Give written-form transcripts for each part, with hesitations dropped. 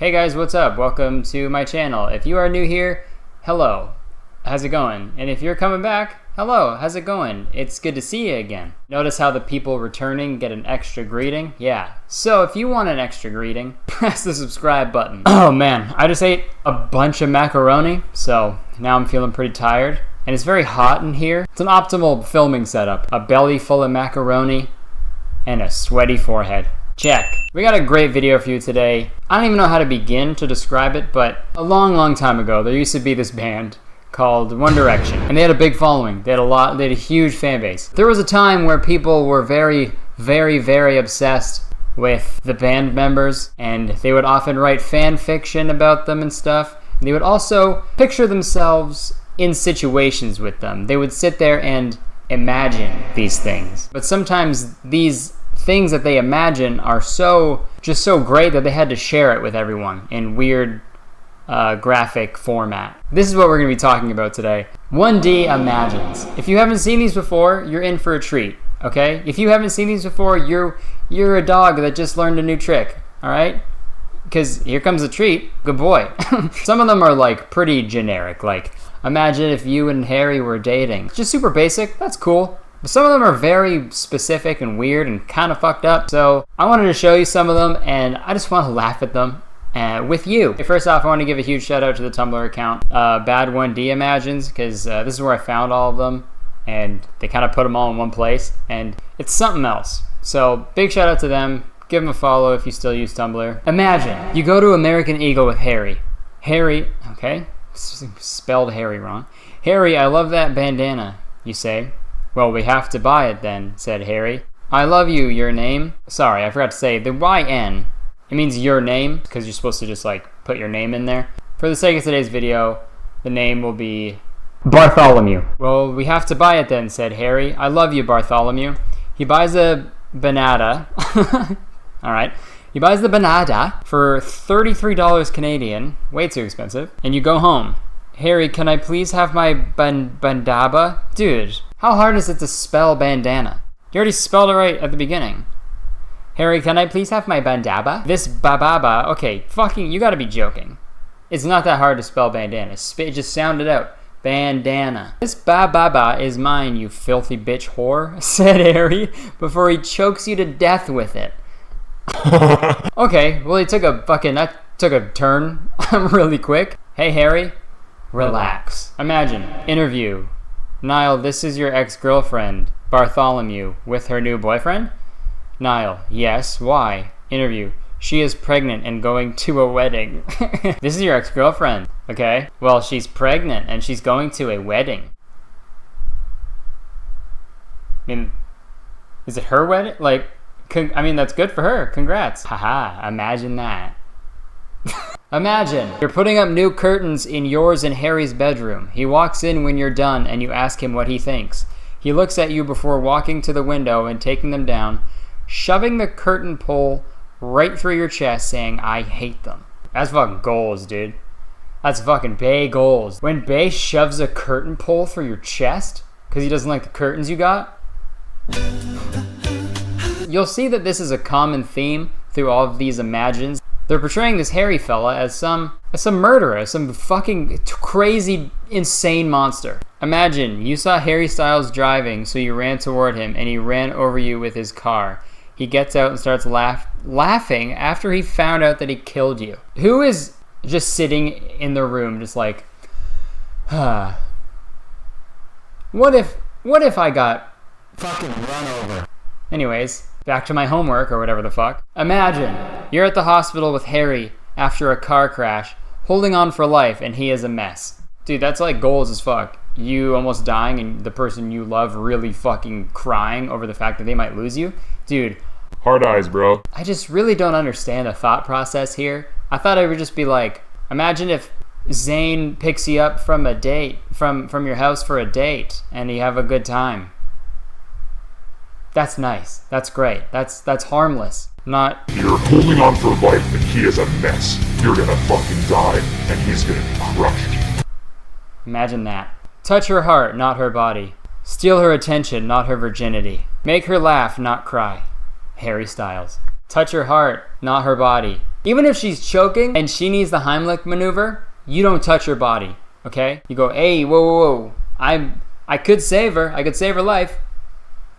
Hey guys, what's up? Welcome to my channel. If you are new here, hello. How's it going? And if you're coming back, hello, how's it going? It's good to see you again. Notice how the people returning get an extra greeting? Yeah. So if you want an extra greeting, press the subscribe button. Oh man, I just ate a bunch of macaroni, so now I'm feeling pretty tired. And it's very hot in here. It's an optimal filming setup. A belly full of macaroni and a sweaty forehead. Check. We got a great video for you today. I don't even know how to begin to describe it, but a long time ago, there used to be this band called One Direction, and they had a big following. They had a huge fan base. There was a time where people were very obsessed with the band members, and they would often write fan fiction about them and stuff. And they would also picture themselves in situations with them. They would sit there and imagine these things. But sometimes these things that they imagine are just so great that they had to share it with everyone in weird graphic format. This is what we're going to be talking about today. 1D imagines. If you haven't seen these before, you're in for a treat, okay? If you haven't seen these before, you're a dog that just learned a new trick, all right? Because here comes a treat. Good boy. Some of them are like pretty generic, like imagine if you and Harry were dating. Just super basic, that's cool. But some of them are very specific and weird and kind of fucked up. So I wanted to show you some of them, and I just want to laugh at them with you. First off, I want to give a huge shout out to the Tumblr account, Bad 1D Imagines, because this is where I found all of them, and they kind of put them all in one place, and it's something else. So big shout out to them. Give them a follow if you still use Tumblr. Imagine you go to American Eagle with Harry. Harry, okay, spelled Harry wrong. Harry, I love that bandana, you say. Well, we have to buy it then, said Harry. I love you, your name. Sorry, I forgot to say, the YN, it means your name, because you're supposed to just like put your name in there. For the sake of today's video, the name will be Bartholomew. Well, we have to buy it then, said Harry. I love you, Bartholomew. He buys a banana. Alright. He buys the banana for $33 Canadian, way too expensive, and you go home. Harry, can I please have my bandaba? Dude, how hard is it to spell bandana? You already spelled it right at the beginning. Harry, can I please have my bandaba? This bababa, okay, fucking, you gotta be joking. It's not that hard to spell bandana. Just sound it out. Bandana. This bababa is mine, you filthy bitch whore, said Harry, before he chokes you to death with it. Okay, well that took a turn really quick. Hey Harry, relax. Imagine, interview. Niall, this is your ex-girlfriend, Bartholomew, with her new boyfriend? Niall, yes, why? Interview, she is pregnant and going to a wedding. This is your ex-girlfriend, okay? Well, she's pregnant and she's going to a wedding. I mean, is it her wedding? Like, I mean, that's good for her. Congrats. Haha, imagine that. Imagine you're putting up new curtains in yours and Harry's bedroom. He walks in when you're done and you ask him what he thinks. He looks at you before walking to the window and taking them down, shoving the curtain pole right through your chest, saying, I hate them. That's fucking goals, dude. That's fucking Bay goals. When Bay shoves a curtain pole through your chest because he doesn't like the curtains you got, you'll see that this is a common theme through all of these imagines. They're portraying this Harry fella as some murderer, some fucking crazy, insane monster. Imagine you saw Harry Styles driving, so you ran toward him, and he ran over you with his car. He gets out and starts laughing after he found out that he killed you. Who is just sitting in the room, just like, what if I got fucking run over? Anyways, back to my homework or whatever the fuck. Imagine you're at the hospital with Harry after a car crash, holding on for life, and he is a mess. Dude, that's like goals as fuck. You almost dying and the person you love really fucking crying over the fact that they might lose you. Dude. Hard eyes, bro. I just really don't understand the thought process here. I thought it would just be like, imagine if Zane picks you up from a date, from your house for a date, and you have a good time. That's nice. That's great. That's harmless. Not... You're holding on for life and he is a mess. You're gonna fucking die and he's gonna crush you. Imagine that. Touch her heart, not her body. Steal her attention, not her virginity. Make her laugh, not cry. Harry Styles. Touch her heart, not her body. Even if she's choking and she needs the Heimlich maneuver, you don't touch her body, okay? You go, hey, whoa. I could save her. I could save her life.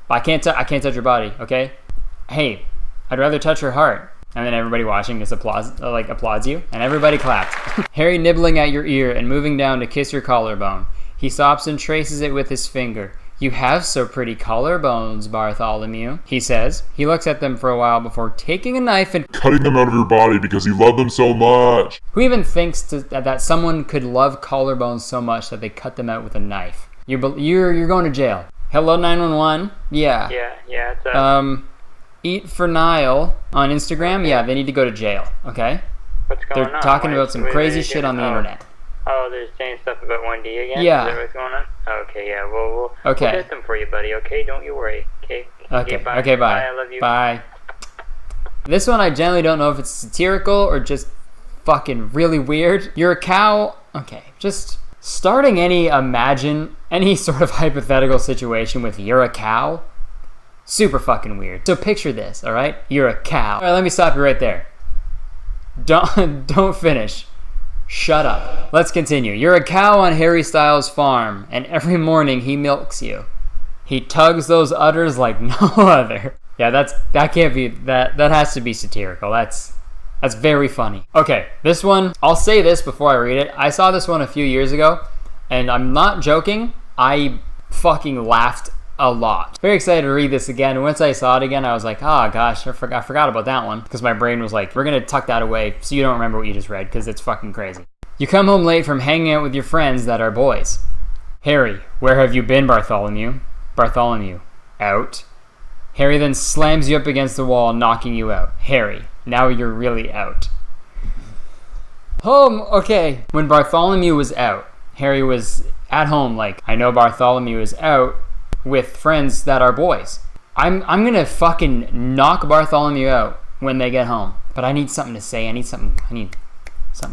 But I can't touch her body, okay? Hey, I'd rather touch her heart. And then everybody watching just applauds you, and everybody clapped. Harry nibbling at your ear and moving down to kiss your collarbone. He stops and traces it with his finger. You have so pretty collarbones, Bartholomew, he says. He looks at them for a while before taking a knife and cutting them out of your body because you love them so much. Who even thinks that someone could love collarbones so much that they cut them out with a knife? You're going to jail. Hello, 911. Yeah. Yeah. It's Eat for Nile on Instagram. Okay. Yeah, they need to go to jail. Okay. What's going on? They're talking about some crazy shit on the internet. Oh, they're saying stuff about 1D again? Yeah. Is that what's going on? Okay, yeah. We'll get them for you, buddy. Okay, don't you worry. Okay. Okay. Bye. Okay. Bye. Bye. I love you. Bye. This one I generally don't know if it's satirical or just fucking really weird. You're a cow. Okay. Just starting any sort of hypothetical situation with you're a cow. Super fucking weird. So picture this, all right? You're a cow. All right, let me stop you right there. Don't finish. Shut up. Let's continue. You're a cow on Harry Styles' farm, and every morning he milks you. He tugs those udders like no other. Yeah, that can't be that has to be satirical. That's very funny. Okay, this one, I'll say this before I read it. I saw this one a few years ago, and I'm not joking. I fucking laughed a lot. Very excited to read this again. Once I saw it again, I was like, oh gosh, I forgot about that one. Because my brain was like, we're going to tuck that away so you don't remember what you just read, because it's fucking crazy. You come home late from hanging out with your friends that are boys. Harry, where have you been, Bartholomew? Bartholomew, out. Harry then slams you up against the wall, knocking you out. Harry, now you're really out. Home, okay. When Bartholomew was out, Harry was at home like, I know Bartholomew is out with friends that are boys. I'm gonna fucking knock Bartholomew out when they get home. But I need something to say. I need something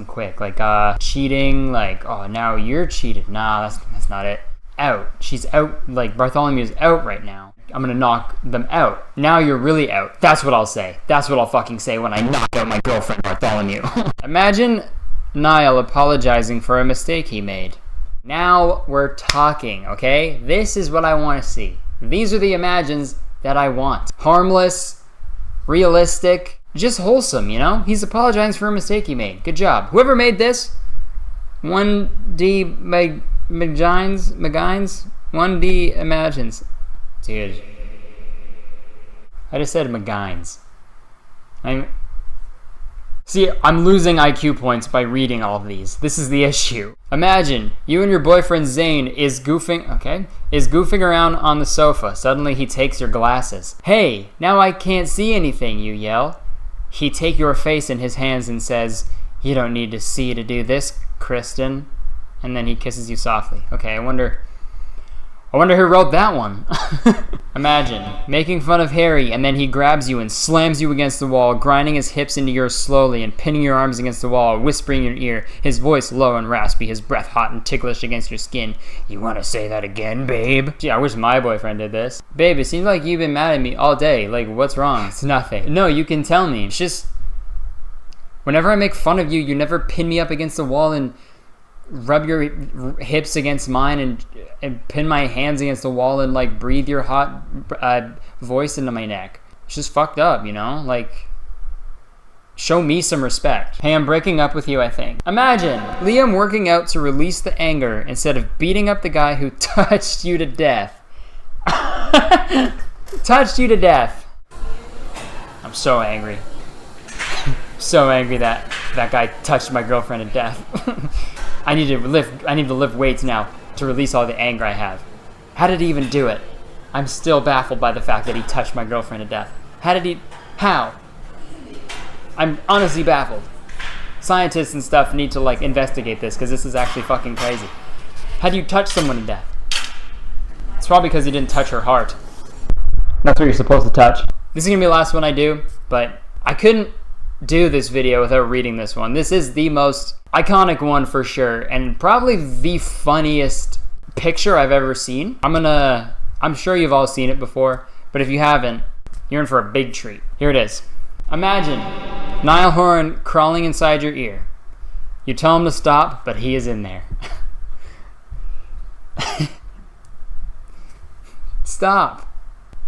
quick. Like cheating, like, oh now you're cheated. Nah, that's not it. Out. She's out, like Bartholomew's out right now. I'm gonna knock them out. Now you're really out. That's what I'll say. That's what I'll fucking say when I knock out my girlfriend Bartholomew. Imagine Niall apologizing for a mistake he made. Now we're talking, okay? This is what I want to see. These are the imagines that I want. Harmless, realistic, just wholesome, you know? He's apologizing for a mistake he made. Good job. Whoever made this, 1D Magines, 1D Imagines. Dude. I just said Magines. I'm losing IQ points by reading all of these. This is the issue. Imagine you and your boyfriend Zane is goofing around on the sofa. Suddenly he takes your glasses. Hey, now I can't see anything, you yell. He takes your face in his hands and says, you don't need to see to do this, Kristen. And then he kisses you softly. Okay, I wonder who wrote that one. Imagine making fun of Harry, and then he grabs you and slams you against the wall, grinding his hips into yours slowly and pinning your arms against the wall, whispering in your ear, his voice low and raspy, his breath hot and ticklish against your skin. You want to say that again, babe? Gee, I wish my boyfriend did this. Babe, it seems like you've been mad at me all day. Like, what's wrong? It's nothing. No, you can tell me. It's just, whenever I make fun of you, you never pin me up against the wall and rub your hips against mine and pin my hands against the wall and like breathe your hot voice into my neck. It's just fucked up, you know? Like, show me some respect. Hey, I'm breaking up with you, I think. Imagine Liam working out to release the anger instead of beating up the guy who touched you to death. Touched you to death. I'm so angry. So angry that guy touched my girlfriend to death. I need to lift weights now to release all the anger I have. How did he even do it? I'm still baffled by the fact that he touched my girlfriend to death. How? I'm honestly baffled. Scientists and stuff need to like investigate this because this is actually fucking crazy. How do you touch someone to death? It's probably because you didn't touch her heart. That's what you're supposed to touch. This is gonna be the last one I do, but I couldn't do this video without reading this one. This is the most iconic one for sure, and probably the funniest picture I've ever seen. I'm sure you've all seen it before, but if you haven't, you're in for a big treat. Here it is. Imagine Niall Horan crawling inside your ear. You tell him to stop, but he is in there. Stop.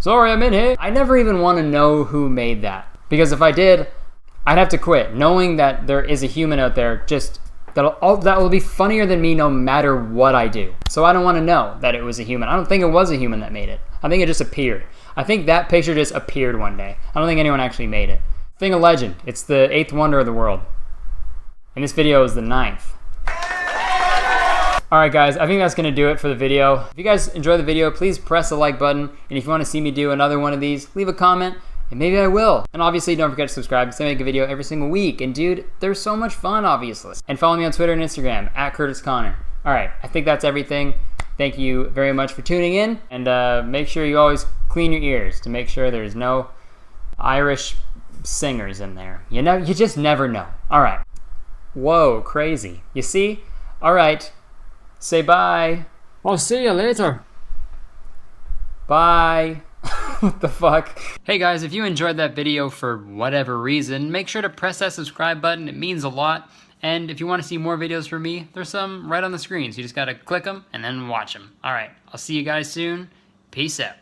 Sorry, I'm in here. I never even want to know who made that. Because if I did, I'd have to quit. Knowing that there is a human out there, that will be funnier than me no matter what I do. So I don't want to know that it was a human. I don't think it was a human that made it. I think it just appeared. I think that picture just appeared one day. I don't think anyone actually made it. Thing of legend. It's the 8th wonder of the world. And this video is the 9th. Alright guys, I think that's going to do it for the video. If you guys enjoy the video, please press the like button. And if you want to see me do another one of these, leave a comment. And maybe I will. And obviously don't forget to subscribe because I make a video every single week. And dude, they're so much fun, obviously. And follow me on Twitter and Instagram, @KurtisConnor. Alright, I think that's everything. Thank you very much for tuning in. And make sure you always clean your ears to make sure there's no Irish singers in there. You just never know. Alright. Whoa, crazy. You see? Alright. Say bye. I'll see you later. Bye. What the fuck? Hey guys, if you enjoyed that video for whatever reason, make sure to press that subscribe button. It means a lot. And if you want to see more videos from me, there's some right on the screen. So you just gotta click them and then watch them. Alright, I'll see you guys soon. Peace out.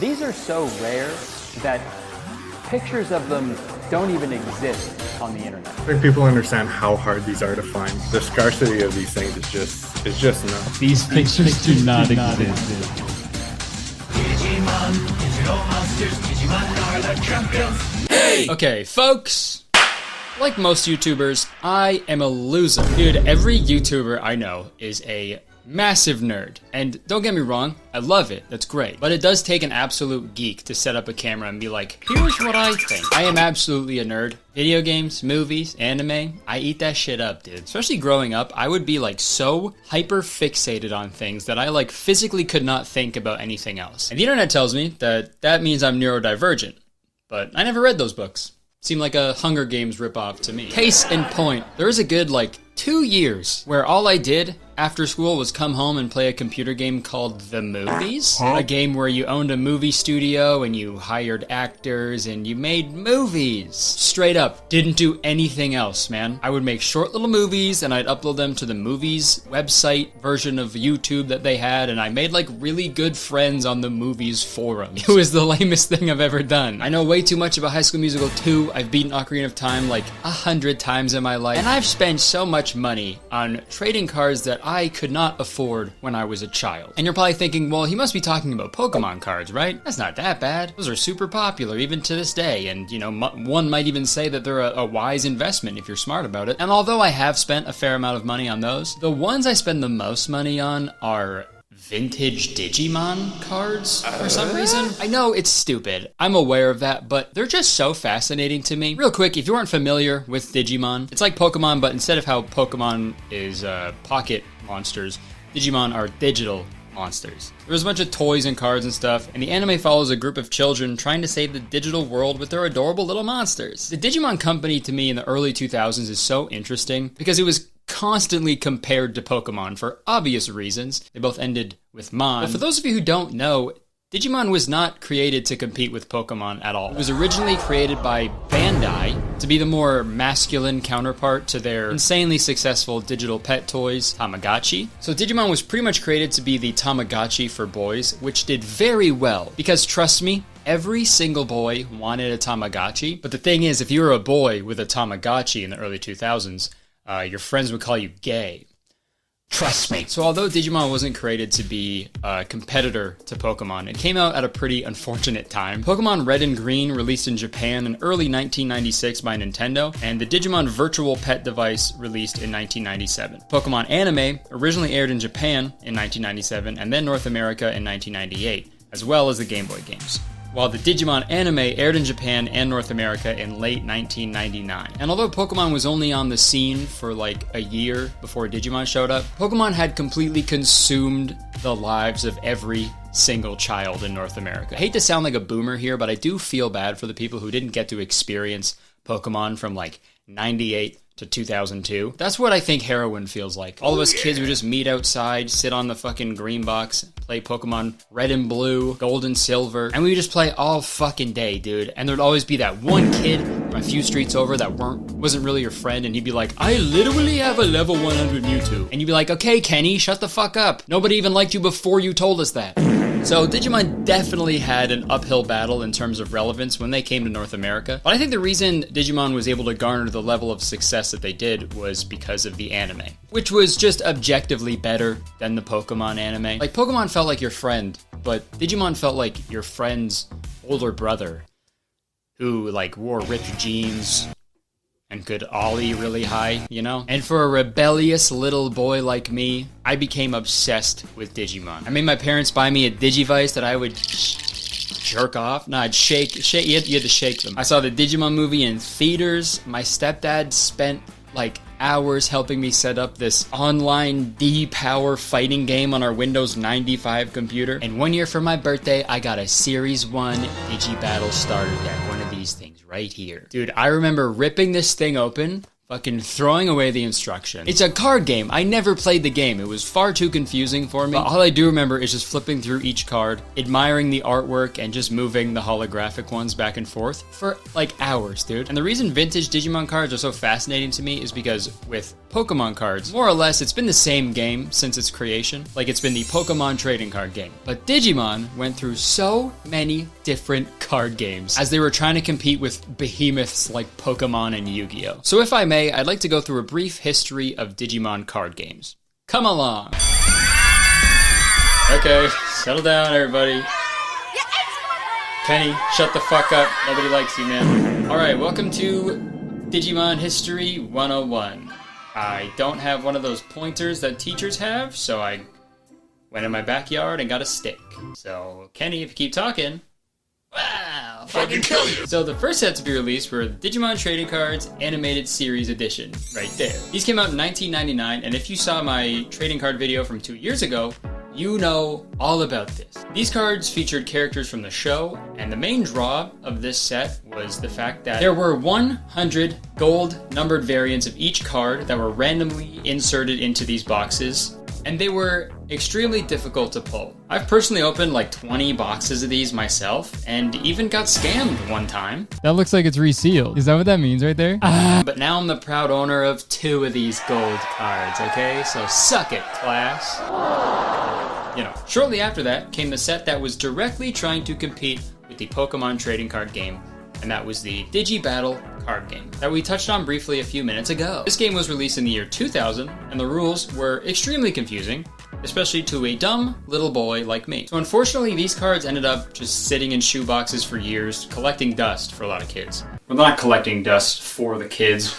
These are so rare that pictures of them don't even exist on the internet. I think people understand how hard these are to find. The scarcity of these things is just nuts. These pictures do not exist. Digimon, digital monsters, Digimon are the champions. Hey! Okay, folks. Like most YouTubers, I am a loser. Dude, every YouTuber I know is a massive nerd. And don't get me wrong, I love it, that's great. But it does take an absolute geek to set up a camera and be like, here's what I think. I am absolutely a nerd. Video games, movies, anime, I eat that shit up, dude. Especially growing up, I would be like so hyper fixated on things that I like physically could not think about anything else. And the internet tells me that that means I'm neurodivergent. But I never read those books. Seemed like a Hunger Games ripoff to me. Case in point, there was a good 2 years where all I did after school was come home and play a computer game called The Movies. A game where you owned a movie studio and you hired actors and you made movies. Straight up, didn't do anything else, man. I would make short little movies and I'd upload them to the Movies website version of YouTube that they had, and I made really good friends on the Movies forums. It was the lamest thing I've ever done. I know way too much about High School Musical 2. I've beaten Ocarina of Time 100 times in my life, and I've spent so much money on trading cards that I could not afford when I was a child. And you're probably thinking, well, he must be talking about Pokemon cards, right? That's not that bad. Those are super popular even to this day, and one might even say that they're a wise investment if you're smart about it. And although I have spent a fair amount of money on those, the ones I spend the most money on are vintage Digimon cards for some reason. I know it's stupid. I'm aware of that, but they're just so fascinating to me. Real quick, if you aren't familiar with Digimon, it's like Pokemon, but instead of how Pokemon is pocket monsters, Digimon are digital monsters. There's a bunch of toys and cards and stuff, and the anime follows a group of children trying to save the digital world with their adorable little monsters. The Digimon company to me in the early 2000s is so interesting because it was constantly compared to Pokemon for obvious reasons. They both ended with Mon. But for those of you who don't know, Digimon was not created to compete with Pokemon at all. It was originally created by Bandai to be the more masculine counterpart to their insanely successful digital pet toys, Tamagotchi. So Digimon was pretty much created to be the Tamagotchi for boys, which did very well. Because trust me, every single boy wanted a Tamagotchi. But the thing is, if you were a boy with a Tamagotchi in the early 2000s, your friends would call you gay. Trust me. So although Digimon wasn't created to be a competitor to Pokemon, it came out at a pretty unfortunate time. Pokemon Red and Green released in Japan in early 1996 by Nintendo, and the Digimon Virtual Pet device released in 1997. Pokemon Anime originally aired in Japan in 1997 and then North America in 1998, as well as the Game Boy games. While the Digimon anime aired in Japan and North America in late 1999. And although Pokemon was only on the scene for a year before Digimon showed up, Pokemon had completely consumed the lives of every single child in North America. I hate to sound like a boomer here, but I do feel bad for the people who didn't get to experience Pokemon from like 98 to 2002. That's what I think heroin feels like. All of us kids would just meet outside, sit on the fucking green box, play Pokemon Red and Blue, Gold and Silver, and we would just play all fucking day, dude. And there'd always be that one kid from a few streets over that wasn't really your friend, and he'd be like, I literally have a level 100 Mewtwo. And you'd be like, okay, Kenny, shut the fuck up. Nobody even liked you before you told us that. So Digimon definitely had an uphill battle in terms of relevance when they came to North America. But I think the reason Digimon was able to garner the level of success that they did was because of the anime, which was just objectively better than the Pokemon anime. Like, Pokemon felt like your friend, but Digimon felt like your friend's older brother who, like, wore ripped jeans and could ollie really high, you know? And for a rebellious little boy like me, I became obsessed with Digimon. I made my parents buy me a Digivice that I would jerk off. No, I'd shake, you had to shake them. I saw the Digimon movie in theaters. My stepdad spent like hours helping me set up this online D-Power fighting game on our Windows 95 computer. And one year for my birthday, I got a Series 1 Digibattle starter deck, one of these things right here. Dude, I remember ripping this thing open, fucking throwing away the instructions. It's a card game. I never played the game. It was far too confusing for me. But all I do remember is just flipping through each card, admiring the artwork, and just moving the holographic ones back and forth for like hours, dude. And the reason vintage Digimon cards are so fascinating to me is because with Pokemon cards, more or less, it's been the same game since its creation. Like, it's been the Pokemon trading card game. But Digimon went through so many different card games as they were trying to compete with behemoths like Pokemon and Yu-Gi-Oh! So if I may, I'd like to go through a brief history of Digimon card games. Come along! Okay, settle down, everybody. Penny, shut the fuck up. Nobody likes you, man. Alright, welcome to Digimon History 101. I don't have one of those pointers that teachers have, so I went in my backyard and got a stick. So, Kenny, if you keep talking, wow, fucking kill you! So the first set to be released were the Digimon Trading Cards Animated Series Edition, right there. These came out in 1999, and if you saw my trading card video from 2 years ago, you know all about this. These cards featured characters from the show, and the main draw of this set was the fact that there were 100 gold numbered variants of each card that were randomly inserted into these boxes, and they were extremely difficult to pull. I've personally opened like 20 boxes of these myself, and even got scammed one time. That looks like it's resealed. Is that what that means right there? But now I'm the proud owner of 2 of these gold cards, okay? So suck it, class. You know, shortly after that came the set that was directly trying to compete with the Pokemon trading card game, and that was the Digibattle card game that we touched on briefly a few minutes ago. This game was released in the year 2000, and the rules were extremely confusing, especially to a dumb little boy like me. So unfortunately, these cards ended up just sitting in shoeboxes for years, collecting dust for a lot of kids. Well, not collecting dust for the kids.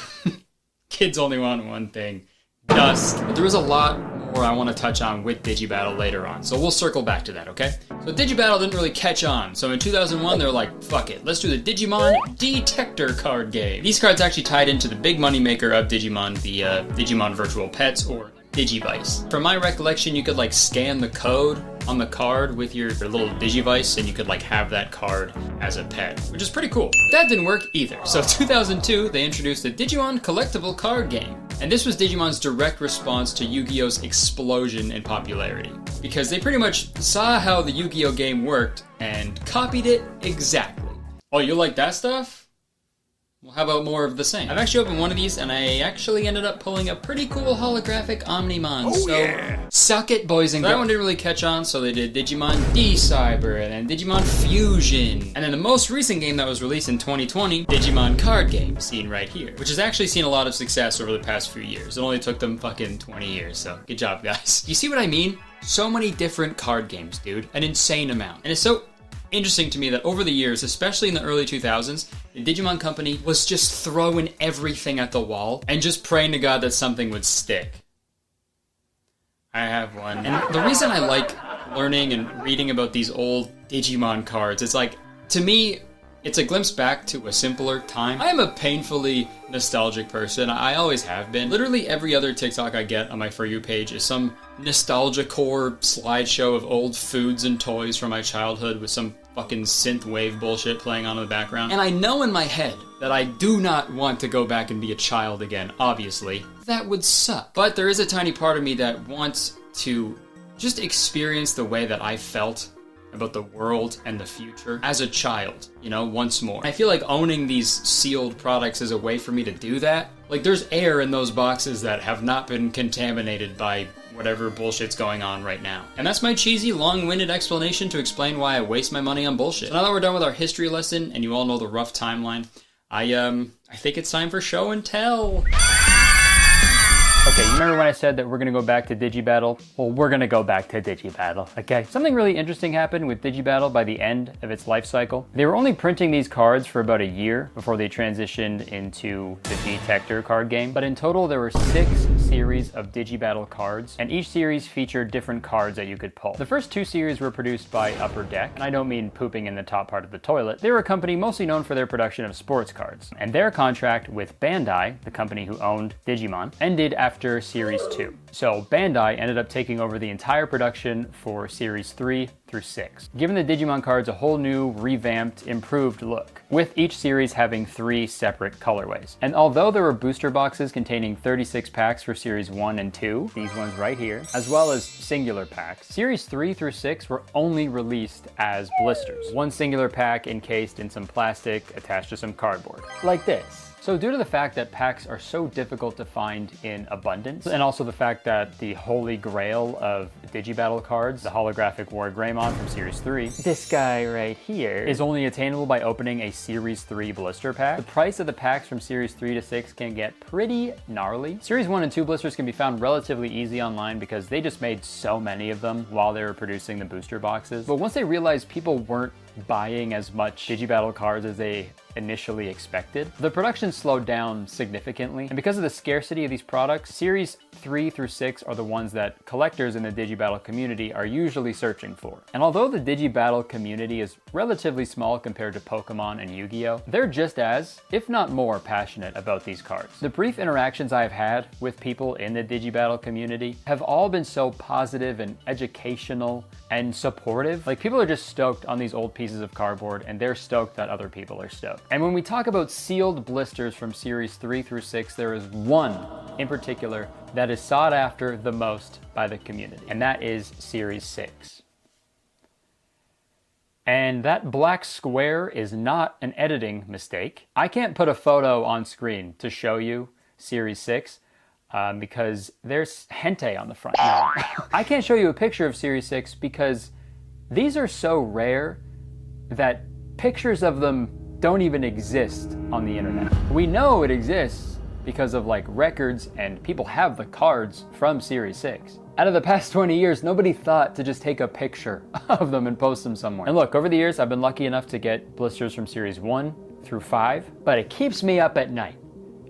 Kids only want one thing, dust. But there was a lot more I want to touch on with Digibattle later on, so we'll circle back to that, okay? So Digibattle didn't really catch on, so in 2001 they were like, fuck it, let's do the Digimon Detector card game. These cards actually tied into the big moneymaker of Digimon, the Digimon Virtual Pets, or Digivice. From my recollection, you could like scan the code on the card with your little Digivice, and you could like have that card as a pet, which is pretty cool. But that didn't work either. So 2002, they introduced the Digimon Collectible Card Game. And this was Digimon's direct response to Yu-Gi-Oh's explosion in popularity. Because they pretty much saw how the Yu-Gi-Oh game worked and copied it exactly. Oh, you like that stuff? Well, how about more of the same? I've actually opened one of these, and I actually ended up pulling a pretty cool holographic Omnimon. Suck it, boys and girls. That one didn't really catch on, so they did Digimon D-Cyber, and then Digimon Fusion. And then the most recent game that was released in 2020, Digimon Card Game, seen right here, which has actually seen a lot of success over the past few years. It only took them fucking 20 years, so good job, guys. You see what I mean? So many different card games, dude. An insane amount. And it's so interesting to me that over the years, especially in the early 2000s, the Digimon company was just throwing everything at the wall and just praying to God that something would stick. I have one. And the reason I like learning and reading about these old Digimon cards, it's like, to me, it's a glimpse back to a simpler time. I am a painfully nostalgic person. I always have been. Literally every other TikTok I get on my For You page is some nostalgia core slideshow of old foods and toys from my childhood with some fucking synthwave bullshit playing on in the background. And I know in my head that I do not want to go back and be a child again, obviously. That would suck. But there is a tiny part of me that wants to just experience the way that I felt about the world and the future as a child, you know, once more. I feel like owning these sealed products is a way for me to do that. Like, there's air in those boxes that have not been contaminated by whatever bullshit's going on right now. And that's my cheesy, long-winded explanation to explain why I waste my money on bullshit. So now that we're done with our history lesson and you all know the rough timeline, I think it's time for show and tell. Okay, you remember when I said that we're gonna go back to Digibattle? Well, we're gonna go back to Digibattle, okay? Something really interesting happened with Digibattle by the end of its life cycle. They were only printing these cards for about a year before they transitioned into the Detector card game. But in total, there were 6 series of Digibattle cards, and each series featured different cards that you could pull. The first 2 series were produced by Upper Deck, and I don't mean pooping in the top part of the toilet. They were a company mostly known for their production of sports cards. And their contract with Bandai, the company who owned Digimon, ended after Series 2. So Bandai ended up taking over the entire production for Series 3 through 6, giving the Digimon cards a whole new, revamped, improved look, with each series having 3 separate colorways. And although there were booster boxes containing 36 packs for Series 1 and 2, these ones right here, as well as singular packs, Series 3 through 6 were only released as blisters. One singular pack encased in some plastic attached to some cardboard, like this. So due to the fact that packs are so difficult to find in abundance, and also the fact that the holy grail of Digibattle cards, the holographic War Greymon from Series 3, this guy right here, is only attainable by opening a Series 3 blister pack, the price of the packs from Series 3 to 6 can get pretty gnarly. Series 1 and 2 blisters can be found relatively easy online because they just made so many of them while they were producing the booster boxes. But once they realized people weren't buying as much Digibattle cards as they initially expected, the production slowed down significantly. And because of the scarcity of these products, Series 3 through 6 are the ones that collectors in the Digibattle community are usually searching for. And although the Digibattle community is relatively small compared to Pokemon and Yu-Gi-Oh!, they're just as, if not more, passionate about these cards. The brief interactions I've had with people in the Digibattle community have all been so positive and educational and supportive. Like, people are just stoked on these old pieces of cardboard, and they're stoked that other people are stoked. And when we talk about sealed blisters from Series 3 through 6, there is one in particular that is sought after the most by the community, and that is Series 6. And that black square is not an editing mistake. I can't put a photo on screen to show you Series 6 because there's hentai on the front. No. I can't show you a picture of Series 6 because these are so rare that pictures of them don't even exist on the internet. We know it exists because of like records, and people have the cards from Series 6. Out of the past 20 years, nobody thought to just take a picture of them and post them somewhere. And look, over the years, I've been lucky enough to get blisters from Series 1 through 5, but it keeps me up at night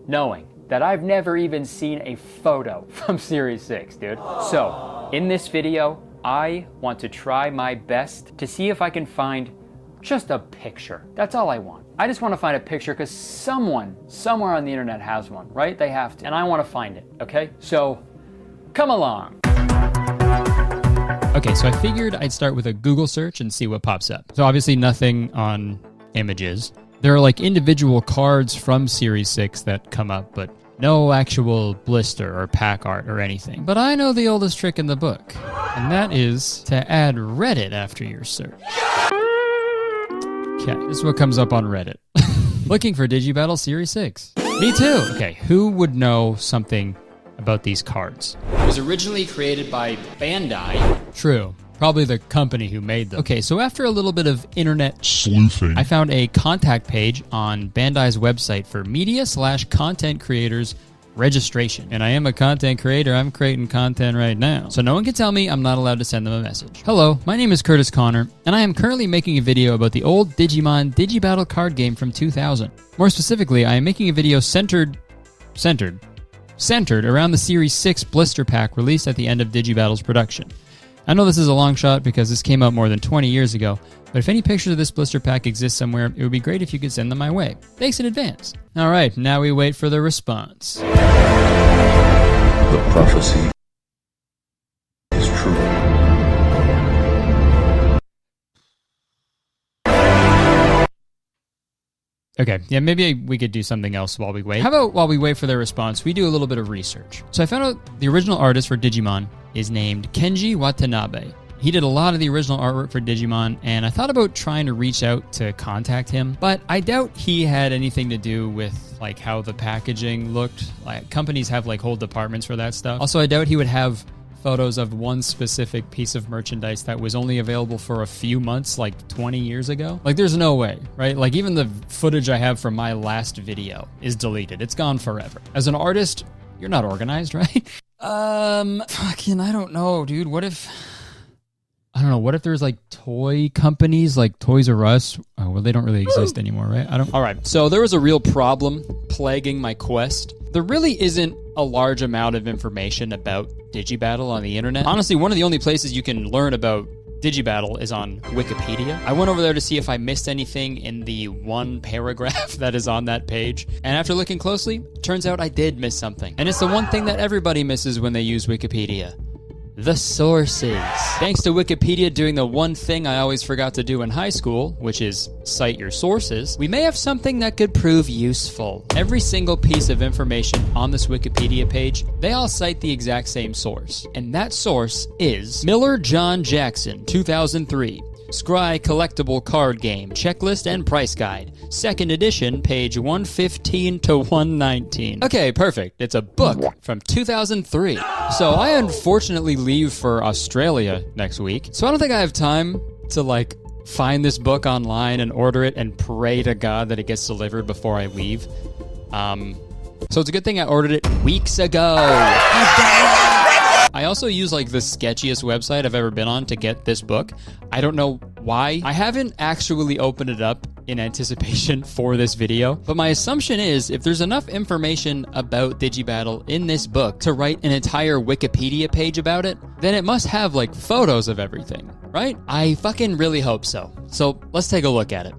knowing that I've never even seen a photo from Series 6, dude. So, in this video, I want to try my best to see if I can find just a picture. That's all I want. I just want to find a picture because someone, somewhere on the internet has one, right? They have to. And I want to find it, okay? So, come along. Okay, so I figured I'd start with a Google search and see what pops up. So obviously nothing on images. There are like individual cards from Series 6 that come up, but no actual blister or pack art or anything. But I know the oldest trick in the book, and that is to add Reddit after your search. Okay, this is what comes up on Reddit. Looking for Digibattle Series 6. Me too! Okay, who would know something about these cards? It was originally created by Bandai. True. Probably the company who made them. Okay, so after a little bit of internet sleuthing, I found a contact page on Bandai's website for media/content creators registration. And I am a content creator. I'm creating content right now. So no one can tell me I'm not allowed to send them a message. Hello, my name is Kurtis Connor, and I am currently making a video about the old Digimon Digibattle card game from 2000. More specifically, I am making a video centered around the Series 6 blister pack released at the end of Digibattle's production. I know this is a long shot because this came out more than 20 years ago, but if any pictures of this blister pack exist somewhere, it would be great if you could send them my way. Thanks in advance. All right, now we wait for the response. The prophecy is true. Okay, yeah, maybe we could do something else while we wait. How about while we wait for their response, we do a little bit of research. So I found out the original artist for Digimon is named Kenji Watanabe. He did a lot of the original artwork for Digimon, and I thought about trying to reach out to contact him, but I doubt he had anything to do with like how the packaging looked. Like companies have like whole departments for that stuff. Also, I doubt he would have photos of one specific piece of merchandise that was only available for a few months, like 20 years ago. Like, there's no way, right? Like, even the footage I have from my last video is deleted. It's gone forever. As an artist, you're not organized, right? Fucking, I don't know, dude. What if there's like toy companies like Toys R Us? Oh, well, they don't really exist anymore, right? All right. So there was a real problem plaguing my quest. There really isn't a large amount of information about Digibattle on the internet. Honestly, one of the only places you can learn about Digibattle is on Wikipedia. I went over there to see if I missed anything in the one paragraph that is on that page. And after looking closely, turns out I did miss something. And it's the one thing that everybody misses when they use Wikipedia. The sources. Thanks to Wikipedia doing the one thing I always forgot to do in high school, which is cite your sources, we may have something that could prove useful. Every single piece of information on this Wikipedia page, they all cite the exact same source. And that source is Miller John Jackson, 2003. Scry Collectible Card Game, Checklist and Price Guide. 2nd edition, page 115 to 119. Okay, perfect. It's a book from 2003. So I unfortunately leave for Australia next week. So I don't think I have time to like find this book online and order it and pray to God that it gets delivered before I leave. So it's a good thing I ordered it weeks ago. I also use like the sketchiest website I've ever been on to get this book. I don't know why. I haven't actually opened it up in anticipation for this video, but my assumption is if there's enough information about Digibattle in this book to write an entire Wikipedia page about it, then it must have like photos of everything, right? I fucking really hope so. So let's take a look at it.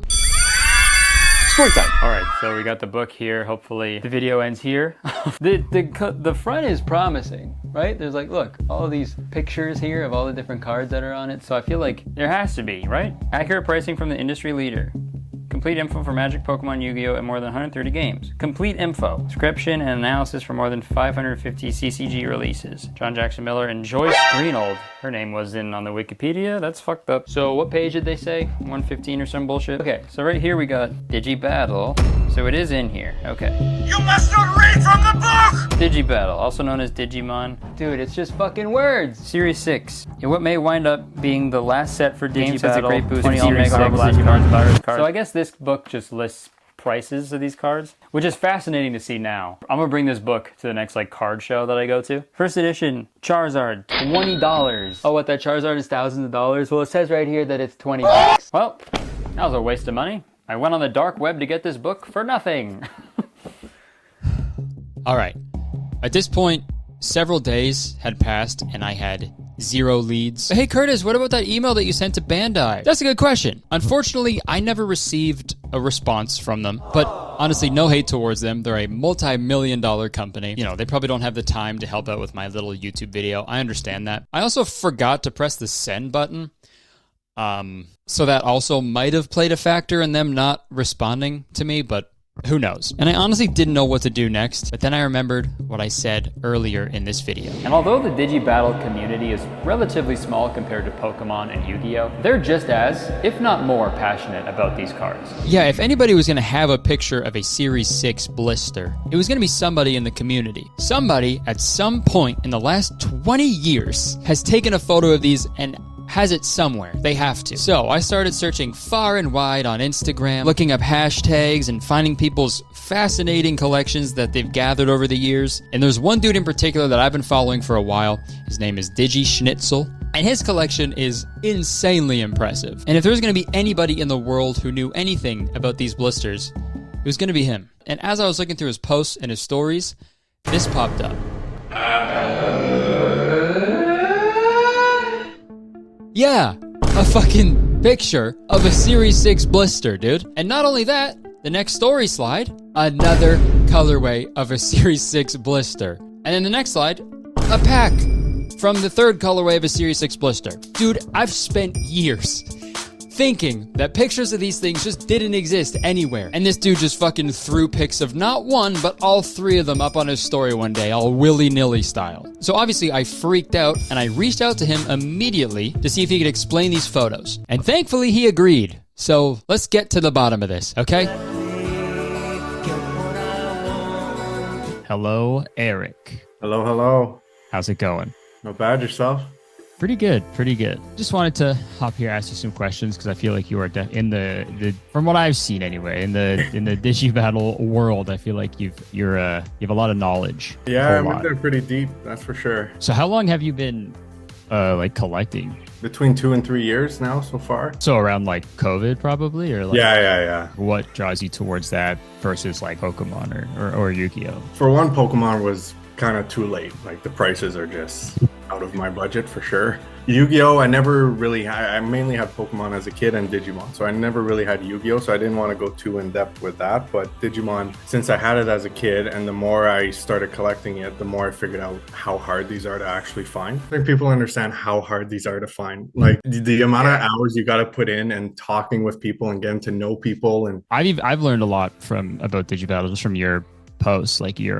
Story time. All right, so we got the book here. Hopefully the video ends here. The front is promising, right? There's like, look, all of these pictures here of all the different cards that are on it. So I feel like there has to be, right? Accurate pricing from the industry leader. Complete info for Magic, Pokemon, Yu-Gi-Oh! And more than 130 games. Complete info. Description and analysis for more than 550 CCG releases. John Jackson Miller and Joyce Greenold. Her name was in on the Wikipedia. That's fucked up. So what page did they say? 115 or some bullshit? Okay, so right here we got Digibattle. So it is in here. Okay. You must not read from the book! Digibattle, also known as Digimon. Dude, it's just fucking words. Series 6. And what may wind up being the last set for Digibattle. Games has a great boost in Series 6, Digimon virus cards. So I guess this book just lists prices of these cards, which is fascinating to see now. I'm gonna bring this book to the next like card show that I go to. First edition Charizard, $20. Oh, what, that Charizard is thousands of dollars? Well, it says right here that it's 20 bucks. Well, that was a waste of money. I went on the dark web to get this book for nothing. All right. At this point, several days had passed and I had 0 leads. Hey Kurtis, what about that email that you sent to Bandai? That's a good question. Unfortunately, I never received a response from them, but honestly, no hate towards them. They're a multi-million-dollar company. You know, they probably don't have the time to help out with my little YouTube video. I understand that. I also forgot to press the send button. So that also might have played a factor in them not responding to me, but who knows? And I honestly didn't know what to do next, but then I remembered what I said earlier in this video. And although the Digibattle community is relatively small compared to Pokemon and Yu-Gi-Oh!, they're just as, if not more, passionate about these cards. Yeah, if anybody was going to have a picture of a Series 6 blister, it was going to be somebody in the community. Somebody, at some point in the last 20 years, has taken a photo of these and has it somewhere. They have to. So I started searching far and wide on Instagram, looking up hashtags and finding people's fascinating collections that they've gathered over the years. And there's one dude in particular that I've been following for a while. His name is Digi Schnitzel. And his collection is insanely impressive. And if there was going to be anybody in the world who knew anything about these blisters, it was going to be him. And as I was looking through his posts and his stories, this popped up. Yeah, a fucking picture of a Series 6 blister, dude. And not only that, the next story slide, another colorway of a Series 6 blister. And then the next slide, a pack from the third colorway of a Series 6 blister. Dude, I've spent years thinking that pictures of these things just didn't exist anywhere. And this dude just fucking threw pics of not one, but all 3 of them up on his story one day, all willy-nilly style. So obviously I freaked out and I reached out to him immediately to see if he could explain these photos. And thankfully he agreed. So let's get to the bottom of this, okay? Hello, Eric. Hello, hello. How's it going? Not bad, yourself? Pretty good, pretty good. Just wanted to hop here, ask you some questions because I feel like you are in the from what I've seen anyway, in the Digibattle world. I feel like you have a lot of knowledge. Yeah, I'm in there pretty deep, that's for sure. So how long have you been like collecting? Between 2 and 3 years now so far. So around like COVID probably, or like yeah. What draws you towards that versus like Pokemon or Yu-Gi-Oh? For one, Pokemon was kind of too late. Like the prices are just out of my budget for sure. Yu-Gi-Oh! I mainly had Pokemon as a kid and Digimon, so I never really had Yu-Gi-Oh! So I didn't want to go too in depth with that. But Digimon, since I had it as a kid, and the more I started collecting it, the more I figured out how hard these are to actually find. I think people understand how hard these are to find. Like the amount of hours you got to put in and talking with people and getting to know people. And I've learned a lot about Digibattle just from your posts, like your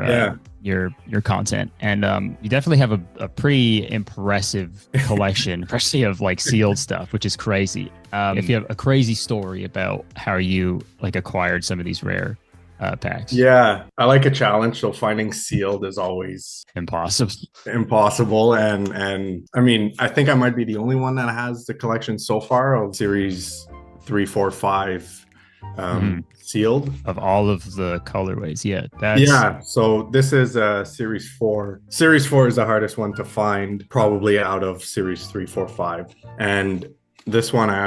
content, and you definitely have a pretty impressive collection, especially of like sealed stuff, which is crazy. If you have a crazy story about how you like acquired some of these rare packs. Yeah, I like a challenge, so finding sealed is always impossible. And I mean, I think I might be the only one that has the collection so far of series 3, 4, 5 sealed of all of the colorways. So this is series 4. Series 4 is the hardest one to find, probably out of series 3, 4, 5. And this one I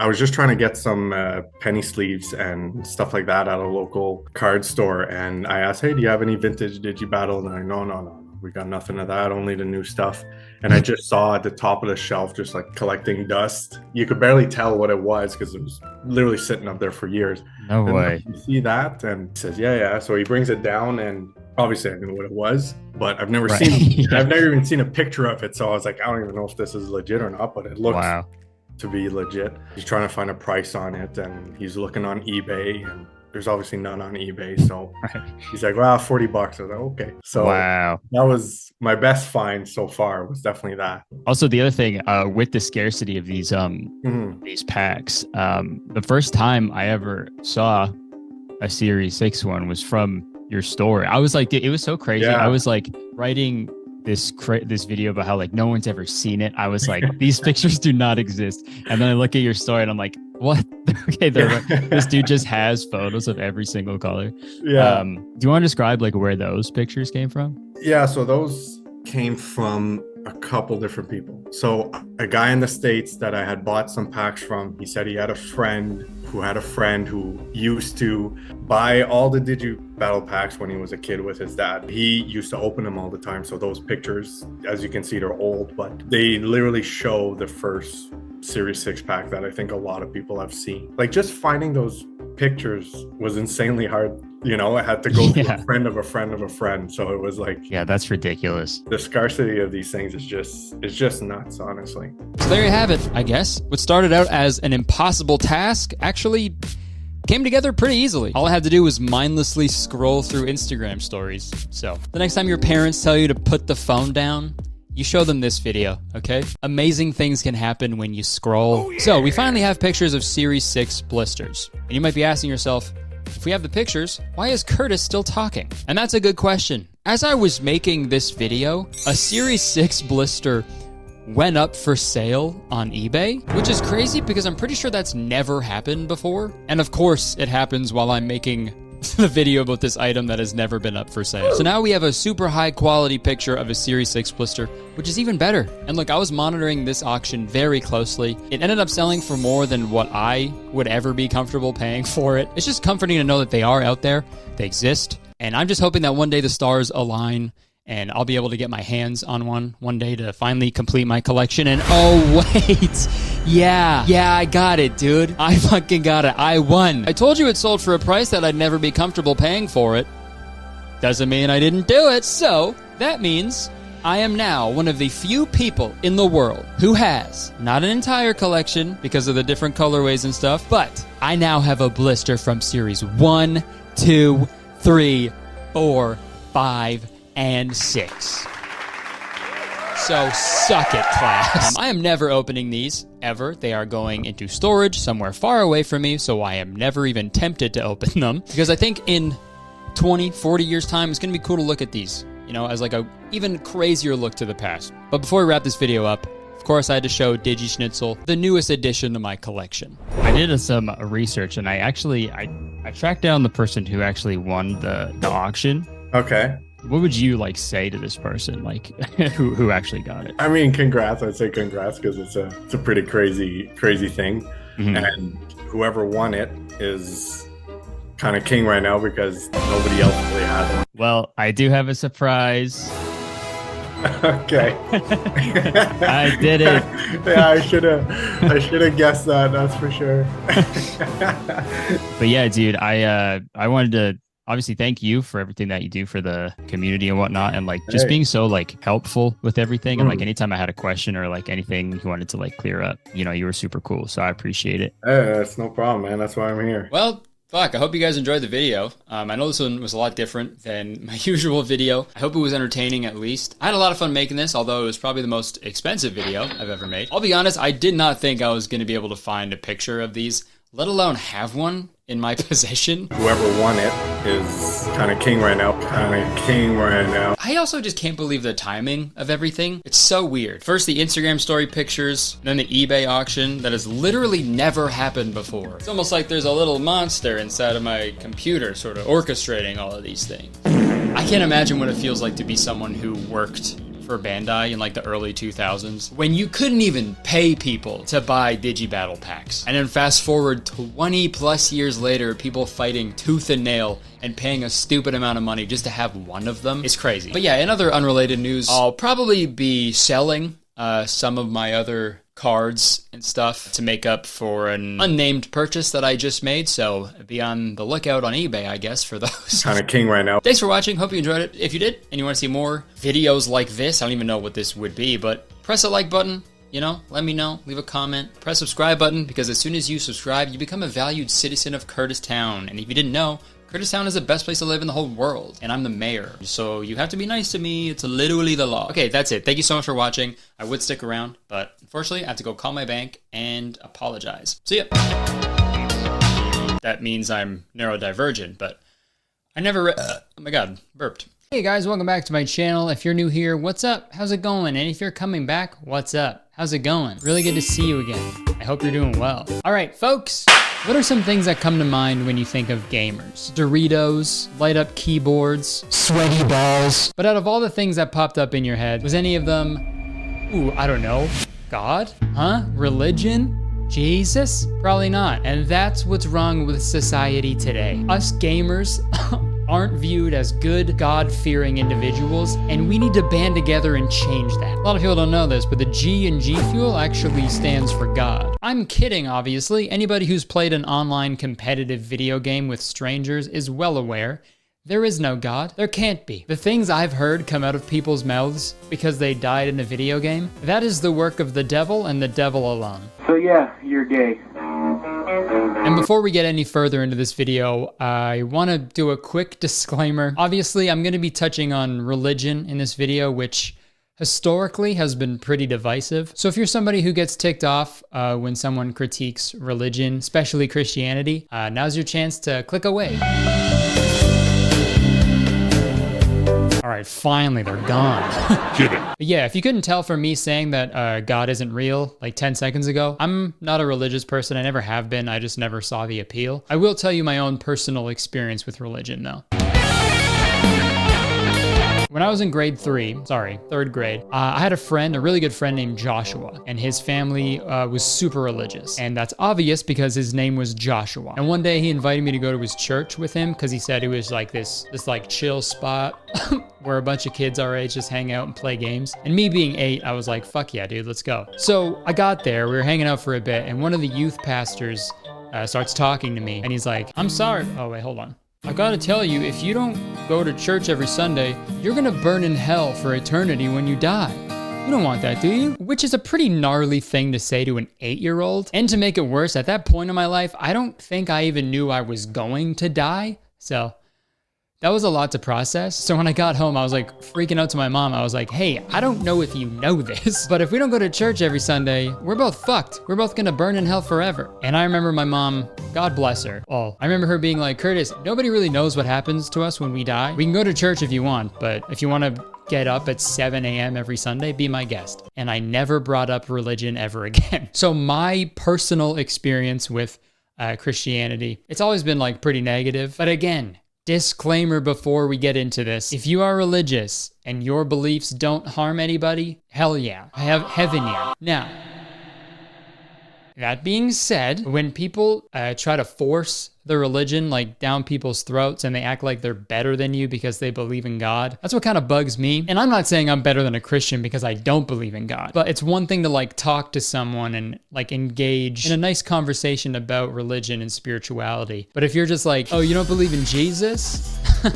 was just trying to get some penny sleeves and stuff like that at a local card store, and I asked, hey, do you have any vintage Digibattle? And they're like, no, we got nothing of that, only the new stuff. And I just saw at the top of the shelf, just like collecting dust. You could barely tell what it was because it was literally sitting up there for years. No way. You see that? And he says, yeah. So he brings it down, and obviously I knew what it was, but I've never I've never even seen a picture of it. So I was like, I don't even know if this is legit or not, but it looks to be legit. He's trying to find a price on it, and he's looking on eBay, and there's obviously none on eBay. So he's like, wow, $40. I was like, okay. So that was my best find so far, was definitely that. Also, the other thing with the scarcity of these packs, the first time I ever saw a Series 6 one was from your store. I was like, it was so crazy. I was like writing this video about how like no one's ever seen it. I was like, these pictures do not exist. And then I look at your story and I'm like, what? Okay, this dude just has photos of every single color. Yeah. Do you want to describe like where those pictures came from? Yeah, so those came from a couple different people. So a guy in the States that I had bought some packs from, he said he had a friend who used to buy all the Digibattle packs when he was a kid with his dad. He used to open them all the time. So those pictures, as you can see, they're old, but they literally show the first Series 6 pack that I think a lot of people have seen. Like, just finding those pictures was insanely hard. You know, I had to go to a friend of a friend of a friend. So it was like, yeah, that's ridiculous. The scarcity of these things is just nuts, honestly. So there you have it, I guess. What started out as an impossible task actually came together pretty easily. All I had to do was mindlessly scroll through Instagram stories. So the next time your parents tell you to put the phone down, you show them this video, okay? Amazing things can happen when you scroll. Oh, yeah. So we finally have pictures of Series 6 blisters. And you might be asking yourself, if we have the pictures, why is Kurtis still talking? And that's a good question. As I was making this video, a Series 6 blister went up for sale on eBay, which is crazy because I'm pretty sure that's never happened before. And of course, it happens while I'm making the video about this item that has never been up for sale. So now we have a super high quality picture of a Series 6 blister, which is even better. And look, I was monitoring this auction very closely. It ended up selling for more than what I would ever be comfortable paying for it. It's just comforting to know that they are out there, they exist, and I'm just hoping that one day the stars align and I'll be able to get my hands on one day to finally complete my collection. And oh wait, yeah, I got it, dude. I fucking got it. I won. I told you it sold for a price that I'd never be comfortable paying for it. Doesn't mean I didn't do it. So that means I am now one of the few people in the world who has, not an entire collection because of the different colorways and stuff, but I now have a blister from series 1, 2, 3, 4, 5, and 6. So suck it, class. I am never opening these, ever. They are going into storage somewhere far away from me, so I am never even tempted to open them. Because I think in 20, 40 years' time, it's going to be cool to look at these, you know, as like a even crazier look to the past. But before we wrap this video up, of course, I had to show Digi Schnitzel, the newest addition to my collection. I did some research, and I tracked down the person who actually won the auction. Okay. What would you like say to this person, like who actually got it? I mean, congrats. I'd say congrats because it's a pretty crazy thing. Mm-hmm. And whoever won it is kind of king right now because nobody else really has one. Well, I do have a surprise. Okay. I did it. Yeah, I should have guessed that. That's for sure. But yeah, dude, I wanted to obviously thank you for everything that you do for the community and whatnot, and like just being so like helpful with everything. And like anytime I had a question or like anything you wanted to like clear up, you know, you were super cool. So I appreciate it. Hey, that's no problem, man. That's why I'm here. Well, fuck, I hope you guys enjoyed the video. I know this one was a lot different than my usual video. I hope it was entertaining at least. I had a lot of fun making this, although it was probably the most expensive video I've ever made. I'll be honest, I did not think I was going to be able to find a picture of these, let alone have one in my possession. Whoever won it is kind of king right now. I also just can't believe the timing of everything. It's so weird. First the Instagram story pictures, then the eBay auction that has literally never happened before. It's almost like there's a little monster inside of my computer sort of orchestrating all of these things. I can't imagine what it feels like to be someone who worked for Bandai in like the early 2000s when you couldn't even pay people to buy Digi-Battle packs. And then fast forward 20 plus years later, people fighting tooth and nail and paying a stupid amount of money just to have one of them. It's crazy. But yeah, in other unrelated news, I'll probably be selling some of my other cards and stuff to make up for an unnamed purchase that I just made, so be on the lookout on eBay, I guess, for those. Kind of king right now. Thanks for watching. Hope you enjoyed it. If you did, and you want to see more videos like this, I don't even know what this would be, but press the like button, you know, let me know, leave a comment, press subscribe button, because as soon as you subscribe, you become a valued citizen of Kurtis Town, and if you didn't know, Kurtis Town is the best place to live in the whole world, and I'm the mayor, so you have to be nice to me. It's literally the law. Okay, that's it. Thank you so much for watching. I would stick around, but unfortunately, I have to go call my bank and apologize. See ya. That means I'm neurodivergent, but I never oh my god, burped. Hey guys, welcome back to my channel. If you're new here, what's up? How's it going? And if you're coming back, what's up? How's it going? Really good to see you again. I hope you're doing well. All right, folks. What are some things that come to mind when you think of gamers? Doritos, light up keyboards, sweaty balls. But out of all the things that popped up in your head, was any of them, ooh, I don't know, God? Huh? Religion? Jesus? Probably not. And that's what's wrong with society today. Us gamers aren't viewed as good, God-fearing individuals, and we need to band together and change that. A lot of people don't know this, but the G in G Fuel actually stands for God. I'm kidding, obviously. Anybody who's played an online competitive video game with strangers is well aware. There is no God. There can't be. The things I've heard come out of people's mouths because they died in a video game, that is the work of the devil and the devil alone. So yeah, you're gay. And before we get any further into this video, I want to do a quick disclaimer. Obviously, I'm going to be touching on religion in this video, which historically has been pretty divisive. So if you're somebody who gets ticked off when someone critiques religion, especially Christianity, now's your chance to click away. All right, finally, they're gone. But yeah, if you couldn't tell from me saying that God isn't real like 10 seconds ago, I'm not a religious person. I never have been. I just never saw the appeal. I will tell you my own personal experience with religion, though. When I was in third grade, I had a really good friend named Joshua, and his family was super religious. And that's obvious because his name was Joshua. And one day he invited me to go to his church with him because he said it was like this like chill spot where a bunch of kids our age just hang out and play games. And me being 8, I was like, fuck yeah, dude, let's go. So I got there, we were hanging out for a bit, and one of the youth pastors starts talking to me, and he's like, I'm sorry. Oh wait, hold on. I gotta tell you, if you don't go to church every Sunday, you're gonna burn in hell for eternity when you die. You don't want that, do you? Which is a pretty gnarly thing to say to an 8-year-old. And to make it worse, at that point in my life, I don't think I even knew I was going to die. So that was a lot to process. So when I got home, I was like freaking out to my mom. I was like, hey, I don't know if you know this, but if we don't go to church every Sunday, we're both fucked. We're both gonna burn in hell forever. And I remember my mom, God bless her. Oh, I remember her being like, Kurtis, nobody really knows what happens to us when we die. We can go to church if you want, but if you wanna get up at 7 a.m. every Sunday, be my guest. And I never brought up religion ever again. So my personal experience with Christianity, it's always been like pretty negative. But again, disclaimer before we get into this. If you are religious and your beliefs don't harm anybody, hell yeah. I have heaven yeah. Now, that being said, when people try to force the religion like down people's throats and they act like they're better than you because they believe in God, that's what kind of bugs me. And I'm not saying I'm better than a Christian because I don't believe in God, but it's one thing to like talk to someone and like engage in a nice conversation about religion and spirituality. But if you're just like, oh, you don't believe in Jesus? All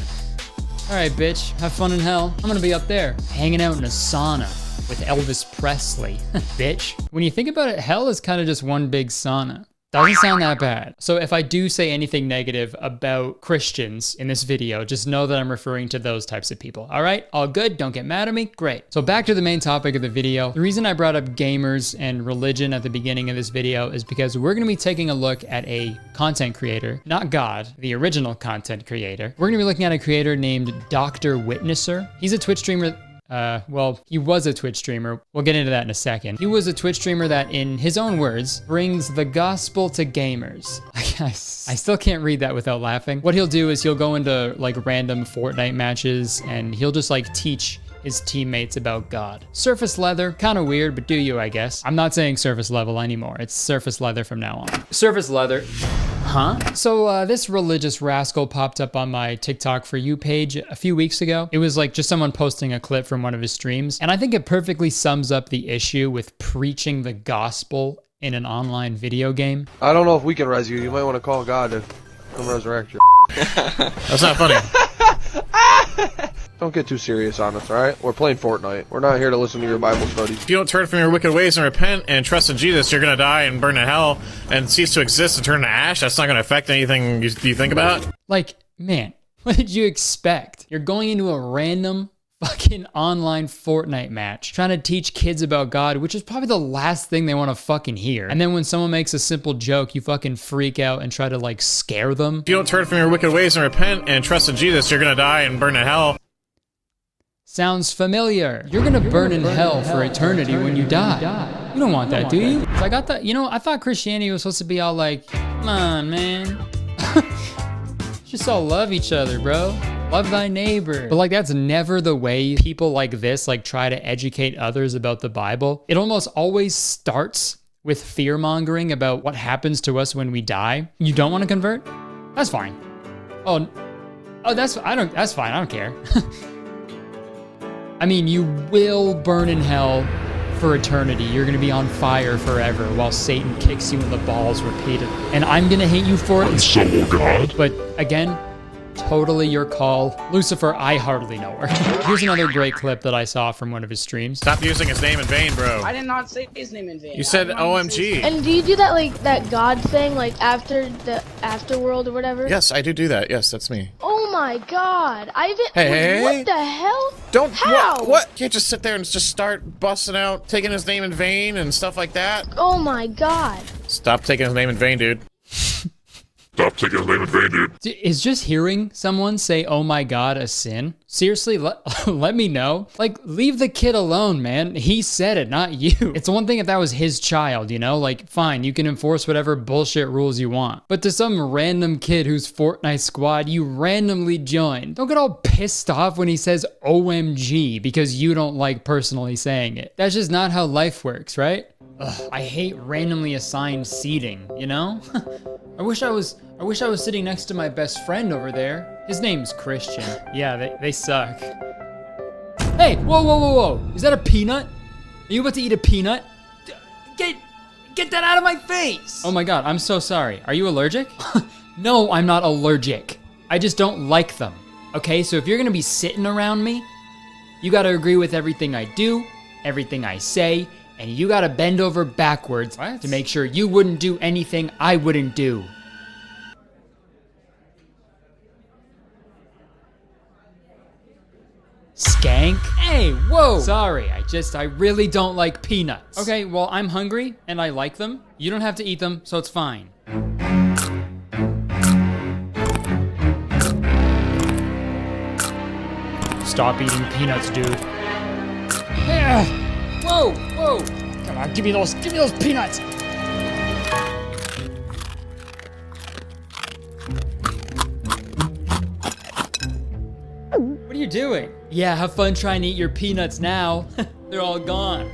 right, bitch, have fun in hell. I'm gonna be up there hanging out in a sauna with Elvis Presley, bitch. When you think about it, hell is kind of just one big sauna. Doesn't sound that bad. So if I do say anything negative about Christians in this video, just know that I'm referring to those types of people. All right, all good, don't get mad at me, great. So back to the main topic of the video. The reason I brought up gamers and religion at the beginning of this video is because we're gonna be taking a look at a content creator, not God, the original content creator. We're gonna be looking at a creator named Dr. Witnesser. He's a Twitch streamer. Well, he was a Twitch streamer. We'll get into that in a second. He was a Twitch streamer that, in his own words, brings the gospel to gamers. I still can't read that without laughing. What he'll do is he'll go into like random Fortnite matches and he'll just like teach his teammates about God. Surface leather, kind of weird, but do you, I guess. I'm not saying surface level anymore. It's surface leather from now on. Surface leather. Huh? So this religious rascal popped up on my TikTok For You page a few weeks ago. It was like just someone posting a clip from one of his streams. And I think it perfectly sums up the issue with preaching the gospel in an online video game. I don't know if we can res you. You might want to call God to come resurrect you. That's not funny. Don't get too serious on us, alright? We're playing Fortnite. We're not here to listen to your Bible studies. If you don't turn from your wicked ways and repent and trust in Jesus, you're gonna die and burn in hell and cease to exist and turn to ash. That's not gonna affect anything you think about. Like, man, what did you expect? You're going into a random fucking online Fortnite match trying to teach kids about God, which is probably the last thing they want to fucking hear. And then when someone makes a simple joke, you fucking freak out and try to like scare them. If you don't turn from your wicked ways and repent and trust in Jesus, you're gonna die and burn in hell. Sounds familiar. You're gonna burn in hell for eternity when you die. You don't want that, do you? So I got that, you know, I thought Christianity was supposed to be all like, come on, man. Just all love each other, bro. Love thy neighbor. But like, that's never the way people like this like try to educate others about the Bible. It almost always starts with fear mongering about what happens to us when we die. You don't want to convert? That's fine. Oh, that's fine. I don't care. I mean, you will burn in hell for eternity. You're gonna be on fire forever while Satan kicks you in the balls repeatedly. And I'm gonna hate you for it. And so will God. But again, totally your call. Lucifer, I hardly know her. Here's another great clip that I saw from one of his streams. Stop using his name in vain, bro. I did not say his name in vain. You said OMG. And do you do that like that God thing, like after the afterworld or whatever? Yes, I do that. Yes, that's me. Oh my God! Hey. What the hell? Don't. How? What? Can't just sit there and just start busting out, taking his name in vain and stuff like that. Oh my God! Stop taking his name in vain, dude. Stop taking his name in vain, dude. Is just hearing someone say, oh my God, a sin? Seriously, let me know. Like, leave the kid alone, man. He said it, not you. It's one thing if that was his child, you know? Like, fine, you can enforce whatever bullshit rules you want. But to some random kid whose Fortnite squad you randomly joined, don't get all pissed off when he says OMG because you don't like personally saying it. That's just not how life works, right? Ugh, I hate randomly assigned seating, you know? I wish I was sitting next to my best friend over there. His name's Christian. Yeah, they suck. Hey, whoa. Is that a peanut? Are you about to eat a peanut? Get that out of my face! Oh my God, I'm so sorry. Are you allergic? No, I'm not allergic. I just don't like them. Okay, so if you're gonna be sitting around me, you gotta agree with everything I do, everything I say, and you gotta bend over backwards to make sure you wouldn't do anything I wouldn't do. Skank? Hey, whoa! Sorry, I really don't like peanuts. Okay, well, I'm hungry and I like them. You don't have to eat them, so it's fine. Stop eating peanuts, dude. Whoa, whoa! Come on, give me those peanuts! What are you doing? Yeah, have fun trying to eat your peanuts now. They're all gone.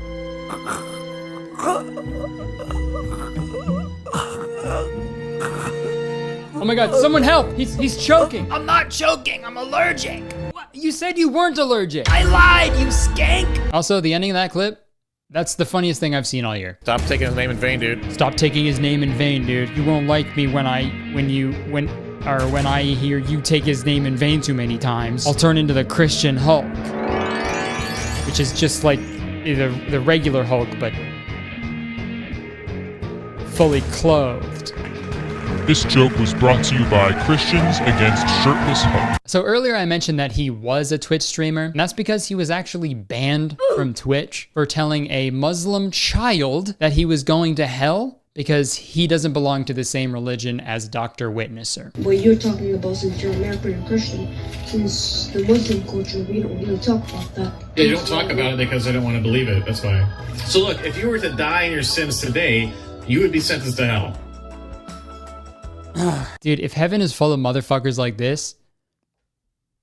Oh my god, someone help! He's choking! I'm not choking, I'm allergic! What? You said you weren't allergic! I lied, you skank! Also, the ending of that clip, that's the funniest thing I've seen all year. Stop taking his name in vain, dude. Stop taking his name in vain, dude. You won't like me when I hear you take his name in vain too many times. I'll turn into the Christian Hulk. Which is just like the regular Hulk, but fully clothed. This joke was brought to you by Christians Against Shirtless Hulk. So earlier I mentioned that he was a Twitch streamer, and that's because he was actually banned from Twitch for telling a Muslim child that he was going to hell because he doesn't belong to the same religion as Dr. Witnesser. What you're talking about, since you're American Christian, since the Muslim culture, we don't really talk about that. They don't talk about it because they don't want to believe it, that's why. So look, if you were to die in your sins today, you would be sentenced to hell. Dude, if heaven is full of motherfuckers like this,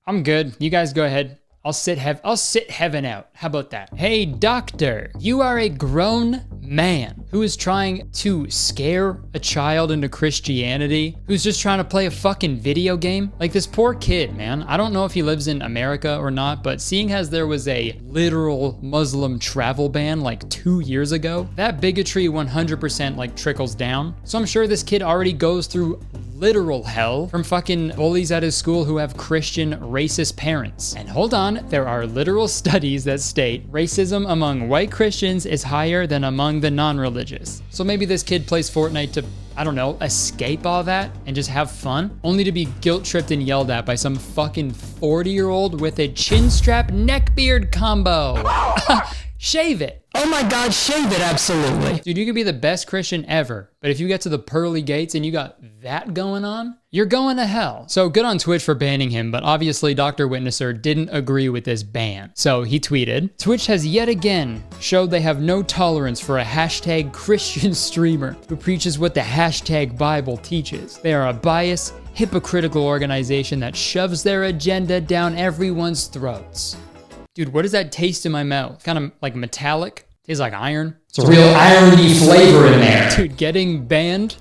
I'm good. You guys go ahead. I'll sit heaven out. How about that? Hey, doctor, you are a grown man who is trying to scare a child into Christianity, who's just trying to play a fucking video game. Like this poor kid, man. I don't know if he lives in America or not, but seeing as there was a literal Muslim travel ban like 2 years ago, that bigotry 100% like trickles down. So I'm sure this kid already goes through literal hell from fucking bullies at his school who have Christian racist parents. And hold on, there are literal studies that state racism among white Christians is higher than among the non-religious. So maybe this kid plays Fortnite to, I don't know, escape all that and just have fun, only to be guilt-tripped and yelled at by some fucking 40-year-old with a chin strap neckbeard combo. Shave it. Oh my god, shave it, absolutely. Dude, you can be the best Christian ever, but if you get to the pearly gates and you got that going on, you're going to hell. So good on Twitch for banning him, but obviously Dr. Witnesser didn't agree with this ban. So he tweeted, Twitch has yet again showed they have no tolerance for a hashtag Christian streamer who preaches what the hashtag Bible teaches. They are a biased, hypocritical organization that shoves their agenda down everyone's throats. Dude, what does that taste in my mouth? Kind of like metallic. Tastes like iron. It's a real irony flavor in there. Dude, getting banned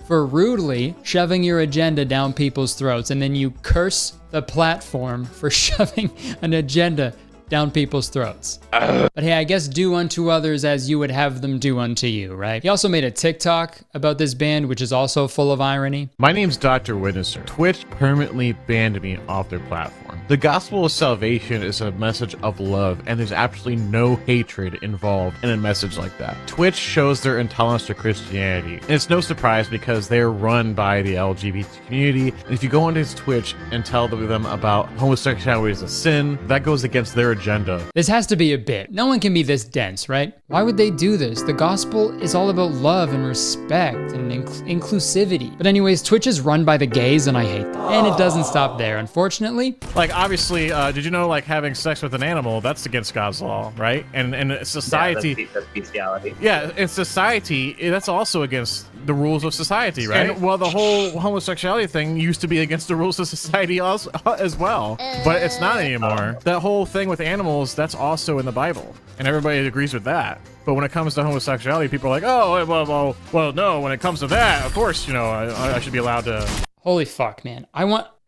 for rudely shoving your agenda down people's throats, and then you curse the platform for shoving an agenda down people's throats. But hey, I guess do unto others as you would have them do unto you, right? He also made a TikTok about this ban, which is also full of irony. My name's Dr. Witnesser. Twitch permanently banned me off their platform. The gospel of salvation is a message of love, and there's absolutely no hatred involved in a message like that. Twitch shows their intolerance to Christianity, and it's no surprise because they're run by the LGBT community. And if you go onto his Twitch and tell them about homosexuality is a sin, that goes against their agenda. This has to be a bit. No one can be this dense, right? Why would they do this? The gospel is all about love and respect and inclusivity. But anyways, Twitch is run by the gays and I hate them. And it doesn't stop there, unfortunately. Like, obviously, did you know, like, having sex with an animal, that's against God's law, right? And society... Yeah, that's bestiality. Yeah, in society, that's also against the rules of society, right? And, well, the whole homosexuality thing used to be against the rules of society as well. But it's not anymore. That whole thing with animals, that's also in the Bible. And everybody agrees with that. But when it comes to homosexuality, people are like, oh, well, no, when it comes to that, of course, you know, I should be allowed to... Holy fuck, man.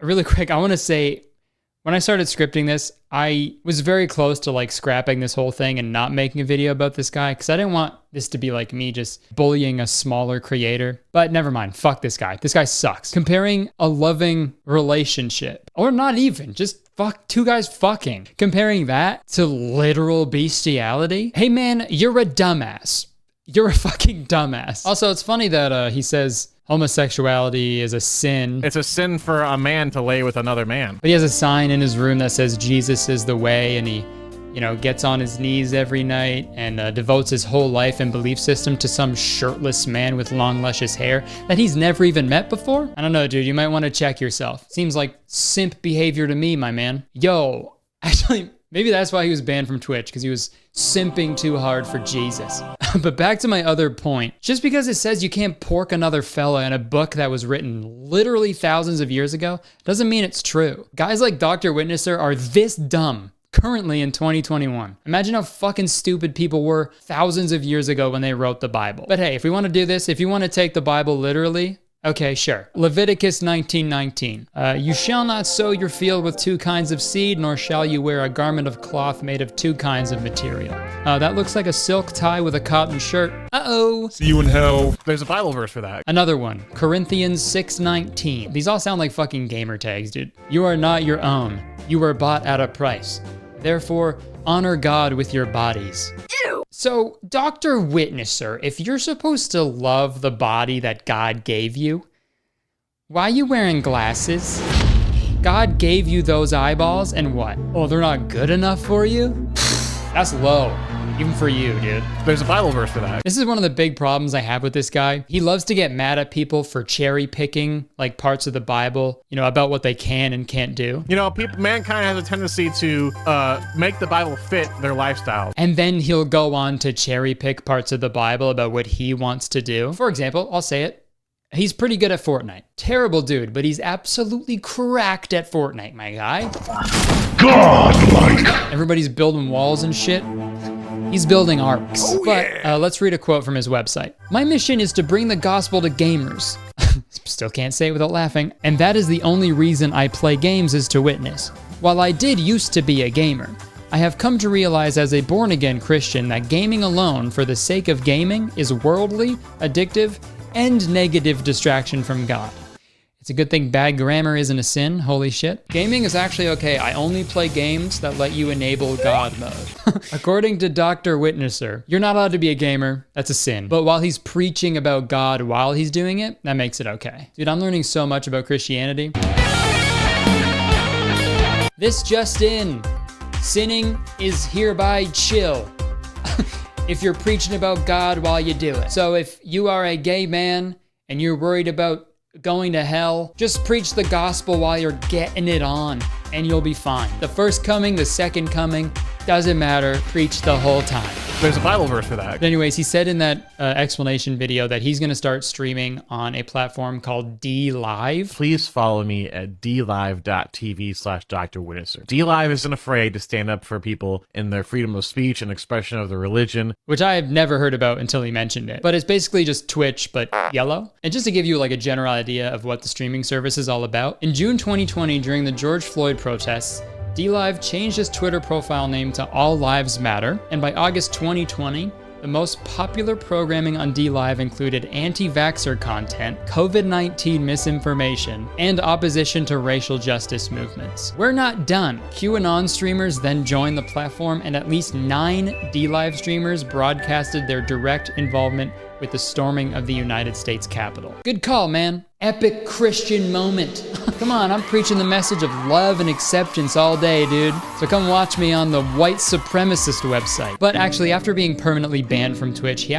Really quick, I want to say... When I started scripting this, I was very close to like scrapping this whole thing and not making a video about this guy because I didn't want this to be like me just bullying a smaller creator. But never mind, fuck this guy. This guy sucks. Comparing a loving relationship, or not even, just fuck two guys fucking. Comparing that to literal bestiality. Hey man, you're a dumbass. You're a fucking dumbass. Also, it's funny that he says homosexuality is a sin. It's a sin for a man to lay with another man. But he has a sign in his room that says Jesus is the way, and he, you know, gets on his knees every night and devotes his whole life and belief system to some shirtless man with long, luscious hair that he's never even met before. I don't know, dude. You might want to check yourself. Seems like simp behavior to me, my man. Yo, actually, maybe that's why he was banned from Twitch, because he was simping too hard for Jesus. But back to my other point. Just because it says you can't pork another fella in a book that was written literally thousands of years ago doesn't mean it's true. Guys like Dr. Witnesser are this dumb currently in 2021. Imagine how fucking stupid people were thousands of years ago when they wrote the Bible. But hey, if we want to do this, if you want to take the Bible literally, okay, sure. Leviticus 19:19. You shall not sow your field with two kinds of seed, nor shall you wear a garment of cloth made of two kinds of material. That looks like a silk tie with a cotton shirt. Uh-oh. See you in hell. There's a Bible verse for that. Another one, Corinthians 6:19. These all sound like fucking gamer tags, dude. You are not your own. You were bought at a price. Therefore, honor God with your bodies. Ew. So, Dr. Witnesser, if you're supposed to love the body that God gave you, why are you wearing glasses? God gave you those eyeballs and what? Oh, they're not good enough for you? That's low. Even for you, dude. There's a Bible verse for that. This is one of the big problems I have with this guy. He loves to get mad at people for cherry picking like parts of the Bible, you know, about what they can and can't do. You know, mankind has a tendency to make the Bible fit their lifestyle. And then he'll go on to cherry pick parts of the Bible about what he wants to do. For example, I'll say it. He's pretty good at Fortnite. Terrible dude, but he's absolutely cracked at Fortnite, my guy. Godlike. Everybody's building walls and shit. He's building arcs. Oh, but let's read a quote from his website. My mission is to bring the gospel to gamers. Still can't say it without laughing. And that is the only reason I play games is to witness. While I did used to be a gamer, I have come to realize as a born-again Christian that gaming alone for the sake of gaming is worldly, addictive, and negative distraction from God. It's a good thing bad grammar isn't a sin, holy shit. Gaming is actually okay. I only play games that let you enable God mode. According to Dr. Witnesser, you're not allowed to be a gamer, that's a sin. But while he's preaching about God while he's doing it, that makes it okay. Dude, I'm learning so much about Christianity. This just in, sinning is hereby chill. If you're preaching about God while you do it. So if you are a gay man and you're worried about going to hell, just preach the gospel while you're getting it on and you'll be fine. The first coming, the second coming, doesn't matter. Preach the whole time. There's a Bible verse for that. But anyways, he said in that explanation video that he's going to start streaming on a platform called DLive. Please follow me at dlive.tv/Dr. Witnesser. DLive isn't afraid to stand up for people in their freedom of speech and expression of their religion. Which I have never heard about until he mentioned it. But it's basically just Twitch, but yellow. And just to give you like a general idea of what the streaming service is all about, in June 2020, during the George Floyd protests, DLive changed his Twitter profile name to All Lives Matter, and by August 2020, the most popular programming on DLive included anti-vaxxer content, COVID-19 misinformation, and opposition to racial justice movements. We're not done. QAnon streamers then joined the platform, and at least 9 DLive streamers broadcasted their direct involvement with the storming of the United States Capitol. Good call, man. Epic Christian moment. Come on, I'm preaching the message of love and acceptance all day, dude. So come watch me on the white supremacist website. But actually, after being permanently banned from Twitch, he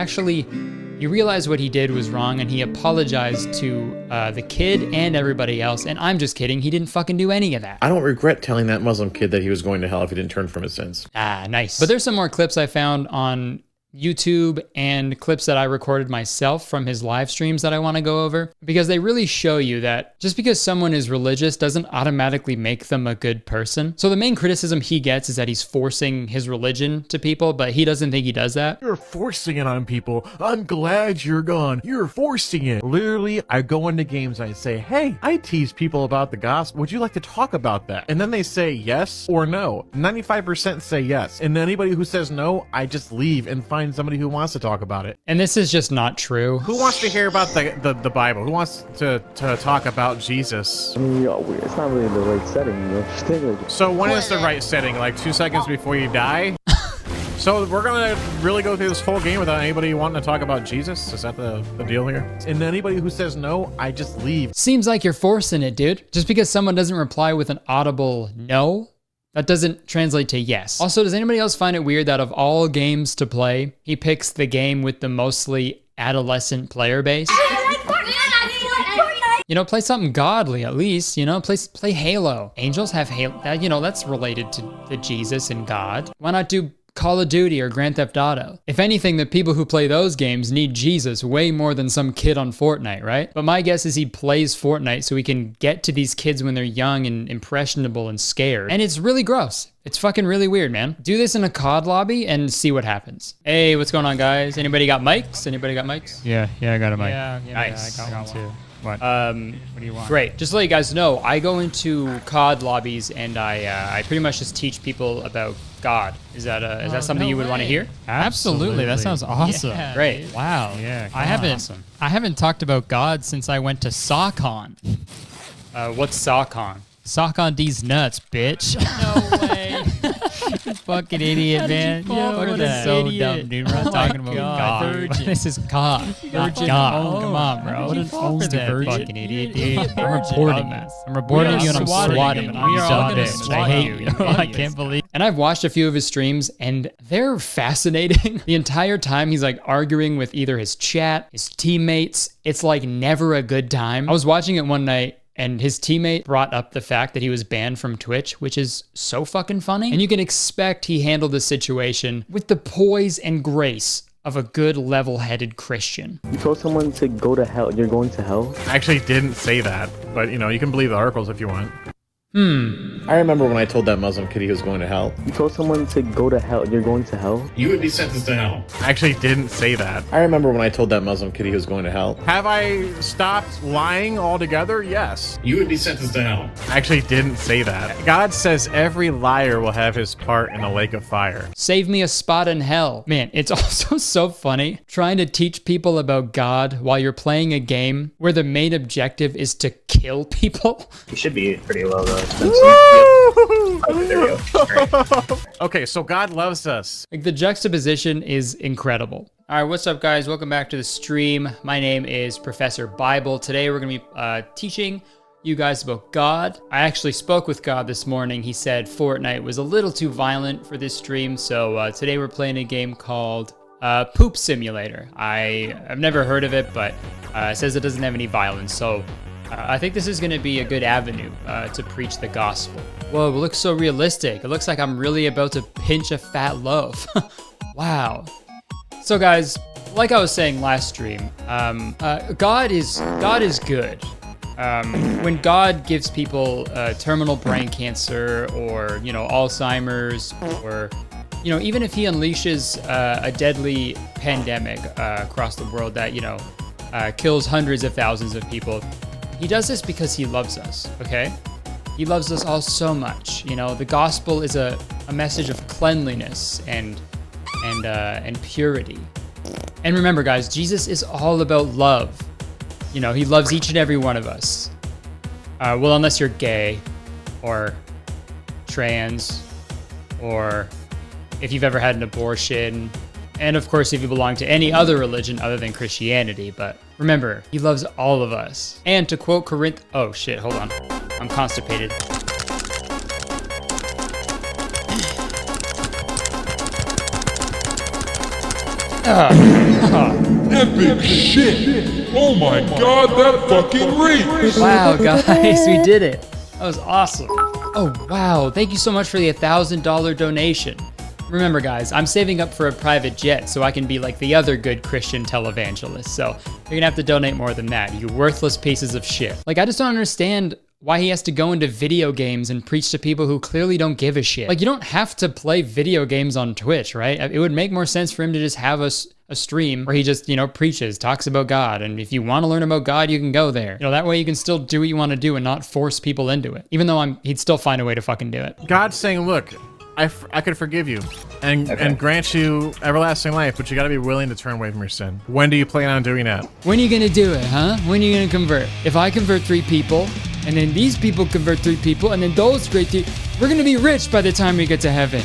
realized what he did was wrong and he apologized to the kid and everybody else. And I'm just kidding, he didn't fucking do any of that. I don't regret telling that Muslim kid that he was going to hell if he didn't turn from his sins. Ah, nice. But there's some more clips I found on YouTube and clips that I recorded myself from his live streams that I want to go over, because they really show you that just because someone is religious doesn't automatically make them a good person. So the main criticism he gets is that he's forcing his religion to people, but he doesn't think he does that. You're forcing it on people. I'm glad you're gone. You're forcing it. Literally, I go into games, I say, hey, I tease people about the gospel. Would you like to talk about that? And then they say yes or no. 95% say yes. And anybody who says no, I just leave and find somebody who wants to talk about it. And this is just not true. Who wants to hear about the Bible? Who wants to talk about Jesus? I mean, it's not really the right setting, you know? So when is the right setting? Like 2 seconds before you die? So we're gonna really go through this whole game without anybody wanting to talk about Jesus? Is that the deal here? And anybody who says no, I just leave. Seems like you're forcing it, dude. Just because someone doesn't reply with an audible no, that doesn't translate to yes. Also, does anybody else find it weird that of all games to play, he picks the game with the mostly adolescent player base? You know, play something godly at least, you know, play Halo. Angels have Halo, you know, that's related to Jesus and God. Why not do Call of Duty or Grand Theft Auto? If anything, the people who play those games need Jesus way more than some kid on Fortnite, right? But my guess is he plays Fortnite so he can get to these kids when they're young and impressionable and scared. And it's really gross. It's fucking really weird, man. Do this in a COD lobby and see what happens. Hey, what's going on, guys? Anybody got mics? Anybody got mics? Yeah, I got a mic. Yeah, nice. I got one too. What? What do you want? Great. Just to let you guys know, I go into COD lobbies and I pretty much just teach people about God. Is that something you would want to hear? Absolutely. That sounds awesome. Yeah, great. Wow. Yeah. I haven't talked about God since I went to SawCon. What's SawCon? Sock on these nuts, bitch. No way. Fucking idiot, man. What a so dumb, dude. We're not talking about God. This is God. Not God. Oh, come on, bro. What an old fucking idiot, dude. I'm reporting this. I'm reporting you and I'm swatting you. I'm dumb bitch. I hate you. I can't believe. And I've watched a few of his streams and they're fascinating. The entire time he's like arguing with either his chat, his teammates. It's like never a good time. I was watching it one night and his teammate brought up the fact that he was banned from Twitch, which is so fucking funny. And you can expect he handled the situation with the poise and grace of a good level-headed Christian. You told someone to go to hell. You're going to hell? I actually didn't say that, but you know, you can believe the articles if you want. I remember when I told that Muslim kid he was going to hell. You told someone to go to hell. You're going to hell? You would be sentenced to hell. I actually didn't say that. I remember when I told that Muslim kid he was going to hell. Have I stopped lying altogether? Yes. You would be sentenced to hell. I actually didn't say that. God says every liar will have his part in the lake of fire. Save me a spot in hell. Man, it's also so funny trying to teach people about God while you're playing a game where the main objective is to kill people. You should be pretty low though. Okay, so God loves us. Like the juxtaposition is incredible. All right, what's up guys? Welcome back to the stream. My name is Professor Bible. Today we're gonna be teaching you guys about God. I actually spoke with God this morning. He said Fortnite was a little too violent for this stream. So today we're playing a game called Poop Simulator. I've never heard of it, but it says it doesn't have any violence. So I think this is going to be a good avenue to preach the gospel. Whoa, it looks so realistic. It looks like I'm really about to pinch a fat loaf. Wow. So guys, like I was saying last stream, God is good. When God gives people terminal brain cancer or, you know, Alzheimer's or, you know, even if he unleashes a deadly pandemic across the world that, you know, kills hundreds of thousands of people, he does this because he loves us, okay? He loves us all so much. You know, the gospel is a message of cleanliness and purity. And remember, guys, Jesus is all about love. You know, he loves each and every one of us. Well, unless you're gay or trans or if you've ever had an abortion. And of course, if you belong to any other religion other than Christianity, but remember, he loves all of us. And to quote Corinth, oh shit, hold on. I'm constipated. Epic shit! Oh my god, that fucking reeks! Wow, guys, we did it. That was awesome. Oh, wow. Thank you so much for the $1,000 donation. Remember guys, I'm saving up for a private jet so I can be like the other good Christian televangelists, so you're gonna have to donate more than that, you worthless pieces of shit. Like, I just don't understand why he has to go into video games and preach to people who clearly don't give a shit. Like, you don't have to play video games on Twitch, right? It would make more sense for him to just have a stream where he just, you know, preaches, talks about God. And if you want to learn about God, you can go there. You know, that way you can still do what you want to do and not force people into it. Even though he'd still find a way to fucking do it. God's saying, look, I could forgive you and grant you everlasting life, but you got to be willing to turn away from your sin. When do you plan on doing that? When are you going to do it, huh? When are you going to convert? If I convert 3 people, and then these people convert 3 people, and then those great 3, we're going to be rich by the time we get to heaven.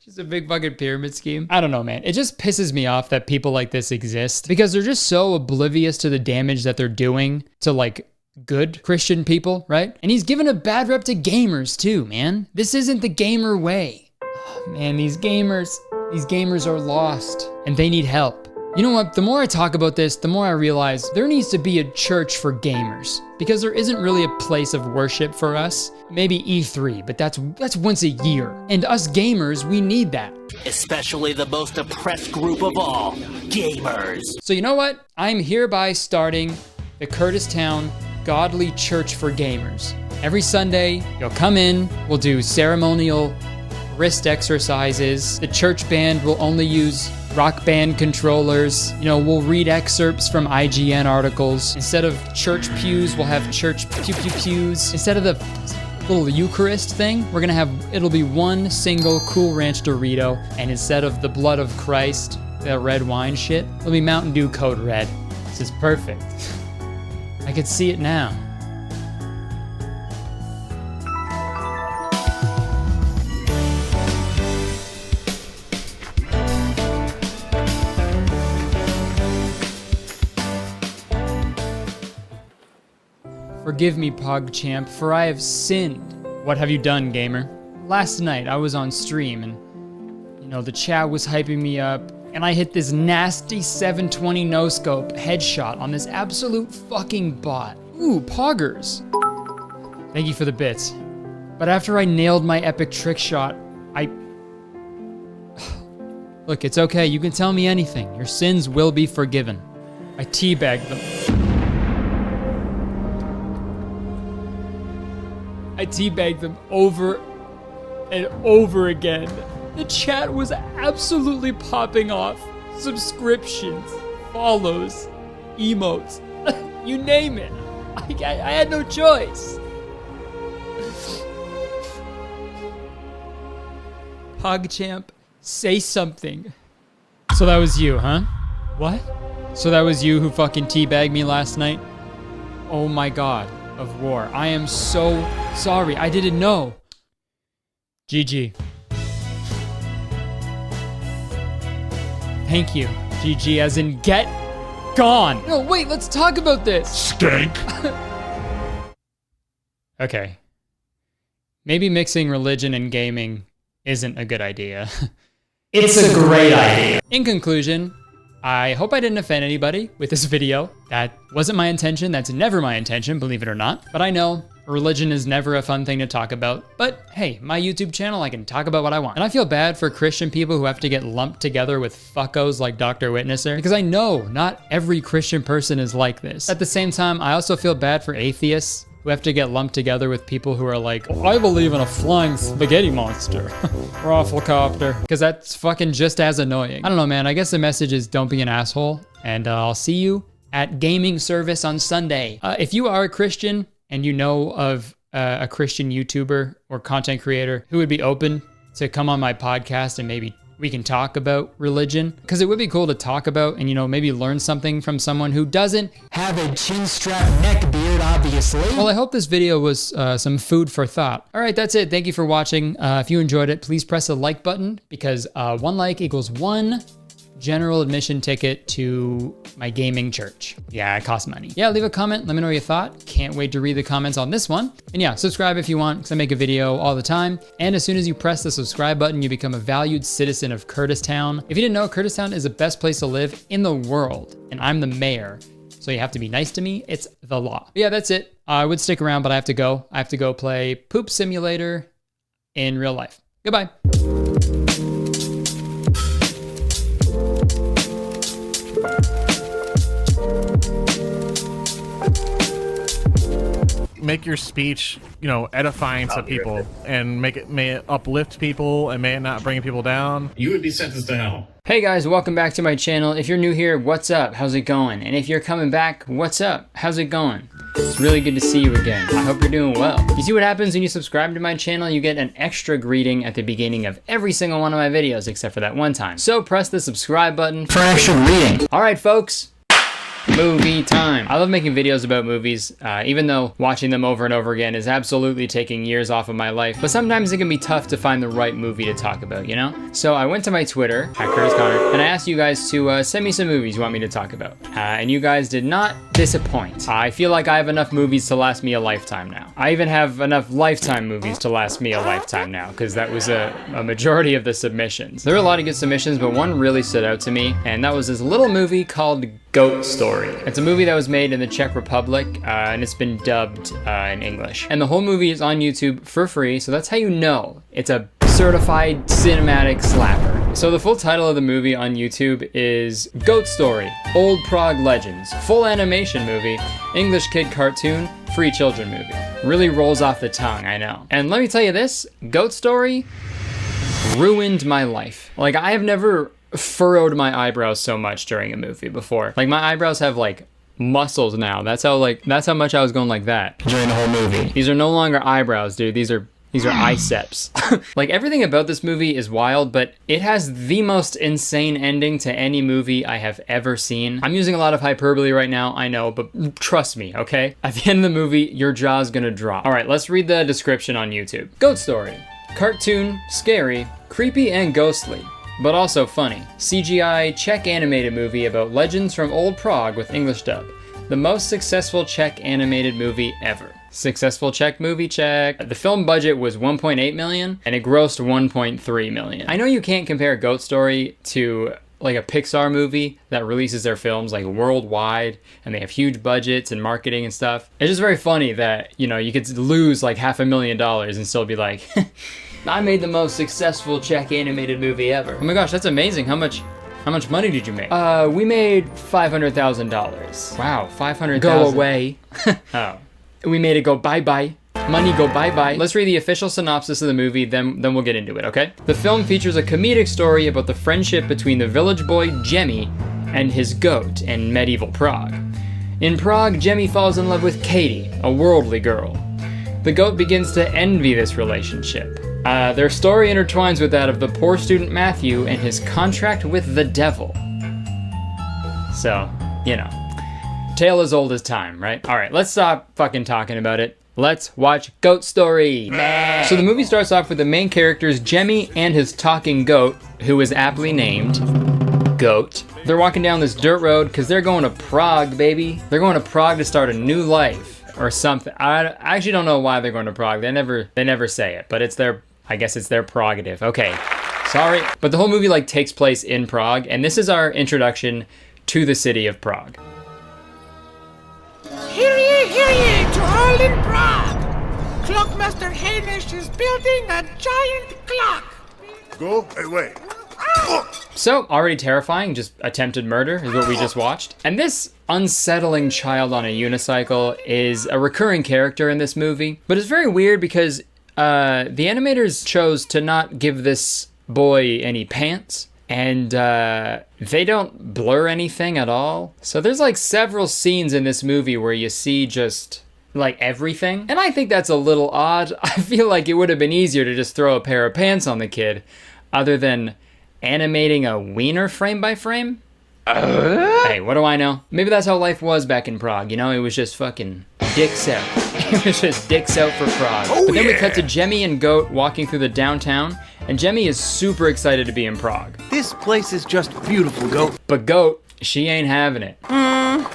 Just a big fucking pyramid scheme. I don't know, man. It just pisses me off that people like this exist because they're just so oblivious to the damage that they're doing to like good Christian people, right? And he's given a bad rep to gamers too, man. This isn't the gamer way. Oh, man, these gamers are lost and they need help. You know what? The more I talk about this, the more I realize there needs to be a church for gamers because there isn't really a place of worship for us. Maybe E3, but that's once a year. And us gamers, we need that. Especially the most oppressed group of all, gamers. So you know what? I'm hereby starting the Kurtistown Godly Church for Gamers. Every Sunday, you'll come in, we'll do ceremonial wrist exercises. The church band will only use rock band controllers. You know, we'll read excerpts from IGN articles. Instead of church pews, we'll have church pews. Instead of the little Eucharist thing, we're gonna have, it'll be one single Cool Ranch Dorito. And instead of the blood of Christ, the red wine shit, it'll be Mountain Dew Code Red. This is perfect. I could see it now. Forgive me, PogChamp, for I have sinned. What have you done, gamer? Last night, I was on stream and, you know, the chat was hyping me up and I hit this nasty 720 no-scope headshot on this absolute fucking bot. Ooh, poggers. Thank you for the bits. But after I nailed my epic trick shot, Look, it's okay, you can tell me anything. Your sins will be forgiven. I teabagged them. I teabagged them over and over again. The chat was absolutely popping off. Subscriptions, follows, emotes, you name it. I had no choice. PogChamp, say something. So that was you, huh? What? So that was you who fucking teabagged me last night? Oh my god. Of war. I am so sorry. I didn't know. GG. Thank you. GG as in get gone. No, wait, let's talk about this. Skank. Okay. Maybe mixing religion and gaming isn't a good idea. It's a great idea. In conclusion, I hope I didn't offend anybody with this video. That wasn't my intention. That's never my intention, believe it or not. But I know religion is never a fun thing to talk about. But hey, my YouTube channel, I can talk about what I want. And I feel bad for Christian people who have to get lumped together with fuckos like Dr. Witnesser, because I know not every Christian person is like this. At the same time, I also feel bad for atheists who have to get lumped together with people who are like, oh, I believe in a flying spaghetti monster. Rafflecopter. Because that's fucking just as annoying. I don't know, man. I guess the message is don't be an asshole. And I'll see you at gaming service on Sunday. If you are a Christian and you know of a Christian YouTuber or content creator who would be open to come on my podcast and maybe we can talk about religion, because it would be cool to talk about and, you know, maybe learn something from someone who doesn't have a chin strap neck beard, obviously. Well, I hope this video was some food for thought. All right, that's it. Thank you for watching. If you enjoyed it, please press the like button because 1 like equals 1 general admission ticket to my gaming church. Yeah, it costs money. Yeah, leave a comment. Let me know what you thought. Can't wait to read the comments on this one. And yeah, subscribe if you want, because I make a video all the time. And as soon as you press the subscribe button, you become a valued citizen of Kurtistown. If you didn't know, Kurtistown is the best place to live in the world. And I'm the mayor. So you have to be nice to me. It's the law. But yeah, that's it. I would stick around, but I have to go. I have to go play Poop Simulator in real life. Goodbye. make your speech, edifying to people, and may it uplift people, and may it not bring people down. You would be sentenced to hell. Hey guys, welcome back to my channel. If you're new here, what's up? How's it going? And if you're coming back, what's up? How's it going? It's really good to see you again. I hope you're doing well. You see what happens when you subscribe to my channel? You get an extra greeting at the beginning of every single one of my videos, except for that one time. So press the subscribe button for extra greeting. All right, folks. Movie time. I love making videos about movies, even though watching them over and over again is absolutely taking years off of my life, but sometimes it can be tough to find the right movie to talk about, you know? So I went to my Twitter, @KurtisConnor, and I asked you guys to send me some movies you want me to talk about. And you guys did not disappoint. I feel like I have enough movies to last me a lifetime now. I even have enough Lifetime movies to last me a lifetime now, because that was a majority of the submissions. There were a lot of good submissions, but one really stood out to me, and that was this little movie called Goat Story. It's a movie that was made in the Czech Republic, and it's been dubbed in English. And the whole movie is on YouTube for free, so that's how you know it's a certified cinematic slapper. So the full title of the movie on YouTube is Goat Story, Old Prague Legends, full animation movie, English kid cartoon, free children movie. Really rolls off the tongue, I know. And let me tell you this, Goat Story ruined my life. Like, I have never furrowed my eyebrows so much during a movie before. Like, my eyebrows have like muscles now. That's how much I was going like that during the whole movie. These are no longer eyebrows, dude. These are biceps. Like, everything about this movie is wild, but it has the most insane ending to any movie I have ever seen. I'm using a lot of hyperbole right now, I know, but trust me, okay? At the end of the movie, your jaw's gonna drop. All right, let's read the description on YouTube. Goat Story. Cartoon, scary, creepy, and ghostly, but also funny. CGI Czech animated movie about legends from old Prague with English dub. The most successful Czech animated movie ever. Successful Czech movie, check. The film budget was 1.8 million and it grossed 1.3 million. I know you can't compare Goat Story to like a Pixar movie that releases their films like worldwide and they have huge budgets and marketing and stuff. It's just very funny that, you could lose like $500,000 and still be like, I made the most successful Czech animated movie ever. Oh my gosh, that's amazing. How much money did you make? We made $500,000. Wow, 500,000. Go away. Oh. We made it go bye-bye. Money go bye-bye. Let's read the official synopsis of the movie, then we'll get into it, okay? The film features a comedic story about the friendship between the village boy, Jemmy, and his goat in medieval Prague. In Prague, Jemmy falls in love with Katie, a worldly girl. The goat begins to envy this relationship. Their story intertwines with that of the poor student Matthew and his contract with the devil. So, tale as old as time, right? All right, let's stop fucking talking about it. Let's watch Goat Story. So the movie starts off with the main characters, Jemmy and his talking goat, who is aptly named Goat. They're walking down this dirt road because they're going to Prague, baby. They're going to Prague to start a new life or something. I actually don't know why they're going to Prague. They never say it, but I guess it's their prerogative. Okay, sorry. But the whole movie takes place in Prague, and this is our introduction to the city of Prague. Hear ye, to all in Prague! Clockmaster Hamish is building a giant clock! Go away. So, already terrifying, just attempted murder is what we just watched. And this unsettling child on a unicycle is a recurring character in this movie. But it's very weird because the animators chose to not give this boy any pants. And they don't blur anything at all. So there's several scenes in this movie where you see just everything. And I think that's a little odd. I feel like it would have been easier to just throw a pair of pants on the kid other than animating a wiener frame by frame. Hey, what do I know? Maybe that's how life was back in Prague. It was just fucking dicks out. It was just dicks out for Prague. But then we cut to Jemmy and Goat walking through the downtown. And Jemmy is super excited to be in Prague. This place is just beautiful, Goat. But Goat, she ain't having it.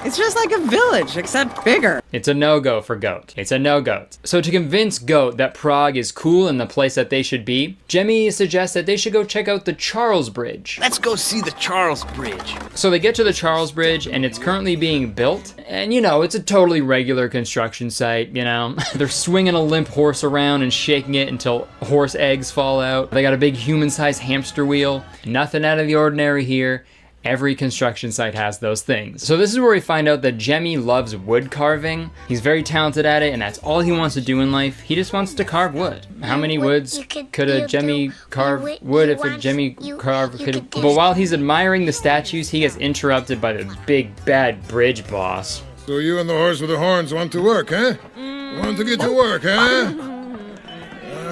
It's just like a village, except bigger. It's a no-go for Goat. It's a no-goat. So to convince Goat that Prague is cool and the place that they should be, Jemmy suggests that they should go check out the Charles Bridge. Let's go see the Charles Bridge. So they get to the Charles Bridge and it's currently being built. And it's a totally regular construction site, They're swinging a limp horse around and shaking it until horse eggs fall out. They got a big human-sized hamster wheel. Nothing out of the ordinary here. Every construction site has those things. So this is where we find out that Jemmy loves wood carving. He's very talented at it, and that's all he wants to do in life. He just wants to carve wood. How many woods could a Jemmy carve wood if a Jemmy carve could? But while he's admiring the statues, he gets interrupted by the big bad bridge boss. So you and the horse with the horns want to work, huh? Want to get to work, huh?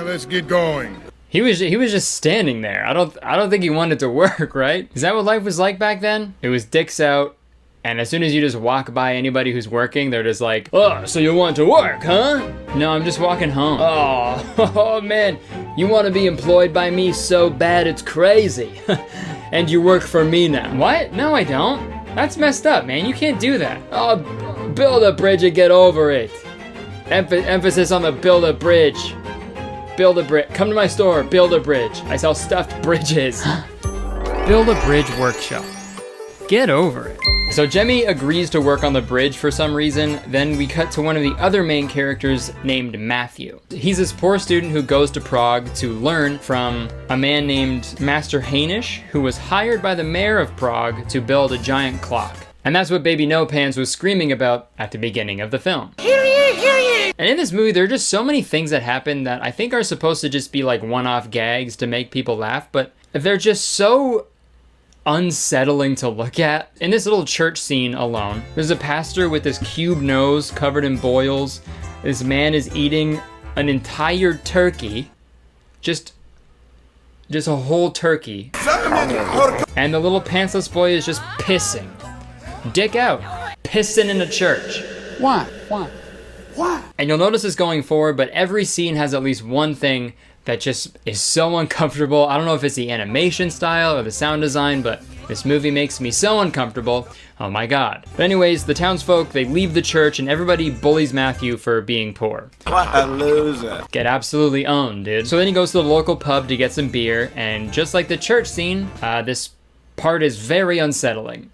Let's get going. He was just standing there. I don't think he wanted to work, right? Is that what life was like back then? It was dicks out, and as soon as you just walk by anybody who's working, they're just like, oh, so you want to work, huh? No, I'm just walking home. Oh man, you want to be employed by me so bad it's crazy. And you work for me now. What? No, I don't. That's messed up, man. You can't do that. Oh, build a bridge and get over it. Emphasis on the build a bridge. Build a bridge. Come to my store. Build a bridge. I sell stuffed bridges. Build a bridge workshop. Get over it. So Jemmy agrees to work on the bridge for some reason. Then we cut to one of the other main characters named Matthew. He's this poor student who goes to Prague to learn from a man named Master Hainish, who was hired by the mayor of Prague to build a giant clock. And that's what Baby No Pants was screaming about at the beginning of the film. Hear ye, hear ye! And in this movie, there are just so many things that happen that I think are supposed to just be like one-off gags to make people laugh, but they're just so unsettling to look at. In this little church scene alone, there's a pastor with this cube nose covered in boils. This man is eating an entire turkey. Just a whole turkey. And the little pantsless boy is just pissing. Dick out. Pissing in a church. Why? And you'll notice this going forward, but every scene has at least one thing that just is so uncomfortable. I don't know if it's the animation style or the sound design, but this movie makes me so uncomfortable. Oh my god. But anyways, the townsfolk, they leave the church and everybody bullies Matthew for being poor. What a loser. Get absolutely owned, dude. So then he goes to the local pub to get some beer, and just like the church scene, this part is very unsettling.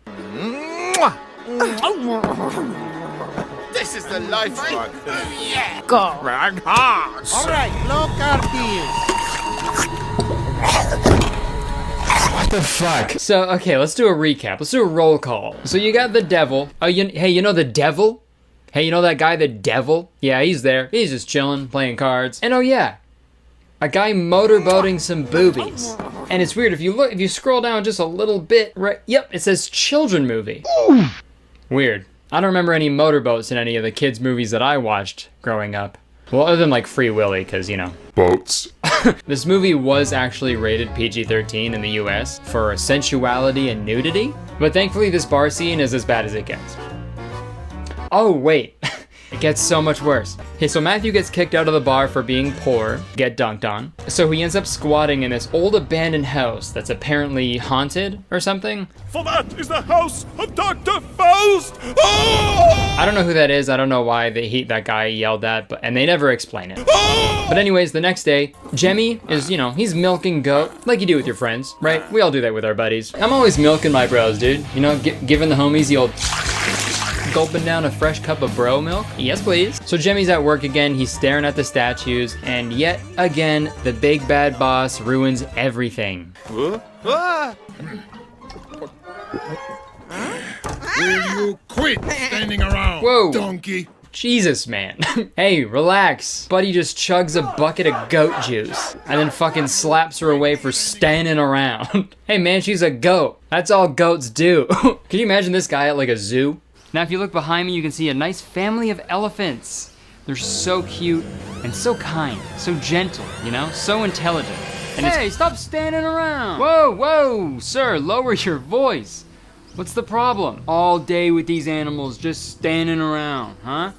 This is the life right there. Yeah. Go. Rag hard. All right, look at What the fuck? So, okay, let's do a recap. Let's do a roll call. So you got the devil. Oh, hey, you know the devil? Hey, you know that guy, the devil? Yeah, he's there. He's just chilling, playing cards. And oh yeah, a guy motorboating some boobies. And it's weird, if you scroll down just a little bit, right? Yep, it says children movie. Weird. I don't remember any motorboats in any of the kids' movies that I watched growing up. Well, other than like Free Willy, because, you know. Boats. This movie was actually rated PG-13 in the US for sensuality and nudity, but thankfully this bar scene is as bad as it gets. Oh, wait. It gets so much worse. Okay, so Matthew gets kicked out of the bar for being poor, get dunked on. So he ends up squatting in this old abandoned house that's apparently haunted or something. For that is the house of Dr. Faust! Oh! I don't know who that is. I don't know why that guy yelled that, and they never explain it. Oh! But anyways, the next day, Jemmy is, he's milking goat, like you do with your friends, right? We all do that with our buddies. I'm always milking my bros, dude. Giving the homies the old gulping down a fresh cup of bro milk? Yes, please. So Jemmy's at work again, he's staring at the statues, and yet again, the big bad boss ruins everything. Will you quit standing around, Whoa. donkey? Jesus, man. Hey, relax. Buddy just chugs a bucket of goat juice and then fucking slaps her away for standing around. Hey man, she's a goat. That's all goats do. Can you imagine this guy at like a zoo? Now if you look behind me, you can see a nice family of elephants. They're so cute and so kind, so gentle, so intelligent. And hey, stop standing around. Whoa, sir, lower your voice. What's the problem? All day with these animals just standing around, huh?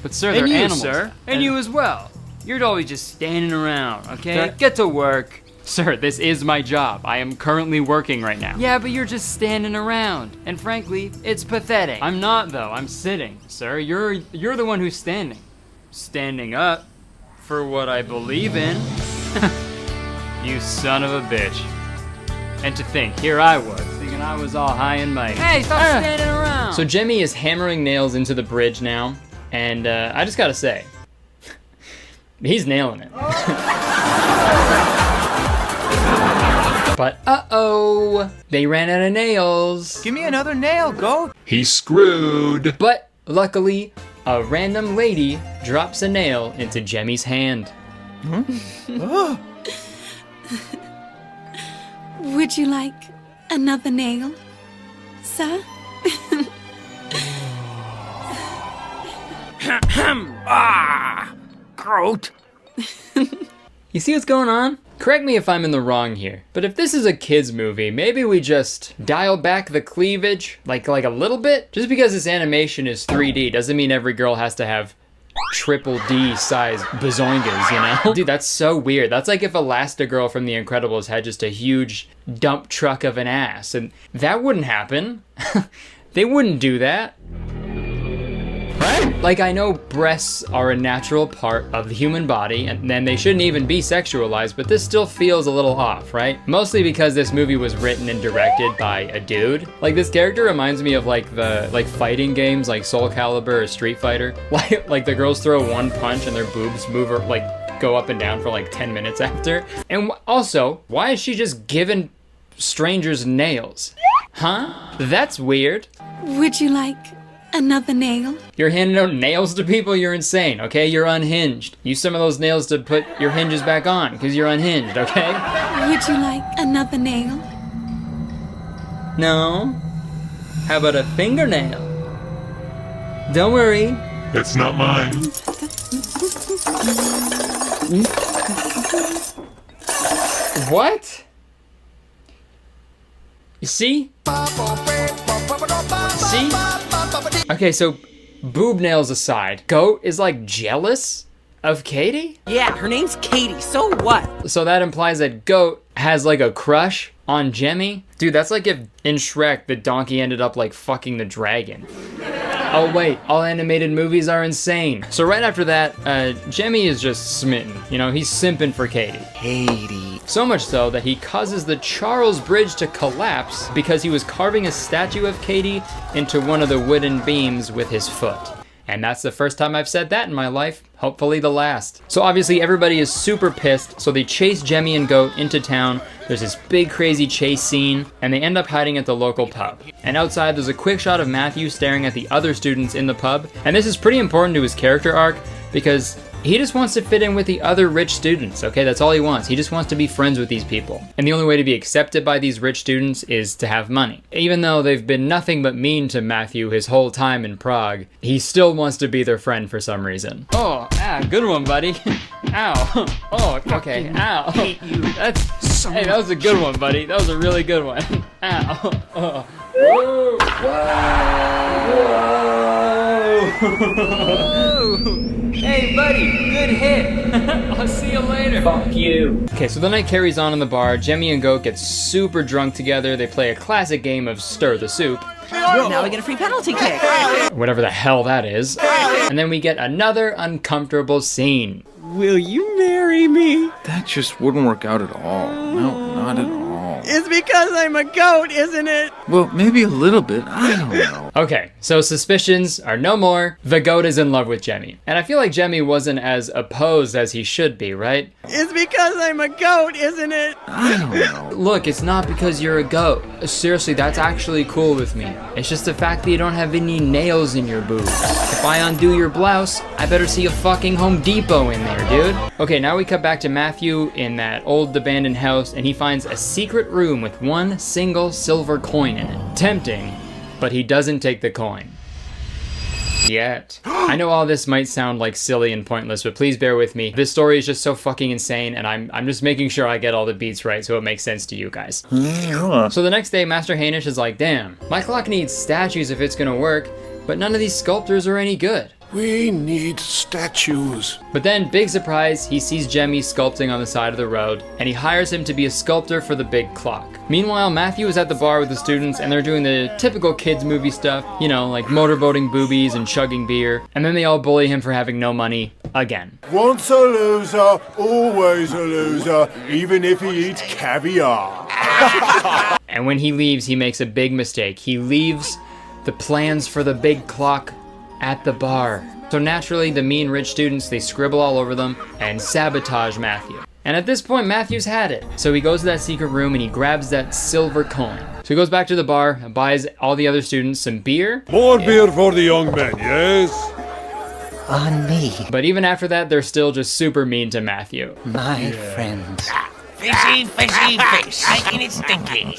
But sir, they're animals. Sir. And you as well. You're always just standing around, okay? Get to work. Sir, this is my job. I am currently working right now. Yeah, but you're just standing around. And frankly, it's pathetic. I'm not though, I'm sitting. Sir, you're the one who's standing. Standing up for what I believe in. You son of a bitch. And to think, here I was, thinking I was all high and mighty. Hey, stop standing around! So Jemmy is hammering nails into the bridge now, and I just gotta say, he's nailing it. But uh-oh, they ran out of nails. Give me another nail, Goat. He's screwed. But luckily, a random lady drops a nail into Jemmy's hand. Would you like another nail, sir? Goat. You see what's going on? Correct me if I'm in the wrong here, but if this is a kid's movie, maybe we just dial back the cleavage, like a little bit? Just because this animation is 3D doesn't mean every girl has to have triple D size bazoingas, you know? Dude, that's so weird. That's like if Elastigirl from The Incredibles had just a huge dump truck of an ass, and that wouldn't happen. They wouldn't do that. Right? Like, I know breasts are a natural part of the human body, and then they shouldn't even be sexualized, but this still feels a little off, right? Mostly because this movie was written and directed by a dude. Like, this character reminds me of like the fighting games like Soul Calibur or Street Fighter. Like the girls throw one punch and their boobs move or go up and down for like 10 minutes after. And also, why is she just giving strangers nails? Huh? That's weird. Would you like another nail? You're handing out nails to people? You're insane, okay? You're unhinged. Use some of those nails to put your hinges back on, because you're unhinged, okay? Would you like another nail? No. How about a fingernail? Don't worry. It's not mine. What? You see? See? Okay, so boob nails aside, Goat is like jealous of Katie? Yeah, her name's Katie, so what? So that implies that Goat has like a crush on Jemmy? Dude, that's like if in Shrek the donkey ended up like fucking the dragon. Oh wait, all animated movies are insane. So right after that, Jemmy is just smitten. You know, he's simping for Katie. Katie. So much so that he causes the Charles Bridge to collapse because he was carving a statue of Katie into one of the wooden beams with his foot. And that's the first time I've said that in my life. Hopefully the last. So obviously everybody is super pissed, so they chase Jemmy and Goat into town. There's this big crazy chase scene, and they end up hiding at the local pub. And outside there's a quick shot of Matthew staring at the other students in the pub. And this is pretty important to his character arc, because he just wants to fit in with the other rich students, okay? That's all he wants. He just wants to be friends with these people. And the only way to be accepted by these rich students is to have money. Even though they've been nothing but mean to Matthew his whole time in Prague, he still wants to be their friend for some reason. Oh, good one, buddy. Ow. Oh, okay, ow. Hey, that was a good one, buddy. That was a really good one. Ow. Oh. Whoa. Whoa. Hey buddy, good hit. I'll see you later. Fuck you. Okay, so the night carries on in the bar. Jemmy and Goat get super drunk together. They play a classic game of stir the soup. Now we get a free penalty kick. Whatever the hell that is. And then we get another uncomfortable scene. Will you marry me? That just wouldn't work out at all. No, not at all. It's because I'm a goat, isn't it? Well, maybe a little bit. I don't know. Okay, so suspicions are no more. The Goat is in love with Jemmy. And I feel like Jemmy wasn't as opposed as he should be, right? It's because I'm a goat, isn't it? I don't know. Look, it's not because you're a goat. Seriously, that's actually cool with me. It's just the fact that you don't have any nails in your boobs. If I undo your blouse, I better see a fucking Home Depot in there, dude. Okay, now we cut back to Matthew in that old abandoned house, and he finds a secret room with one single silver coin in it. Tempting, but he doesn't take the coin. Yet. I know all this might sound like silly and pointless, but please bear with me. This story is just so fucking insane, and I'm just making sure I get all the beats right so it makes sense to you guys. So the next day, Master Hainish is like, damn, my clock needs statues if it's gonna work, but none of these sculptors are any good. We need statues. But then, big surprise, he sees Jemmy sculpting on the side of the road, and he hires him to be a sculptor for the big clock. Meanwhile, Matthew is at the bar with the students, and they're doing the typical kids movie stuff, you know, like motorboating boobies and chugging beer, and then they all bully him for having no money, again. Once a loser, always a loser, even if he eats caviar. And when he leaves, he makes a big mistake. He leaves the plans for the big clock at the bar. So naturally, the mean rich students, they scribble all over them and sabotage Matthew. And at this point, Matthew's had it. So he goes to that secret room and he grabs that silver coin. So he goes back to the bar and buys all the other students some beer. More beer for the young men, yes? On me. But even after that, they're still just super mean to Matthew. My friends. Fishy, fishy, fish. Making it stinky.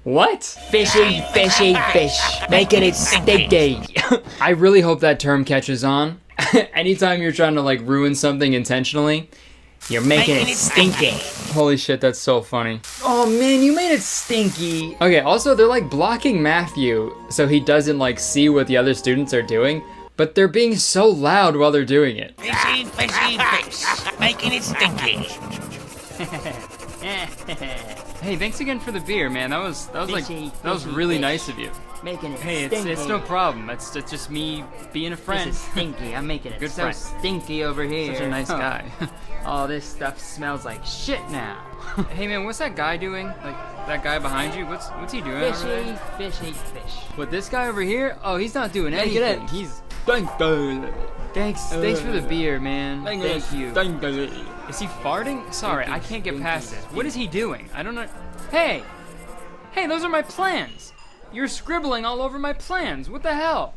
What? Fishy, fishy, fish. Making it stinky. I really hope that term catches on. Anytime you're trying to like ruin something intentionally, you're making it stinky. Holy shit, that's so funny. Oh man, you made it stinky. Okay, also they're like blocking Matthew so he doesn't like see what the other students are doing, but they're being so loud while they're doing it. Fishy, fishy, fish. Making it stinky. Hey, thanks again for the beer, man. That was really nice of you. Making it Hey, stinky. it's no problem. It's just me being a friend. This is stinky. I'm making it Good so friend. stinky over here. Such a nice guy. All this stuff smells like shit now. Hey man, what's that guy doing? Like that guy behind you? What's he doing over Fishy, there? fishy, fish. But this guy over here? Oh, he's not doing Make it anything. up. He's thanks for the beer, man. Thank you. Is he farting? Sorry, I can't get past this. What is he doing? I don't know. Hey, those are my plans. You're scribbling all over my plans. What the hell?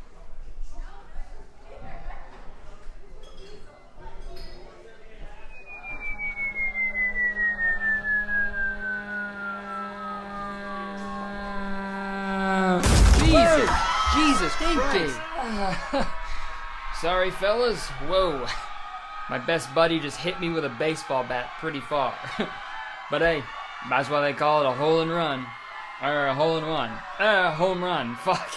Jesus Christ. Sorry, fellas. Whoa. My best buddy just hit me with a baseball bat pretty far. But hey, that's why they call it a hole and run. Or a hole in one. Home run. Fuck.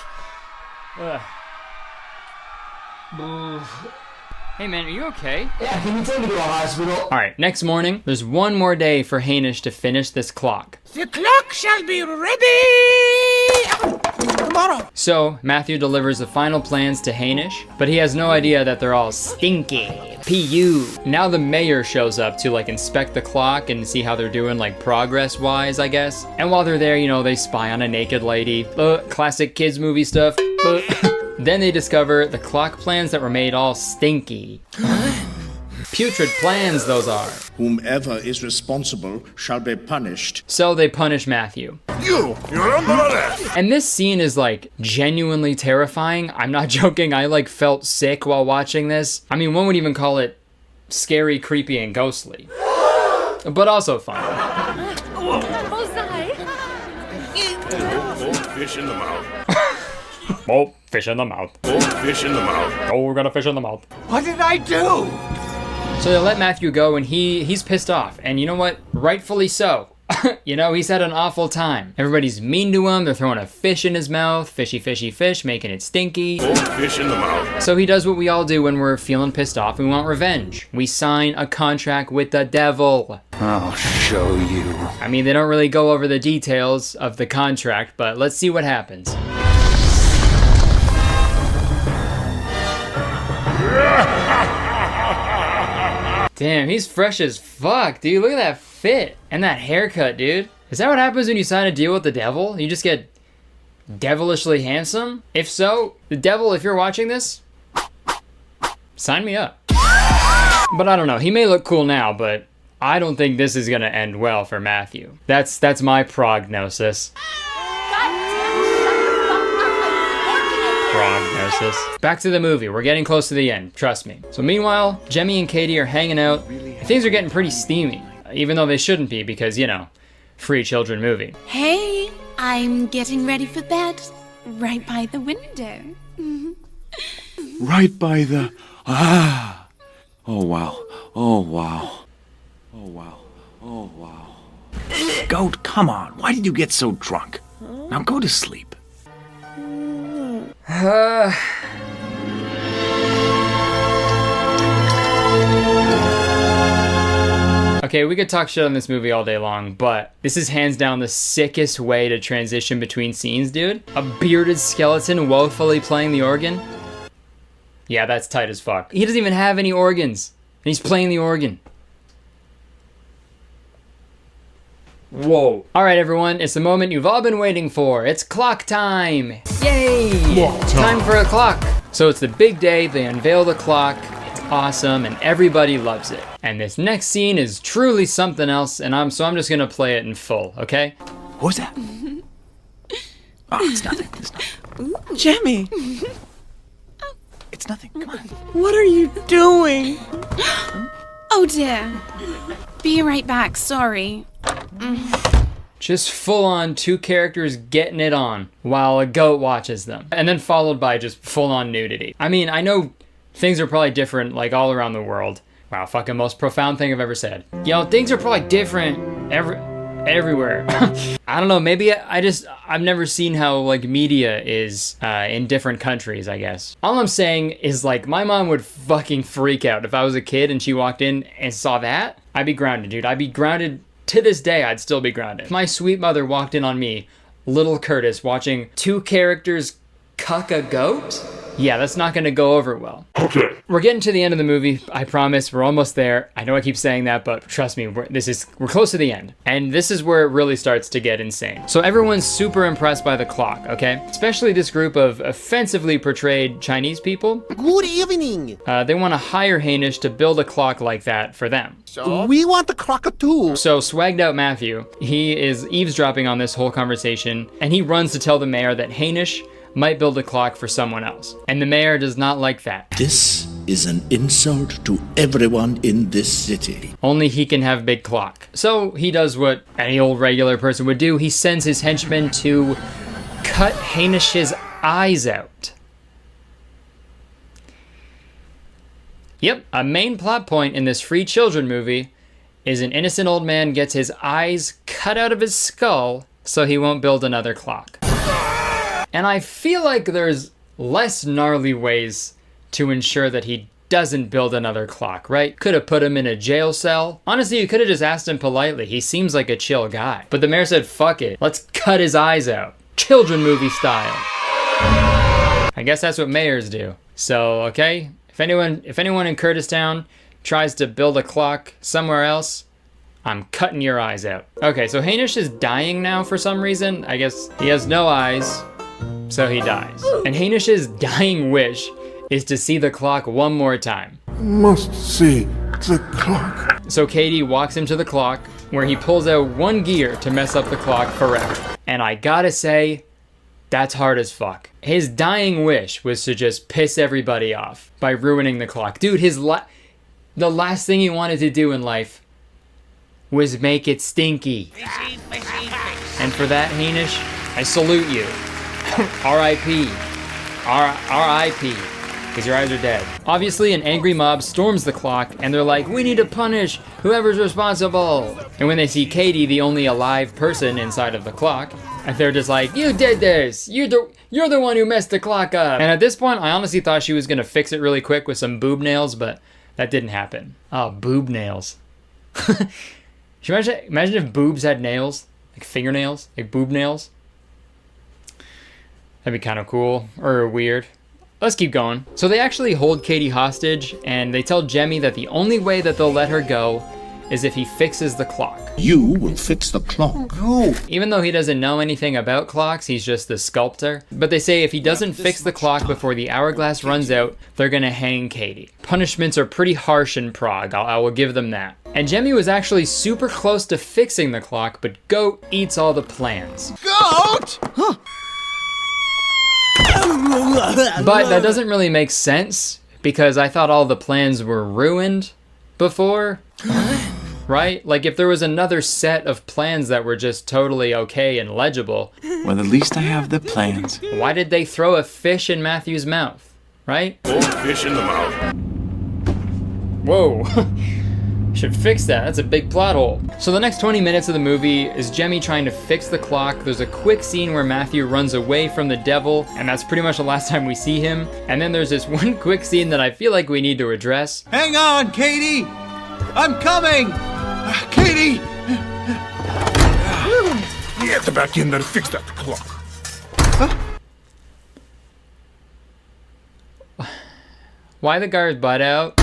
Hey man, are you okay? Yeah, can you take me to a hospital? Alright, next morning, there's one more day for Hainish to finish this clock. The clock shall be ready tomorrow. So, Matthew delivers the final plans to Hainish, but he has no idea that they're all stinky. P.U. Now the mayor shows up to like inspect the clock and see how they're doing like progress-wise, I guess. And while they're there, you know, they spy on a naked lady. Classic kids movie stuff. Then they discover the clock plans that were made all stinky. Putrid plans, those are. Whomever is responsible shall be punished. So they punish Matthew. You're under arrest! And this scene is like genuinely terrifying. I'm not joking, I like felt sick while watching this. I mean, one would even call it scary, creepy, and ghostly. But also fun. Fish in the mouth. Oh, fish in the mouth. Oh, fish in the mouth. Oh, we're gonna fish in the mouth. What did I do? So they let Matthew go and he's pissed off. And you know what? Rightfully so. You know, he's had an awful time. Everybody's mean to him. They're throwing a fish in his mouth. Fishy, fishy, fish, making it stinky. Oh, fish in the mouth. So he does what we all do when we're feeling pissed off and we want revenge. We sign a contract with the devil. I'll show you. I mean, they don't really go over the details of the contract, but let's see what happens. Damn, he's fresh as fuck, dude. Look at that fit and that haircut, dude. Is that what happens when you sign a deal with the devil? You just get devilishly handsome? If so, the devil, if you're watching this, sign me up. But I don't know, he may look cool now, but I don't think this is gonna end well for Matthew. That's my prognosis. Prognosis. Back to the movie. We're getting close to the end. Trust me. So meanwhile, Jemmy and Katie are hanging out. Things are getting pretty steamy, even though they shouldn't be because, you know, free children movie. Hey, I'm getting ready for bed. Right by the window. Right by the... Ah! Oh, wow. Oh, wow. Oh, wow. Oh, wow. Goat, come on. Why did you get so drunk? Now go to sleep. Okay, we could talk shit on this movie all day long, but this is hands down the sickest way to transition between scenes, dude. A bearded skeleton woefully playing the organ. Yeah, that's tight as fuck. He doesn't even have any organs, and he's playing the organ. Whoa. All right, everyone, it's the moment you've all been waiting for. It's clock time. Yay! Clock time. Time for a clock. So it's the big day, they unveil the clock. It's awesome and everybody loves it. And this next scene is truly something else, and I'm just gonna play it in full, okay? What was that? Oh, it's nothing. It's nothing. Jemmy, It's nothing. Come on. what are you doing? Oh dear. Be right back, sorry. Just full on 2 characters getting it on while a goat watches them. And then followed by just full on nudity. I mean, I know things are probably different like all around the world. Wow, fucking most profound thing I've ever said. You know, things are probably different everywhere. I don't know, maybe I've never seen how like media is in different countries, I guess. All I'm saying is like my mom would fucking freak out if I was a kid and she walked in and saw that. I'd be grounded, dude. I'd be grounded. To this day, I'd still be grounded. If my sweet mother walked in on me, little Kurtis, watching 2 characters cuck a goat? Yeah, that's not gonna go over well. Okay. We're getting to the end of the movie, I promise. We're almost there. I know I keep saying that, but trust me, we're close to the end. And this is where it really starts to get insane. So everyone's super impressed by the clock, okay? Especially this group of offensively portrayed Chinese people. Good evening. They want to hire Hainish to build a clock like that for them. So? We want the clock too. So swagged out Matthew, he is eavesdropping on this whole conversation, and he runs to tell the mayor that Hainish might build a clock for someone else. And the mayor does not like that. This is an insult to everyone in this city. Only he can have big clock. So he does what any old regular person would do. He sends his henchmen to cut Hainish's eyes out. Yep, a main plot point in this Free Children movie is an innocent old man gets his eyes cut out of his skull so he won't build another clock. And I feel like there's less gnarly ways to ensure that he doesn't build another clock, right? Could have put him in a jail cell. Honestly, you could have just asked him politely. He seems like a chill guy. But the mayor said, fuck it. Let's cut his eyes out. Children movie style. I guess that's what mayors do. So, okay, if anyone in Kurtistown tries to build a clock somewhere else, I'm cutting your eyes out. Okay, so Hainish is dying now for some reason. I guess he has no eyes, so he dies. And Hainish's dying wish is to see the clock one more time. Must see the clock. So Katie walks him to the clock, where he pulls out one gear to mess up the clock forever. And I gotta say, that's hard as fuck. His dying wish was to just piss everybody off by ruining the clock. Dude, the last thing he wanted to do in life was make it stinky. And for that, Hainish, I salute you. R.I.P. R.I.P. Because your eyes are dead. Obviously, an angry mob storms the clock, and they're like, we need to punish whoever's responsible. And when they see Katie, the only alive person inside of the clock, and they're just like, you did this! You're the one who messed the clock up! And at this point, I honestly thought she was gonna fix it really quick with some boob nails, but that didn't happen. Oh, boob nails. Imagine if boobs had nails? Like fingernails? Like boob nails? That'd be kind of cool. Or weird. Let's keep going. So they actually hold Katie hostage, and they tell Jemmy that the only way that they'll let her go is if he fixes the clock. You will fix the clock. No. Even though he doesn't know anything about clocks, he's just the sculptor. But they say if he doesn't fix the clock before the hourglass runs out, they're gonna hang Katie. Punishments are pretty harsh in Prague, I will give them that. And Jemmy was actually super close to fixing the clock, but Goat eats all the plans. Goat! Huh. But that doesn't really make sense, because I thought all the plans were ruined before. Right? Like if there was another set of plans that were just totally okay and legible. Well, at least I have the plans. Why did they throw a fish in Matthew's mouth? Right? Old fish in the mouth. Whoa. Should fix that. That's a big plot hole. So the next 20 minutes of the movie is Jemmy trying to fix the clock. There's a quick scene where Matthew runs away from the devil, and that's pretty much the last time we see him. And then there's this one quick scene that I feel like we need to address. Hang on, Katie! I'm coming! Katie! Get back in there and fix that clock. Huh? Why the guard's butt out?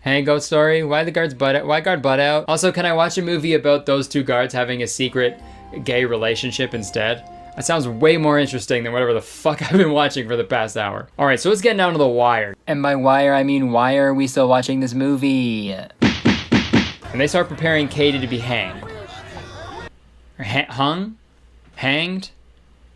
Hey, Goat Story, why the guard's butt out? Why guard butt out? Also, can I watch a movie about those two guards having a secret gay relationship instead? That sounds way more interesting than whatever the fuck I've been watching for the past hour. All right, so let's get down to the wire. And by wire, I mean, why are we still watching this movie? And they start preparing Katie to be hanged. Or hung? Hanged?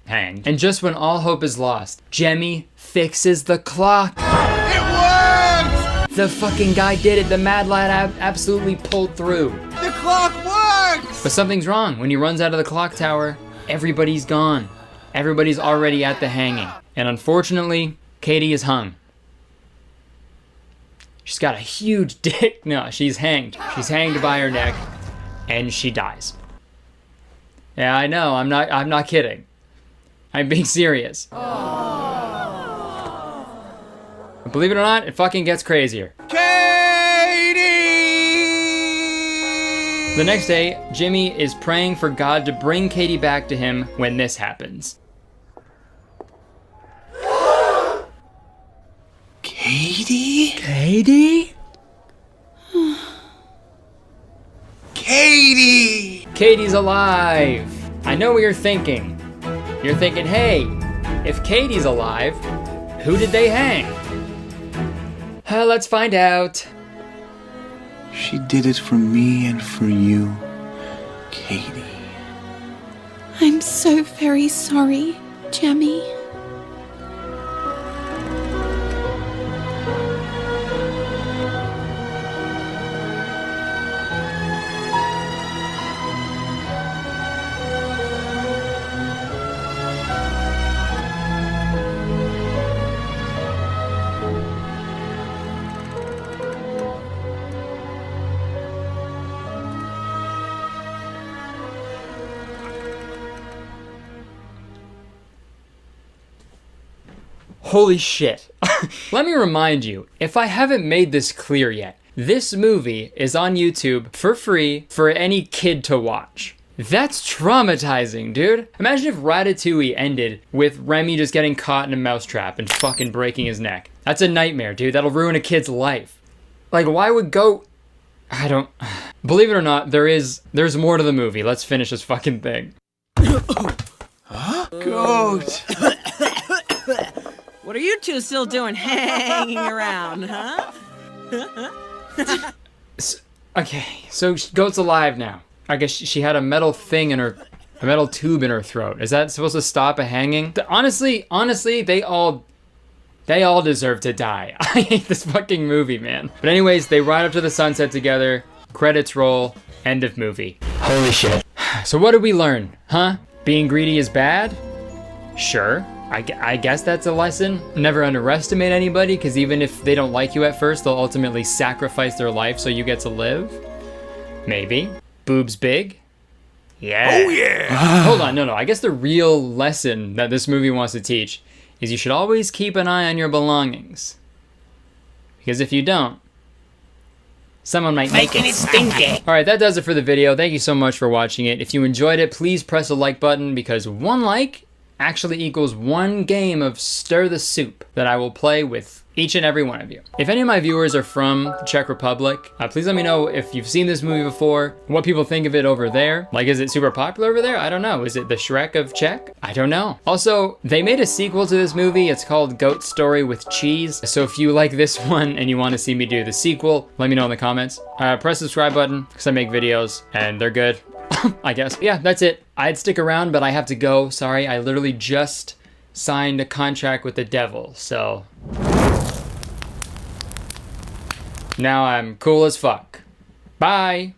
Hanged. And just when all hope is lost, Jemmy fixes the clock. It worked! The fucking guy did it. The mad lad absolutely pulled through. The clock works! But something's wrong. When he runs out of the clock tower, everybody's gone. Everybody's already at the hanging. And unfortunately, Katie is hung. She's got a huge dick. No, she's hanged. She's hanged by her neck, and she dies. Yeah, I know. I'm not kidding. I'm being serious. But believe it or not, it fucking gets crazier. Katie! The next day, Jimmy is praying for God to bring Katie back to him when this happens. Katie? Katie? Katie! Katie's alive! I know what you're thinking. You're thinking, hey, if Katie's alive, who did they hang? Let's find out. She did it for me and for you, Katie. I'm so very sorry, Jemmy. Holy shit. Let me remind you, if I haven't made this clear yet, this movie is on YouTube for free for any kid to watch. That's traumatizing, dude. Imagine if Ratatouille ended with Remy just getting caught in a mousetrap and fucking breaking his neck. That's a nightmare, dude. That'll ruin a kid's life. Like, why would I don't... Believe it or not, there's more to the movie. Let's finish this fucking thing. Huh? Goat! What are you two still doing hanging around, huh? Okay, so Goat's alive now. I guess she had a metal tube in her throat. Is that supposed to stop a hanging? Honestly, they all deserve to die. I hate this fucking movie, man. But anyways, they ride up to the sunset together, credits roll, end of movie. Holy shit. So what did we learn, huh? Being greedy is bad? Sure. I guess that's a lesson. Never underestimate anybody, because even if they don't like you at first, they'll ultimately sacrifice their life so you get to live. Maybe. Boobs big? Yeah. Oh yeah! Hold on, no. I guess the real lesson that this movie wants to teach is you should always keep an eye on your belongings. Because if you don't, someone might Making it stinky. Alright, that does it for the video. Thank you so much for watching it. If you enjoyed it, please press the like button, because one like actually equals one game of Stir the Soup that I will play with each and every one of you. If any of my viewers are from the Czech Republic, please let me know if you've seen this movie before, what people think of it over there. Like, is it super popular over there? I don't know. Is it the Shrek of Czech? I don't know. Also, they made a sequel to this movie. It's called Goat Story with Cheese. So if you like this one and you want to see me do the sequel, let me know in the comments. Press the subscribe button, because I make videos and they're good. I guess. Yeah, that's it. I'd stick around, but I have to go. Sorry, I literally just signed a contract with the devil, so now I'm cool as fuck. Bye!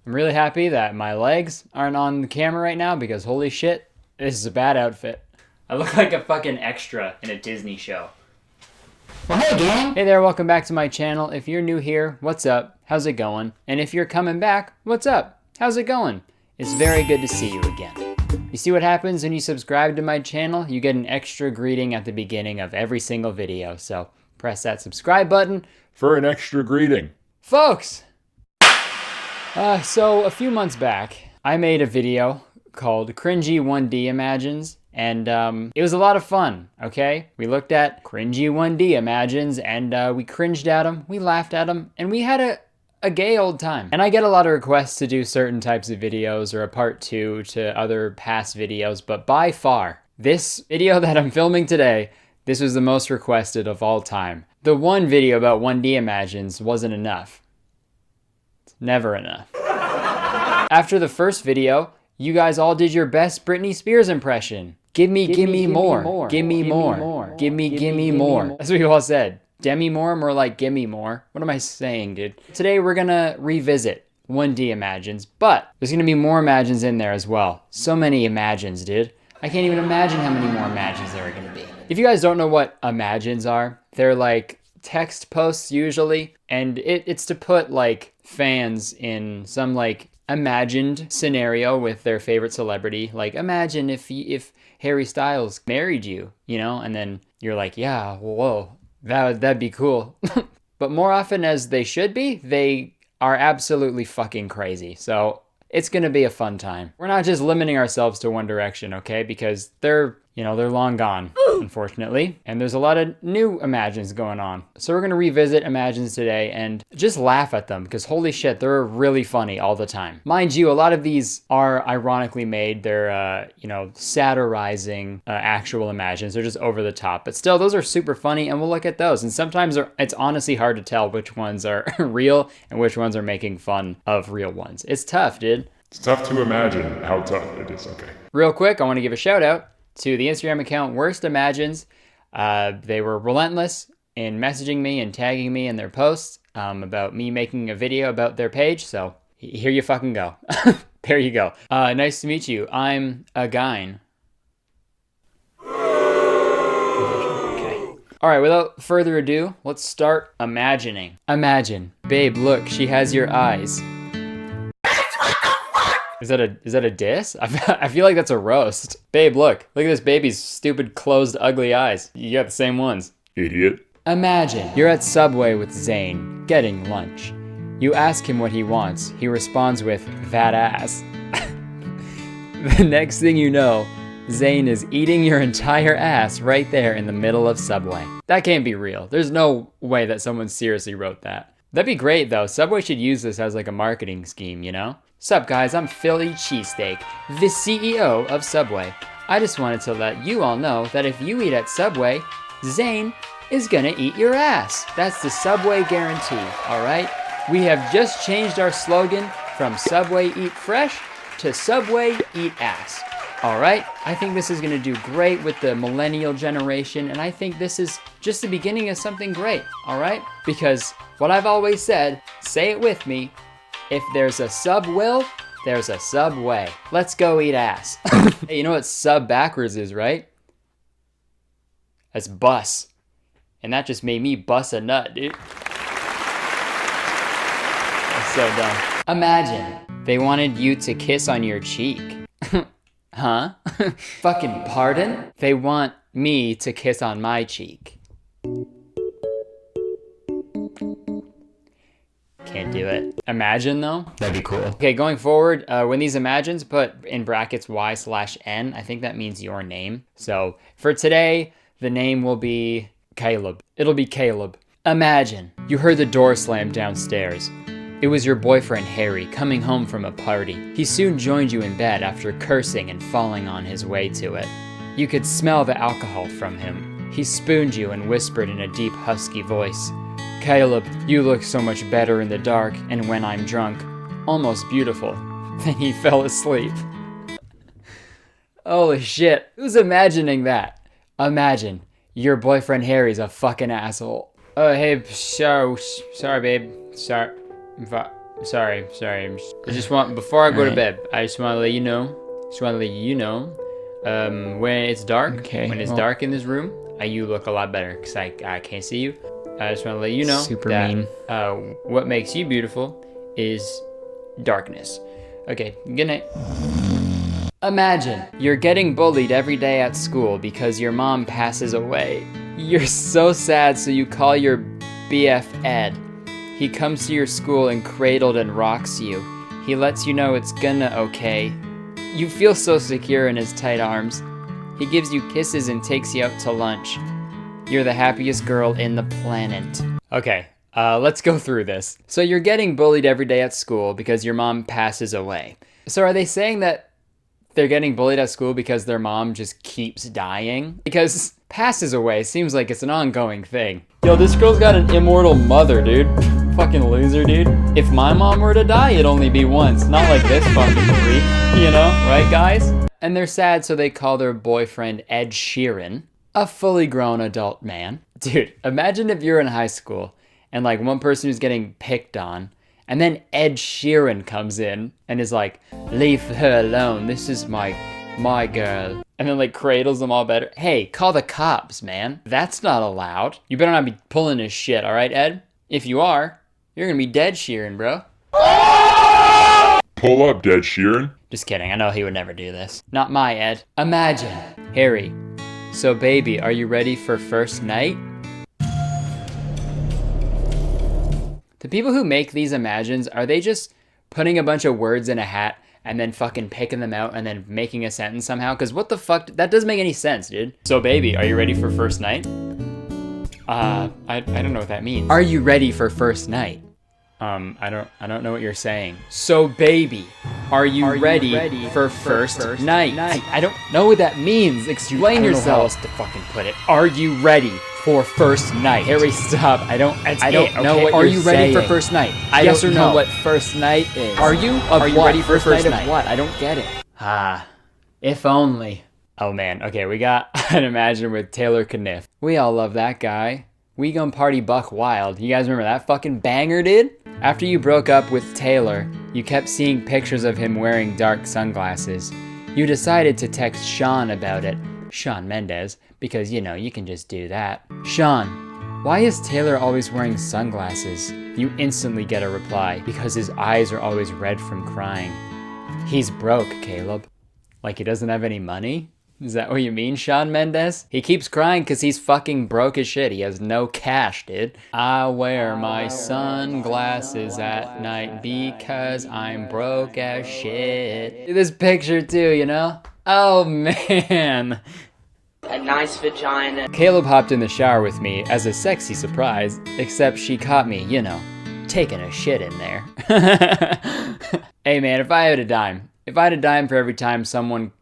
I'm really happy that my legs aren't on the camera right now because holy shit, this is a bad outfit. I look like a fucking extra in a Disney show. Well, hey gang! Hey there, welcome back to my channel. If you're new here, what's up? How's it going? And if you're coming back, what's up? How's it going? It's very good to see you again. You see what happens when you subscribe to my channel? You get an extra greeting at the beginning of every single video, so press that subscribe button for an extra greeting. Folks! So a few months back, I made a video called Cringy 1D Imagines, and it was a lot of fun, okay? We looked at cringy 1D Imagines, and we cringed at them, we laughed at them, and we had a gay old time. And I get a lot of requests to do certain types of videos or a part 2 to other past videos, but by far, this video that I'm filming today, this was the most requested of all time. The one video about 1D Imagines wasn't enough. It's never enough. After the first video, you guys all did your best Britney Spears impression. Give me more. Give me more. Give me more. That's what you all said. Demi Moore, more like gimme more. What am I saying, dude? Today we're gonna revisit 1D Imagines, but there's gonna be more Imagines in there as well. So many Imagines, dude. I can't even imagine how many more Imagines there are gonna be. If you guys don't know what Imagines are, they're like text posts usually, and it's to put like fans in some like imagined scenario with their favorite celebrity. Like imagine if Harry Styles married you, you know, and then you're like, yeah, whoa. That'd be cool. But more often as they should be, they are absolutely fucking crazy. So it's gonna be a fun time. We're not just limiting ourselves to One Direction, okay? Because they're long gone, unfortunately. And there's a lot of new Imagines going on. So we're gonna revisit Imagines today and just laugh at them because holy shit, they're really funny all the time. Mind you, a lot of these are ironically made. They're, satirizing actual Imagines. They're just over the top. But still, those are super funny and we'll look at those. And sometimes it's honestly hard to tell which ones are real and which ones are making fun of real ones. It's tough, dude. It's tough to imagine how tough it is, okay. Real quick, I wanna give a shout out to the Instagram account Worst Imagines. They were relentless in messaging me and tagging me in their posts about me making a video about their page, so here you fucking go. There you go. Nice to meet you. I'm a Gyn. Okay. Alright, without further ado, let's start imagining. Imagine. Babe, look, she has your eyes. Is that a diss? I feel like that's a roast. Babe, look at this baby's stupid, closed, ugly eyes. You got the same ones. Idiot. Imagine you're at Subway with Zane, getting lunch. You ask him what he wants. He responds with, that ass. The next thing you know, Zane is eating your entire ass right there in the middle of Subway. That can't be real. There's no way that someone seriously wrote that. That'd be great though. Subway should use this as like a marketing scheme, you know? Sup guys, I'm Philly Cheesesteak, the CEO of Subway. I just wanted to let you all know that if you eat at Subway, Zane is gonna eat your ass. That's the Subway guarantee, alright? We have just changed our slogan from Subway Eat Fresh to Subway Eat Ass. Alright, I think this is gonna do great with the millennial generation, and I think this is just the beginning of something great, alright? Because what I've always said, say it with me, if there's a sub-will, there's a Subway. Let's go eat ass. Hey, you know what sub backwards is, right? That's bus. And that just made me bust a nut, dude. That's so dumb. Imagine they wanted you to kiss on your cheek. Huh? Fucking pardon? They want me to kiss on my cheek. Can't do it. Imagine though? That'd be cool. Okay, going forward, when these Imagines, put in brackets Y/N. I think that means your name. So for today, the name will be Caleb. It'll be Caleb. Imagine you heard the door slam downstairs. It was your boyfriend Harry coming home from a party. He soon joined you in bed after cursing and falling on his way to it. You could smell the alcohol from him. He spooned you and whispered in a deep husky voice, Caleb, you look so much better in the dark and when I'm drunk. Almost beautiful. Then he fell asleep. Holy shit. Who's imagining that? Imagine your boyfriend Harry's a fucking asshole. Hey, sorry babe. Sorry. Sorry. I just want, before I go to bed, I just want to let you know, when it's dark, dark in this room, you look a lot better because I can't see you. I just want to let you know what makes you beautiful is darkness. Okay, good night. Imagine you're getting bullied every day at school because your mom passes away. You're so sad, so you call your BF Ed. He comes to your school and cradled and rocks you. He lets you know it's gonna okay. You feel so secure in his tight arms. He gives you kisses and takes you out to lunch. You're the happiest girl in the planet. Okay, let's go through this. So you're getting bullied every day at school because your mom passes away. So are they saying that they're getting bullied at school because their mom just keeps dying? Because passes away seems like it's an ongoing thing. Yo, this girl's got an immortal mother, dude. Fucking loser, dude. If my mom were to die, it'd only be once. Not like this fucking freak, you know? Right, guys? And they're sad, so they call their boyfriend Ed Sheeran a fully grown adult man. Dude, imagine if you're in high school and like one person who's getting picked on, and then Ed Sheeran comes in and is like, leave her alone, this is my girl. And then like cradles them all better. Hey, call the cops, man. That's not allowed. You better not be pulling his shit, all right, Ed? If you are, you're gonna be dead Sheeran, bro. Pull up, dead Sheeran. Just kidding, I know he would never do this. Not my Ed. Imagine, Harry. So baby, are you ready for first night? The people who make these imagines, are they just putting a bunch of words in a hat and then fucking picking them out and then making a sentence somehow? Because what the fuck, that doesn't make any sense, dude. So baby, are you ready for first night? I don't know what that means. Are you ready for first night? I don't know what you're saying. So baby, are you ready for first night? I don't know what that means. Explain yourself. I don't know how else to fucking put it. Are you ready for first night? Harry, stop. I don't know what you're saying. Are you ready for first night? Yes or no? What first night is? Are you ready for first night of what? I don't get it. If only. Oh man, okay, we got an Imagine with Taylor Kniff. We all love that guy. We gon' party buck wild. You guys remember that fucking banger, dude? After you broke up with Taylor, you kept seeing pictures of him wearing dark sunglasses. You decided to text Sean about it, Shawn Mendes, because you know, you can just do that. Sean, why is Taylor always wearing sunglasses? You instantly get a reply, because his eyes are always red from crying. He's broke, Caleb. Like he doesn't have any money? Is that what you mean, Shawn Mendes? He keeps crying because he's fucking broke as shit. He has no cash, dude. I wear my sunglasses at night because I'm broke as shit. This picture too, you know? Oh man. A nice vagina. Caleb hopped in the shower with me as a sexy surprise, except she caught me, you know, taking a shit in there. Hey man, if I had a dime for every time someone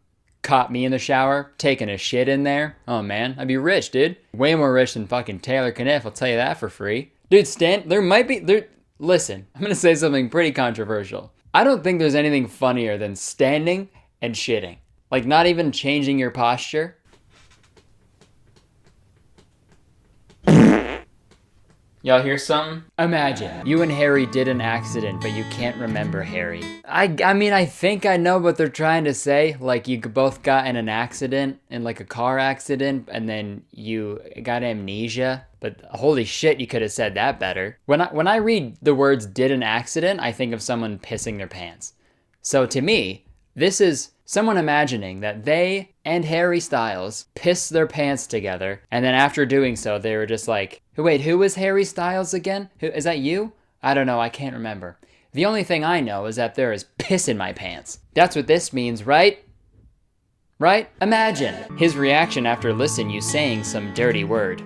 caught me in the shower, taking a shit in there, oh man, I'd be rich, dude. Way more rich than fucking Taylor Kniff, I'll tell you that for free. Dude, listen, I'm gonna say something pretty controversial. I don't think there's anything funnier than standing and shitting. Like not even changing your posture. Y'all hear something? Imagine you and Harry did an accident, but you can't remember Harry. I mean, I think I know what they're trying to say. Like you both got in an accident, in like a car accident, and then you got amnesia. But holy shit, you could have said that better. When I read the words "did an accident," I think of someone pissing their pants. So to me, this is someone imagining that they and Harry Styles pissed their pants together, and then after doing so, they were just like, wait, who was Harry Styles again? Is that you? I don't know, I can't remember. The only thing I know is that there is piss in my pants. That's what this means, right? Right? Imagine his reaction after listening you saying some dirty word.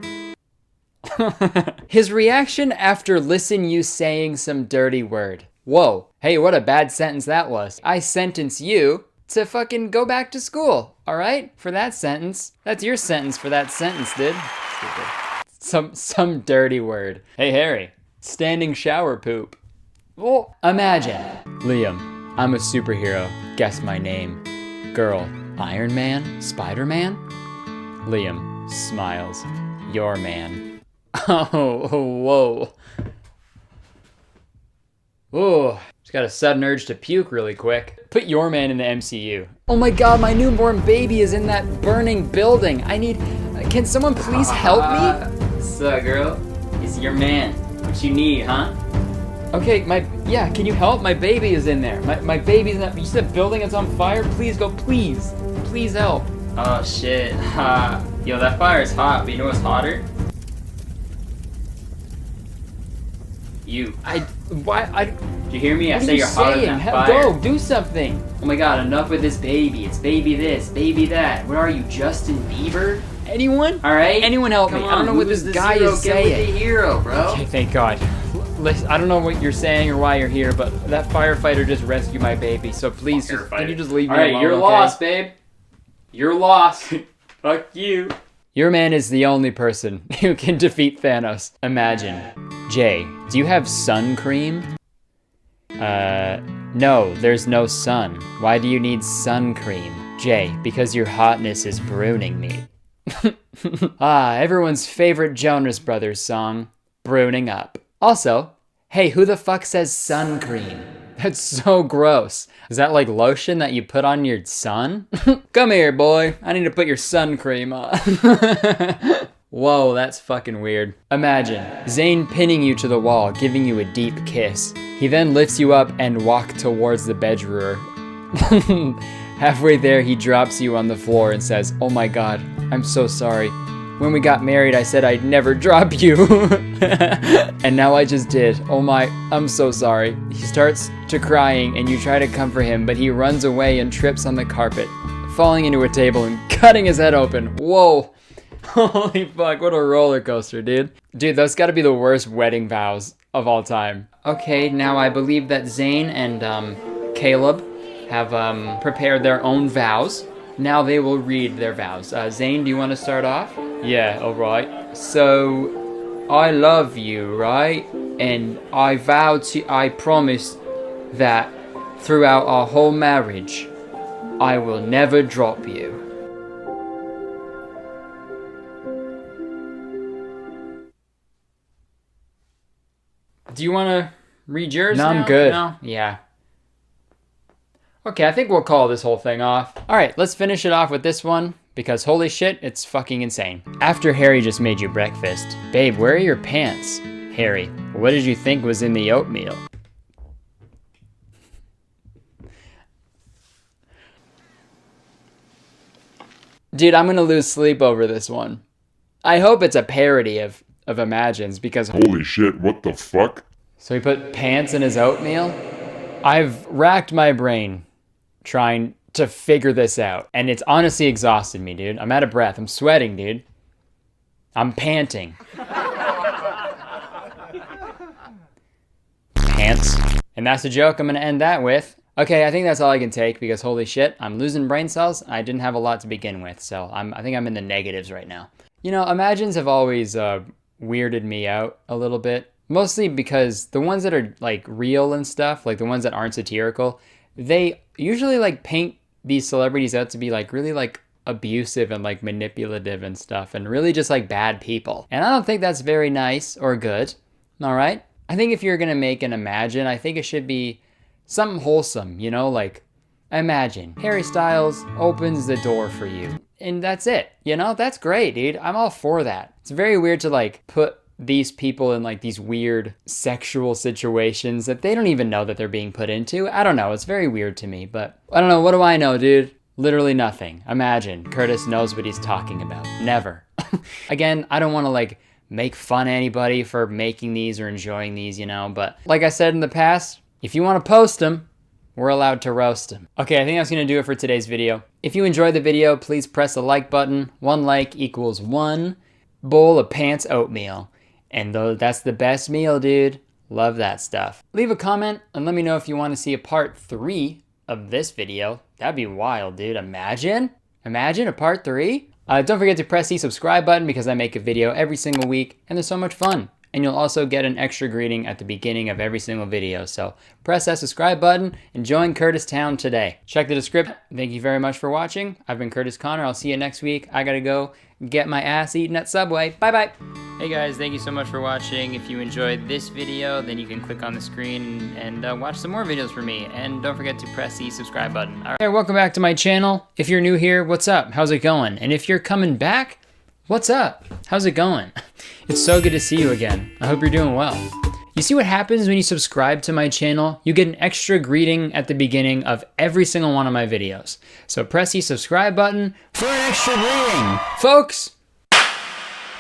His reaction after listening you saying some dirty word. Whoa, hey, what a bad sentence that was. I sentence you to fucking go back to school, all right? For that sentence. That's your sentence for that sentence, dude. Stupid. Some dirty word. Hey, Harry, standing shower poop. Well, imagine. Liam, I'm a superhero. Guess my name. Girl, Iron Man? Spider-Man? Liam smiles. Your man. Oh, whoa. Ooh, just got a sudden urge to puke really quick. Put your man in the MCU. Oh my god, my newborn baby is in that burning building. I need, can someone please help me? What's up, girl? It's your man. What you need, huh? Okay, yeah, can you help? My baby is in there. My baby's in that, you said building is on fire? Please go, please. Please help. Oh shit, yo, that fire is hot, but you know what's hotter? Did you hear me? I say you're hotter than fire. Go, do something. Oh my god, enough with this baby. It's baby this, baby that. What are you, Justin Bieber? Anyone? All right. Anyone help me? I don't know what this guy is saying. Get with the hero, bro. Okay, thank God. Listen, I don't know what you're saying or why you're here, but that firefighter just rescued my baby. So please, can you just leave me alone? All right, you're lost, babe. You're lost. Fuck you. Your man is the only person who can defeat Thanos. Imagine. Jay, do you have sun cream? No, there's no sun. Why do you need sun cream? Jay, because your hotness is pruning me. Everyone's favorite Jonas Brothers song, Bruning Up. Also, hey, who the fuck says sun cream? That's so gross. Is that like lotion that you put on your sun? Come here, boy. I need to put your sun cream on. Whoa, that's fucking weird. Imagine Zayn pinning you to the wall, giving you a deep kiss. He then lifts you up and walks towards the bedroom. Halfway there, he drops you on the floor and says, "Oh my god, I'm so sorry. When we got married, I said I'd never drop you." And now I just did. Oh my, I'm so sorry. He starts to crying and you try to comfort him, but he runs away and trips on the carpet, falling into a table and cutting his head open. Whoa. Holy fuck, what a roller coaster, dude. Dude, those gotta be the worst wedding vows of all time. Okay, now I believe that Zayn and Caleb have prepared their own vows. Now they will read their vows. Zayn, do you want to start off? Yeah, alright. So, I love you, right? And I promise that throughout our whole marriage, I will never drop you. Do you want to read yours now? No, I'm good. No? Yeah. Okay, I think we'll call this whole thing off. Alright, let's finish it off with this one, because holy shit, it's fucking insane. After Harry just made you breakfast, babe, where are your pants? Harry, what did you think was in the oatmeal? Dude, I'm gonna lose sleep over this one. I hope it's a parody of Imagines, because holy shit, what the fuck? So he put pants in his oatmeal? I've racked my brain trying to figure this out, and it's honestly exhausted me, dude. I'm out of breath. I'm sweating, dude. I'm panting. Pants. And that's the joke I'm gonna end that with. Okay, I think that's all I can take, because holy shit, I'm losing brain cells. I didn't have a lot to begin with, so I think I'm in the negatives right now. You know, Imagines have always weirded me out a little bit. Mostly because the ones that are like real and stuff, like the ones that aren't satirical, they usually like paint these celebrities out to be like really like abusive and like manipulative and stuff, and really just like bad people. And I don't think that's very nice or good. All right? I think if you're gonna make an Imagine, I think it should be something wholesome, you know, like imagine Harry Styles opens the door for you. And that's it, you know? That's great, dude. I'm all for that. It's very weird to like put these people in like these weird sexual situations that they don't even know that they're being put into. I don't know, it's very weird to me, but I don't know, what do I know, dude? Literally nothing. Imagine Kurtis knows what he's talking about. Never. Again, I don't want to like make fun of anybody for making these or enjoying these, you know, but like I said in the past, if you want to post them, we're allowed to roast them. Okay, I think that's gonna do it for today's video. If you enjoyed the video, please press the like button. 1 like equals 1 bowl of pants oatmeal. And though that's the best meal, dude. Love that stuff. Leave a comment and let me know if you want to see a part 3 of this video. That'd be wild, dude. Imagine a part 3. Don't forget to press the subscribe button, because I make a video every single week and they're so much fun. And you'll also get an extra greeting at the beginning of every single video. So press that subscribe button and join Kurtis Town today. Check the description. Thank you very much for watching. I've been Kurtis Connor. I'll see you next week. I gotta go get my ass eaten at Subway. Bye-bye. Hey guys, thank you so much for watching. If you enjoyed this video, then you can click on the screen and watch some more videos from me. And don't forget to press the subscribe button. All right, hey, welcome back to my channel. If you're new here, what's up? How's it going? And if you're coming back, what's up? How's it going? It's so good to see you again. I hope you're doing well. You see what happens when you subscribe to my channel? You get an extra greeting at the beginning of every single one of my videos. So press the subscribe button for an extra greeting. Folks,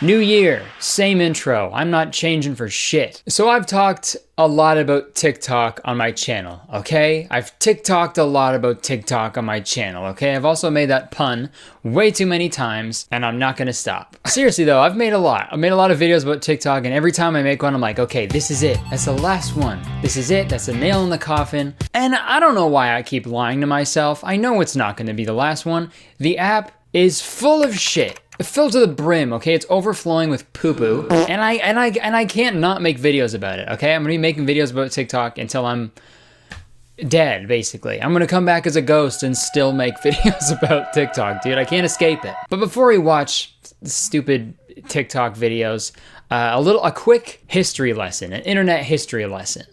new year, same intro. I'm not changing for shit. So I've talked a lot about TikTok on my channel, okay? I've TikToked a lot about TikTok on my channel, okay? I've also made that pun way too many times, and I'm not gonna stop. Seriously though, I've made a lot. I've made a lot of videos about TikTok, and every time I make one, I'm like, okay, this is it. That's the last one. This is it. That's a nail in the coffin. And I don't know why I keep lying to myself. I know it's not gonna be the last one. The app is full of shit. Filled to the brim, okay? It's overflowing with poo-poo. And I can't not make videos about it, okay? I'm gonna be making videos about TikTok until I'm dead, basically. I'm gonna come back as a ghost and still make videos about TikTok, dude. I can't escape it. But before we watch stupid TikTok videos, a quick history lesson, an internet history lesson.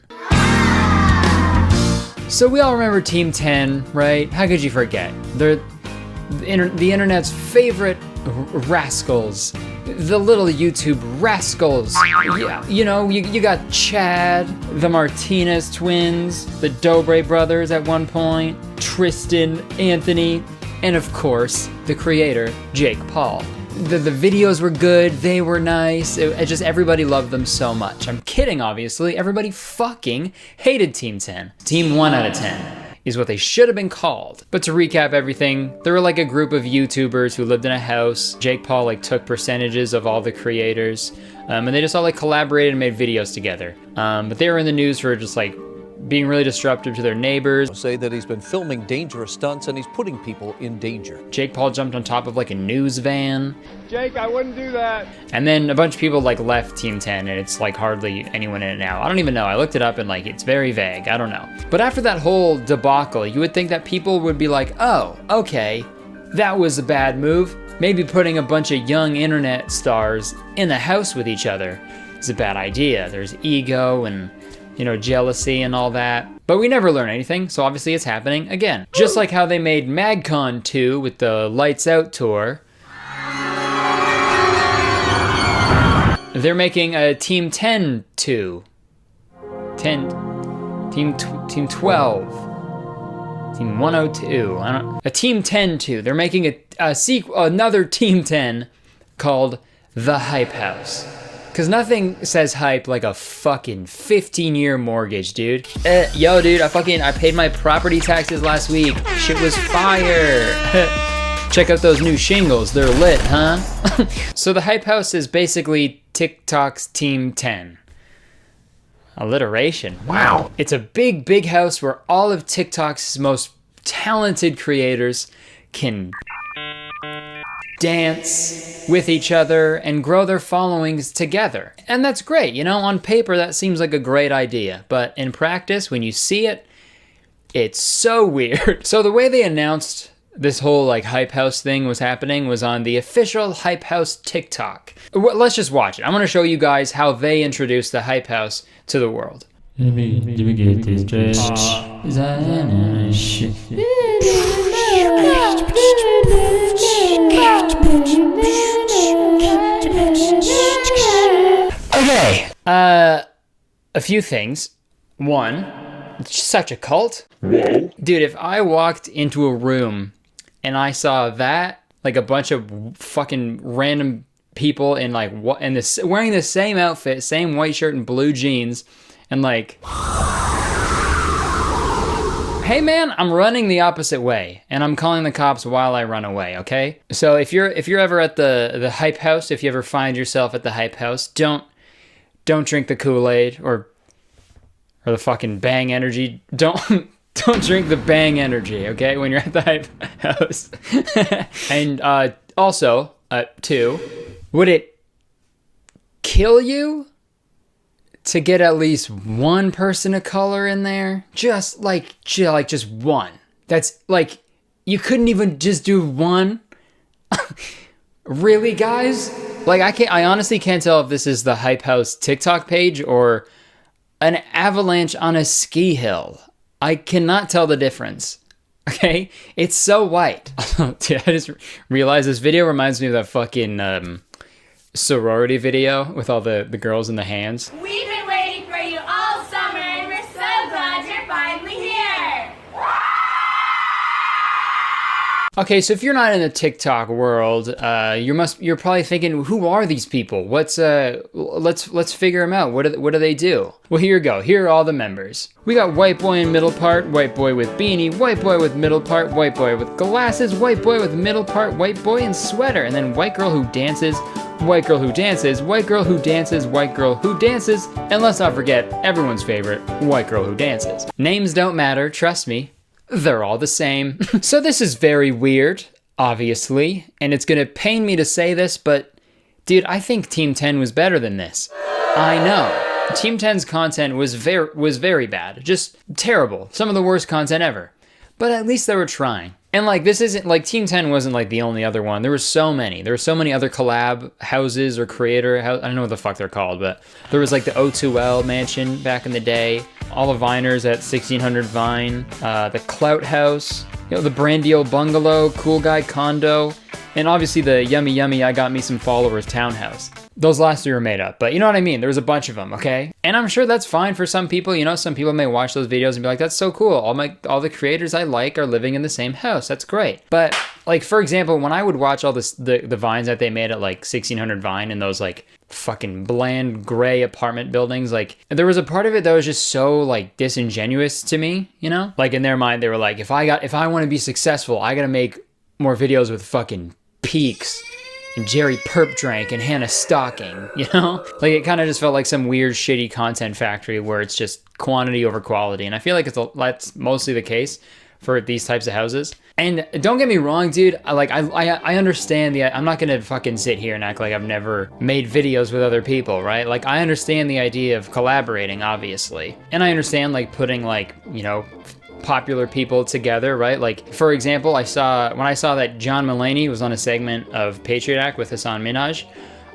So we all remember Team 10, right? How could you forget? They're the internet's favorite rascals, the little YouTube rascals. Yeah, you know, you got Chad, the Martinez twins, the Dobre brothers at one point, Tristan, Anthony, and of course, the creator, Jake Paul. The videos were good, they were nice, it just everybody loved them so much. I'm kidding, obviously, everybody fucking hated Team 10. Team 1 out of 10. Is what they should have been called. But to recap everything, there were like a group of YouTubers who lived in a house. Jake Paul like took percentages of all the creators, and they just all like collaborated and made videos together. But they were in the news for just like being really disruptive to their neighbors. Say that he's been filming dangerous stunts and he's putting people in danger. Jake Paul jumped on top of like a news van. Jake, I wouldn't do that. And then a bunch of people like left Team 10 and it's like hardly anyone in it now. I don't even know. I looked it up and like it's very vague. I don't know. But after that whole debacle, you would think that people would be like, oh, okay, that was a bad move. Maybe putting a bunch of young internet stars in the house with each other is a bad idea. There's ego and, you know, jealousy and all that. But we never learn anything, so obviously it's happening again. Just like how they made MagCon 2 with the Lights Out tour. They're making a Team 10 2. Team 12. Team 102. A Team 10 2. They're making a sequel, another Team 10 called The Hype House. Cause nothing says hype like a fucking 15-year mortgage, dude. Yo, dude, I paid my property taxes last week. Shit was fire. Check out those new shingles, they're lit, huh? So the Hype House is basically TikTok's Team 10. Alliteration, wow. It's a big, big house where all of TikTok's most talented creators can dance with each other and grow their followings together. And that's great, you know, on paper that seems like a great idea, but in practice, when you see it, it's so weird. So the way they announced this whole like Hype House thing was happening was on the official Hype House TikTok. Let's just watch it. I'm gonna show you guys how they introduced the Hype House to the world. Let me get this dress. Okay, a few things. One, it's such a cult. Dude, if I walked into a room and I saw that, like a bunch of fucking random people in like wearing the same outfit, same white shirt and blue jeans, and like, hey man, I'm running the opposite way, and I'm calling the cops while I run away, okay? So if you're ever at the Hype House, if you ever find yourself at the Hype House, don't drink the Kool-Aid or the fucking Bang Energy. Don't drink the Bang Energy, okay? When you're at the Hype House. And also, two, would it kill you to get at least one person of color in there? Just one. That's like, you couldn't even just do one? Really, guys? Like, I honestly can't tell if this is the Hype House TikTok page or an avalanche on a ski hill. I cannot tell the difference. Okay? It's so white. Dude, I just realized this video reminds me of that fucking sorority video with all the girls in the hands. We've been waiting for you all summer, and we're so glad you're finally here. Okay, so if you're not in the TikTok world, you're probably thinking, who are these people? Let's figure them out. What do they do? Well, here you go. Here are all the members. We got white boy in middle part, white boy with beanie, white boy with middle part, white boy with glasses, white boy with middle part, white boy in sweater, and then white girl who dances, white girl who dances, white girl who dances, white girl who dances, and let's not forget everyone's favorite, white girl who dances. Names don't matter, trust me. They're all the same. So this is very weird, obviously, and it's gonna pain me to say this, but dude, I think Team 10 was better than this. I know. Team 10's content was very bad. Just terrible. Some of the worst content ever. But at least they were trying. And like, this isn't like Team 10 wasn't like the only other one. There were so many. There were so many other collab houses or creator I don't know what the fuck they're called, but there was like the O2L mansion back in the day. All the Viners at 1600 Vine, the Clout House, you know, the Brandio Bungalow, Cool Guy Condo, and obviously the Yummy Yummy I Got Me Some Followers Townhouse. Those last three were made up, but you know what I mean? There was a bunch of them, okay? And I'm sure that's fine for some people. You know, some people may watch those videos and be like, that's so cool. All the creators I like are living in the same house. That's great. But like, for example, when I would watch all the Vines that they made at like 1600 Vine and those like fucking bland gray apartment buildings, like there was a part of it that was just so like disingenuous to me, you know? Like in their mind, they were like, if I want to be successful, I gotta make more videos with fucking Peaks and Jerry Perp Drank and Hannah Stocking, you know? Like it kind of just felt like some weird shitty content factory where it's just quantity over quality. And I feel like that's mostly the case for these types of houses. And don't get me wrong, dude, I understand I'm not gonna fucking sit here and act like I've never made videos with other people, right? Like I understand the idea of collaborating, obviously. And I understand like putting like, you know, popular people together, right? Like, for example, when I saw that John Mulaney was on a segment of Patriot Act with Hassan Minhaj,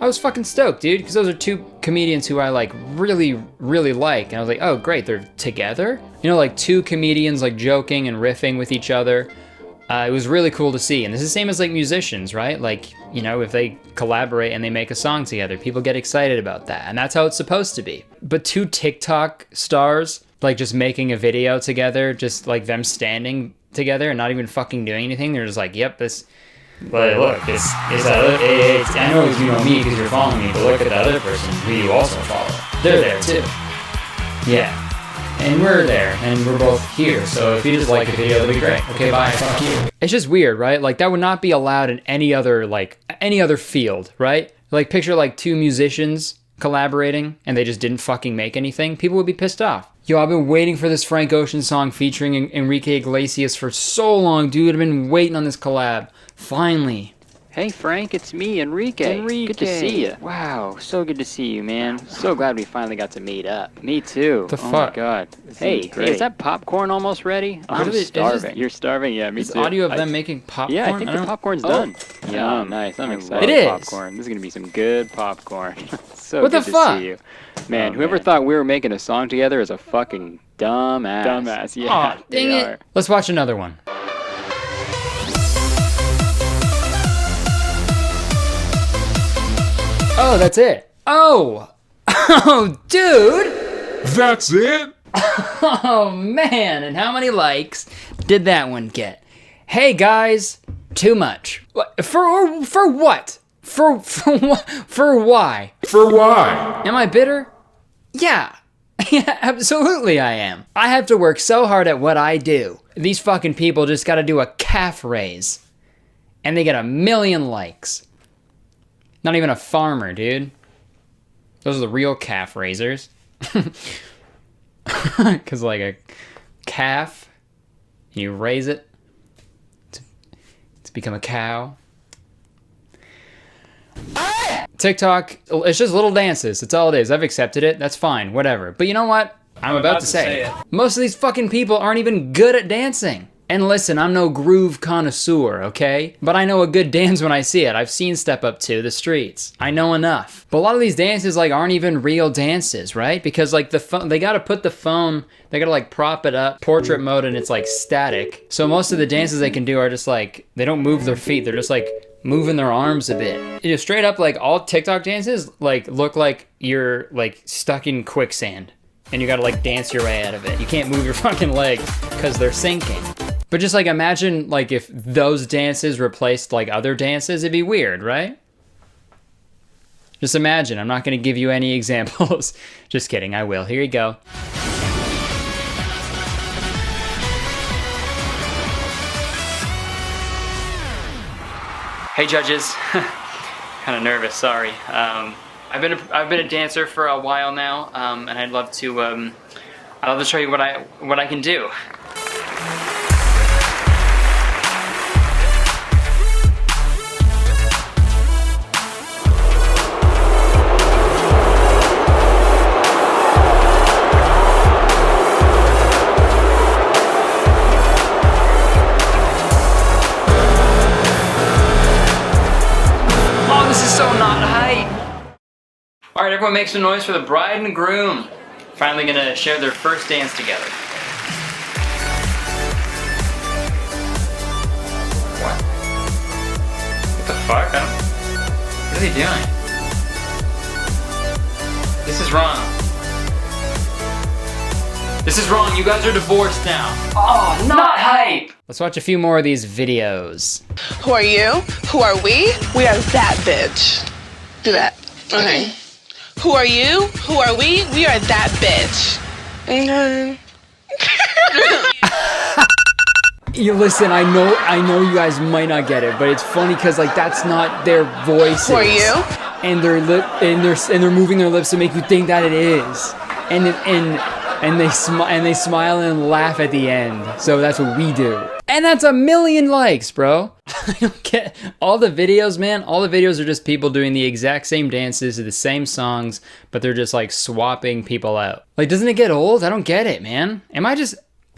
I was fucking stoked, dude, because those are two comedians who I like really, really like. And I was like, oh, great, they're together? You know, like two comedians like joking and riffing with each other. It was really cool to see. And this is the same as like musicians, right? Like, you know, if they collaborate and they make a song together, people get excited about that. And that's how it's supposed to be. But two TikTok stars, like just making a video together, just like them standing together and not even fucking doing anything. They're just like, yep, this, but look, I know you know me because you're following me, but look at the other person who you also follow. They're there too. Yeah. And we're there, and we're both here, so if you just like the video, that'd be great. Okay, bye, fuck you. It's just weird, right? Like, that would not be allowed in any other field, right? Like, picture, like, two musicians collaborating, and they just didn't fucking make anything. People would be pissed off. Yo, I've been waiting for this Frank Ocean song featuring Enrique Iglesias for so long, dude. I've been waiting on this collab. Finally. Hey Frank, it's me, Enrique. Good to see you. Wow, so good to see you, man. So glad we finally got to meet up. Me too. The fuck? Oh my god. Hey, is that popcorn almost ready? I'm starving. You're starving? Yeah, me too. Is audio of them making popcorn? Yeah, I think the popcorn's done. Yeah, nice. I'm excited. It is. Popcorn. This is gonna be some good popcorn. So what good the fuck? To see you. Man, whoever thought we were making a song together is a fucking dumbass. Dumbass, yeah. Oh, dang it. Let's watch another one. Oh, that's it. Oh, dude. That's it? Oh, man. And how many likes did that one get? Hey, guys. Too much. For what? For why? For why? Am I bitter? Yeah. Yeah, absolutely I am. I have to work so hard at what I do. These fucking people just gotta do a calf raise. And they get 1 million likes. Not even a farmer, dude. Those are the real calf raisers. Because like a calf, you raise it to become a cow. TikTok, it's just little dances. That's all it is. I've accepted it. That's fine. Whatever. But you know what? I'm about to say it. Most of these fucking people aren't even good at dancing. And listen, I'm no groove connoisseur, okay? But I know a good dance when I see it. I've seen Step Up 2, The Streets. I know enough. But a lot of these dances like aren't even real dances, right? Because like the phone, they gotta put the phone, they gotta like prop it up, portrait mode, and it's like static. So most of the dances they can do are just like, they don't move their feet, they're just like moving their arms a bit. You know, straight up like all TikTok dances like look like you're like stuck in quicksand and you gotta like dance your way out of it. You can't move your fucking leg because they're sinking. But just like imagine like if those dances replaced like other dances, it'd be weird, right? Just imagine. I'm not gonna give you any examples. Just kidding, I will. Here you go. Hey judges, kind of nervous, sorry. I've been a dancer for a while now, and I'd love to show you what I can do. All right, everyone make some noise for the bride and groom. Finally gonna share their first dance together. What? What the fuck? What are they doing? This is wrong. This is wrong, you guys are divorced now. Oh, not hype! Let's watch a few more of these videos. Who are you? Who are we? We are that bitch. Do that. Okay. Who are you? Who are we? We are that bitch. Okay. You listen, I know you guys might not get it, but it's funny because like that's not their voices. Who are you? And they're moving their lips to make you think that it is. And they smile and laugh at the end. So that's what we do. And that's 1 million likes, bro. I don't get all the videos, man. All the videos are just people doing the exact same dances to the same songs, but they're just like swapping people out. Like, doesn't it get old? I don't get it, man.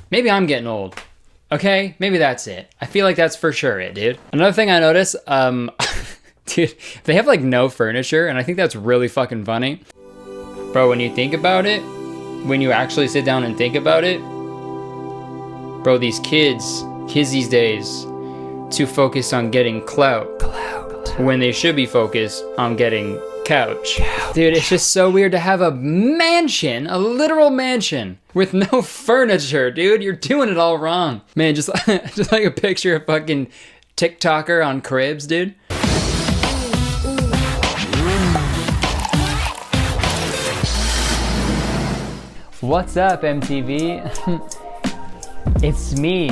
Maybe I'm getting old. Okay, maybe that's it. I feel like that's for sure it, dude. Another thing I noticed, dude, they have like no furniture, and I think that's really fucking funny. Bro, when you think about it, when you actually sit down and think about it, bro, these kids these days, too focused on getting clout when they should be focused on getting couch. Dude, it's just so weird to have a mansion, a literal mansion, with no furniture, dude. You're doing it all wrong. Man, just like a picture of fucking TikToker on Cribs, dude. What's up, MTV? It's me.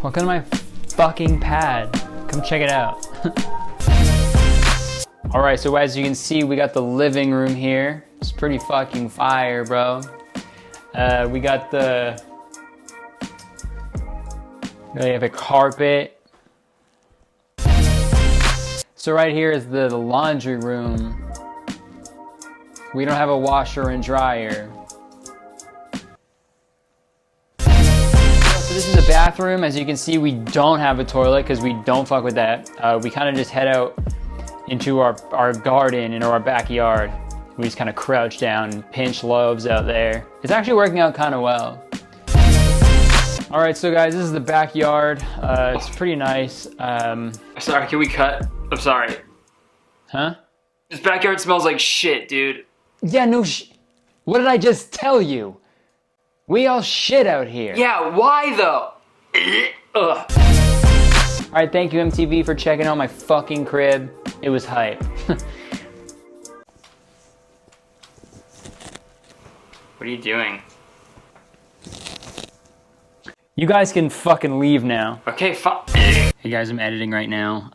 Welcome to my fucking pad. Come check it out. Alright, so as you can see, we got the living room here. It's pretty fucking fire, bro. We got we have a carpet. So right here is the laundry room. We don't have a washer and dryer. So this is the bathroom. As you can see, we don't have a toilet because we don't fuck with that. We kind of just head out into our garden, into our backyard. We just kind of crouch down and pinch loaves out there. It's actually working out kind of well. All right, so guys, this is the backyard. It's pretty nice. Sorry, can we cut? I'm sorry. Huh? This backyard smells like shit, dude. Yeah, no what did I just tell you? We all shit out here. Yeah, why though? Ugh. All right, thank you MTV for checking out my fucking crib. It was hype. What are you doing? You guys can fucking leave now. Okay, Hey guys, I'm editing right now.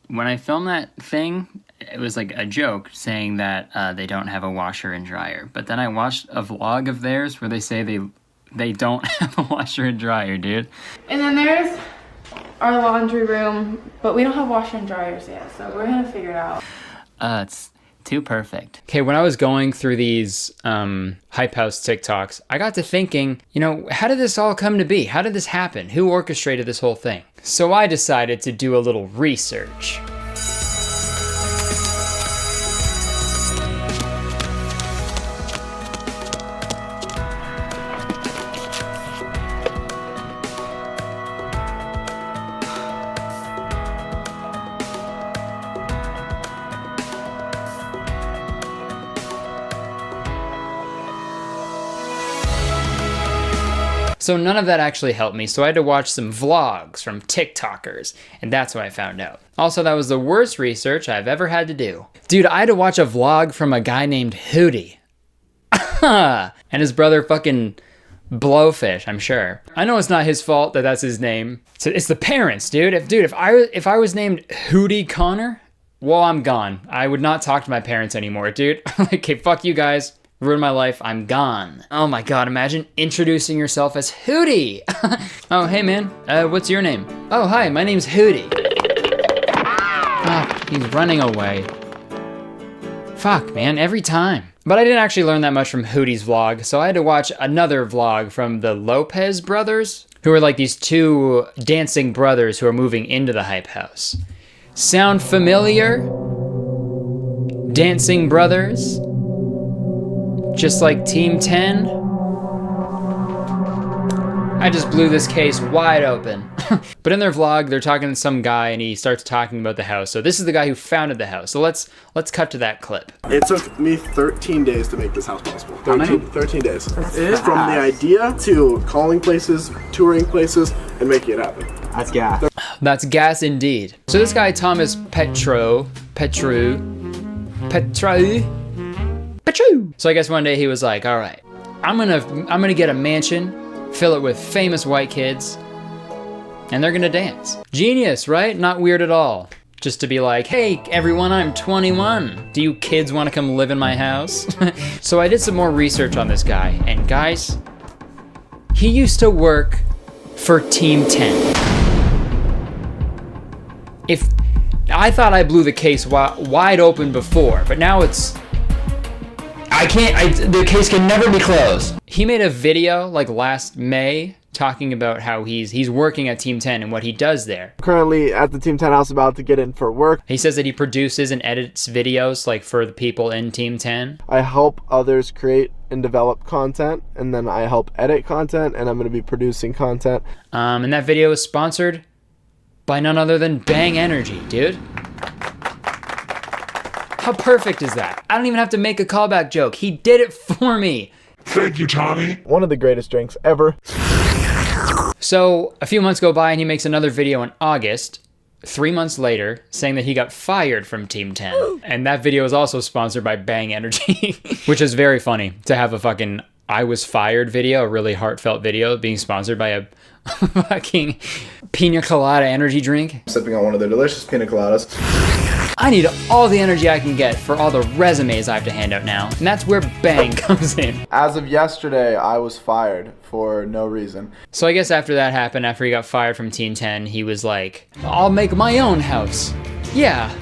When I filmed that thing, it was like a joke saying that they don't have a washer and dryer. But then I watched a vlog of theirs where they say they don't have a washer and dryer, dude. And then there's our laundry room, but we don't have washer and dryers yet, so we're gonna figure it out. Too perfect. Okay, when I was going through these Hype House TikToks, I got to thinking, you know, how did this all come to be? How did this happen? Who orchestrated this whole thing? So I decided to do a little research. So none of that actually helped me, so I had to watch some vlogs from TikTokers, and that's what I found out. Also, that was the worst research I've ever had to do. Dude, I had to watch a vlog from a guy named Hootie. And his brother fucking Blowfish, I'm sure. I know it's not his fault that that's his name. It's the parents, dude. If I was named Hootie Connor, well, I'm gone. I would not talk to my parents anymore, dude. Okay, fuck you guys. Ruined my life, I'm gone. Oh my god, imagine introducing yourself as Hootie. Oh, hey man, what's your name? Oh, hi, my name's Hootie. Ah, he's running away. Fuck, man, every time. But I didn't actually learn that much from Hootie's vlog, so I had to watch another vlog from the Lopez brothers, who are like these two dancing brothers who are moving into the Hype House. Sound familiar? Dancing brothers? Just like Team 10? I just blew this case wide open. But in their vlog, they're talking to some guy and he starts talking about the house. So this is the guy who founded the house. So let's cut to that clip. It took me 13 days to make this house possible. 13 days. That's from the idea to calling places, touring places, and making it happen. That's gas. That's gas indeed. So this guy, Thomas Petru. So I guess one day he was like, all right, I'm gonna get a mansion, fill it with famous white kids, and they're gonna dance. Genius, right? Not weird at all. Just to be like, hey everyone, I'm 21. Do you kids wanna come live in my house? So I did some more research on this guy, and guys, he used to work for Team 10. If I thought I blew the case wide open before, but now it's, the case can never be closed. He made a video like last May talking about how he's working at Team 10 and what he does there. Currently at the Team 10 house, about to get in for work. He says that he produces and edits videos like for the people in Team 10. I help others create and develop content, and then I help edit content, and I'm going to be producing content. And that video is sponsored by none other than Bang Energy, dude. How perfect is that? I don't even have to make a callback joke. He did it for me. Thank you, Tommy. One of the greatest drinks ever. So a few months go by and he makes another video in August, 3 months later, saying that he got fired from Team 10. And that video is also sponsored by Bang Energy, which is very funny to have a fucking I was fired video, a really heartfelt video being sponsored by a fucking pina colada energy drink. Sipping on one of their delicious pina coladas. I need all the energy I can get for all the resumes I have to hand out now, and that's where Bang comes in. As of yesterday, I was fired for no reason. So I guess after that happened, after he got fired from Team 10, he was like, I'll make my own house. Yeah,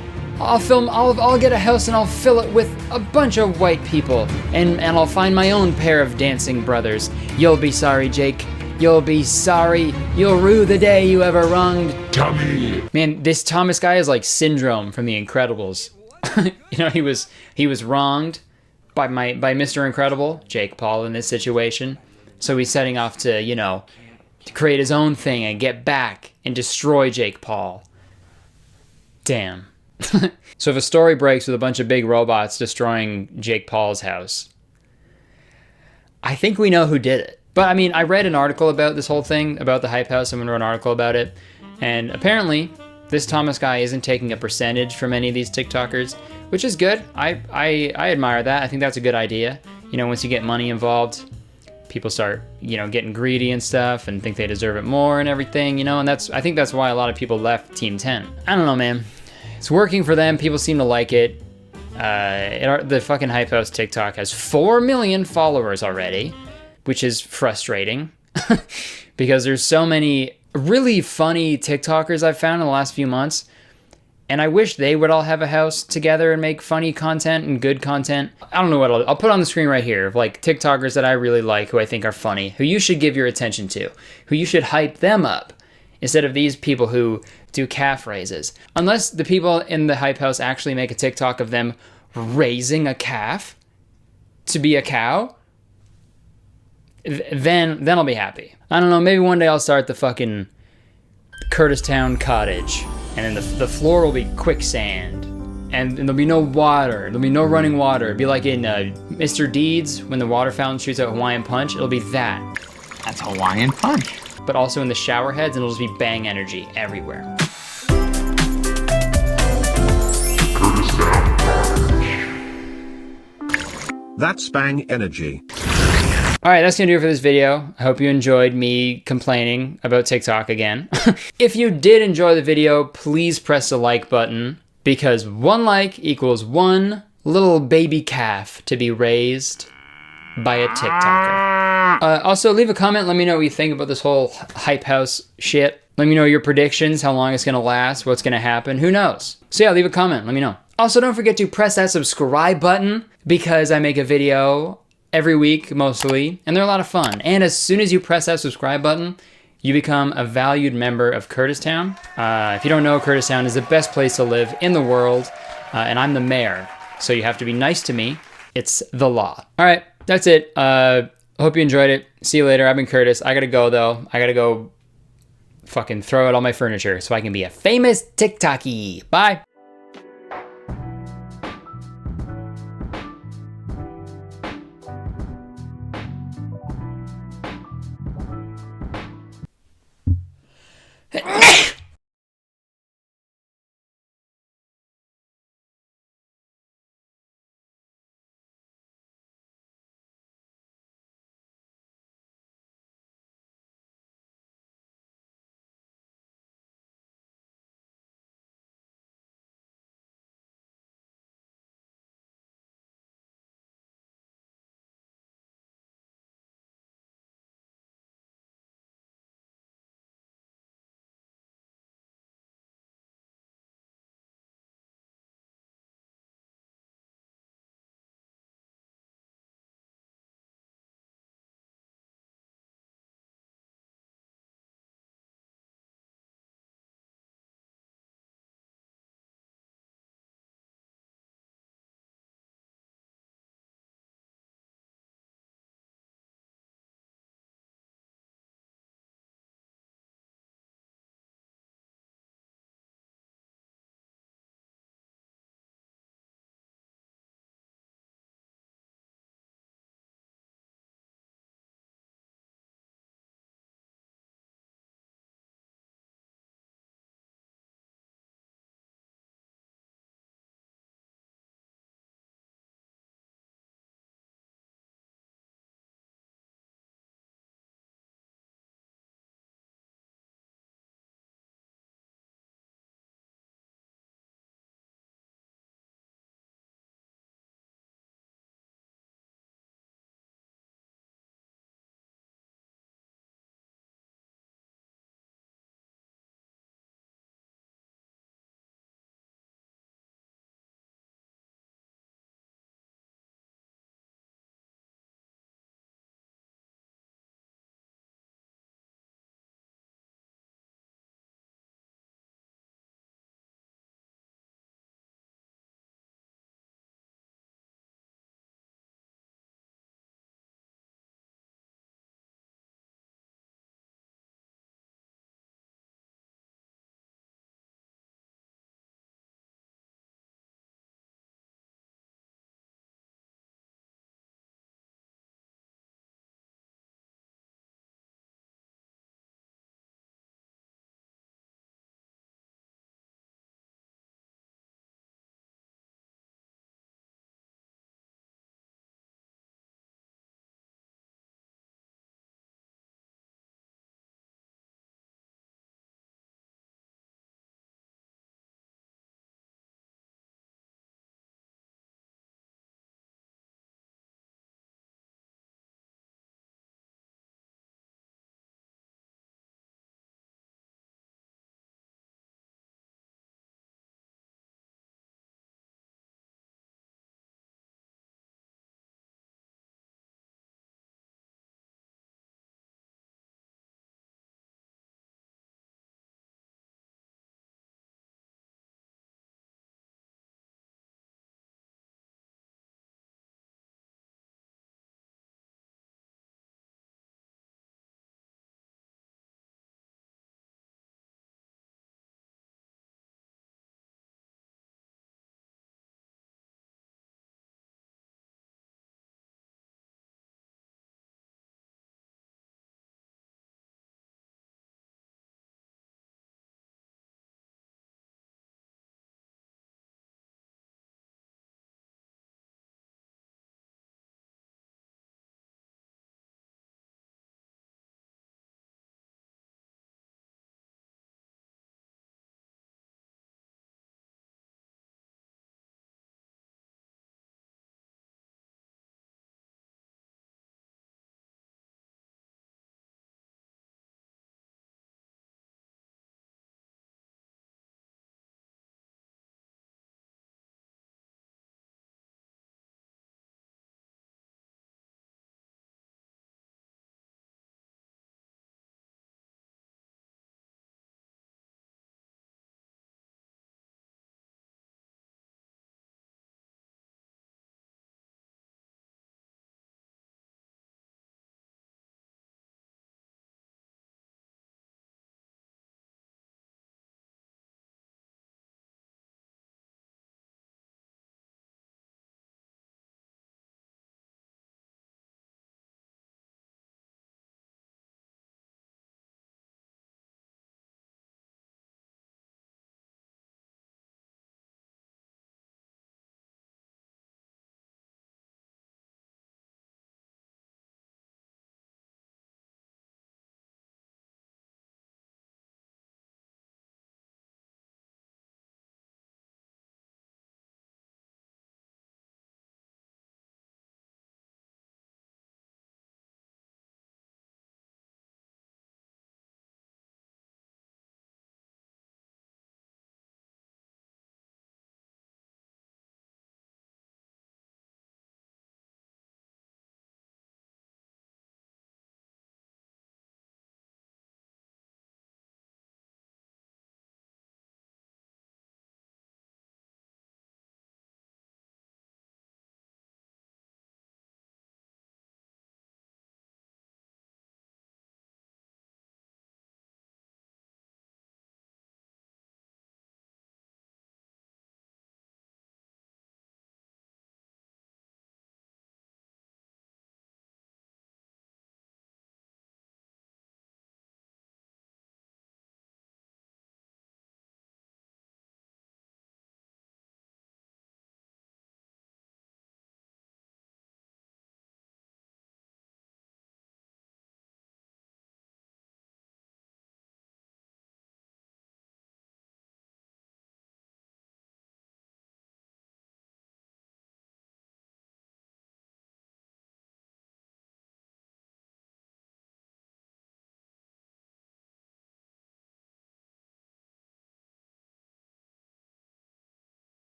I'll get a house and I'll fill it with a bunch of white people, and I'll find my own pair of dancing brothers. You'll be sorry, Jake. You'll be sorry. You'll rue the day you ever wronged Tommy. Man, this Thomas guy is like Syndrome from The Incredibles. You know, he was wronged by Mr. Incredible, Jake Paul, in this situation. So he's setting off to, you know, to create his own thing and get back and destroy Jake Paul. Damn. So if a story breaks with a bunch of big robots destroying Jake Paul's house, I think we know who did it. But I mean, I read an article about this whole thing, about the Hype House. Someone wrote an article about it. And apparently, this Thomas guy isn't taking a percentage from any of these TikTokers, which is good. I admire that. I think that's a good idea. You know, once you get money involved, people start, you know, getting greedy and stuff and think they deserve it more and everything, you know? And I think that's why a lot of people left Team 10. I don't know, man. It's working for them. People seem to like it. The fucking Hype House TikTok has 4 million followers already, which is frustrating because there's so many really funny TikTokers I've found in the last few months, And I wish they would all have a house together and make funny content and good content. I don't know what I'll put on the screen right here of like TikTokers that I really like, who I think are funny, who you should give your attention to, who you should hype them up instead of these people who do calf raises. Unless the people in the hype house actually make a TikTok of them raising a calf to be a cow, then I'll be happy. I don't know, maybe one day I'll start the fucking Kurtis cottage, and then the floor will be quicksand, and there'll be no water, there'll be no running water. It'll be like in Mr. Deeds when the water fountain shoots out Hawaiian Punch. It'll be that. That's Hawaiian Punch. But also in the shower heads, and it'll just be bang energy everywhere. That's bang energy. Alright, that's gonna do it for this video. I hope you enjoyed me complaining about TikTok again. If you did enjoy the video, please press the like button, because 1 like equals 1 little baby calf to be raised by a TikToker. Also, leave a comment, let me know what you think about this whole hype house shit. Let me know your predictions, how long it's gonna last, what's gonna happen, who knows? So yeah, leave a comment, let me know. Also, don't forget to press that subscribe button, because I make a video every week, mostly, and they're a lot of fun. And as soon as you press that subscribe button, you become a valued member of Kurtistown. If you don't know, Kurtistown is the best place to live in the world, and I'm the mayor, so you have to be nice to me. It's the law. All right, that's it. Hope you enjoyed it. See you later. I've been Kurtis. I gotta go, though. I gotta go fucking throw out all my furniture so I can be a famous TikTokie. Bye.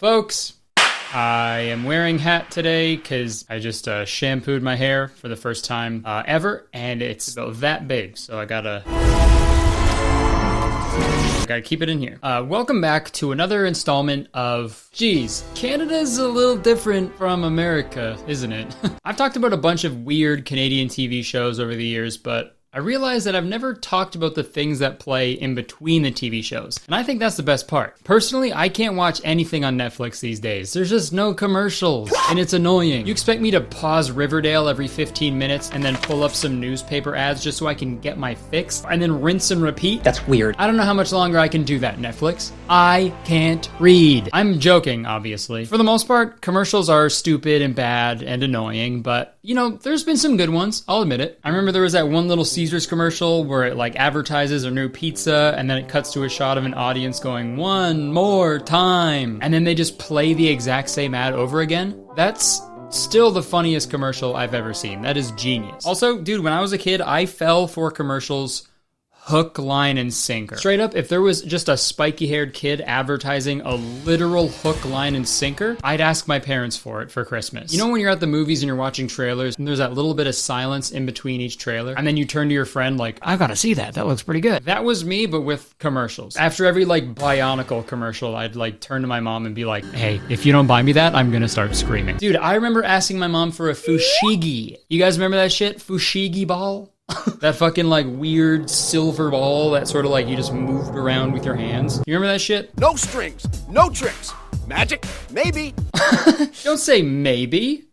Folks, I am wearing hat today because I just shampooed my hair for the first time ever, and it's about that big, so I gotta keep it in here. Welcome back to another installment of, geez, Canada's a little different from America, isn't it? I've talked about a bunch of weird Canadian TV shows over the years, but I realized that I've never talked about the things that play in between the TV shows, and I think that's the best part. Personally, I can't watch anything on Netflix these days. There's just no commercials, and it's annoying. You expect me to pause Riverdale every 15 minutes and then pull up some newspaper ads just so I can get my fix, and then rinse and repeat? That's weird. I don't know how much longer I can do that, Netflix. I can't read. I'm joking, obviously. For the most part, commercials are stupid and bad and annoying, but, you know, there's been some good ones, I'll admit it. I remember there was that one little Caesar's commercial where it like advertises a new pizza and then it cuts to a shot of an audience going, "One more time," and then they just play the exact same ad over again. That's still the funniest commercial I've ever seen. That is genius. Also, dude, when I was a kid, I fell for commercials hook, line, and sinker. Straight up, if there was just a spiky-haired kid advertising a literal hook, line, and sinker, I'd ask my parents for it for Christmas. You know when you're at the movies and you're watching trailers and there's that little bit of silence in between each trailer, and then you turn to your friend like, "I gotta see that, that looks pretty good." That was me, but with commercials. After every like Bionicle commercial, I'd like turn to my mom and be like, "Hey, if you don't buy me that, I'm gonna start screaming." Dude, I remember asking my mom for a fushigi. You guys remember that shit? Fushigi ball? That fucking like weird silver ball that sort of like you just moved around with your hands. You remember that shit? No strings, no tricks. Magic? Maybe. Don't say maybe.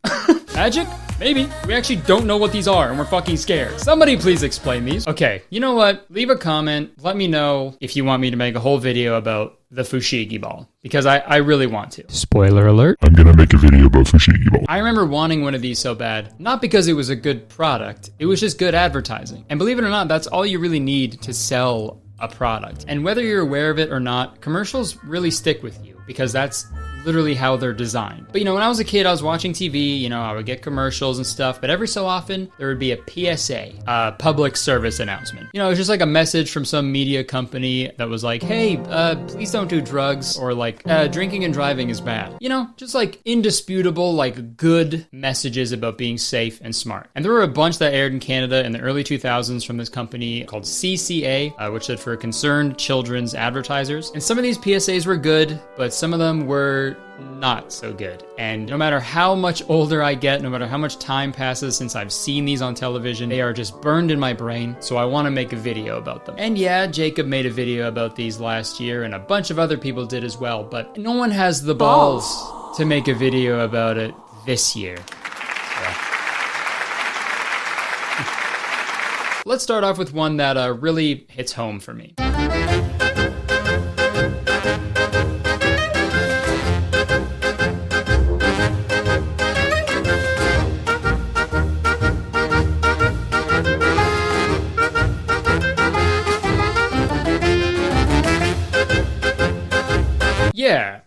Magic? Maybe. We actually don't know what these are and we're fucking scared. Somebody please explain these. Okay, you know what? Leave a comment. Let me know if you want me to make a whole video about the fushigi ball, because I really want to. Spoiler alert. I'm gonna make a video about fushigi ball. I remember wanting one of these so bad, not because it was a good product, it was just good advertising. And believe it or not, that's all you really need to sell a product. And whether you're aware of it or not, commercials really stick with you, because that's literally how they're designed. But you know, when I was a kid, I was watching TV, you know, I would get commercials and stuff, but every so often there would be a PSA, a public service announcement. You know, it was just like a message from some media company that was like, "Hey, please don't do drugs," or like, "Drinking and driving is bad." You know, just like indisputable, like good messages about being safe and smart. And there were a bunch that aired in Canada in the early 2000s from this company called CCA, which stood for Concerned Children's Advertisers. And some of these PSAs were good, but some of them were not so good. And no matter how much older I get, no matter how much time passes since I've seen these on television, they are just burned in my brain, so I want to make a video about them. And yeah, Jacob made a video about these last year, and a bunch of other people did as well, but no one has the balls to make a video about it this year. Let's start off with one that really hits home for me. Yeah,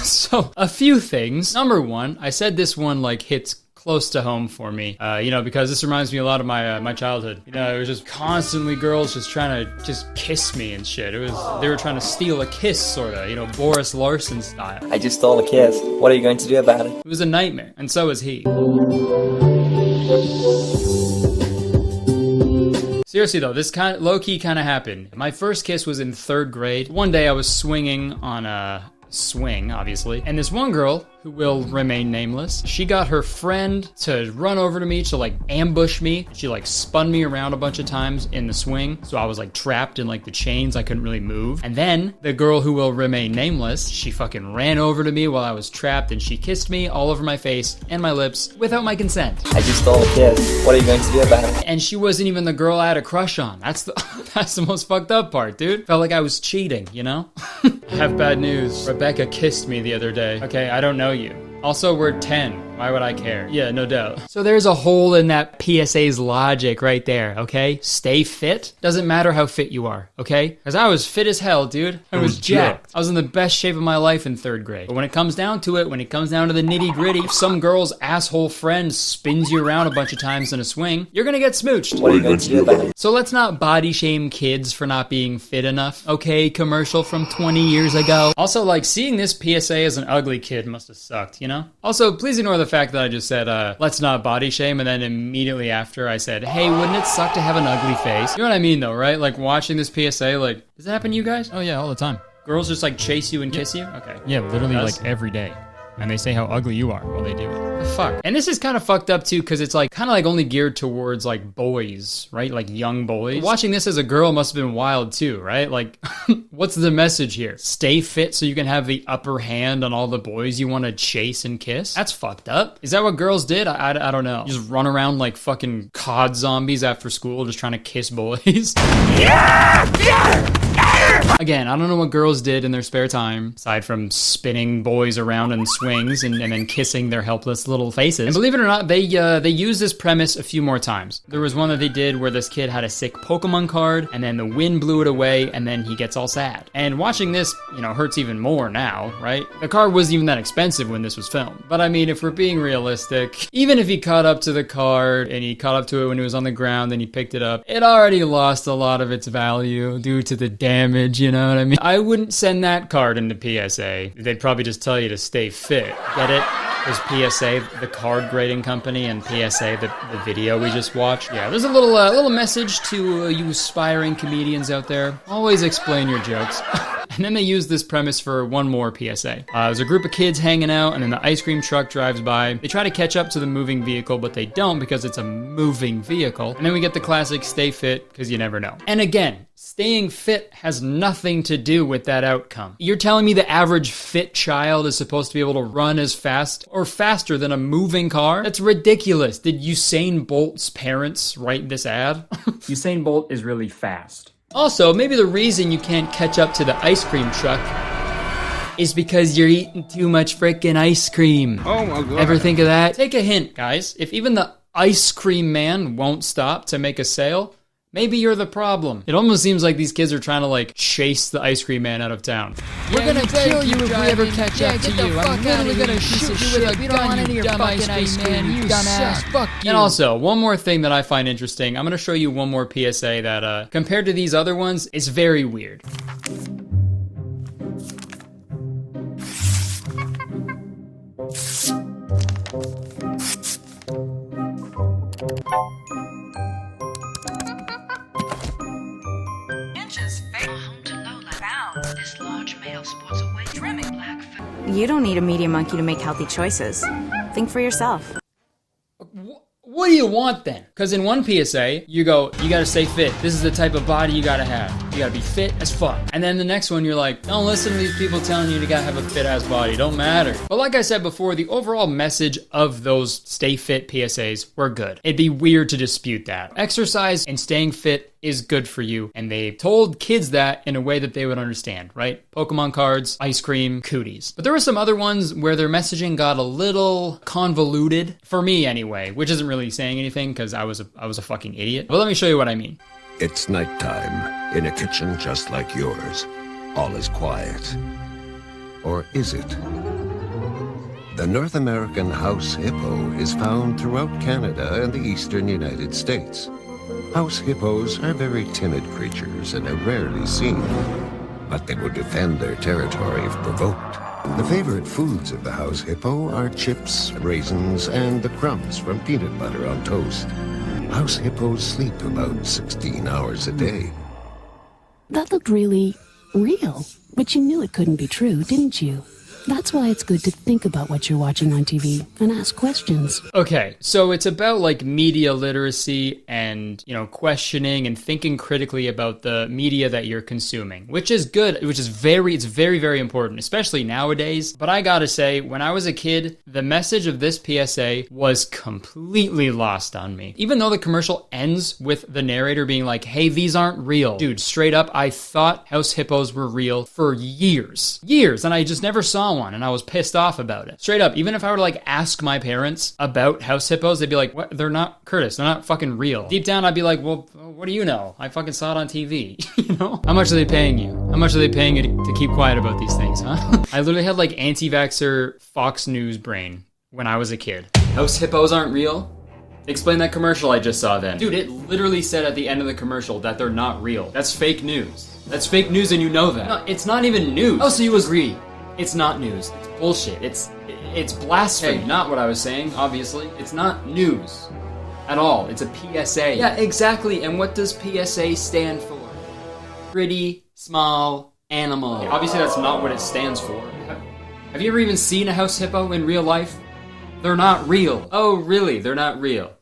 so a few things. Number one, I said this one like hits close to home for me, you know, because this reminds me a lot of my childhood. You know, it was just constantly girls just trying to just kiss me and shit. They were trying to steal a kiss, sorta, you know, Boris Larson style. I just stole a kiss. What are you going to do about it? It was a nightmare, and so is he. Seriously though, this kind of low-key kind of happened. My first kiss was in 3rd grade. One day I was swinging on a swing, obviously, and this one girl, who will remain nameless, she got her friend to run over to me to like ambush me. She like spun me around a bunch of times in the swing, so I was like trapped in like the chains. I couldn't really move. And then the girl who will remain nameless, she fucking ran over to me while I was trapped and she kissed me all over my face and my lips without my consent. I just stole a kiss. What are you going to do about it? And she wasn't even the girl I had a crush on. That's the most fucked up part, dude. Felt like I was cheating, you know? I have bad news. Rebecca kissed me the other day. Okay, I don't know you. Also, we're 10. Why would I care? Yeah, no doubt. So there's a hole in that PSA's logic right there, okay? Stay fit. Doesn't matter how fit you are, okay? Because I was fit as hell, dude. I was jacked. I was in the best shape of my life in 3rd grade. But when it comes down to it, when it comes down to the nitty gritty, if some girl's asshole friend spins you around a bunch of times in a swing, you're gonna get smooched. What are you going to do about it? So let's not body shame kids for not being fit enough, okay? Commercial from 20 years ago. Also, like, seeing this PSA as an ugly kid must have sucked, you know? Also, please ignore the fact that I just said, let's not body shame, and then immediately after I said, hey, wouldn't it suck to have an ugly face? You know what I mean, though, right? Like, watching this PSA, like, does that happen to you guys? Oh, yeah, all the time. Girls just, like, chase you and kiss you? Okay. Yeah, literally, like, every day. And they say how ugly you are while they do it. The fuck? And this is kind of fucked up too, because it's like kind of like only geared towards like boys, right? Like young boys. Watching this as a girl must have been wild too, right? Like, what's the message here? Stay fit so you can have the upper hand on all the boys you want to chase and kiss? That's fucked up. Is that what girls did? I don't know. Just run around like fucking COD zombies after school just trying to kiss boys? Again, I don't know what girls did in their spare time, aside from spinning boys around in swings and then kissing their helpless little faces. And believe it or not, they used this premise a few more times. There was one that they did where this kid had a sick Pokemon card, and then the wind blew it away, and then he gets all sad. And watching this, you know, hurts even more now, right? The card wasn't even that expensive when this was filmed. But I mean, if we're being realistic, even if he caught up to the card, and he caught up to it when it was on the ground, then he picked it up, it already lost a lot of its value due to the damage, you know what I mean? I wouldn't send that card into PSA. They'd probably just tell you to stay fit. Get it? There's PSA, the card grading company, and PSA, the video we just watched. Yeah, there's a little message to you aspiring comedians out there. Always explain your jokes. And then they use this premise for one more PSA. There's a group of kids hanging out, and then the ice cream truck drives by. They try to catch up to the moving vehicle, but they don't because it's a moving vehicle. And then we get the classic stay fit, because you never know. And again, staying fit has nothing to do with that outcome. You're telling me the average fit child is supposed to be able to run as fast or faster than a moving car? That's ridiculous. Did Usain Bolt's parents write this ad? Usain Bolt is really fast. Also, maybe the reason you can't catch up to the ice cream truck is because you're eating too much frickin' ice cream. Oh my god. Ever think of that? Take a hint, guys. If even the ice cream man won't stop to make a sale, maybe you're the problem. It almost seems like these kids are trying to like chase the ice cream man out of town. We're gonna kill you if we ever catch up to you. I'm literally gonna shoot you with a gun, you dumb ice cream man, you dumbass. Fuck you. And also, one more thing that I find interesting. I'm gonna show you one more PSA that, compared to these other ones, is very weird. You don't need a media monkey to make healthy choices. Think for yourself. What do you want then? Because in one PSA, you go, you gotta stay fit. This is the type of body you gotta have. You gotta be fit as fuck. And then the next one, you're like, don't listen to these people telling you to gotta have a fit ass body. Don't matter. But like I said before, the overall message of those stay fit PSAs were good. It'd be weird to dispute that. Exercise and staying fit is good for you. And they told kids that in a way that they would understand, right? Pokemon cards, ice cream, cooties. But there were some other ones where their messaging got a little convoluted, for me anyway, which isn't really saying anything because I was a fucking idiot. But let me show you what I mean. It's nighttime in a kitchen just like yours. All is quiet. Or is it? The North American house hippo is found throughout Canada and the eastern United States. House hippos are very timid creatures and are rarely seen, but they will defend their territory if provoked. The favorite foods of the house hippo are chips, raisins, and the crumbs from peanut butter on toast. House hippos sleep about 16 hours a day. That looked really real, but you knew it couldn't be true, didn't you? That's why it's good to think about what you're watching on TV and ask questions. Okay, so it's about like media literacy and, you know, questioning and thinking critically about the media that you're consuming, which is good, it's very, very important, especially nowadays. But I gotta say, when I was a kid, the message of this PSA was completely lost on me. Even though the commercial ends with the narrator being like, hey, these aren't real. Dude, straight up, I thought house hippos were real for years, and I just never saw one one, and I was pissed off about it. Straight up, even if I were to like ask my parents about house hippos, they'd be like, what? They're not, Kurtis, they're not fucking real. Deep down, I'd be like, well, what do you know? I fucking saw it on TV, you know? How much are they paying you? How much are they paying you to keep quiet about these things, huh? I literally had like anti-vaxxer Fox News brain when I was a kid. House hippos aren't real? Explain that commercial I just saw then. Dude, it literally said at the end of the commercial that they're not real. That's fake news. That's fake news and you know that. No, it's not even news. Oh, so you agree. It's not news. It's bullshit. It's blasphemy. Hey, not what I was saying, obviously. It's not news at all. It's a PSA. Yeah, exactly. And what does PSA stand for? Pretty small animal. Obviously that's not what it stands for. Have you ever even seen a house hippo in real life? They're not real. Oh, really? They're not real.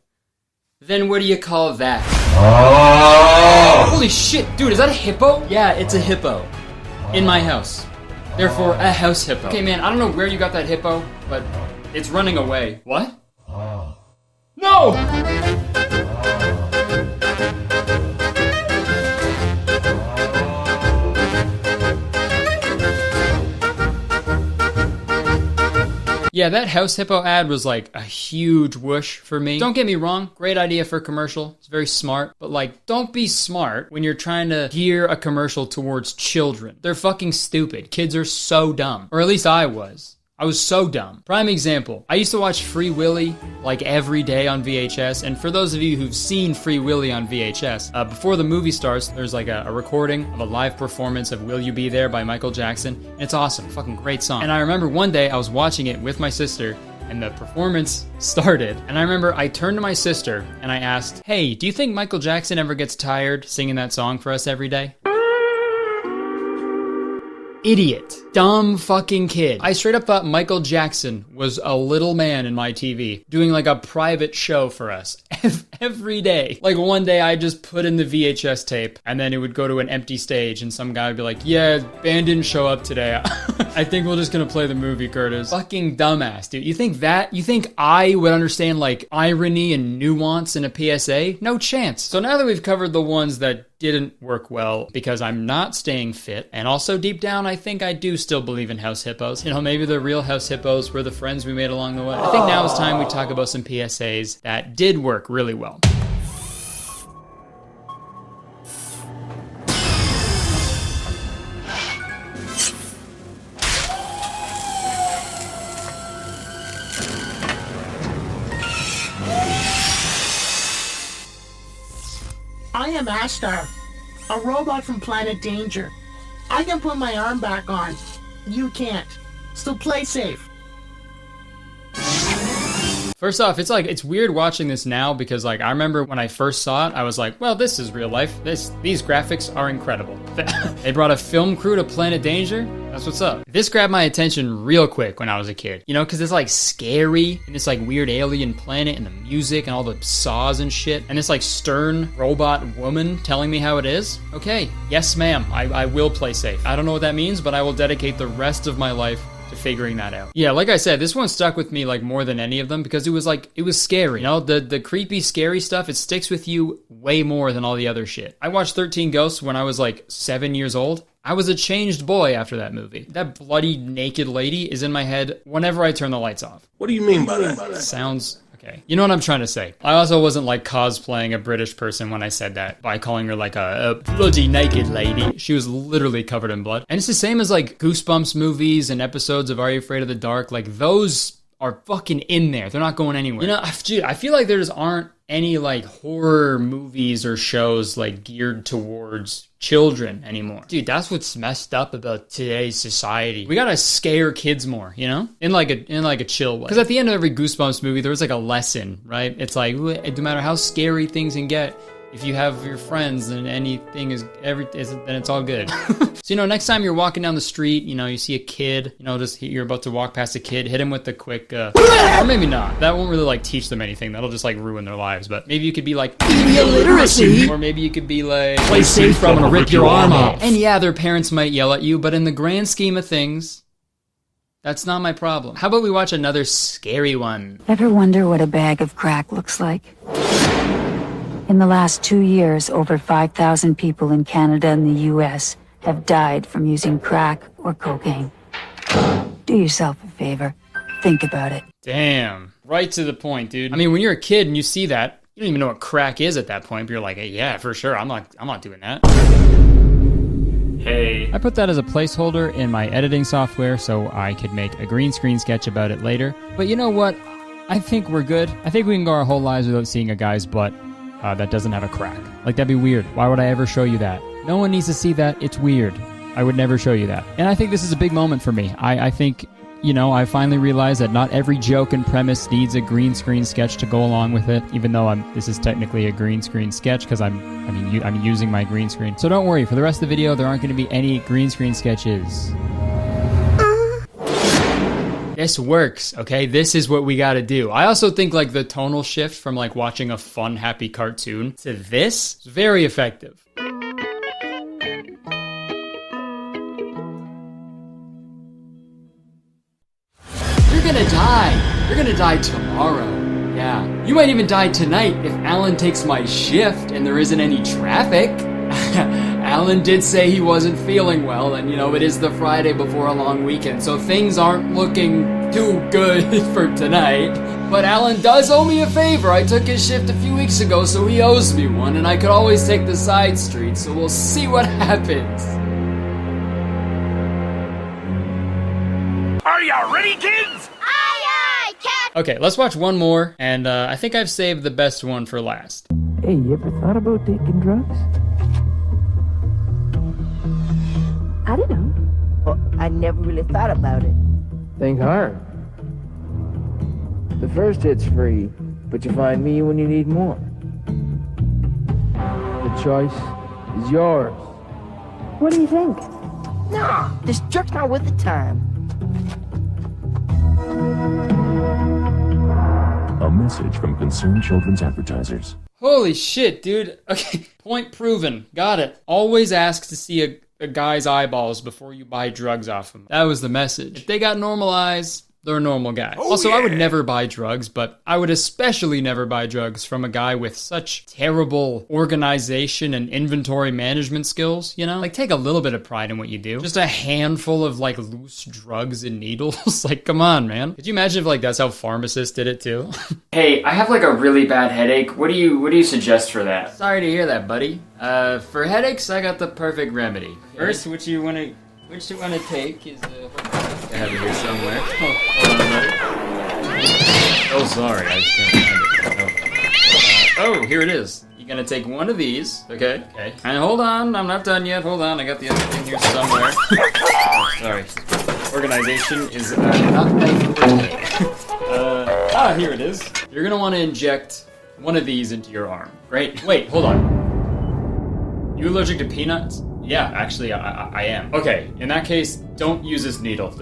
Then what do you call that? Oh! Holy shit, dude, is that a hippo? Yeah, it's a hippo. In my house. Therefore, a house hippo. Okay, man, I don't know where you got that hippo, but it's running away. What? No! Yeah, that house hippo ad was like a huge whoosh for me. Don't get me wrong, great idea for a commercial. It's very smart, but like, don't be smart when you're trying to gear a commercial towards children. They're fucking stupid. Kids are so dumb. Or at least I was. I was so dumb. Prime example, I used to watch Free Willy like every day on VHS, and for those of you who've seen Free Willy on VHS, before the movie starts, there's like a recording of a live performance of Will You Be There by Michael Jackson, and it's awesome, fucking great song. And I remember one day I was watching it with my sister, and the performance started, and I remember I turned to my sister and I asked, hey, do you think Michael Jackson ever gets tired singing that song for us every day? Idiot. Dumb fucking kid. I straight up thought Michael Jackson was a little man in my TV doing like a private show for us every day. Like one day I just put in the VHS tape and then it would go to an empty stage and some guy would be like, yeah, band didn't show up today. I think we're just gonna play the movie, Kurtis. Fucking dumbass, dude. You think I would understand like irony and nuance in a PSA? No chance. So now that we've covered the ones that didn't work well because I'm not staying fit, and also deep down I think I do still believe in house hippos. You know, maybe the real house hippos were the friends we made along the way. I think now it's time we talk about some PSAs that did work really well. I am Ashtar, a robot from Planet Danger. I can put my arm back on. You can't. So play safe. First off, it's weird watching this now because like I remember when I first saw it, I was like, well, this is real life. These graphics are incredible. They brought a film crew to Planet Danger. That's what's up. This grabbed my attention real quick when I was a kid. You know, because it's like scary and this like weird alien planet and the music and all the saws and shit. And this like stern robot woman telling me how it is. Okay, yes ma'am, I will play safe. I don't know what that means, but I will dedicate the rest of my life to figuring that out. Yeah, like I said, this one stuck with me like more than any of them because it was scary. You know, the creepy, scary stuff, it sticks with you way more than all the other shit. I watched 13 Ghosts when I was like 7 years old. I was a changed boy after that movie. That bloody naked lady is in my head whenever I turn the lights off. What do you mean by that? Sounds okay. You know what I'm trying to say. I also wasn't like cosplaying a British person when I said that by calling her like a bloody naked lady. She was literally covered in blood. And it's the same as like Goosebumps movies and episodes of Are You Afraid of the Dark? Like those are fucking in there. They're not going anywhere. You know, dude, I feel like there just aren't any like horror movies or shows like geared towards children anymore. Dude, that's what's messed up about today's society. We gotta scare kids more, you know? In like a chill way. Because at the end of every Goosebumps movie, there was like a lesson, right? It's like, no matter how scary things can get, if you have your friends and anything then it's all good. So, you know, next time you're walking down the street, you know, you see a kid, you know, you're about to walk past a kid, hit him with the quick, or maybe not. That won't really like teach them anything. That'll just like ruin their lives. But maybe you could be like, media literacy. Or maybe you could be like, play safe, I'm gonna rip your arm off. And yeah, their parents might yell at you, but in the grand scheme of things, that's not my problem. How about we watch another scary one? Ever wonder what a bag of crack looks like? In the last 2 years, over 5,000 people in Canada and the US have died from using crack or cocaine. Do yourself a favor. Think about it. Damn. Right to the point, dude. I mean, when you're a kid and you see that, you don't even know what crack is at that point, but you're like, hey, yeah, for sure, I'm not doing that. Hey. I put that as a placeholder in my editing software so I could make a green screen sketch about it later. But you know what? I think we're good. I think we can go our whole lives without seeing a guy's butt that doesn't have a crack. Like, that'd be weird. Why would I ever show you that? No one needs to see that. It's weird. I would never show you that. And I think this is a big moment for me. I think, you know, I finally realized that not every joke and premise needs a green screen sketch to go along with it, even though this is technically a green screen sketch because I'm using my green screen. So don't worry, for the rest of the video, there aren't going to be any green screen sketches. This works, okay? This is what we gotta do. I also think like the tonal shift from like watching a fun, happy cartoon to this is very effective. You're gonna die. You're gonna die tomorrow. Yeah. You might even die tonight if Alan takes my shift and there isn't any traffic. Alan did say he wasn't feeling well, and you know, it is the Friday before a long weekend, so things aren't looking too good for tonight. But Alan does owe me a favor. I took his shift a few weeks ago, so he owes me one, and I could always take the side street, so we'll see what happens. Are you ready, kids? Aye, aye, Captain! Okay, let's watch one more, and I think I've saved the best one for last. Hey, you ever thought about taking drugs? I don't know. Well, I never really thought about it. Think hard. The first hit's free, but you find me when you need more. The choice is yours. What do you think? Nah, this jerk's not worth the time. A message from Concerned Children's Advertisers. Holy shit, dude. Okay, point proven. Got it. Always ask to see a guy's eyeballs before you buy drugs off him. That was the message. If they got normalized, they're a normal guy. Also, I would never buy drugs, but I would especially never buy drugs from a guy with such terrible organization and inventory management skills, you know? Like, take a little bit of pride in what you do. Just a handful of, like, loose drugs and needles. Like, come on, man. Could you imagine if, like, that's how pharmacists did it, too? Hey, I have, like, a really bad headache. What do you suggest for that? Sorry to hear that, buddy. For headaches, I got the perfect remedy. First, what you want to take is I have it here somewhere. Hold on, buddy. Oh, sorry, I just can't find it. Oh, here it is. You're gonna take one of these, okay? Okay. And hold on, I'm not done yet. Hold on, I got the other thing here somewhere. Oh, sorry. Organization is not my forte. Here it is. You're gonna want to inject one of these into your arm. Great. Wait, hold on. You allergic to peanuts? Yeah, actually, I am. Okay, in that case, don't use this needle.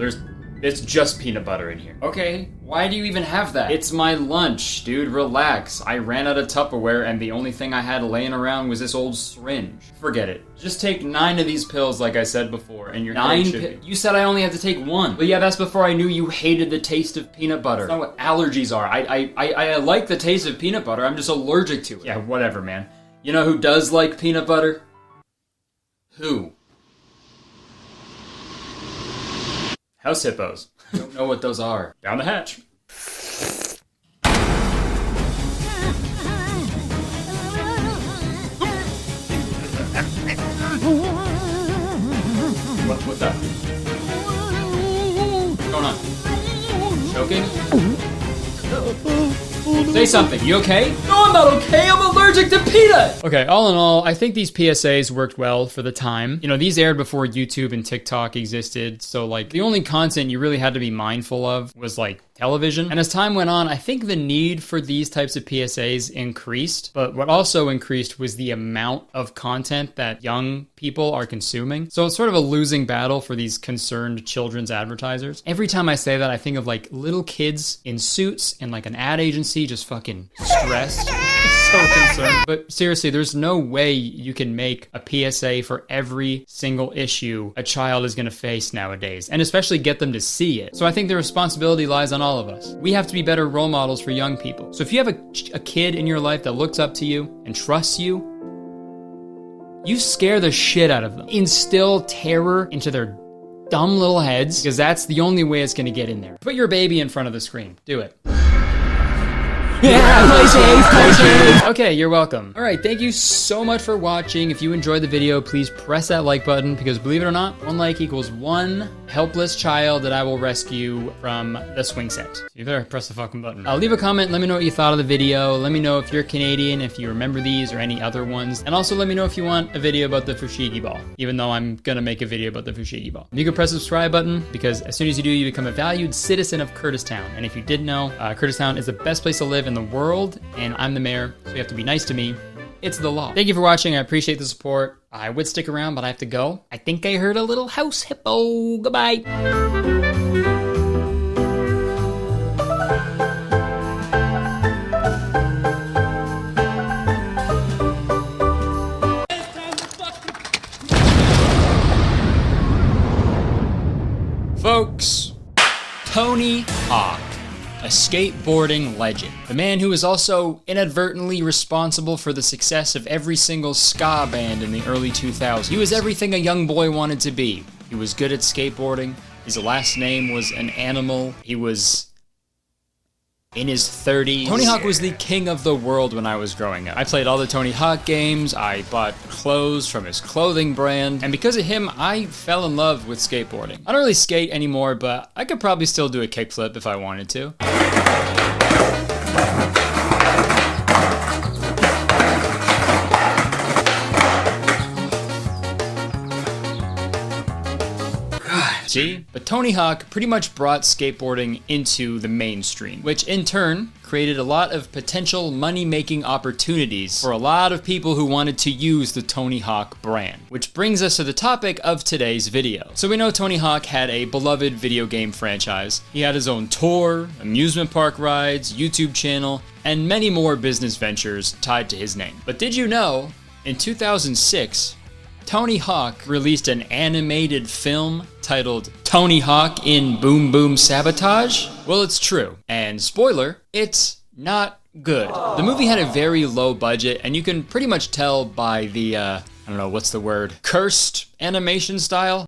It's just peanut butter in here. Okay, why do you even have that? It's my lunch, dude, relax. I ran out of Tupperware and the only thing I had laying around was this old syringe. Forget it. Just take 9 of these pills like I said before and your 9 You said I only had to take 1. But yeah, that's before I knew you hated the taste of peanut butter. That's not what allergies are. I like the taste of peanut butter, I'm just allergic to it. Yeah, whatever, man. You know who does like peanut butter? Who? House hippos. I don't know what those are. Down the hatch. What's up? What's going on? Choking? Say something, you okay? No, I'm not okay, I'm allergic to peanut! Okay, all in all, I think these PSAs worked well for the time. You know, these aired before YouTube and TikTok existed, so like, the only content you really had to be mindful of was like, television. And as time went on, I think the need for these types of PSAs increased, but what also increased was the amount of content that young people are consuming. So it's sort of a losing battle for these concerned children's advertisers. Every time I say that, I think of like little kids in suits in like an ad agency just fucking stressed. So concerned. But seriously, there's no way you can make a PSA for every single issue a child is gonna face nowadays, and especially get them to see it. So I think the responsibility lies on all of us. We have to be better role models for young people. So if you have a kid in your life that looks up to you and trusts you, you scare the shit out of them. Instill terror into their dumb little heads, because that's the only way it's gonna get in there. Put your baby in front of the screen. Do it. Yeah, play safe. Okay, you're welcome. All right, thank you so much for watching. If you enjoyed the video, please press that like button, because believe it or not, 1 like equals 1 helpless child that I will rescue from the swing set. So you better press the fucking button. Leave a comment, let me know what you thought of the video. Let me know if you're Canadian, if you remember these or any other ones. And also let me know if you want a video about the fushigi ball, even though I'm gonna make a video about the fushigi ball. You can press the subscribe button, because as soon as you do, you become a valued citizen of Kurtistown. And if you didn't know, Kurtistown is the best place to live in the world, and I'm the mayor, so you have to be nice to me. It's the law. Thank you for watching. I appreciate the support. I would stick around, but I have to go. I think I heard a little house hippo. Goodbye. Folks, Tony Hawk, a skateboarding legend. The man who was also inadvertently responsible for the success of every single ska band in the early 2000s. He was everything a young boy wanted to be. He was good at skateboarding. His last name was an animal. He was in his 30s. Tony Hawk was the king of the world when I was growing up. I played all the Tony Hawk games, I bought clothes from his clothing brand, and because of him, I fell in love with skateboarding. I don't really skate anymore, but I could probably still do a kickflip if I wanted to. See? But Tony Hawk pretty much brought skateboarding into the mainstream, which in turn created a lot of potential money-making opportunities for a lot of people who wanted to use the Tony Hawk brand. Which brings us to the topic of today's video. So we know Tony Hawk had a beloved video game franchise. He had his own tour, amusement park rides, YouTube channel, and many more business ventures tied to his name. But did you know, in 2006, Tony Hawk released an animated film titled Tony Hawk in Boom Boom Sabotage? Well, it's true. And spoiler, it's not good. The movie had a very low budget, and you can pretty much tell by the, I don't know, what's the word? Cursed animation style?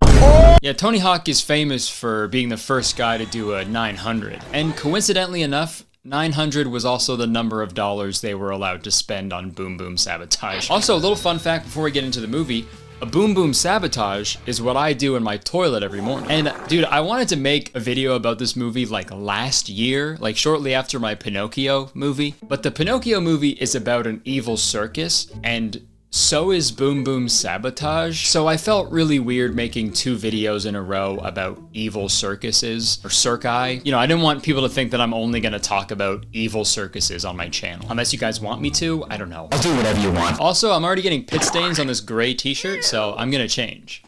Yeah, Tony Hawk is famous for being the first guy to do a 900. And coincidentally enough, 900 was also the number of dollars they were allowed to spend on Boom Boom Sabotage. Also, a little fun fact before we get into the movie, a Boom Boom Sabotage is what I do in my toilet every morning. And dude, I wanted to make a video about this movie like last year, like shortly after my Pinocchio movie. But the Pinocchio movie is about an evil circus, and so is Boom Boom Sabotage. So I felt really weird making 2 videos in a row about evil circuses, or circi. You know, I didn't want people to think that I'm only gonna talk about evil circuses on my channel. Unless you guys want me to, I don't know. I'll do whatever you want. Also, I'm already getting pit stains on this gray t-shirt, so I'm gonna change.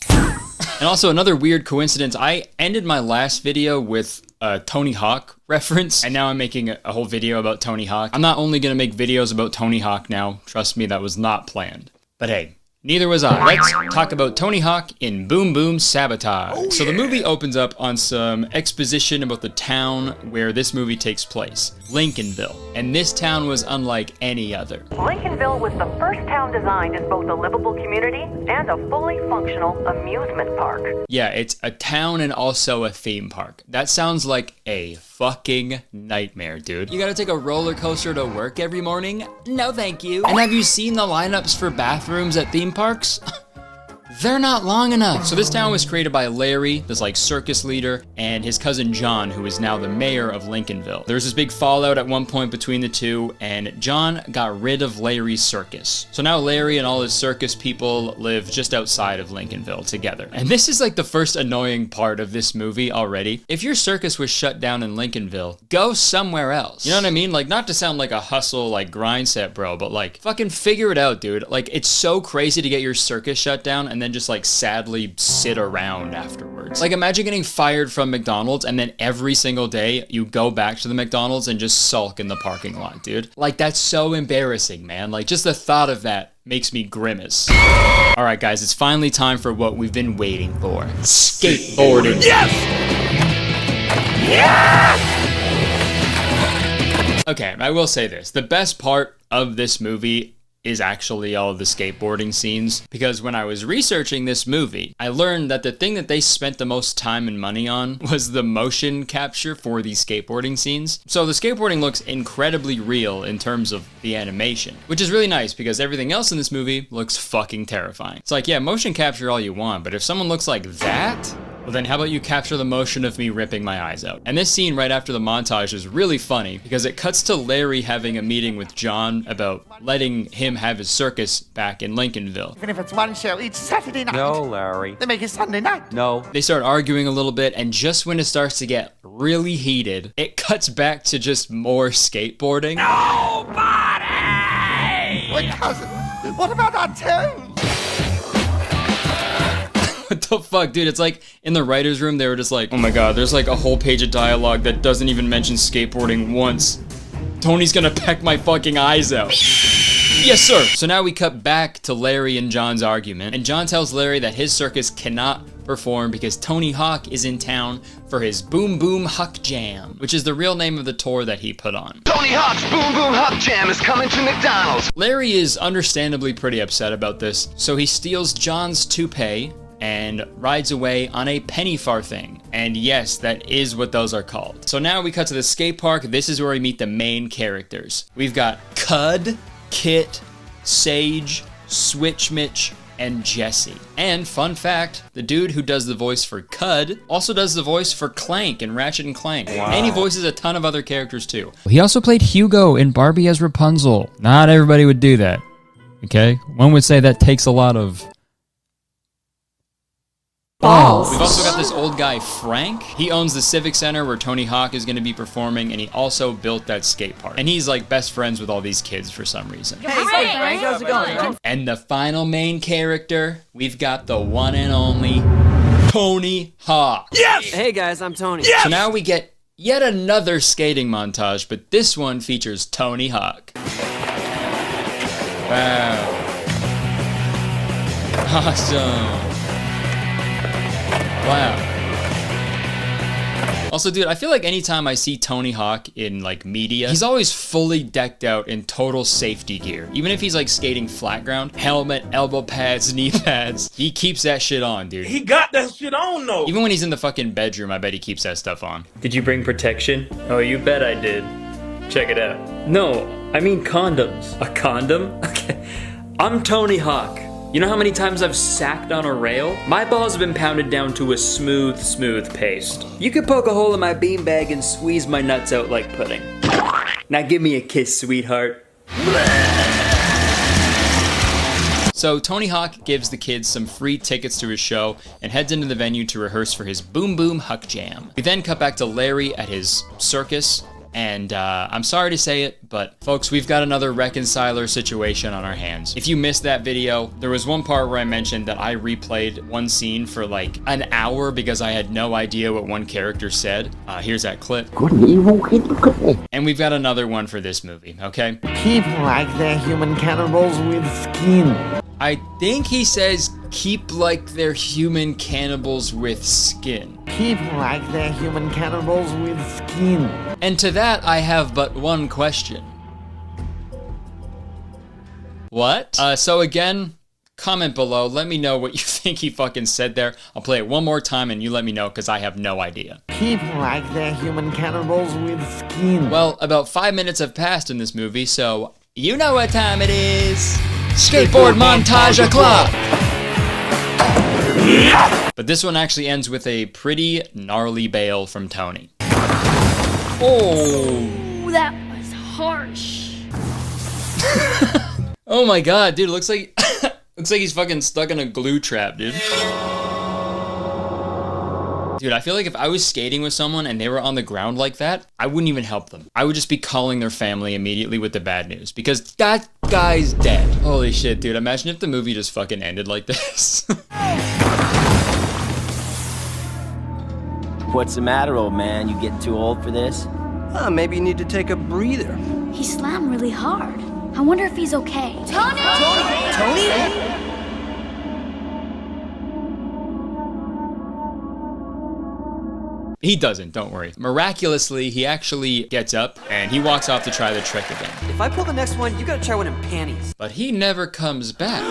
And also another weird coincidence, I ended my last video with a Tony Hawk reference, and now I'm making a whole video about Tony Hawk. I'm not only gonna make videos about Tony Hawk now, trust me, that was not planned. But hey, neither was I. Let's talk about Tony Hawk in Boom Boom Sabotage. So the movie opens up on some exposition about the town where this movie takes place, Lincolnville. And this town was unlike any other. Lincolnville was the first town designed as both a livable community and a fully functional amusement park. Yeah, it's a town and also a theme park. That sounds like a fucking nightmare, dude. You gotta take a roller coaster to work every morning? No, thank you. And have you seen the lineups for bathrooms at theme parks? They're not long enough. So this town was created by Larry, this like circus leader, and his cousin John, who is now the mayor of Lincolnville. There was this big fallout at one point between the two, and John got rid of Larry's circus. So now Larry and all his circus people live just outside of Lincolnville together. And this is like the first annoying part of this movie already. If your circus was shut down in Lincolnville, go somewhere else. You know what I mean? Like, not to sound like a hustle, like grind set bro, but like fucking figure it out, dude. Like, it's so crazy to get your circus shut down and then just like sadly sit around afterwards. Like, imagine getting fired from McDonald's and then every single day you go back to the McDonald's and just sulk in the parking lot, dude. Like, that's so embarrassing, man. Like, just the thought of that makes me grimace. All right, guys, it's finally time for what we've been waiting for. Skateboarding. Yes! Yes! Okay, I will say this. The best part of this movie is actually all of the skateboarding scenes, because when I was researching this movie, I learned that the thing that they spent the most time and money on was the motion capture for these skateboarding scenes. So the skateboarding looks incredibly real in terms of the animation, which is really nice because everything else in this movie looks fucking terrifying. It's like, yeah, motion capture all you want, but if someone looks like that, well then how about you capture the motion of me ripping my eyes out? And this scene right after the montage is really funny because it cuts to Larry having a meeting with John about letting him have his circus back in Lincolnville. Even if it's one show each Saturday night. No, Larry. They make it Sunday night. No. They start arguing a little bit, and just when it starts to get really heated, it cuts back to just more skateboarding. Nobody! Wait, cousin, what about our toes? What the fuck, dude? It's like in the writer's room, they were just like, oh my god, there's like a whole page of dialogue that doesn't even mention skateboarding once. Tony's gonna peck my fucking eyes out. Yes, sir. So now we cut back to Larry and John's argument, and John tells Larry that his circus cannot perform because Tony Hawk is in town for his Boom Boom Huck Jam, which is the real name of the tour that he put on. Tony Hawk's Boom Boom Huck Jam is coming to McDonald's. Larry is understandably pretty upset about this, so he steals John's toupee and rides away on a penny farthing. And yes, that is what those are called. So now we cut to the skate park. This is where we meet the main characters. We've got Cud, Kit, Sage, Switch Mitch, and Jesse. And fun fact, the dude who does the voice for Cud also does the voice for Clank in Ratchet and Clank. Wow. And he voices a ton of other characters too. He also played Hugo in Barbie as Rapunzel. Not everybody would do that, okay? One would say that takes a lot of balls. We've also got this old guy, Frank. He owns the Civic Center where Tony Hawk is going to be performing, and he also built that skate park. And he's like best friends with all these kids for some reason. Hey, Frank, how's it going? And the final main character, we've got the one and only Tony Hawk. Yes! Hey guys, I'm Tony. Yes! So now we get yet another skating montage, but this one features Tony Hawk. Wow. Awesome. Wow. Also, dude, I feel like anytime I see Tony Hawk in, like, media, he's always fully decked out in total safety gear. Even if he's, like, skating flat ground, helmet, elbow pads, knee pads, he keeps that shit on, dude. He got that shit on, though. Even when he's in the fucking bedroom, I bet he keeps that stuff on. Did you bring protection? Oh, you bet I did. Check it out. No, I mean condoms. A condom? Okay. I'm Tony Hawk. You know how many times I've sacked on a rail? My balls have been pounded down to a smooth, smooth paste. You could poke a hole in my beanbag and squeeze my nuts out like pudding. Now give me a kiss, sweetheart. So Tony Hawk gives the kids some free tickets to his show and heads into the venue to rehearse for his Boom Boom Huck Jam. We then cut back to Larry at his circus. And I'm sorry to say it, but folks, we've got another reconciler situation on our hands. If you missed that video, there was one part where I mentioned that I replayed one scene for like an hour because I had no idea what one character said. Here's that clip. And we've got another one for this movie, okay? People like their human cannibals with skin. I think he says, keep like they're human cannibals with skin. People like their human cannibals with skin. And to that, I have but one question. What? So again, comment below. Let me know what you think he fucking said there. I'll play it one more time and you let me know because I have no idea. People like their human cannibals with skin. Well, about 5 minutes have passed in this movie, so you know what time it is. Skateboard montage o'clock! But this one actually ends with a pretty gnarly bail from Tony. Oh, that was harsh. Oh my god, dude, it looks like he's fucking stuck in a glue trap, dude. Dude, I feel like if I was skating with someone and they were on the ground like that, I wouldn't even help them. I would just be calling their family immediately with the bad news because that guy's dead. Holy shit, dude. Imagine if the movie just fucking ended like this. What's the matter, old man? You getting too old for this? Maybe you need to take a breather. He slammed really hard. I wonder if he's okay. Tony! Tony? He doesn't, don't worry. Miraculously, he actually gets up and he walks off to try the trick again. If I pull the next one, you gotta try one in panties. But he never comes back.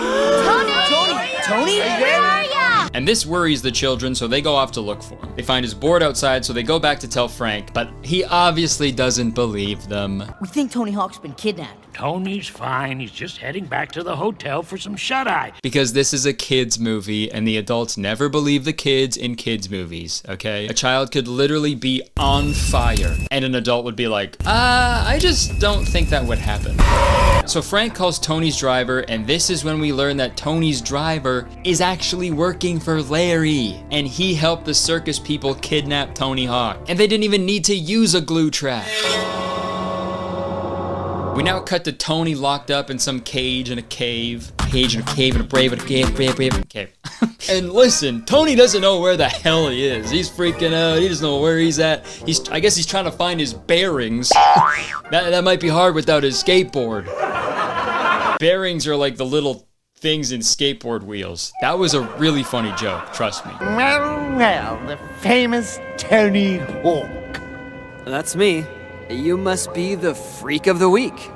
Tony? Where are ya? And this worries the children, so they go off to look for him. They find his board outside, so they go back to tell Frank, but he obviously doesn't believe them. We think Tony Hawk's been kidnapped. Tony's fine. He's just heading back to the hotel for some shut-eye. Because this is a kids movie, and the adults never believe the kids in kids movies, okay? A child could literally be on fire, and an adult would be like, I just don't think that would happen. So Frank calls Tony's driver, and this is when we learn that Tony's driver is actually working for Larry, and he helped the circus people kidnap Tony Hawk. And they didn't even need to use a glue trap. We now cut to Tony locked up in some cage in a cave. Cage in a cave in a brave in a cave. And listen, Tony doesn't know where the hell he is. He's freaking out. He doesn't know where he's at. I guess he's trying to find his bearings. That might be hard without his skateboard. Bearings are like the little things in skateboard wheels. That was a really funny joke, trust me. Well, the famous Tony Hawk. That's me. You must be the freak of the week.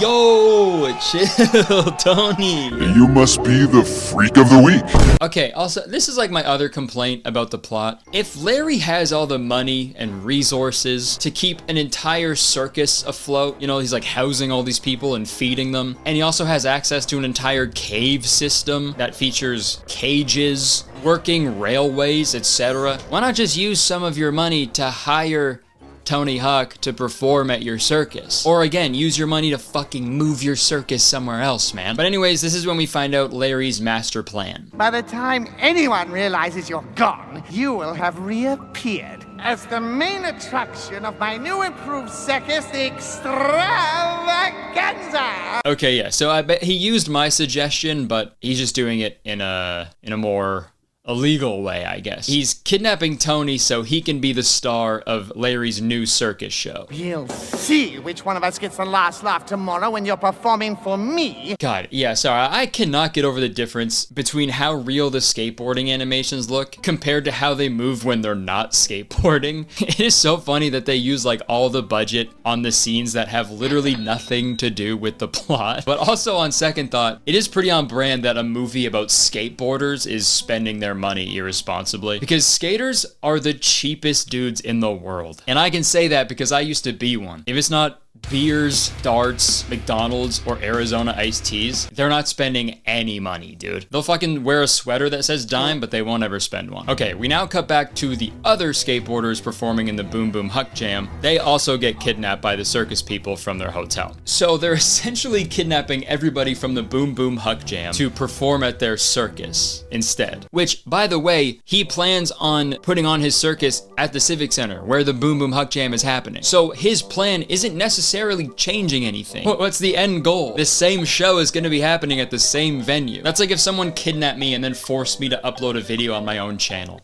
Yo, chill, Tony. You must be the freak of the week. Okay, also, this is like my other complaint about the plot. If Larry has all the money and resources to keep an entire circus afloat, you know, he's like housing all these people and feeding them, and he also has access to an entire cave system that features cages, working railways, etc. Why not just use some of your money to hire Tony Hawk to perform at your circus? Or again, use your money to fucking move your circus somewhere else, man. But anyways, this is when we find out Larry's master plan. By the time anyone realizes you're gone, you will have reappeared as the main attraction of my new improved circus, the Extravaganza. Okay, yeah, so I bet he used my suggestion, but he's just doing it in a more illegal way, I guess. He's kidnapping Tony so he can be the star of Larry's new circus show. You'll see which one of us gets the last laugh tomorrow when you're performing for me. God, yeah, sorry, I cannot get over the difference between how real the skateboarding animations look compared to how they move when they're not skateboarding. It is so funny that they use like all the budget on the scenes that have literally nothing to do with the plot. But also on second thought, it is pretty on brand that a movie about skateboarders is spending their money irresponsibly, because skaters are the cheapest dudes in the world. And I can say that because I used to be one. If it's not beers, darts, McDonald's, or Arizona iced teas, they're not spending any money, dude. They'll fucking wear a sweater that says dime, but they won't ever spend one. Okay, we now cut back to the other skateboarders performing in the Boom Boom Huck Jam. They also get kidnapped by the circus people from their hotel. So they're essentially kidnapping everybody from the Boom Boom Huck Jam to perform at their circus instead. Which, by the way, he plans on putting on his circus at the Civic Center, where the Boom Boom Huck Jam is happening. So his plan isn't necessarily changing anything. What's the end goal? This same show is going to be happening at the same venue. That's like if someone kidnapped me and then forced me to upload a video on my own channel.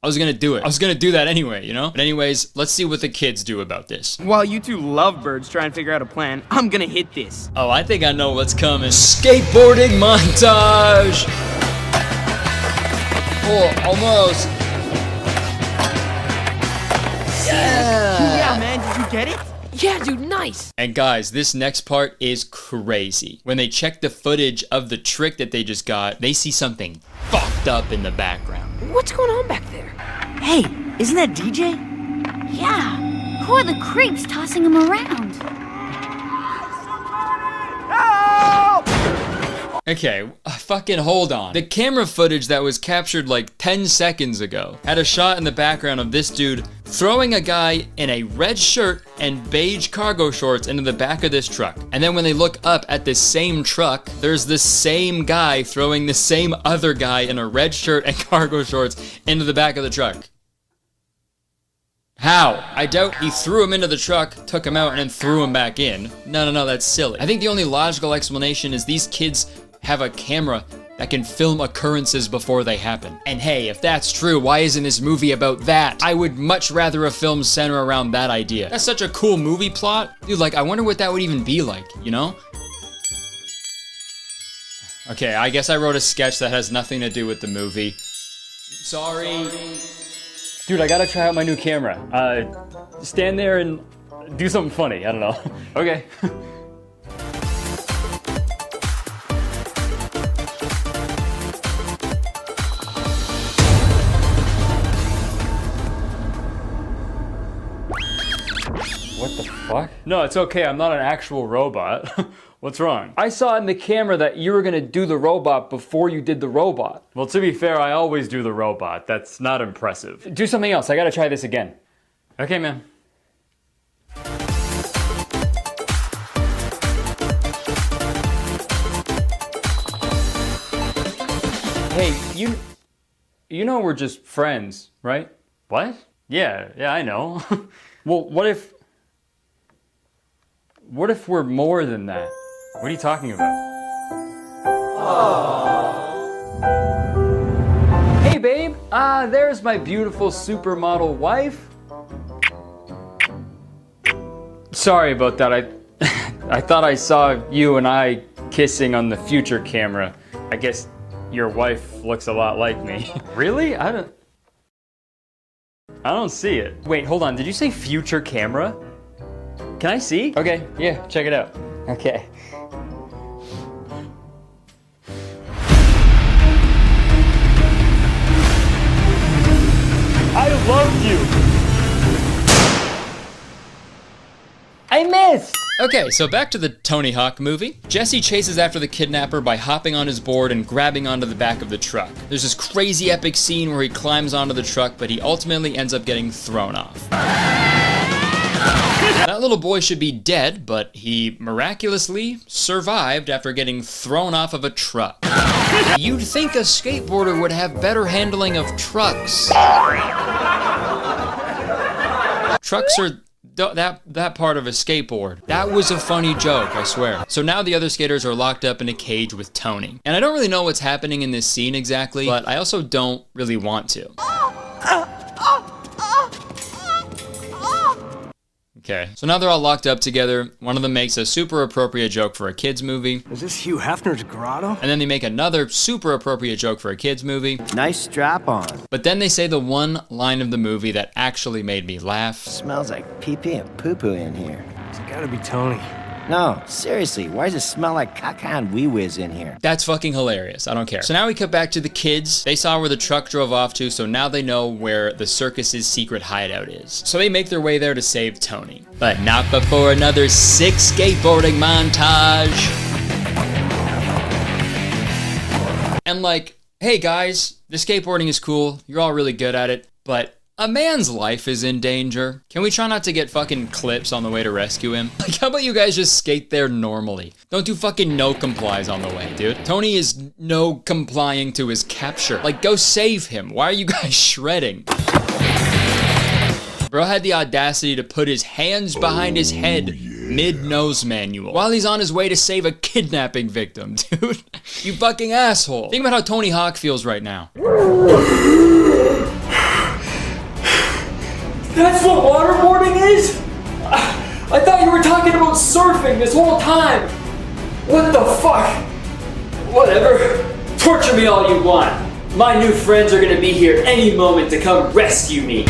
I was gonna do it. I was gonna do that anyway, you know? But anyways, let's see what the kids do about this. While you two lovebirds try and figure out a plan, I'm gonna hit this. Oh, I think I know what's coming. Skateboarding montage! Oh, almost. Yeah, man, did you get it? Yeah, dude, nice. And guys, this next part is crazy. When they check the footage of the trick that they just got, they see something fucked up in the background. What's going on back there? Hey, isn't that DJ? Yeah. Who are the creeps tossing him around? Okay, fucking hold on. The camera footage that was captured like 10 seconds ago had a shot in the background of this dude throwing a guy in a red shirt and beige cargo shorts into the back of this truck. And then when they look up at this same truck, there's the same guy throwing the same other guy in a red shirt and cargo shorts into the back of the truck. How? I doubt he threw him into the truck, took him out, and then threw him back in. No, that's silly. I think the only logical explanation is these kids have a camera that can film occurrences before they happen. And hey, if that's true, why isn't this movie about that? I would much rather a film center around that idea. That's such a cool movie plot. Dude, like, I wonder what that would even be like, you know? Okay, I guess I wrote a sketch that has nothing to do with the movie. Sorry. Dude, I gotta try out my new camera. Stand there and do something funny. I don't know. Okay. What the fuck? No, it's okay. I'm not an actual robot. What's wrong? I saw in the camera that you were gonna do the robot before you did the robot. Well, to be fair, I always do the robot. That's not impressive. Do something else. I gotta try this again. Okay, man. Hey, you know we're just friends, right? What? Yeah, I know. Well, what if we're more than that? What are you talking about? Aww. Hey, babe. There's my beautiful supermodel wife. Sorry about that. I thought I saw you and I kissing on the future camera. I guess your wife looks a lot like me. Really? I don't see it. Wait, hold on. Did you say future camera? Can I see? Okay, yeah, check it out. Okay. I loved you. I missed. Okay, so back to the Tony Hawk movie. Jesse chases after the kidnapper by hopping on his board and grabbing onto the back of the truck. There's this crazy epic scene where he climbs onto the truck, but he ultimately ends up getting thrown off. That little boy should be dead, but he miraculously survived after getting thrown off of a truck. You'd think a skateboarder would have better handling of trucks. Trucks are that part of a skateboard. That was a funny joke, I swear. So now the other skaters are locked up in a cage with Tony. And I don't really know what's happening in this scene exactly, but I also don't really want to. Okay, so now they're all locked up together. One of them makes a super appropriate joke for a kid's movie. Is this Hugh Hefner's grotto? And then they make another super appropriate joke for a kid's movie. Nice strap on. But then they say the one line of the movie that actually made me laugh. Smells like pee-pee and poo-poo in here. It's gotta be Tony. No, seriously, why does it smell like caca and wee-whiz in here? That's fucking hilarious. I don't care. So now we cut back to the kids. They saw where the truck drove off to, so now they know where the circus's secret hideout is. So they make their way there to save Tony. But not before another sick skateboarding montage. And like, hey guys, the skateboarding is cool. You're all really good at it, but a man's life is in danger. Can we try not to get fucking clips on the way to rescue him? Like, how about you guys just skate there normally? Don't do fucking no complies on the way, dude. Tony is no complying to his capture. Like, go save him. Why are you guys shredding? Bro had the audacity to put his hands behind his head mid-nose manual while he's on his way to save a kidnapping victim, dude. You fucking asshole. Think about how Tony Hawk feels right now. That's what waterboarding is? I thought you were talking about surfing this whole time. What the fuck? Whatever. Torture me all you want. My new friends are gonna be here any moment to come rescue me.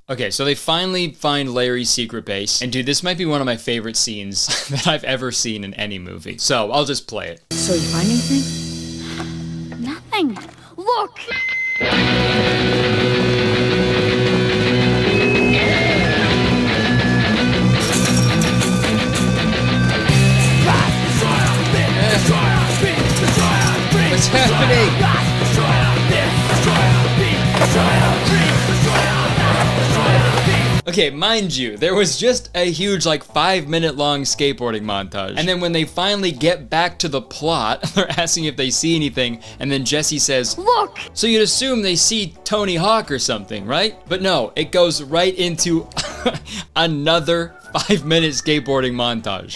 Okay, so they finally find Larry's secret base. And dude, this might be one of my favorite scenes that I've ever seen in any movie. So I'll just play it. So you find anything? Nothing. Look! What's happening? Okay, mind you, there was just a huge, like, 5-minute long skateboarding montage. And then when they finally get back to the plot, they're asking if they see anything, and then Jesse says, "Look!" So you'd assume they see Tony Hawk or something, right? But no, it goes right into another 5-minute skateboarding montage.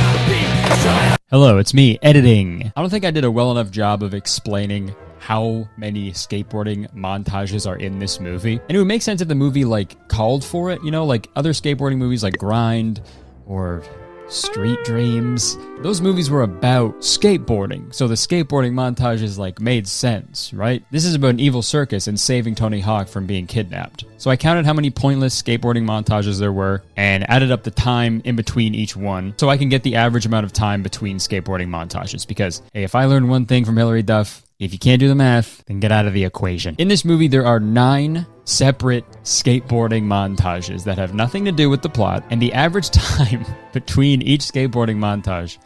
Hello, it's me, editing. I don't think I did a well enough job of explaining how many skateboarding montages are in this movie. And it would make sense if the movie, like, called for it, you know, like other skateboarding movies like Grind or Street Dreams. Those movies were about skateboarding, so the skateboarding montages like made sense, right? This is about an evil circus and saving Tony Hawk from being kidnapped. So I counted how many pointless skateboarding montages there were and added up the time in between each one so I can get the average amount of time between skateboarding montages, because hey, if I learned one thing from Hilary Duff, if you can't do the math, then get out of the equation. In this movie, there are 9 separate skateboarding montages that have nothing to do with the plot, and the average time between each skateboarding montage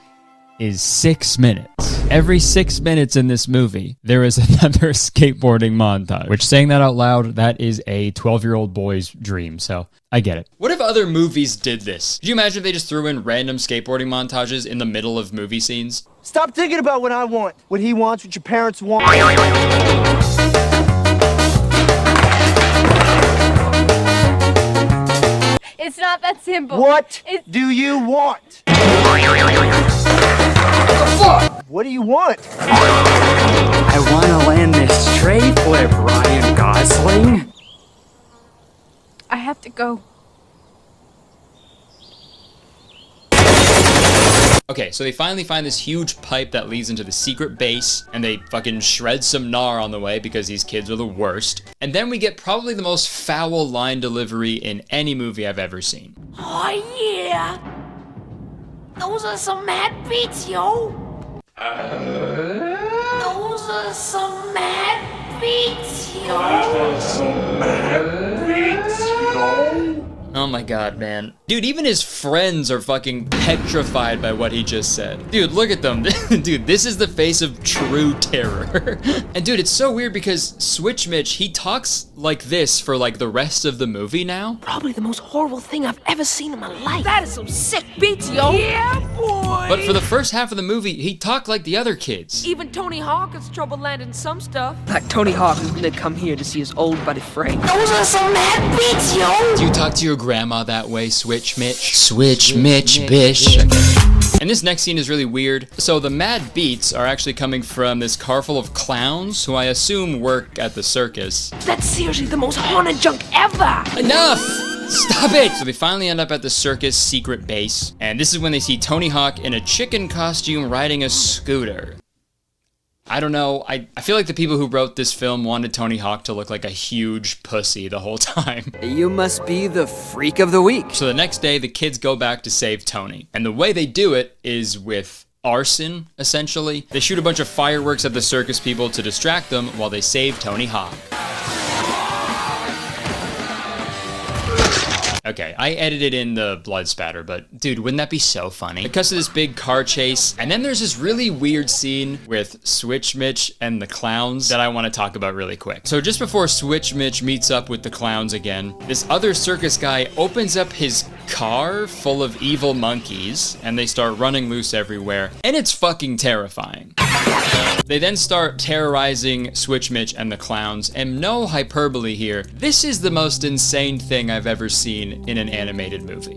is 6 minutes. Every 6 minutes in this movie, there is another skateboarding montage, which, saying that out loud, that is a 12-year-old boy's dream, so I get it. What if other movies did this? Could you imagine if they just threw in random skateboarding montages in the middle of movie scenes? Stop thinking about what I want, what he wants, what your parents want. It's not that simple. What do you want? What do you want? I want to land this tray flip, Ryan Gosling. I have to go. Okay, so they finally find this huge pipe that leads into the secret base, and they fucking shred some gnar on the way because these kids are the worst. And then we get probably the most foul line delivery in any movie I've ever seen. Oh yeah! Those are some mad beats, yo! Those are some mad beats, yo! Oh my god, man. Dude, even his friends are fucking petrified by what he just said. Dude, look at them. Dude, this is the face of true terror. And dude, it's so weird because Switch Mitch, he talks like this for like the rest of the movie now. Probably the most horrible thing I've ever seen in my life. That is some sick beats, yo! Yeah, boy! But for the first half of the movie, he talked like the other kids. Even Tony Hawk has trouble landing some stuff. Like Tony Hawk who's gonna come here to see his old buddy Frank. Those are some mad beats, yo! Do you talk to your grandma that way, Switch Mitch? Switch Mitch, bish. Okay. And this next scene is really weird. So the mad beats are actually coming from this car full of clowns who I assume work at the circus. That's seriously the most haunted junk ever! Enough! Stop it! So they finally end up at the circus secret base, and this is when they see Tony Hawk in a chicken costume riding a scooter. I don't know, I feel like the people who wrote this film wanted Tony Hawk to look like a huge pussy the whole time. You must be the freak of the week. So the next day, the kids go back to save Tony. And the way they do it is with arson, essentially. They shoot a bunch of fireworks at the circus people to distract them while they save Tony Hawk. Okay, I edited in the blood spatter, but dude, wouldn't that be so funny? It cuts to this big car chase, and then there's this really weird scene with Switch Mitch and the clowns that I want to talk about really quick. So just before Switch Mitch meets up with the clowns again, this other circus guy opens up his car full of evil monkeys, and they start running loose everywhere, and it's fucking terrifying. They then start terrorizing Switch Mitch and the clowns, and no hyperbole here, this is the most insane thing I've ever seen in an animated movie.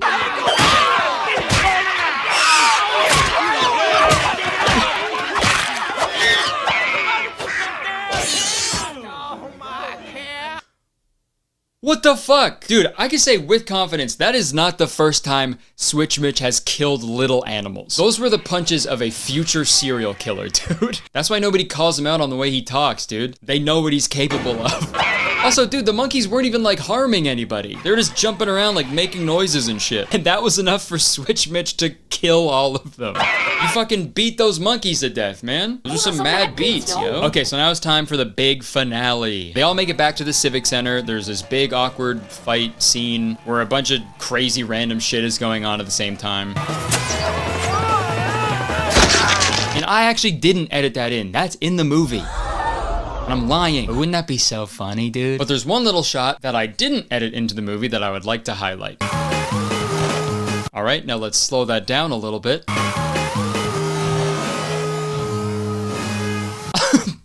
What the fuck? Dude, I can say with confidence, that is not the first time Switch Mitch has killed little animals. Those were the punches of a future serial killer, dude. That's why nobody calls him out on the way he talks, dude. They know what he's capable of. Also, dude, the monkeys weren't even like harming anybody. They were just jumping around like making noises and shit. And that was enough for Switch Mitch to kill all of them. You fucking beat those monkeys to death, man. Those are some mad beats, yo. Okay, so now it's time for the big finale. They all make it back to the Civic Center. There's this big awkward fight scene where a bunch of crazy random shit is going on at the same time. And I actually didn't edit that in. That's in the movie. And I'm lying. But wouldn't that be so funny, dude? But there's one little shot that I didn't edit into the movie that I would like to highlight. All right, now let's slow that down a little bit.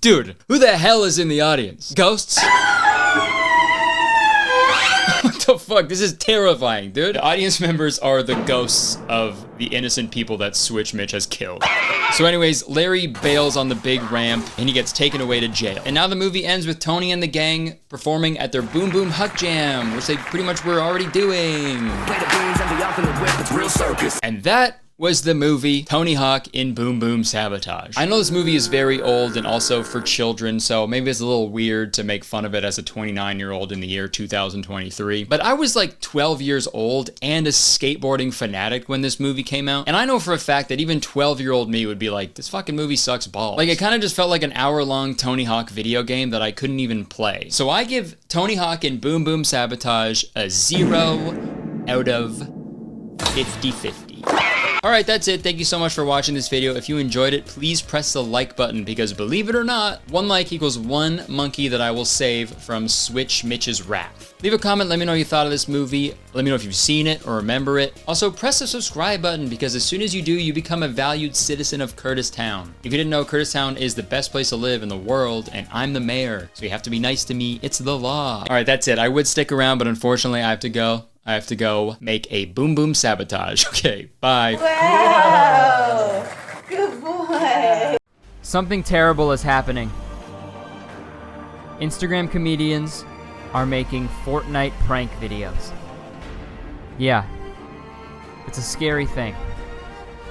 Dude, who the hell is in the audience? Ghosts? What the fuck? This is terrifying, dude. The audience members are the ghosts of the innocent people that Switch Mitch has killed. So anyways, Larry bails on the big ramp and he gets taken away to jail. And now the movie ends with Tony and the gang performing at their Boom Boom Huck Jam, which they pretty much were already doing. And that was the movie Tony Hawk in Boom Boom Sabotage. I know this movie is very old and also for children, so maybe it's a little weird to make fun of it as a 29-year-old in the year 2023. But I was like 12 years old and a skateboarding fanatic when this movie came out. And I know for a fact that even 12-year-old me would be like, this fucking movie sucks balls. Like, it kind of just felt like an hour-long Tony Hawk video game that I couldn't even play. So I give Tony Hawk in Boom Boom Sabotage a 0 out of 50/50. Alright, that's it. Thank you so much for watching this video. If you enjoyed it, please press the like button because believe it or not, 1 like equals 1 monkey that I will save from Switch Mitch's wrath. Leave a comment, let me know what you thought of this movie. Let me know if you've seen it or remember it. Also, press the subscribe button because as soon as you do, you become a valued citizen of Kurtis Town. If you didn't know, Kurtis Town is the best place to live in the world and I'm the mayor, so you have to be nice to me. It's the law. Alright, that's it. I would stick around, but unfortunately I have to go. I have to go make a Boom Boom Sabotage. Okay, bye. Wow! Good boy! Something terrible is happening. Instagram comedians are making Fortnite prank videos. Yeah, it's a scary thing.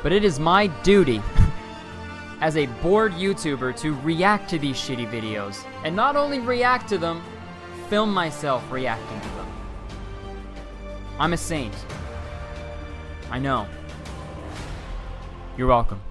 But it is my duty as a bored YouTuber to react to these shitty videos. And not only react to them, film myself reacting to them. I'm a saint. I know. You're welcome.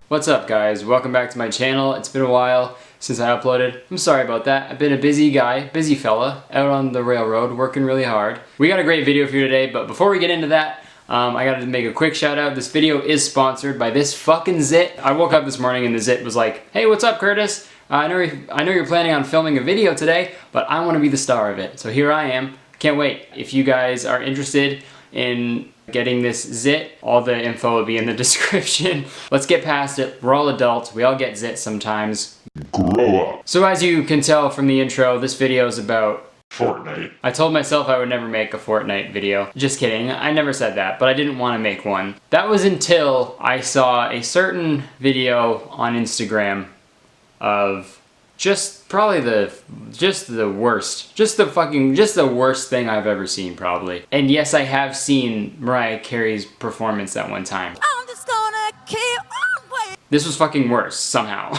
What's up, guys? Welcome back to my channel. It's been a while since I uploaded. I'm sorry about that. I've been a busy guy, busy fella, out on the railroad, working really hard. We got a great video for you today, but before we get into that, I gotta make a quick shout out. This video is sponsored by this fucking zit. I woke up this morning and the zit was like, hey, what's up, Kurtis? I know you're planning on filming a video today, but I want to be the star of it. So here I am. Can't wait. If you guys are interested in getting this zit, all the info will be in the description. Let's get past it. We're all adults. We all get zit sometimes. Grow up. So as you can tell from the intro, this video is about Fortnite. I told myself I would never make a Fortnite video. Just kidding. I never said that, but I didn't want to make one. That was until I saw a certain video on Instagram of just probably the worst thing I've ever seen, probably. And yes, I have seen Mariah Carey's performance that one time. I'm just gonna keep on waiting. This was fucking worse, somehow.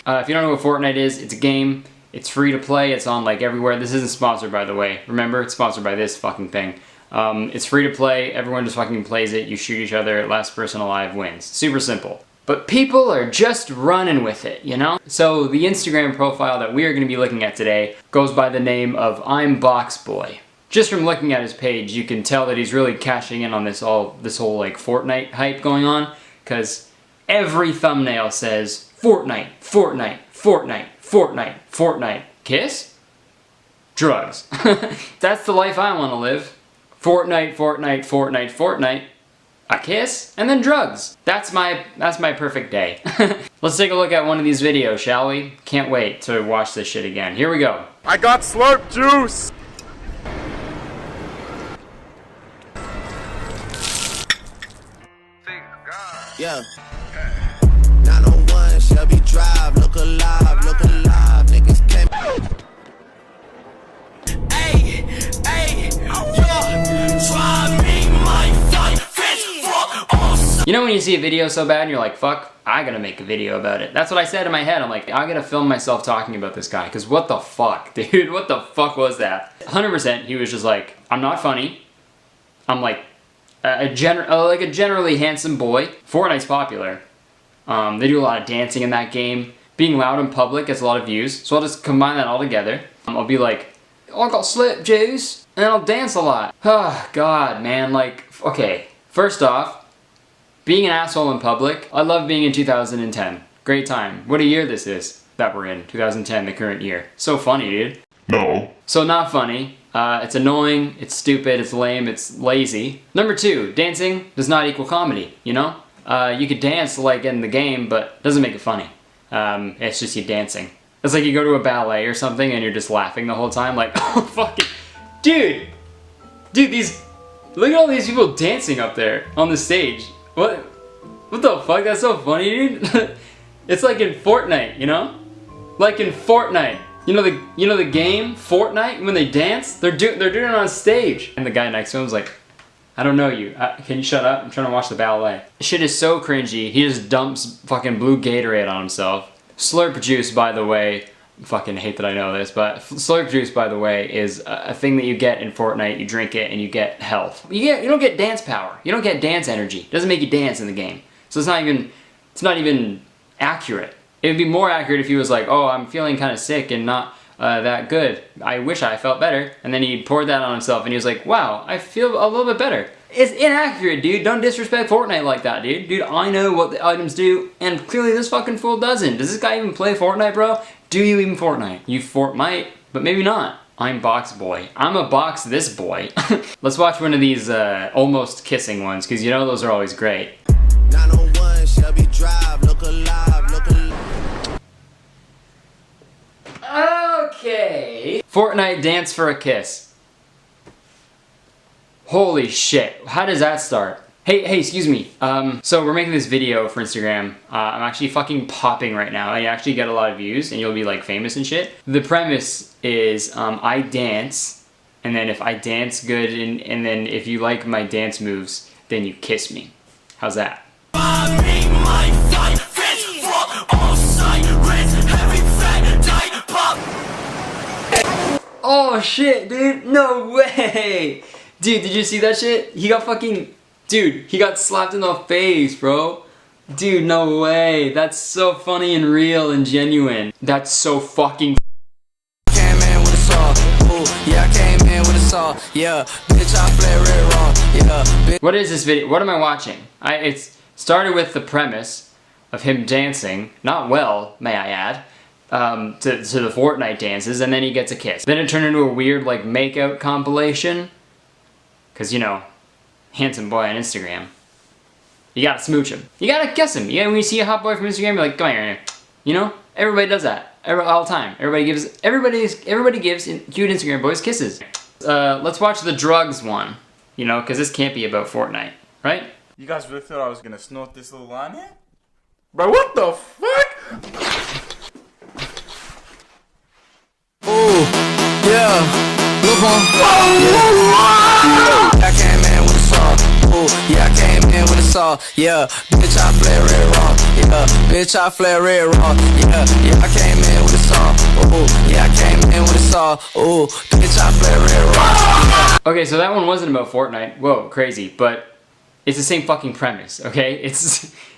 If you don't know what Fortnite is, it's a game. It's free to play. It's on like everywhere. This isn't sponsored, by the way. Remember, it's sponsored by this fucking thing. It's free to play. Everyone just fucking plays it. You shoot each other. Last person alive wins. Super simple. But people are just running with it, you know? So the Instagram profile that we are going to be looking at today goes by the name of I'm Box Boy. Just from looking at his page, you can tell that he's really cashing in on this whole like Fortnite hype going on, because every thumbnail says Fortnite, Fortnite, Fortnite, Fortnite, Fortnite. Kiss? Drugs. That's the life I want to live. Fortnite, Fortnite, Fortnite, Fortnite. A kiss, and then drugs. That's my perfect day. Let's take a look at one of these videos, shall we? Can't wait to watch this shit again. Here we go. I got slurp juice! Yeah. 901 Shelby Drive, look alive, niggas came. Hey, try me, my fight. You know when you see a video so bad and you're like, fuck, I gotta make a video about it. That's what I said in my head. I'm like, I gotta film myself talking about this guy, because what the fuck, dude? What the fuck was that? 100% he was just like, I'm not funny. I'm like a generally handsome boy. Fortnite's popular. They do a lot of dancing in that game. Being loud in public gets a lot of views, so I'll just combine that all together. I'll be like, oh, I got slip juice, and then I'll dance a lot. Oh, God, man, like, okay. First off, being an asshole in public, I love being in 2010. Great time. What a year this is that we're in, 2010, the current year. So funny, dude. No. So not funny. It's annoying, it's stupid, it's lame, it's lazy. Number 2, dancing does not equal comedy, you know? You could dance like in the game, but it doesn't make it funny. It's just you dancing. It's like you go to a ballet or something and you're just laughing the whole time, like, oh, fucking, dude, look at all these people dancing up there on the stage. What the fuck? That's so funny, dude. It's like in Fortnite, you know? Like in Fortnite. You know the game Fortnite, when they dance, they're doing it on stage. And the guy next to him was like, I don't know you. Can you shut up? I'm trying to watch the ballet. Shit is so cringy. He just dumps fucking blue Gatorade on himself. Slurp juice, by the way, fucking hate that I know this, but slurp juice, by the way, is a thing that you get in Fortnite. You drink it and you get health. You don't get dance power. You don't get dance energy. It doesn't make you dance in the game. So it's not even accurate. It would be more accurate if he was like, oh, I'm feeling kind of sick and not that good. I wish I felt better. And then he poured that on himself and he was like, wow, I feel a little bit better. It's inaccurate, dude. Don't disrespect Fortnite like that, dude. Dude, I know what the items do, and clearly this fucking fool doesn't. Does this guy even play Fortnite, bro? Do you even Fortnite? You might, but maybe not. I'm Box Boy. I'm a box this boy. Let's watch one of these almost kissing ones, because you know those are always great. 901 Shelby Drive, look alive, look alive. Okay. Fortnite dance for a kiss. Holy shit, how does that start? Hey, excuse me. So we're making this video for Instagram. I'm actually fucking popping right now. I actually get a lot of views and you'll be like famous and shit. The premise is I dance, and then if I dance good and then if you like my dance moves, then you kiss me. How's that? Oh shit, dude, no way! Dude, did you see that shit? He got fucking... Dude, he got slapped in the face, bro. Dude, no way. That's so funny and real and genuine. That's so fucking... Came in with a saw, ooh, yeah, I came in with a saw, yeah, bitch, I flare it raw, yeah, bitch. What is this video? What am I watching? It started with the premise of him dancing, not well, may I add, to the Fortnite dances, and then he gets a kiss. Then it turned into a weird, like, make-out compilation. Because, you know, handsome boy on Instagram. You gotta smooch him. You gotta kiss him. When you see a hot boy from Instagram, you're like, come here. You know? Everybody does that. All the time. Everybody gives cute Instagram boys kisses. Let's watch the drugs one. You know, because this can't be about Fortnite. Right? You guys really thought I was gonna snort this little line here? Bro, what the fuck? Ooh, yeah. Look on. Yeah. I came in with a saw. Ooh, yeah, I came in with a saw. Yeah, bitch, I flare it raw. Yeah, bitch, I flare it raw. Yeah, I came in with a saw. Ooh, yeah, I came in with a saw. Ooh, bitch, I flare it raw. Okay, so that one wasn't about Fortnite. Whoa, crazy, but it's the same fucking premise, okay?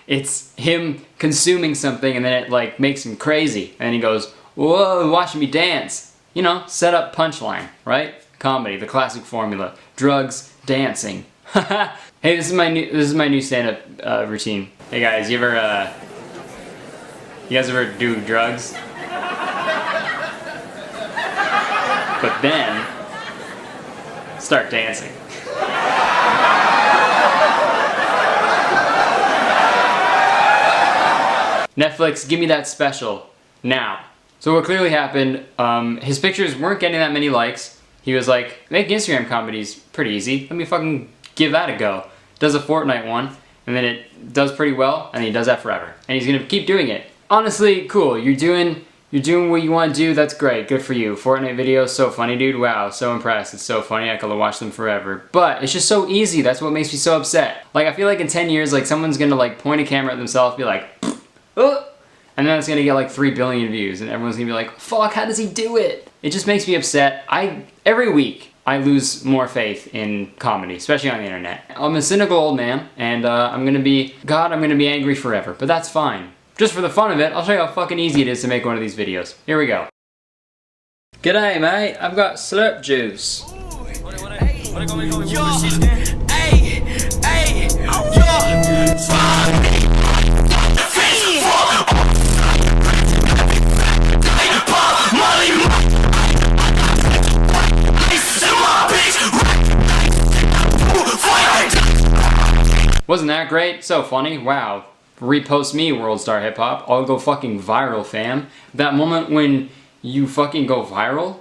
It's him consuming something and then it like makes him crazy. And he goes, whoa, watching me dance. You know, set up punchline, right? Comedy, the classic formula. Drugs, dancing. Hey, this is my new stand-up routine. Hey guys, you guys ever do drugs? But then start dancing. Netflix, give me that special now. So what clearly happened, his pictures weren't getting that many likes. He was like, making Instagram comedies pretty easy. Let me fucking give that a go. Does a Fortnite one, and then it does pretty well, and he does that forever. And he's gonna keep doing it. Honestly, cool. You're doing what you want to do. That's great. Good for you. Fortnite videos, so funny, dude. Wow, so impressed. It's so funny. I could watch them forever. But it's just so easy. That's what makes me so upset. Like, I feel like in 10 years, like, someone's gonna, like, point a camera at themselves, be like, oh! And then it's gonna get like 3 billion views and everyone's gonna be like, fuck, how does he do it? It just makes me upset. Every week, I lose more faith in comedy, especially on the internet. I'm a cynical old man, and I'm gonna be angry forever, but that's fine. Just for the fun of it, I'll show you how fucking easy it is to make one of these videos. Here we go. G'day, mate. I've got slurp juice. Wasn't that great? So funny. Wow. Repost me, World Star Hip Hop. I'll go fucking viral, fam. That moment when you fucking go viral.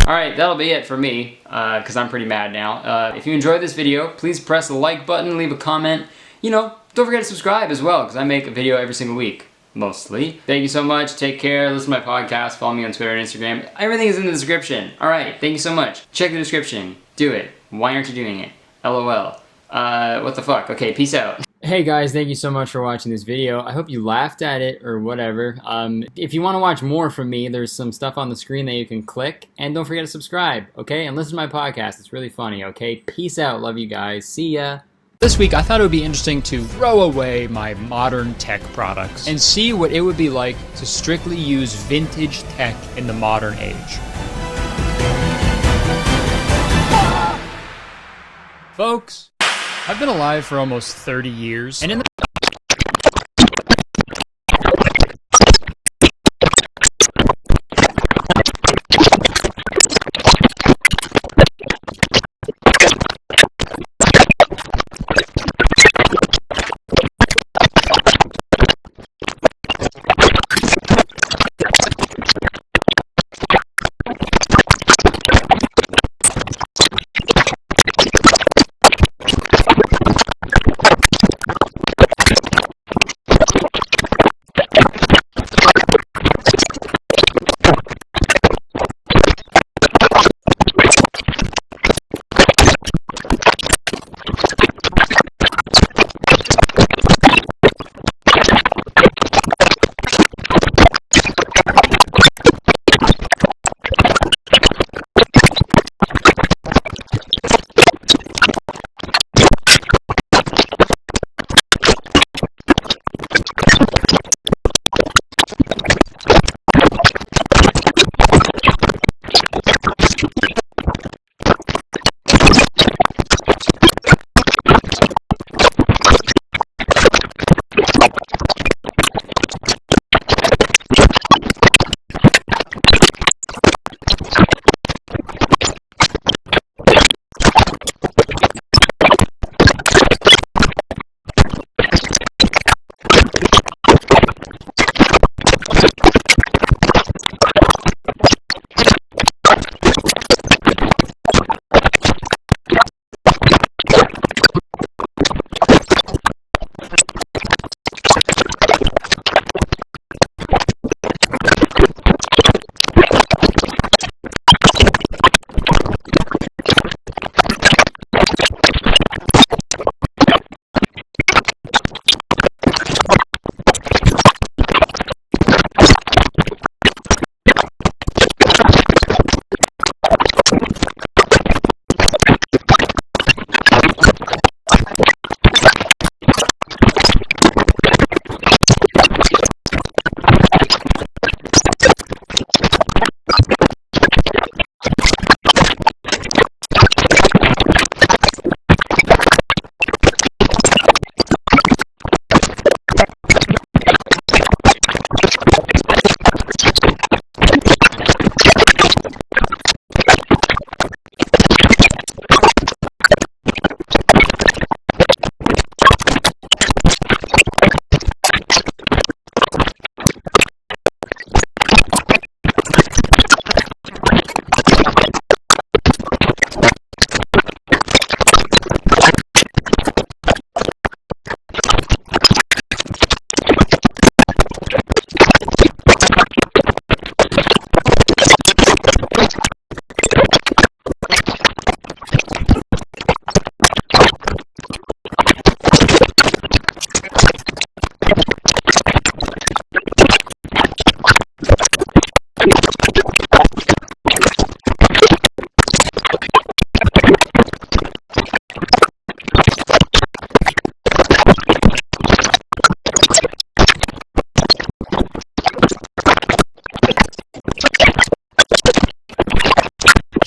Alright, that'll be it for me, because I'm pretty mad now. If you enjoyed this video, please press the like button, leave a comment. You know, don't forget to subscribe as well, because I make a video every single week. Mostly. Thank you so much. Take care. Listen to my podcast. Follow me on Twitter and Instagram. Everything is in the description. Alright, thank you so much. Check the description. Do it. Why aren't you doing it? LOL. What the fuck? Okay, peace out. Hey guys, thank you so much for watching this video. I hope you laughed at it or whatever. If you want to watch more from me, there's some stuff on the screen that you can click. And don't forget to subscribe, okay? And listen to my podcast. It's really funny, okay? Peace out. Love you guys. See ya. This week, I thought it would be interesting to throw away my modern tech products and see what it would be like to strictly use vintage tech in the modern age. Folks, I've been alive for almost 30 years, and in the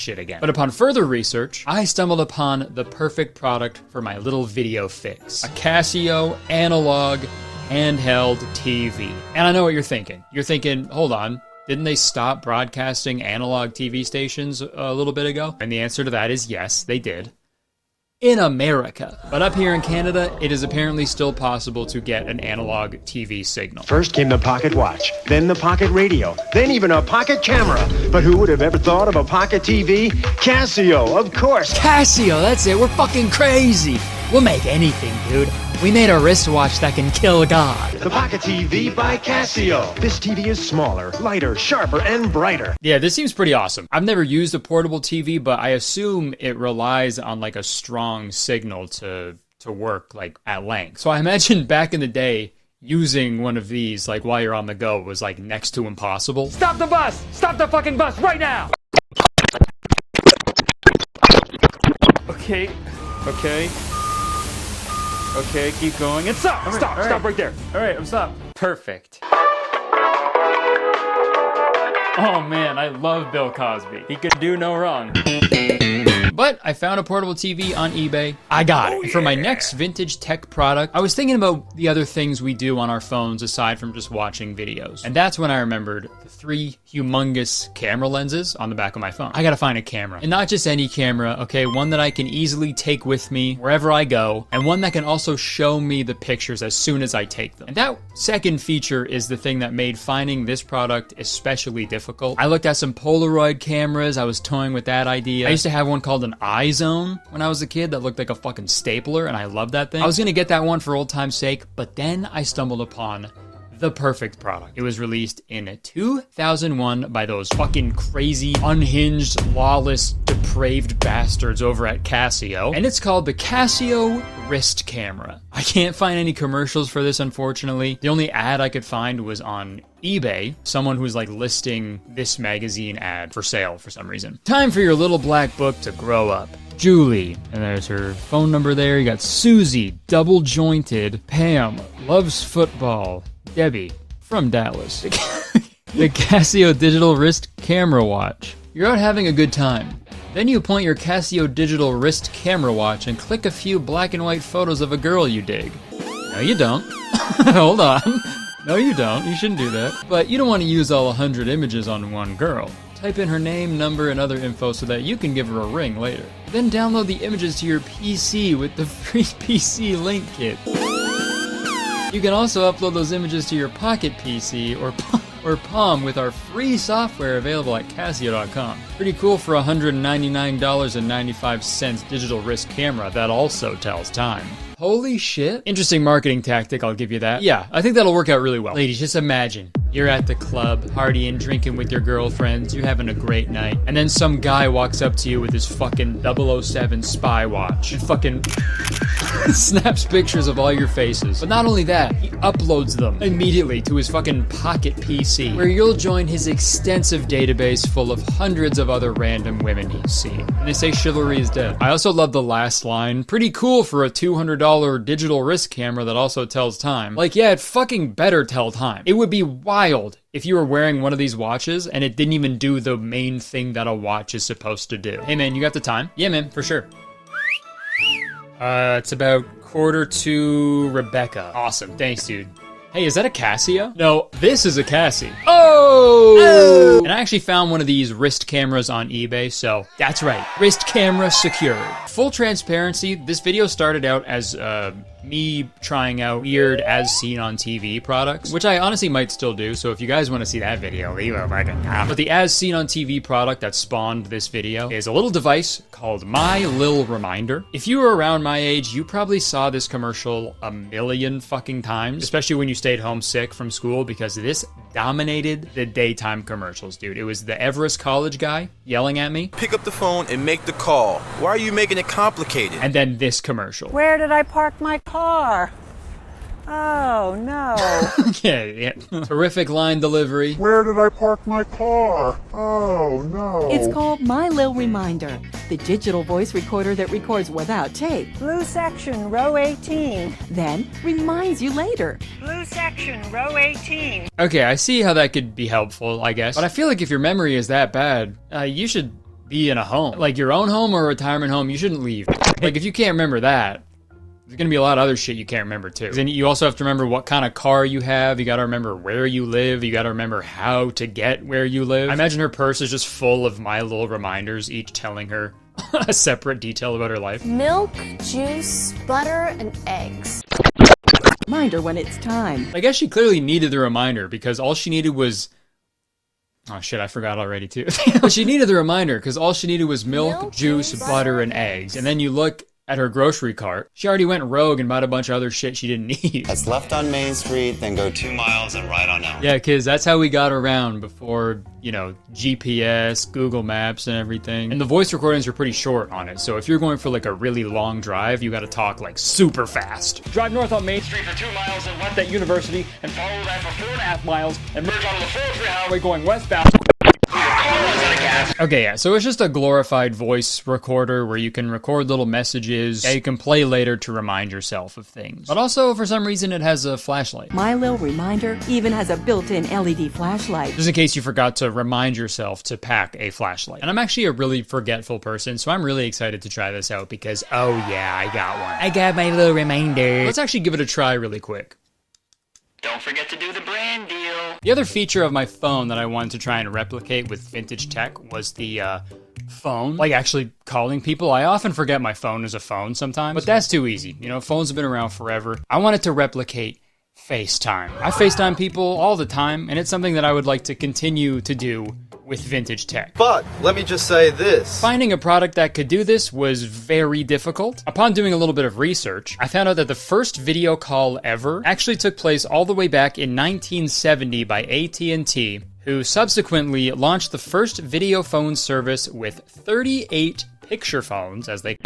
shit again. But upon further research, I stumbled upon the perfect product for my little video fix. A Casio analog handheld TV. And I know what you're thinking. You're thinking, hold on, didn't they stop broadcasting analog TV stations a little bit ago? And the answer to that is yes, they did. In America. But up here in Canada, it is apparently still possible to get an analog TV signal. First came the pocket watch, then the pocket radio, then even a pocket camera. But who would have ever thought of a pocket TV? Casio, of course. Casio, that's it. We're fucking crazy. We'll make anything, dude. We made a wristwatch that can kill God. The Pocket TV by Casio. This TV is smaller, lighter, sharper, and brighter. Yeah, this seems pretty awesome. I've never used a portable TV, but I assume it relies on like a strong signal to work like at length. So I imagine back in the day, using one of these like while you're on the go was like next to impossible. Stop the bus! Stop the fucking bus right now! Okay. Okay, keep going. And stop! Stop right there. All right, I'm stopped. Perfect. Oh man, I love Bill Cosby. He could do no wrong. But I found a portable TV on eBay. I got it. For my next vintage tech product, I was thinking about the other things we do on our phones aside from just watching videos. And that's when I remembered the 3 humongous camera lenses on the back of my phone. I gotta find a camera. And not just any camera, okay? One that I can easily take with me wherever I go, and one that can also show me the pictures as soon as I take them. And that second feature is the thing that made finding this product especially difficult. I looked at some Polaroid cameras. I was toying with that idea. I used to have one called an iZone when I was a kid that looked like a fucking stapler, and I loved that thing. I was gonna get that one for old time's sake, but then I stumbled upon the perfect product. It was released in 2001 by those fucking crazy, unhinged, lawless, depraved bastards over at Casio, and it's called the Casio wrist camera. I can't find any commercials for this, unfortunately. The only ad I could find was on eBay, someone who's like listing this magazine ad for sale for some reason. Time for your little black book to grow up. Julie, and there's her phone number there. You got Susie, double jointed. Pam, loves football. Debbie, from Dallas. The Casio digital wrist camera watch. You're out having a good time. Then you point your Casio digital wrist camera watch and click a few black and white photos of a girl you dig. No, you don't. Hold on. No, you don't. You shouldn't do that. But you don't want to use all 100 images on one girl. Type in her name, number, and other info so that you can give her a ring later. Then download the images to your PC with the free PC link kit. You can also upload those images to your Pocket PC or Palm with our free software available at Casio.com. Pretty cool for $199.95 digital wrist camera that also tells time. Holy shit. Interesting marketing tactic, I'll give you that. Yeah, I think that'll work out really well. Ladies, just imagine. You're at the club, partying, drinking with your girlfriends, you're having a great night, and then some guy walks up to you with his fucking 007 spy watch and fucking snaps pictures of all your faces. But not only that, he uploads them immediately to his fucking Pocket PC, where you'll join his extensive database full of hundreds of other random women he's seen. And they say chivalry is dead. I also love the last line. Pretty cool for a $200 digital wrist camera that also tells time. Like, yeah, it fucking better tell time. It would be wild if you were wearing one of these watches and it didn't even do the main thing that a watch is supposed to do. Hey man, you got the time? Yeah man, for sure. It's about 1:45 Rebecca. Awesome, thanks dude. Hey, is that a Casio? No, this is a Casio. Oh! And I actually found one of these wrist cameras on eBay, so that's right, wrist camera secured. Full transparency, this video started out as me trying out weird as seen on TV products, which I honestly might still do, so if you guys want to see that video, leave a fucking comment. But the as seen on TV product that spawned this video is a little device called My Lil Reminder. If you were around my age, you probably saw this commercial a million fucking times, especially when you stayed home sick from school, because this dominated the daytime commercials, dude. It was the Everest College guy yelling at me. Pick up the phone and make the call. Why are you making it complicated? And then this commercial. Where did I park my car? Oh, no. Yeah. Terrific line delivery. Where did I park my car? Oh, no. It's called My Lil Reminder, the digital voice recorder that records without tape. Blue section, row 18. Then reminds you later. Blue section, row 18. Okay, I see how that could be helpful, I guess. But I feel like if your memory is that bad, you should be in a home. Like your own home or a retirement home, you shouldn't leave. Like if you can't remember that, there's gonna be a lot of other shit you can't remember too. Then you also have to remember what kind of car you have. You gotta remember where you live. You gotta remember how to get where you live. I imagine her purse is just full of My Little Reminders, each telling her a separate detail about her life. Milk, juice, butter, and eggs. Reminder when it's time. I guess she clearly needed the reminder because all she needed was... Oh shit, I forgot already too. But she needed the reminder because all she needed was milk, juice, butter, and eggs. And then you look at her grocery cart. She already went rogue and bought a bunch of other shit she didn't need. That's left on Main Street, then go 2 miles and right on out. Yeah, kids, that's how we got around before, you know, GPS, Google Maps, and everything. And the voice recordings are pretty short on it, so if you're going for like a really long drive, you gotta talk like super fast. Drive north on Main Street for 2 miles and left at University, and follow that for 4.5 miles, and merge onto the 403 highway going westbound. Okay, yeah, so it's just a glorified voice recorder where you can record little messages that you can play later to remind yourself of things. But also, for some reason, it has a flashlight. My little reminder even has a built-in LED flashlight. Just in case you forgot to remind yourself to pack a flashlight. And I'm actually a really forgetful person, so I'm really excited to try this out because, oh yeah, I got one. I got my little reminder. Let's actually give it a try really quick. Don't forget to do the brand deal. The other feature of my phone that I wanted to try and replicate with vintage tech was the phone. Like actually calling people. I often forget my phone is a phone sometimes, but that's too easy. You know, phones have been around forever. I wanted to replicate FaceTime. I FaceTime people all the time, and it's something that I would like to continue to do with vintage tech. But let me just say this. Finding a product that could do this was very difficult. Upon doing a little bit of research, I found out that the first video call ever actually took place all the way back in 1970 by AT&T, who subsequently launched the first video phone service with 38 picture phones, as they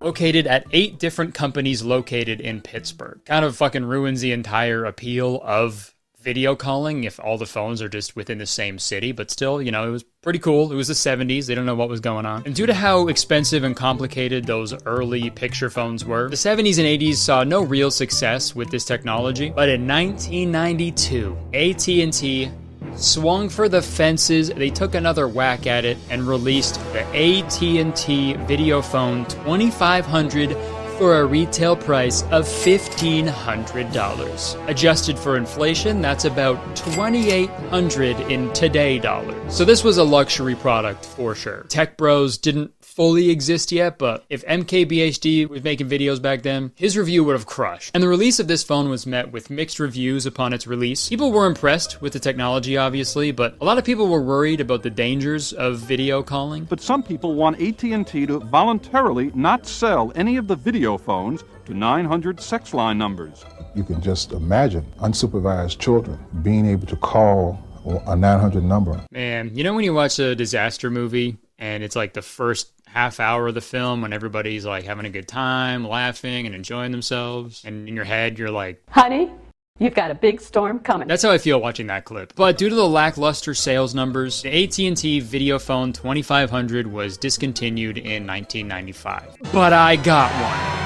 located at 8 different companies located in Pittsburgh. Kind of fucking ruins the entire appeal of video calling if all the phones are just within the same city, but still, you know, it was pretty cool. It was the 70s. They don't know what was going on. And due to how expensive and complicated those early picture phones were, the 70s and 80s saw no real success with this technology. But in 1992, AT&T swung for the fences. They took another whack at it and released the AT&T Video Phone 2500 for a retail price of $1,500. Adjusted for inflation, that's about $2,800 in today dollars. So this was a luxury product for sure. Tech Bros didn't fully exist yet, but if MKBHD was making videos back then, his review would have crushed. And the release of this phone was met with mixed reviews upon its release. People were impressed with the technology, obviously, but a lot of people were worried about the dangers of video calling. But some people want AT&T to voluntarily not sell any of the video phones to 900 sex line numbers. You can just imagine unsupervised children being able to call a 900 number. Man, you know when you watch a disaster movie and it's like the first half hour of the film when everybody's like having a good time, laughing and enjoying themselves, and in your head you're like, Honey, you've got a big storm coming. That's how I feel watching that clip. But due to the lackluster sales numbers, the AT&T Video Phone 2500 was discontinued in 1995. But I got one.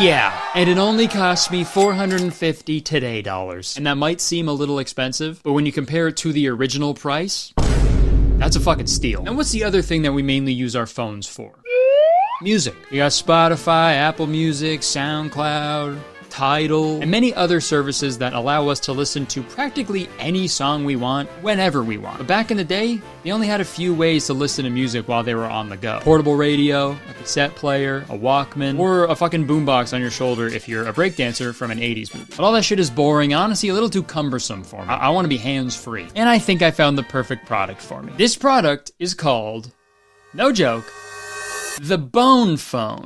Yeah, and it only cost me $450 today dollars. And that might seem a little expensive, but when you compare it to the original price, that's a fucking steal. And what's the other thing that we mainly use our phones for? Music. You got Spotify, Apple Music, SoundCloud, Tidal, and many other services that allow us to listen to practically any song we want, whenever we want. But back in the day, they only had a few ways to listen to music while they were on the go. Portable radio, a cassette player, a Walkman, or a fucking boombox on your shoulder if you're a breakdancer from an 80s movie. But all that shit is boring and honestly a little too cumbersome for me. I want to be hands-free. And I think I found the perfect product for me. This product is called, no joke, the Bone Phone,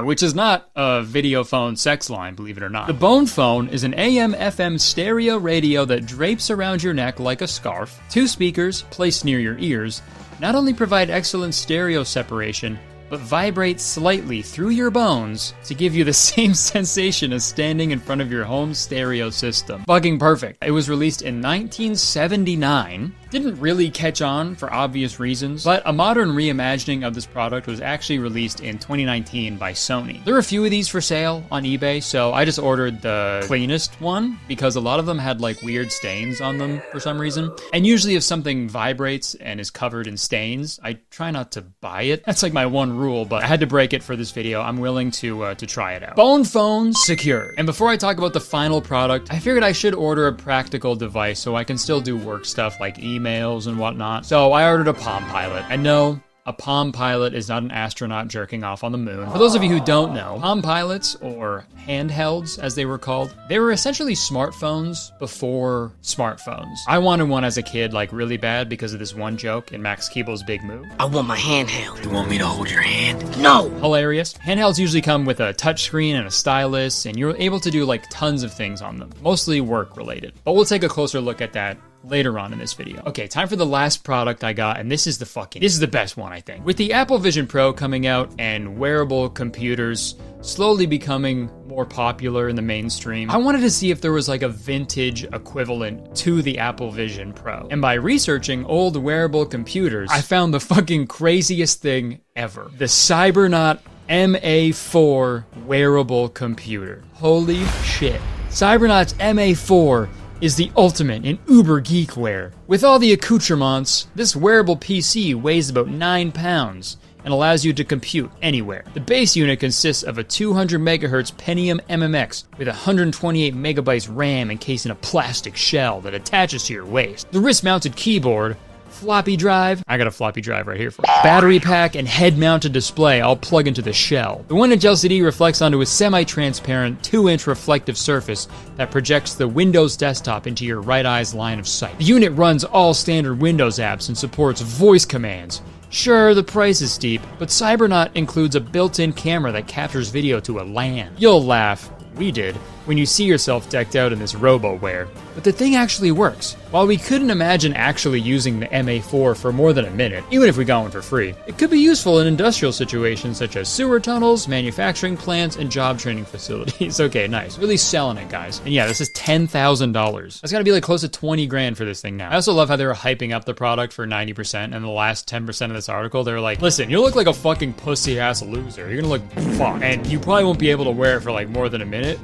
which is not a video phone sex line, believe it or not. The Bone Phone is an AM/FM stereo radio that drapes around your neck like a scarf. 2 speakers placed near your ears not only provide excellent stereo separation, but vibrate slightly through your bones to give you the same sensation as standing in front of your home stereo system. Fucking perfect. It was released in 1979. Didn't really catch on for obvious reasons, but a modern reimagining of this product was actually released in 2019 by Sony. There are a few of these for sale on eBay, so I just ordered the cleanest one because a lot of them had like weird stains on them for some reason. And usually if something vibrates and is covered in stains, I try not to buy it. That's like my one rule, but I had to break it for this video. I'm willing to try it out. Bone Phone secured. And before I talk about the final product, I figured I should order a practical device so I can still do work stuff like emails and whatnot. So I ordered a Palm Pilot. And no, a Palm Pilot is not an astronaut jerking off on the moon. For those of you who don't know, Palm Pilots, or handhelds as they were called, they were essentially smartphones before smartphones. I wanted one as a kid, like really bad, because of this one joke in Max Keeble's Big Move. I want my handheld. You want me to hold your hand? No! Hilarious. Handhelds usually come with a touchscreen and a stylus, and you're able to do like tons of things on them, mostly work related. But we'll take a closer look at that later on in this video. Okay, time for the last product I got, and this is the best one, I think. With the Apple Vision Pro coming out and wearable computers slowly becoming more popular in the mainstream, I wanted to see if there was like a vintage equivalent to the Apple Vision Pro. And by researching old wearable computers, I found the fucking craziest thing ever. The Cybernaut MA4 wearable computer. Holy shit. Cybernaut's MA4 is the ultimate in uber geekware. With all the accoutrements, this wearable PC weighs about 9 pounds and allows you to compute anywhere. The base unit consists of a 200 MHz Pentium MMX with 128 megabytes RAM encased in a plastic shell that attaches to your waist. The wrist-mounted keyboard, floppy drive, I got a floppy drive right here for you, battery pack, and head-mounted display all plug into the shell. The 1-inch LCD reflects onto a semi-transparent 2-inch reflective surface that projects the Windows desktop into your right eye's line of sight. The unit runs all standard Windows apps and supports voice commands. Sure, the price is steep, but Cybernaut includes a built-in camera that captures video to a LAN. You'll laugh, we did, when you see yourself decked out in this robo-wear. But the thing actually works. While we couldn't imagine actually using the MA4 for more than a minute, even if we got one for free, it could be useful in industrial situations such as sewer tunnels, manufacturing plants, and job training facilities. Okay, nice. Really selling it, guys. And yeah, this is $10,000. That's gotta be like close to 20 grand for this thing now. I also love how they were hyping up the product for 90%, and the last 10% of this article, they were like, listen, you look like a fucking pussy-ass loser. You're gonna look fucked. And you probably won't be able to wear it for like more than a minute,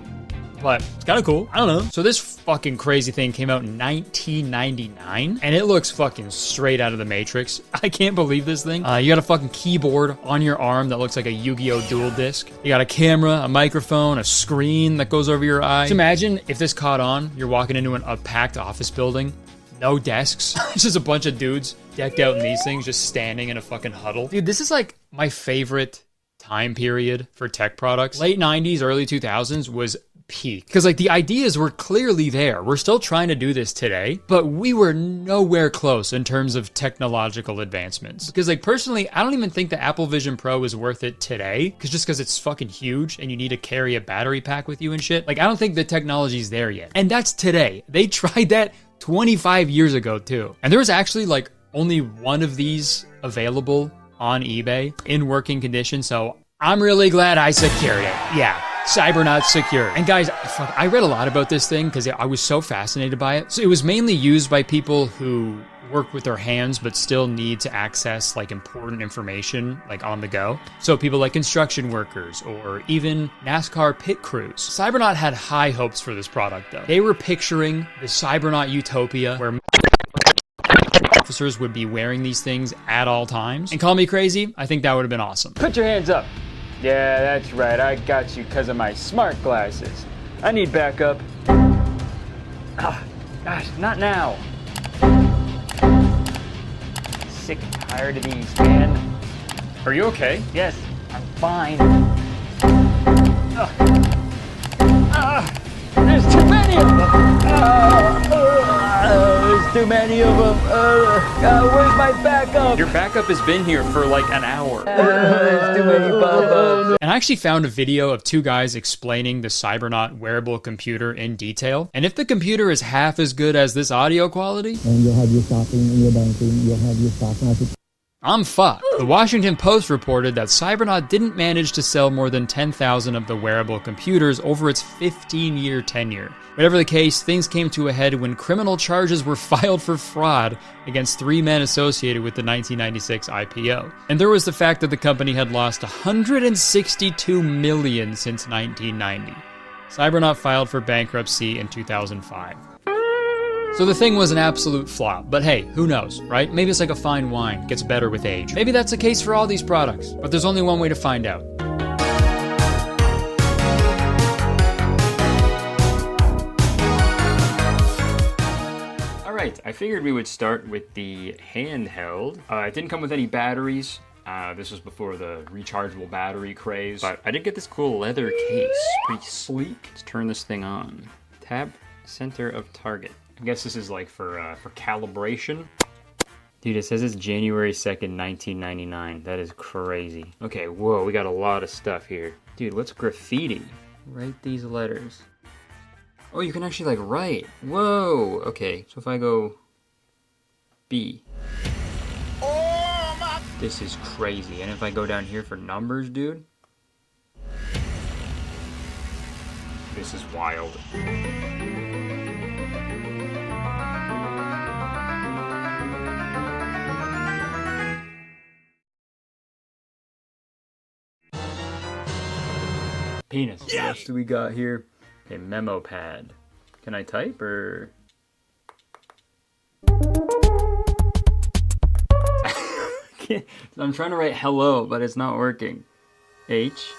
but it's kind of cool. I don't know. So this fucking crazy thing came out in 1999, and it looks fucking straight out of the Matrix. I can't believe this thing. You got a fucking keyboard on your arm that looks like a Yu-Gi-Oh! Dual Disc. You got a camera, a microphone, a screen that goes over your eye. Just imagine if this caught on, you're walking into a packed office building, no desks, it's just a bunch of dudes decked out in these things, just standing in a fucking huddle. Dude, this is like my favorite time period for tech products. Late 90s, early 2000s was peak. Because like the ideas were clearly there. We're still trying to do this today, but we were nowhere close in terms of technological advancements. Because like personally, I don't even think the Apple Vision Pro is worth it today, because it's fucking huge and you need to carry a battery pack with you and shit. Like I don't think the technology's there yet. And that's today. They tried that 25 years ago too. And there was actually like only one of these available on eBay in working condition, so I'm really glad I secured it. Yeah. Cybernaut secure. And guys, I read a lot about this thing because I was so fascinated by it. So it was mainly used by people who work with their hands but still need to access like important information like on the go. So people like construction workers or even NASCAR pit crews. Cybernaut had high hopes for this product though. They were picturing the Cybernaut utopia where officers would be wearing these things at all times. And call me crazy, I think that would have been awesome. Put your hands up. Yeah, that's right. I got you because of my smart glasses. I need backup. Ah, gosh, not now. Sick and tired of these, man. Are you okay? Yes, I'm fine. There's too many of them. There's too many of them. Where's my backup? Your backup has been here for like an hour. There's too many backups. And I actually found a video of two guys explaining the Cybernaut wearable computer in detail. And if the computer is half as good as this audio quality, and you'll have your shopping and your banking, you'll have your stock market. I'm fucked. The Washington Post reported that Cybernaut didn't manage to sell more than 10,000 of the wearable computers over its 15-year tenure. Whatever the case, things came to a head when criminal charges were filed for fraud against 3 men associated with the 1996 IPO. And there was the fact that the company had lost $162 million since 1990. Cybernaut filed for bankruptcy in 2005. So the thing was an absolute flop, but hey, who knows, right? Maybe it's like a fine wine, gets better with age. Maybe that's the case for all these products, but there's only one way to find out. Alright, I figured we would start with the handheld. It didn't come with any batteries, This was before the rechargeable battery craze. But I did get this cool leather case. Pretty sleek. Let's turn this thing on. Tab center of target. I guess this is like for calibration. Dude, it says it's January 2nd, 1999. That is crazy. Okay, whoa, we got a lot of stuff here. Dude, what's graffiti? Write these letters. Oh, you can actually like write. Whoa, okay. So if I go B. This is crazy. And if I go down here for numbers, dude. This is wild. Penis. What else do we got here? A memo pad. Can I type or? I'm trying to write hello, but it's not working. H,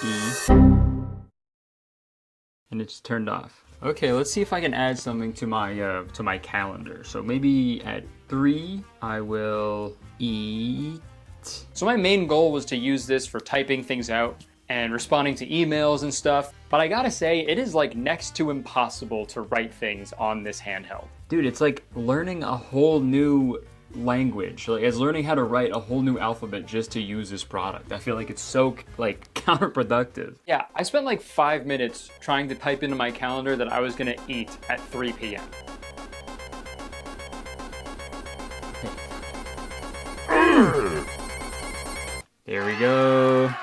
E, and it's turned off. Okay, let's see if I can add something to my calendar. So maybe at 3, I will eat. So my main goal was to use this for typing things out and responding to emails and stuff. But I gotta say, it is like next to impossible to write things on this handheld. Dude, it's like learning a whole new language. Like, it's learning how to write a whole new alphabet just to use this product. I feel like it's so like counterproductive. Yeah, I spent like 5 minutes trying to type into my calendar that I was gonna eat at 3 p.m. There we go.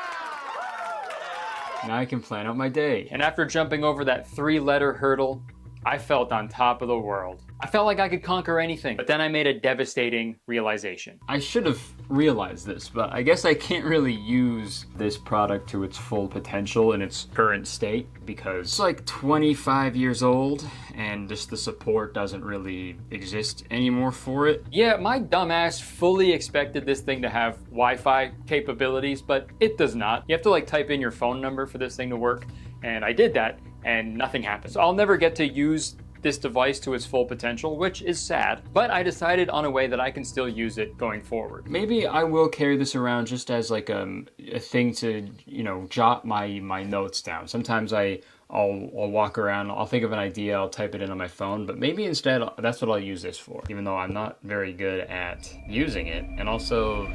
Now I can plan out my day. And after jumping over that 3-letter hurdle, I felt on top of the world. I felt like I could conquer anything, but then I made a devastating realization. I should have realized this, but I guess I can't really use this product to its full potential in its current state because it's like 25 years old and just the support doesn't really exist anymore for it. Yeah, my dumbass fully expected this thing to have Wi-Fi capabilities, but it does not. You have to like type in your phone number for this thing to work, and I did that and nothing happened. So I'll never get to use this device to its full potential, which is sad, but I decided on a way that I can still use it going forward. Maybe I will carry this around just as like a thing to, you know, jot my notes down. Sometimes I'll walk around, I'll think of an idea, I'll type it in on my phone, but maybe instead that's what I'll use this for, even though I'm not very good at using it. And also,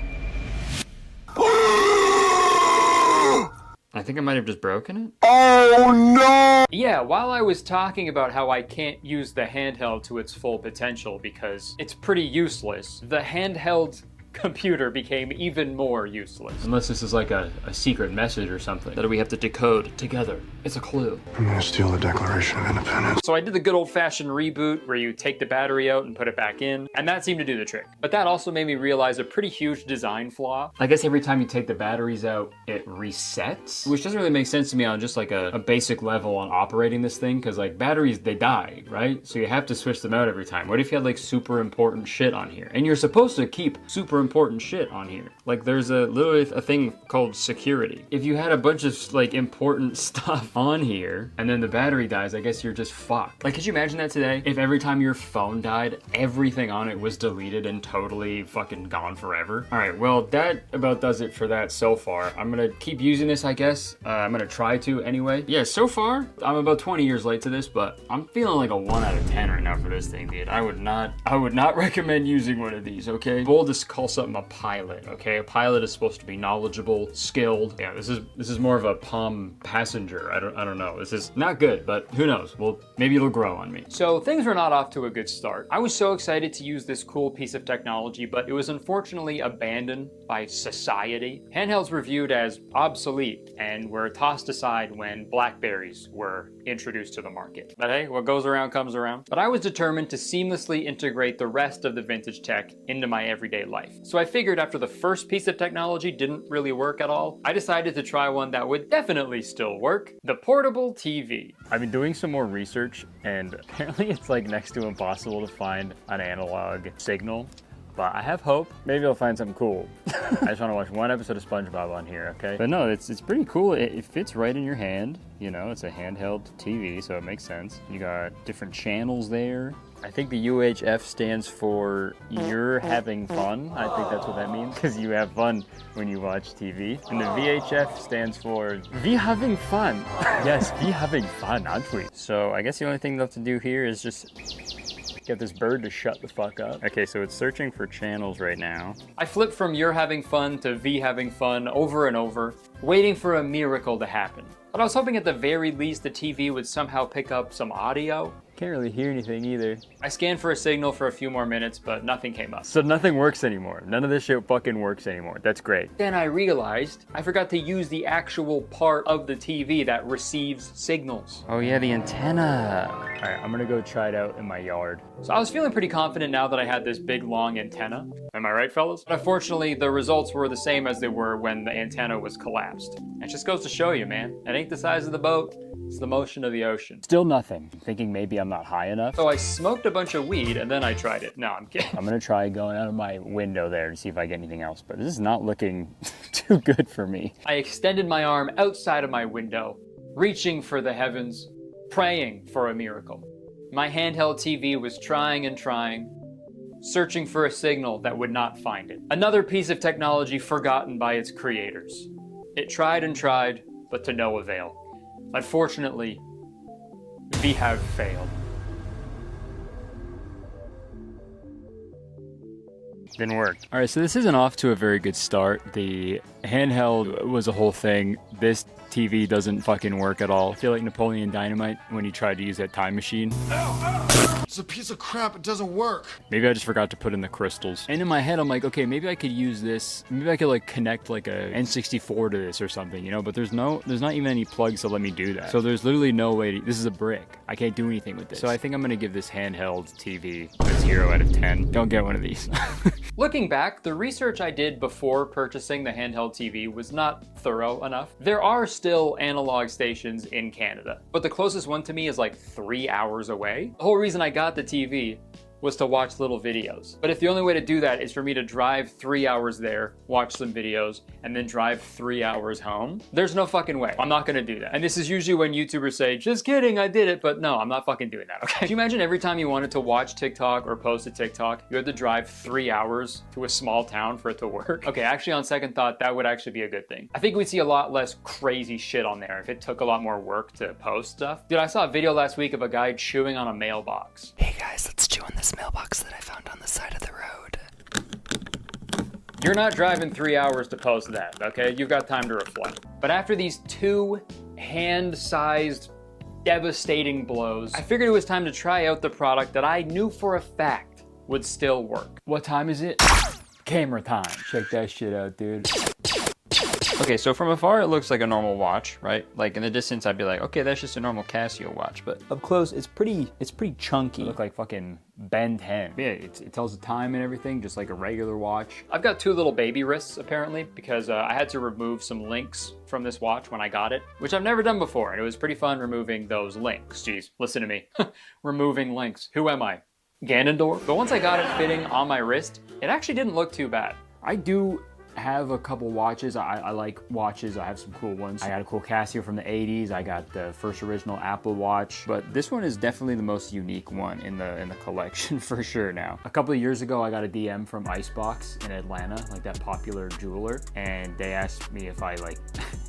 I think I might have just broken it. Oh no! Yeah, while I was talking about how I can't use the handheld to its full potential because it's pretty useless, the handheld computer became even more useless. Unless this is like a secret message or something that we have to decode together. It's a clue. I'm gonna steal the Declaration of Independence. So I did the good old-fashioned reboot where you take the battery out and put it back in, and that seemed to do the trick. But that also made me realize a pretty huge design flaw. I guess every time you take the batteries out, it resets, which doesn't really make sense to me on just like a basic level on operating this thing, because like batteries, they die, right? So you have to switch them out every time. What if you had like super important shit on here? And you're supposed to keep super important shit on here. Like there's literally a thing called security. If you had a bunch of like important stuff on here and then the battery dies, I guess you're just fucked. Like, could you imagine that today? If every time your phone died, everything on it was deleted and totally fucking gone forever. All right, well, that about does it for that so far. I'm gonna keep using this, I guess. I'm gonna try to anyway. Yeah, so far, I'm about 20 years late to this, but I'm feeling like a 1 out of 10 right now for this thing, dude. I would not recommend using one of these, okay? We'll just call something a pilot, okay? A pilot is supposed to be knowledgeable, skilled. Yeah, this is more of a Palm passenger. I don't know. This is not good, but who knows? Well, maybe it'll grow on me. So things were not off to a good start. I was so excited to use this cool piece of technology, but it was unfortunately abandoned by society. Handhelds were viewed as obsolete and were tossed aside when Blackberries were introduced to the market. But hey, what goes around comes around. But I was determined to seamlessly integrate the rest of the vintage tech into my everyday life. So I figured after the first piece of technology didn't really work at all, I decided to try one that would definitely still work: the portable TV. I've been doing some more research, and apparently it's like next to impossible to find an analog signal but I have hope. Maybe I'll find something cool. I just want to watch one episode of SpongeBob on here, okay? But no, it's pretty cool. It fits right in your hand. You know, it's a handheld TV, so it makes sense. You got different channels there. I think the UHF stands for You're Having Fun. I think that's what that means, because you have fun when you watch TV. And the VHF stands for We Having Fun. Yes, we having fun, aren't we? So I guess the only thing left to do here is just get this bird to shut the fuck up. Okay, so it's searching for channels right now. I flipped from You're Having Fun to V Having Fun over and over, waiting for a miracle to happen. But I was hoping at the very least the TV would somehow pick up some audio. Can't really hear anything either. I scanned for a signal for a few more minutes, but nothing came up. So nothing works anymore. None of this shit fucking works anymore. That's great. Then I realized I forgot to use the actual part of the TV that receives signals. Oh yeah, the antenna. All right, I'm gonna go try it out in my yard. So I was feeling pretty confident now that I had this big long antenna. Am I right, fellas? But unfortunately, the results were the same as they were when the antenna was collapsed. It just goes to show you, man. It ain't the size of the boat, it's the motion of the ocean. Still nothing. I'm thinking maybe I'm not high enough. So I smoked a bunch of weed and then I tried it. No, I'm kidding. I'm gonna try going out of my window there to see if I get anything else, but this is not looking too good for me. I extended my arm outside of my window, reaching for the heavens, praying for a miracle. My handheld TV was trying and trying, searching for a signal that would not find it. Another piece of technology forgotten by its creators. It tried and tried, but to no avail. Unfortunately, we have failed. Didn't work. All right, so this isn't off to a very good start. The handheld was a whole thing. This TV doesn't fucking work at all. I feel like Napoleon Dynamite when he tried to use that time machine. It's a piece of crap, it doesn't work. Maybe I just forgot to put in the crystals. And in my head, I'm like, okay, maybe I could use this. Maybe I could like connect like a N64 to this or something, you know? But there's not even any plugs to let me do that. So there's literally no way this is a brick. I can't do anything with this. So I think I'm gonna give this handheld TV a 0 out of 10. Don't get one of these. Looking back, the research I did before purchasing the handheld TV was not thorough enough. There are still analog stations in Canada, but the closest one to me is like 3 hours away. The whole reason I got the TV was to watch little videos. But if the only way to do that is for me to drive 3 hours there, watch some videos, and then drive 3 hours home, there's no fucking way. I'm not gonna do that. And this is usually when YouTubers say, just kidding, I did it, but no, I'm not fucking doing that, okay? Can you imagine every time you wanted to watch TikTok or post a TikTok, you had to drive 3 hours to a small town for it to work? Okay, actually on second thought, that would actually be a good thing. I think we'd see a lot less crazy shit on there if it took a lot more work to post stuff. Dude, I saw a video last week of a guy chewing on a mailbox. Hey guys, let's chew on this mailbox that I found on the side of the road. You're not driving 3 hours to post that, okay? You've got time to reflect. But after these 2 hand-sized, devastating blows, I figured it was time to try out the product that I knew for a fact would still work. What time is it? Camera time. Check that shit out, dude. Okay, so from afar it looks like a normal watch, right? Like in the distance I'd be like, okay, that's just a normal Casio watch, but up close it's pretty chunky. It look like fucking Ben 10. Yeah, it tells the time and everything, just like a regular watch. I've got 2 little baby wrists apparently, because I had to remove some links from this watch when I got it, which I've never done before, and it was pretty fun removing those links. Jeez, listen to me. Removing links. Who am I? Ganondorf? But once I got it fitting on my wrist, it actually didn't look too bad. I do have a couple watches. I like watches. I have some cool ones. I got a cool Casio from the 80s. I got the first original Apple Watch, but this one is definitely the most unique one in the collection for sure now. A couple of years ago, I got a DM from Icebox in Atlanta, like that popular jeweler, and they asked me if I like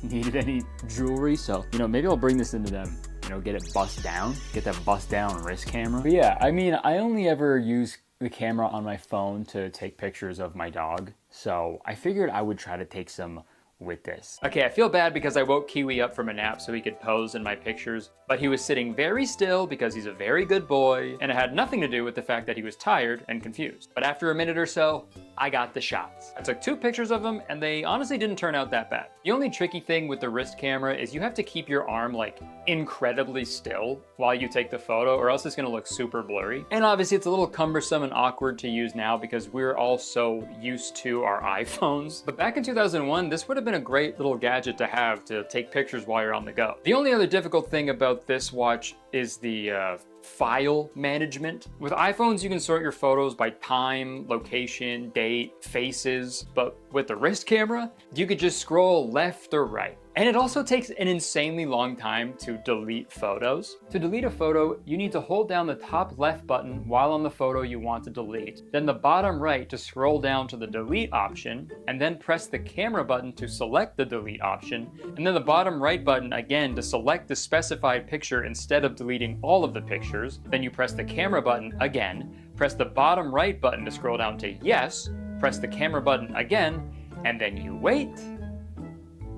needed any jewelry. So, you know, maybe I'll bring this into them. You know, get it bust down, get that bust down wrist camera. But yeah, I mean, I only ever use the camera on my phone to take pictures of my dog. So I figured I would try to take some with this. Okay, I feel bad because I woke Kiwi up from a nap so he could pose in my pictures, but he was sitting very still because he's a very good boy, and it had nothing to do with the fact that he was tired and confused. But after a minute or so, I got the shots. I took 2 pictures of him and they honestly didn't turn out that bad. The only tricky thing with the wrist camera is you have to keep your arm like incredibly still while you take the photo, or else it's gonna look super blurry. And obviously it's a little cumbersome and awkward to use now because we're all so used to our iPhones. But back in 2001, this would have been a great little gadget to have to take pictures while you're on the go. The only other difficult thing about this watch is the file management. With iPhones, you can sort your photos by time, location, date, faces, but with the wrist camera, you could just scroll left or right. And it also takes an insanely long time to delete photos. To delete a photo, you need to hold down the top left button while on the photo you want to delete, then the bottom right to scroll down to the delete option, and then press the camera button to select the delete option, and then the bottom right button again to select the specified picture instead of deleting all of the pictures. Then you press the camera button again, press the bottom right button to scroll down to yes, press the camera button again, and then you wait.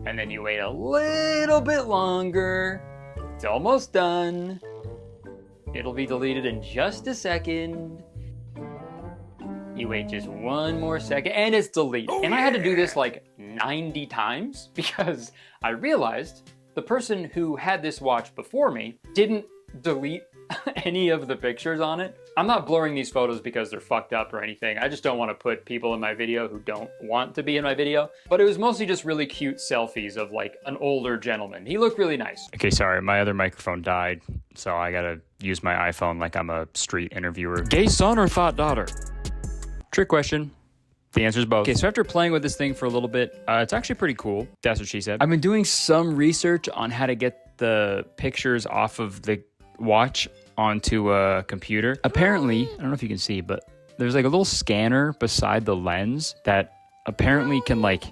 And then you wait a little bit longer. It's almost done. It'll be deleted in just a second. You wait just one more second and it's deleted. And I had to do this like 90 times because I realized the person who had this watch before me didn't delete any of the pictures on it. I'm not blurring these photos because they're fucked up or anything. I just don't want to put people in my video who don't want to be in my video. But it was mostly just really cute selfies of like an older gentleman. He looked really nice. Okay, sorry, my other microphone died, so I gotta use my iPhone like I'm a street interviewer. Gay son or thought daughter? Trick question. The answer is both. Okay, so after playing with this thing for a little bit, it's actually pretty cool. That's what she said. I've been doing some research on how to get the pictures off of the watch onto a computer. Apparently, I don't know if you can see, but there's like a little scanner beside the lens that apparently can like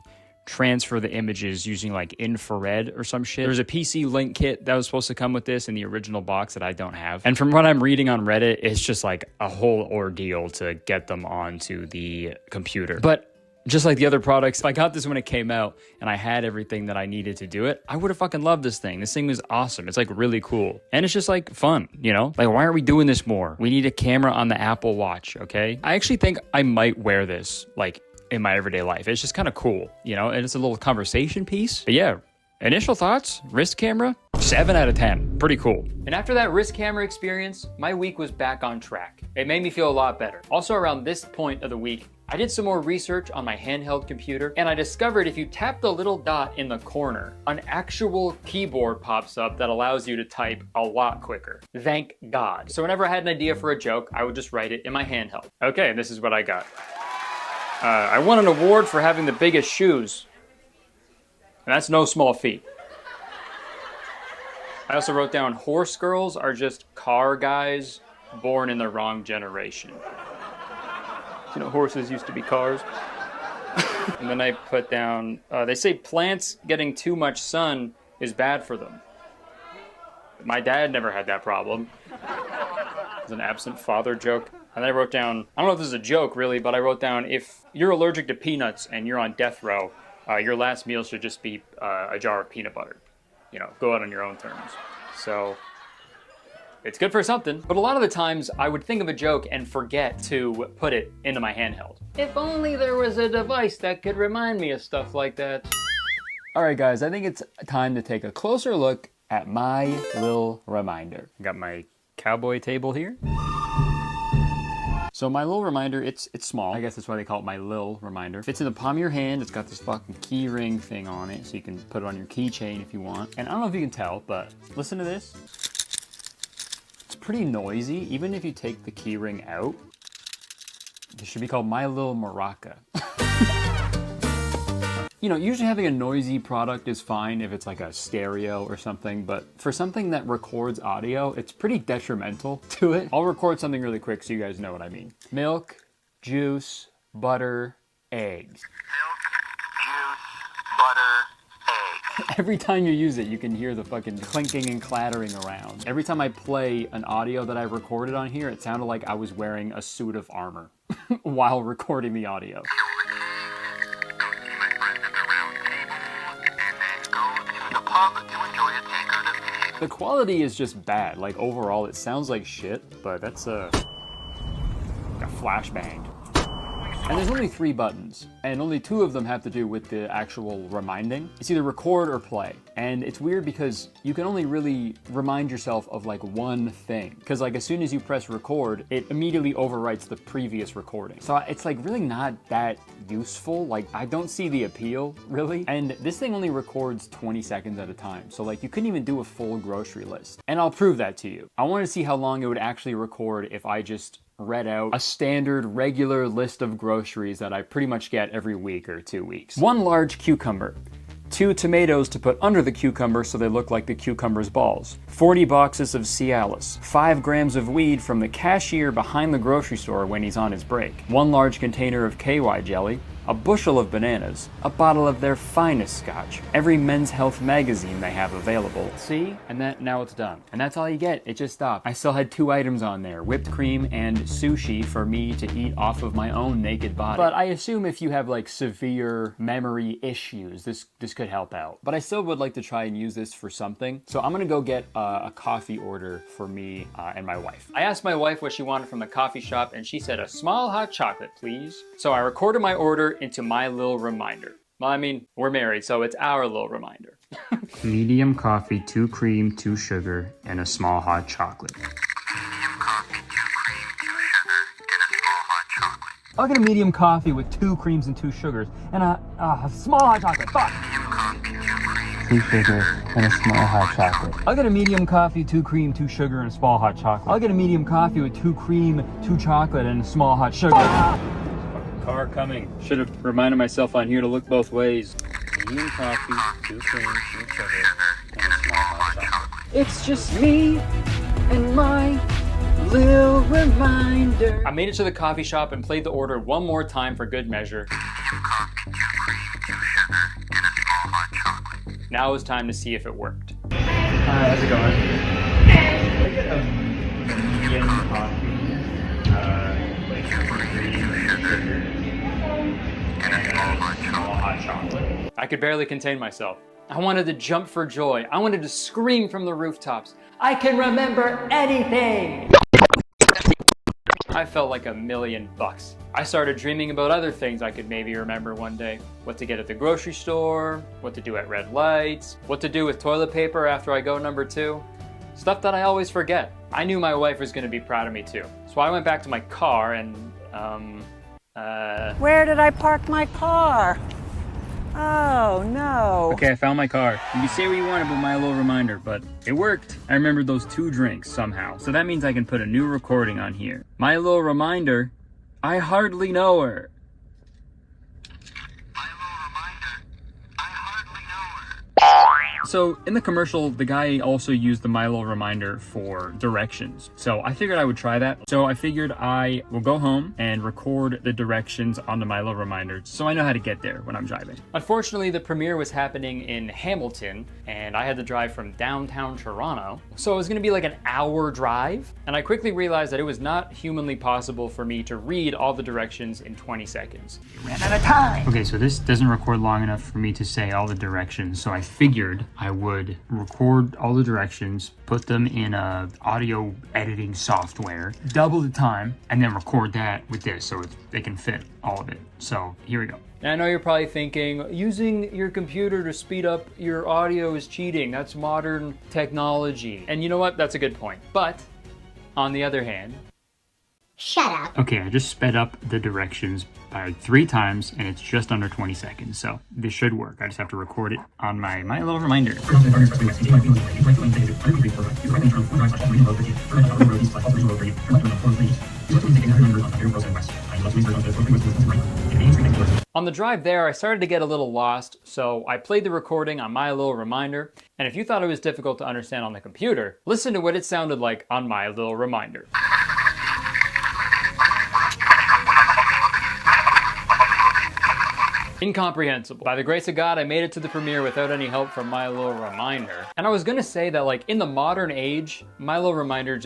transfer the images using like infrared or some shit. There's a PC link kit that was supposed to come with this in the original box that I don't have. And from what I'm reading on Reddit, it's just like a whole ordeal to get them onto the computer. But just like the other products, if I got this when it came out and I had everything that I needed to do it, I would have fucking loved this thing. This thing was awesome. It's like really cool. And it's just like fun, you know? Like, why aren't we doing this more? We need a camera on the Apple Watch, okay? I actually think I might wear this like in my everyday life. It's just kind of cool, you know? And it's a little conversation piece. But yeah, initial thoughts, wrist camera, 7 out of 10. Pretty cool. And after that wrist camera experience, my week was back on track. It made me feel a lot better. Also around this point of the week, I did some more research on my handheld computer and I discovered if you tap the little dot in the corner, an actual keyboard pops up that allows you to type a lot quicker. Thank God. So whenever I had an idea for a joke, I would just write it in my handheld. Okay, this is what I got. I won an award for having the biggest shoes. And that's no small feat. I also wrote down horse girls are just car guys born in the wrong generation. You know, horses used to be cars. And then I put down, they say plants getting too much sun is bad for them. My dad never had that problem. It's an absent father joke. And then I wrote down, I don't know if this is a joke really, but I wrote down, if you're allergic to peanuts and you're on death row, your last meal should just be a jar of peanut butter. You know, go out on your own terms. So it's good for something, but a lot of the times I would think of a joke and forget to put it into my handheld. If only there was a device that could remind me of stuff like that. All right, guys, I think it's time to take a closer look at my little reminder. I got my cowboy table here. So my little reminder, it's small. I guess that's why they call it my little reminder. Fits in the palm of your hand. It's got this fucking key ring thing on it, so you can put it on your keychain if you want. And I don't know if you can tell, but listen to this. Pretty noisy, even if you take the key ring out. It should be called My Little Maraca. You know, usually having a noisy product is fine if it's like a stereo or something, but for something that records audio, it's pretty detrimental to it. I'll record something really quick so you guys know what I mean. Milk, juice, butter, eggs. Every time you use it, you can hear the fucking clinking and clattering around. Every time I play an audio that I recorded on here, it sounded like I was wearing a suit of armor while recording the audio. The quality is just bad. Like overall, it sounds like shit, but that's got flashbanged. And there's only 3 buttons, and only 2 of them have to do with the actual reminding. It's either record or play. And it's weird because you can only really remind yourself of like one thing. Because like as soon as you press record, it immediately overwrites the previous recording. So it's like really not that useful. Like I don't see the appeal really. And this thing only records 20 seconds at a time. So like you couldn't even do a full grocery list. And I'll prove that to you. I want to see how long it would actually record if I just read out a standard regular list of groceries that I pretty much get every week or 2 weeks. 1 large cucumber, 2 tomatoes to put under the cucumber so they look like the cucumber's balls, 40 boxes of Cialis, 5 grams of weed from the cashier behind the grocery store when he's on his break, 1 large container of KY jelly, a bushel of bananas, a bottle of their finest scotch, every Men's Health magazine they have available. See? And now it's done. And that's all you get. It just stopped. I still had 2 items on there, whipped cream and sushi for me to eat off of my own naked body. But I assume if you have like severe memory issues, this could help out. But I still would like to try and use this for something. So I'm gonna go get a coffee order for me and my wife. I asked my wife what she wanted from the coffee shop and she said a small hot chocolate, please. So I recorded my order into my little reminder. Well, I mean, we're married, so it's our little reminder. Medium coffee, 2 cream, 2 sugar, and a small hot chocolate. Medium coffee, 2 cream, 2 sugar, and a small hot chocolate. I'll get a medium coffee with 2 creams and 2 sugars, and a small hot chocolate. Fuck! Medium coffee, 2 cream, 2 sugar, and a small hot chocolate. I'll get a medium coffee, 2 cream, 2 sugar, and a small hot chocolate. I'll get a medium coffee with 2 cream, 2 chocolate, and a small hot sugar. Car coming. Should have reminded myself on here to look both ways. Medium coffee, 2 cream, 2 sugar, and a small hot chocolate. It's just me and my little reminder. I made it to the coffee shop and played the order one more time for good measure. medium coffee, 2 cream, 2 sugar, and a small hot chocolate. Now it's time to see if it worked. Hi, how's it going? Can I get a medium coffee? Hot chocolate. I could barely contain myself. I wanted to jump for joy. I wanted to scream from the rooftops. I can remember anything! I felt like $1,000,000. I started dreaming about other things I could maybe remember one day. What to get at the grocery store, what to do at red lights, what to do with toilet paper after I go number 2. Stuff that I always forget. I knew my wife was gonna be proud of me too. So I went back to my car and, Where did I park my car? Oh, no. Okay, I found my car. You can say what you want about my little reminder, but it worked. I remembered those 2 drinks somehow. So that means I can put a new recording on here. My little reminder, I hardly know her. So in the commercial, the guy also used the My Little Reminder for directions. So I figured I would try that. So I figured I will go home and record the directions on the My Little Reminder so I know how to get there when I'm driving. Unfortunately, the premiere was happening in Hamilton and I had to drive from downtown Toronto. So it was gonna be like an hour drive. And I quickly realized that it was not humanly possible for me to read all the directions in 20 seconds. You ran out of time. Okay, so this doesn't record long enough for me to say all the directions. So I figured I would record all the directions, put them in a audio editing software, double the time, and then record that with this so they can fit all of it. So here we go. And I know you're probably thinking, using your computer to speed up your audio is cheating. That's modern technology. And you know what? That's a good point. But on the other hand, shut up. Okay, I just sped up the directions by 3 times and it's just under 20 seconds. So this should work. I just have to record it on my little reminder. On the drive there, I started to get a little lost, so I played the recording on my little reminder. And if you thought it was difficult to understand on the computer, listen to what it sounded like on my little reminder. Incomprehensible. By the grace of God, I made it to the premiere without any help from My Little Reminder. And I was gonna say that like in the modern age, My Little Reminder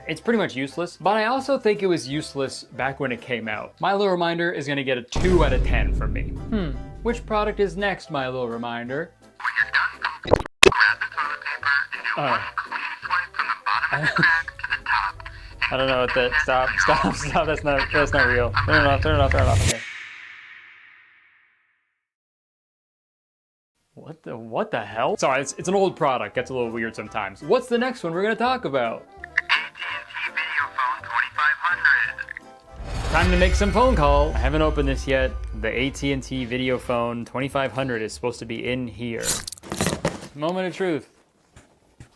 it's pretty much useless, but I also think it was useless back when it came out. My Little Reminder is gonna get a 2 out of 10 from me. Which product is next, My Little Reminder? When you're done, grab the toilet paper and do one clean swipe from the bottom of the crack to the top. I don't know what that, stop, that's not real. Turn it off, okay. What the hell? Sorry, it's an old product. Gets a little weird sometimes. What's the next one we're gonna talk about? AT&T Video Phone 2500. Time to make some phone calls. I haven't opened this yet. The AT&T Video Phone 2500 is supposed to be in here. Moment of truth.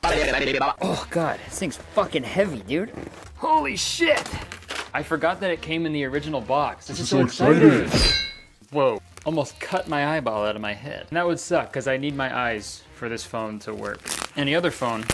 Oh god, this thing's fucking heavy, dude. Holy shit! I forgot that it came in the original box. This is so exciting. Whoa, almost cut my eyeball out of my head. And that would suck, because I need my eyes for this phone to work. Any other phone,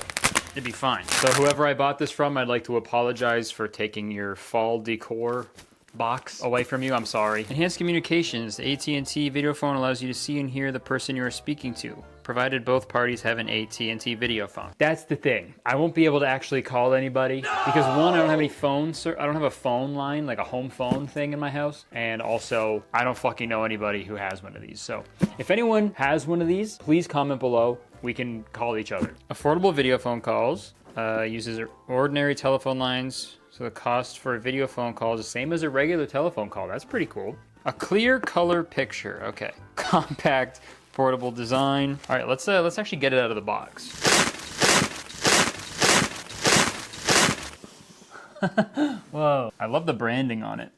it'd be fine. So whoever I bought this from, I'd like to apologize for taking your fall decor box away from you. I'm sorry. Enhanced communications. The AT&T video phone allows you to see and hear the person you are speaking to, provided both parties have an AT&T video phone. That's the thing. I won't be able to actually call anybody because one, I don't have any phones. I don't have a phone line, like a home phone thing in my house. And also, I don't fucking know anybody who has one of these. So if anyone has one of these, please comment below. We can call each other. Affordable video phone calls. Uses ordinary telephone lines. So the cost for a video phone call is the same as a regular telephone call. That's pretty cool. A clear color picture. Okay. Compact, portable design. All right, let's actually get it out of the box. Whoa. I love the branding on it.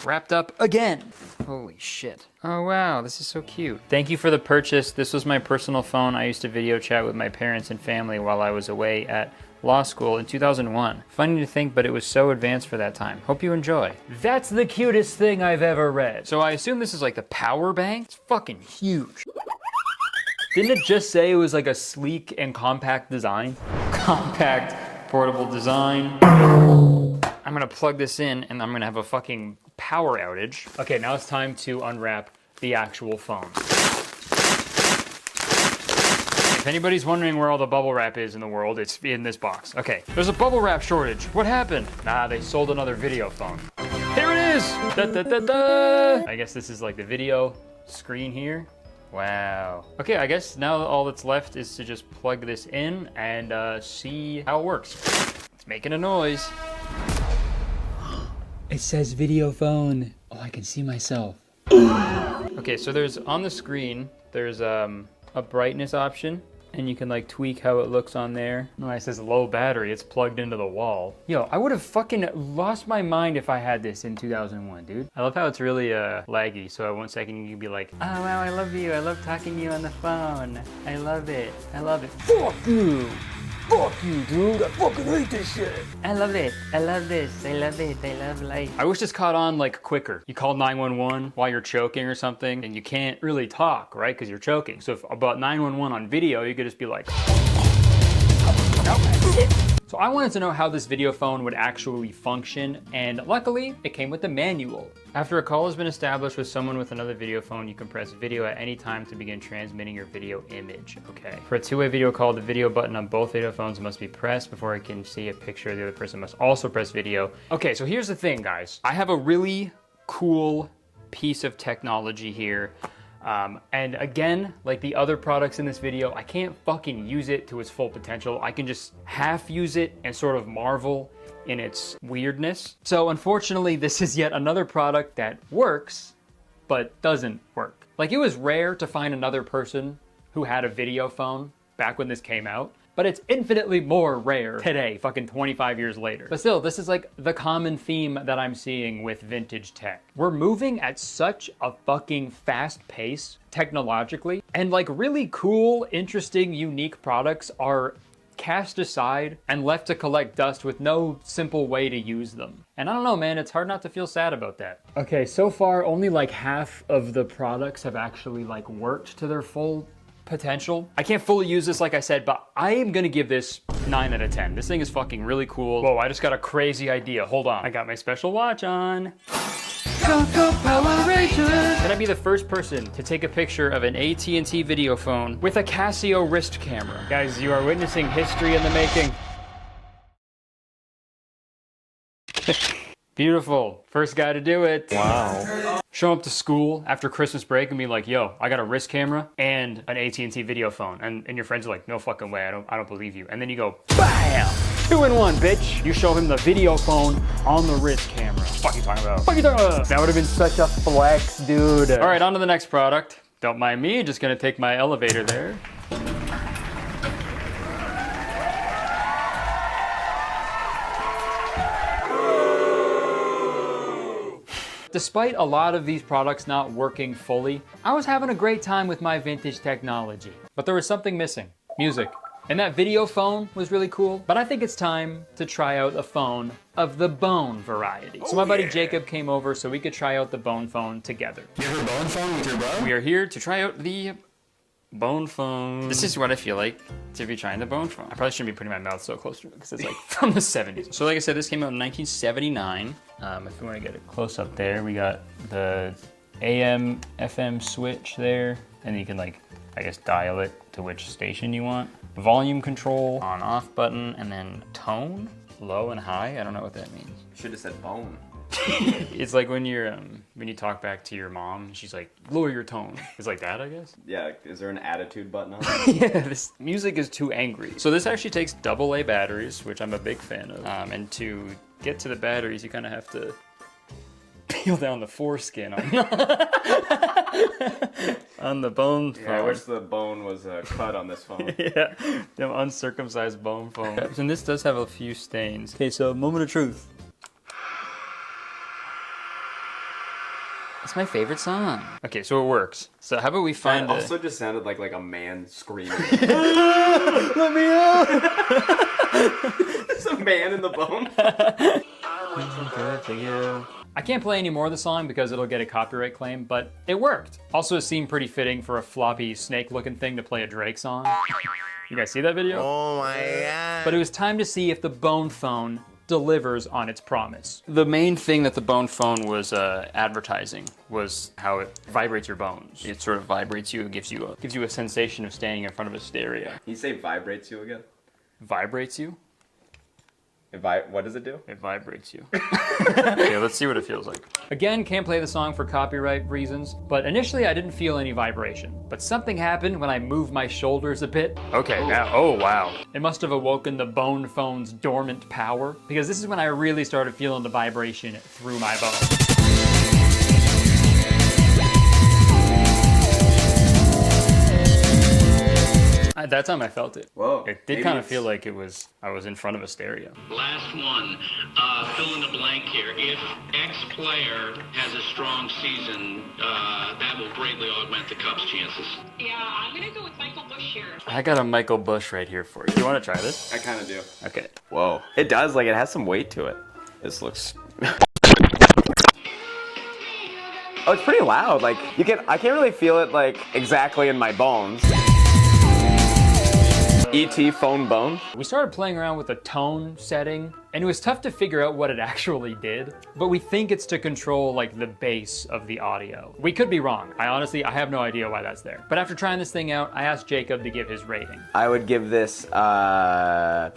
Wrapped up again. Holy shit. Oh wow, this is so cute. Thank you for the purchase. This was my personal phone. I used to video chat with my parents and family while I was away at law school in 2001. Funny to think, but it was so advanced for that time. Hope you enjoy. That's the cutest thing I've ever read. So I assume this is like the power bank? It's fucking huge. Didn't it just say it was like a sleek and compact design? Compact, portable design. I'm gonna plug this in and I'm gonna have a fucking power outage. Okay, now it's time to unwrap the actual phone. If anybody's wondering where all the bubble wrap is in the world, it's in this box. Okay, there's a bubble wrap shortage. What happened? Nah, they sold another video phone. Here it is! Da, da, da, da. I guess this is like the video screen here. Wow. Okay, I guess now all that's left is to just plug this in and see how it works. It's making a noise. It says video phone. Oh, I can see myself. Okay, so there's on the screen, there's a brightness option. And you can like tweak how it looks on there. No, it says low battery, it's plugged into the wall. Yo, I would have fucking lost my mind if I had this in 2001, dude. I love how it's really laggy, so at 1 second you can be like, oh wow, I love you, I love talking to you on the phone. I love it, I love it. Fuck you! Fuck you, dude, I fucking hate this shit. I love it, I love this, I love it, I love life. I wish this caught on like quicker. You call 911 while you're choking or something, and you can't really talk, right? Because you're choking. So if about 911 on video, you could just be like, So I wanted to know how this video phone would actually function, and luckily, it came with the manual. After a call has been established with someone with another video phone, you can press video at any time to begin transmitting your video image, okay? For a two-way video call, the video button on both video phones must be pressed before it can see a picture. The other person must also press video. Okay, so here's the thing, guys. I have a really cool piece of technology here. And again, like the other products in this video, I can't fucking use it to its full potential. I can just half use it and sort of marvel in its weirdness. So unfortunately, this is yet another product that works, but doesn't work. Like it was rare to find another person who had a video phone back when this came out, but it's infinitely more rare today, fucking 25 years later. But still, this is like the common theme that I'm seeing with vintage tech. We're moving at such a fucking fast pace technologically, and like really cool, interesting, unique products are cast aside and left to collect dust with no simple way to use them. And I don't know, man, it's hard not to feel sad about that. Okay, so far only like half of the products have actually like worked to their full potential. I can't fully use this like I said, but I am gonna give this 9 out of 10. This thing is fucking really cool. Whoa, I just got a crazy idea. Hold on. I got my special watch on. Go Power Rangers! Can I be the first person to take a picture of an AT&T video phone with a Casio wrist camera? Guys, you are witnessing history in the making. Beautiful. First guy to do it. Wow. Show up to school after Christmas break and be like, yo, I got a wrist camera and an AT&T video phone. And your friends are like, no fucking way, I don't believe you. And then you go, bam! 2 in 1, bitch. You show him the video phone on the wrist camera. What the fuck are you talking about? What are you talking about? That would have been such a flex, dude. All right, on to the next product. Don't mind me, just gonna take my elevator there. Despite a lot of these products not working fully, I was having a great time with my vintage technology. But there was something missing: music. And that video phone was really cool, but I think it's time to try out a phone of the bone variety. So my buddy Jacob came over so we could try out the bone phone together. You have a bone phone with your bro? We are here to try out the bone phone. This is what I feel like to be trying the bone phone. I probably shouldn't be putting my mouth so close to it because it's like from the 70s. So like I said, this came out in 1979. If we want to get it close up there, we got the AM, FM switch there. And you can like, I guess, dial it to which station you want. Volume control, on off button, and then tone, low and high. I don't know what that means. Should have said bone. It's like when you're when you talk back to your mom, she's like, lower your tone. It's like that, I guess. Yeah, is there an attitude button on it? Yeah, this music is too angry. So this actually takes AA batteries, which I'm a big fan of. And to get to the batteries, you kind of have to peel down the foreskin on on the bone phone. Yeah, I wish the bone was cut on this phone. Yeah, them uncircumcised bone phones. And this does have a few stains. Okay, so moment of truth. It's my favorite song. Okay, so it works. So how about we find it? Also just sounded like a man screaming. Let me out! There's a man in the bone. I can't play any more of the song because it'll get a copyright claim, but it worked. Also, it seemed pretty fitting for a floppy snake-looking thing to play a Drake song. You guys see that video? Oh my god. But it was time to see if the bone phone delivers on its promise. The main thing that the bone phone was advertising was how it vibrates your bones. It sort of vibrates you, it gives you a sensation of standing in front of a stereo. Can you say vibrates you again? Vibrates you? What does it do? It vibrates you. Okay, let's see what it feels like. Again, can't play the song for copyright reasons, but initially I didn't feel any vibration. But something happened when I moved my shoulders a bit. Okay, now, oh wow. It must have awoken the bone phone's dormant power, because this is when I really started feeling the vibration through my bones. That time I felt it. Whoa. It did kind of feel like I was in front of a stereo. Last one. Fill in the blank here. If X player has a strong season, that will greatly augment the Cubs' chances. Yeah, I'm gonna go with Michael Bush here. I got a Michael Bush right here for you. You want to try this? I kind of do. Okay. Whoa. It does, like, it has some weight to it. This looks... Oh, it's pretty loud. Like, I can't really feel it, like, exactly in my bones. E.T. phone bone. We started playing around with the tone setting, and it was tough to figure out what it actually did, but we think it's to control like the bass of the audio. We could be wrong. I have no idea why that's there. But after trying this thing out, I asked Jacob to give his rating. I would give this, the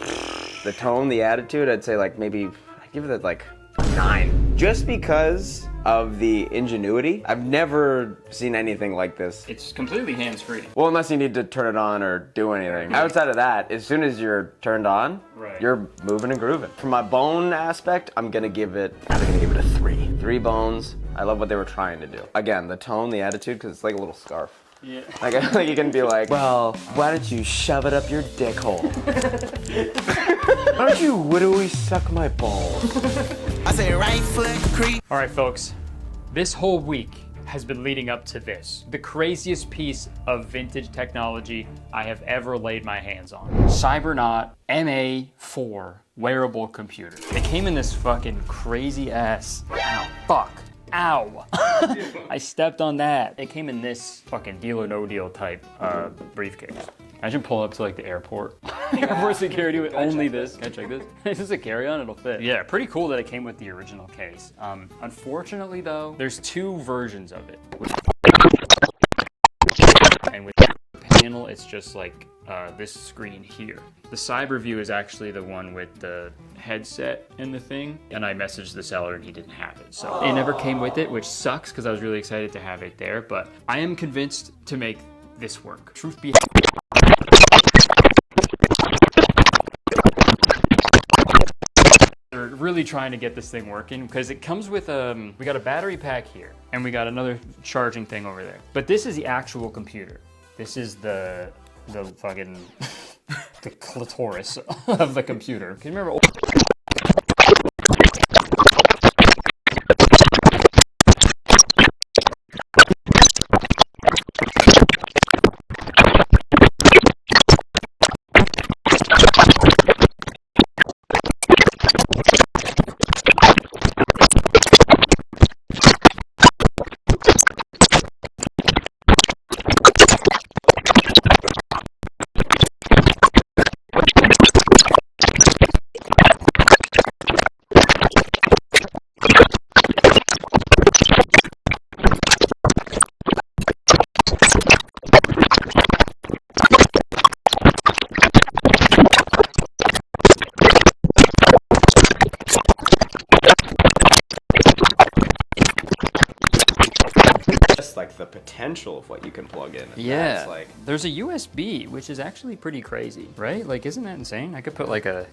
tone, the attitude, I'd say like maybe, I'd give it like a 9. Just because of the ingenuity. I've never seen anything like this. It's completely hands-free. Well, unless you need to turn it on or do anything. Outside of that, as soon as you're turned on, you're moving and grooving. For my bone aspect, I'm gonna give it a 3. 3 bones. I love what they were trying to do. Again, the tone, the attitude, because it's like a little scarf. Yeah. Like you can be like, well, why don't you shove it up your dick hole? Why don't you widowy suck my balls? I say right foot creep. All right, folks. This whole week has been leading up to this. The craziest piece of vintage technology I have ever laid my hands on. Cybernaut MA4 wearable computer. It came in this fucking crazy ass, ow, fuck. Ow! I stepped on that. It came in this fucking deal or no deal type briefcase. Imagine pulling up to like the airport. Airport security with only this. Can I check this? Is this a carry-on? It'll fit. Yeah, pretty cool that it came with the original case. Unfortunately though, there's 2 versions of it. And with the panel, it's just like this screen here. The Cyberview is actually the one with the headset and the thing, and I messaged the seller and he didn't have it. So it never came with it, which sucks because I was really excited to have it there, but I am convinced to make this work. Truth be really trying to get this thing working because it comes with we got a battery pack here and we got another charging thing over there. But this is the actual computer. This is the fucking the clitoris of the computer. Can you remember? Like the potential of what you can plug in. Yeah, like there's a USB, which is actually pretty crazy, right? Like, isn't that insane? I could put like a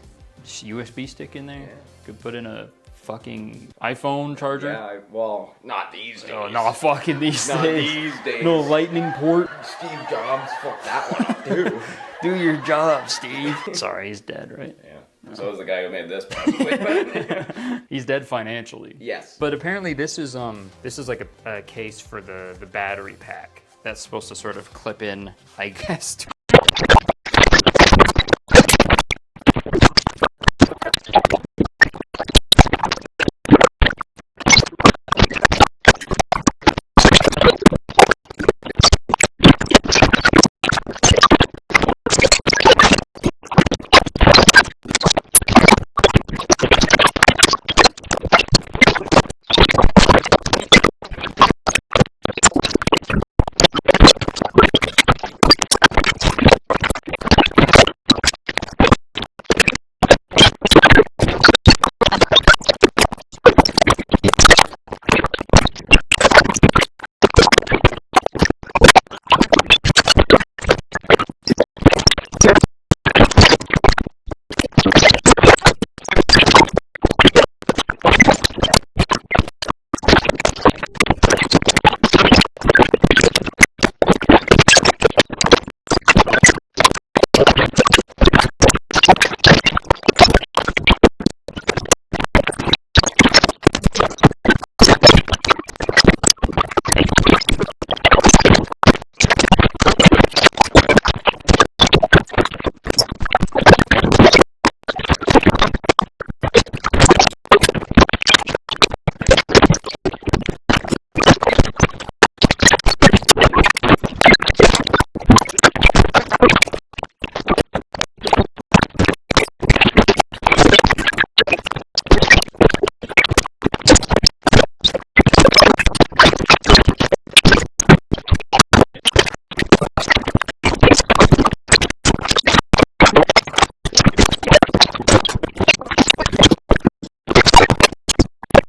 USB stick in there. Yeah. Could put in a fucking iPhone charger. Yeah, well, not these days. Oh, no, fucking these not days. These days. No lightning port. Steve Jobs, fuck that one up, too. Do your job, Steve. Sorry, he's dead, right? Yeah. So is the guy who made this, probably. He's dead financially. Yes. But apparently this is like a case for the battery pack that's supposed to sort of clip in, I guess.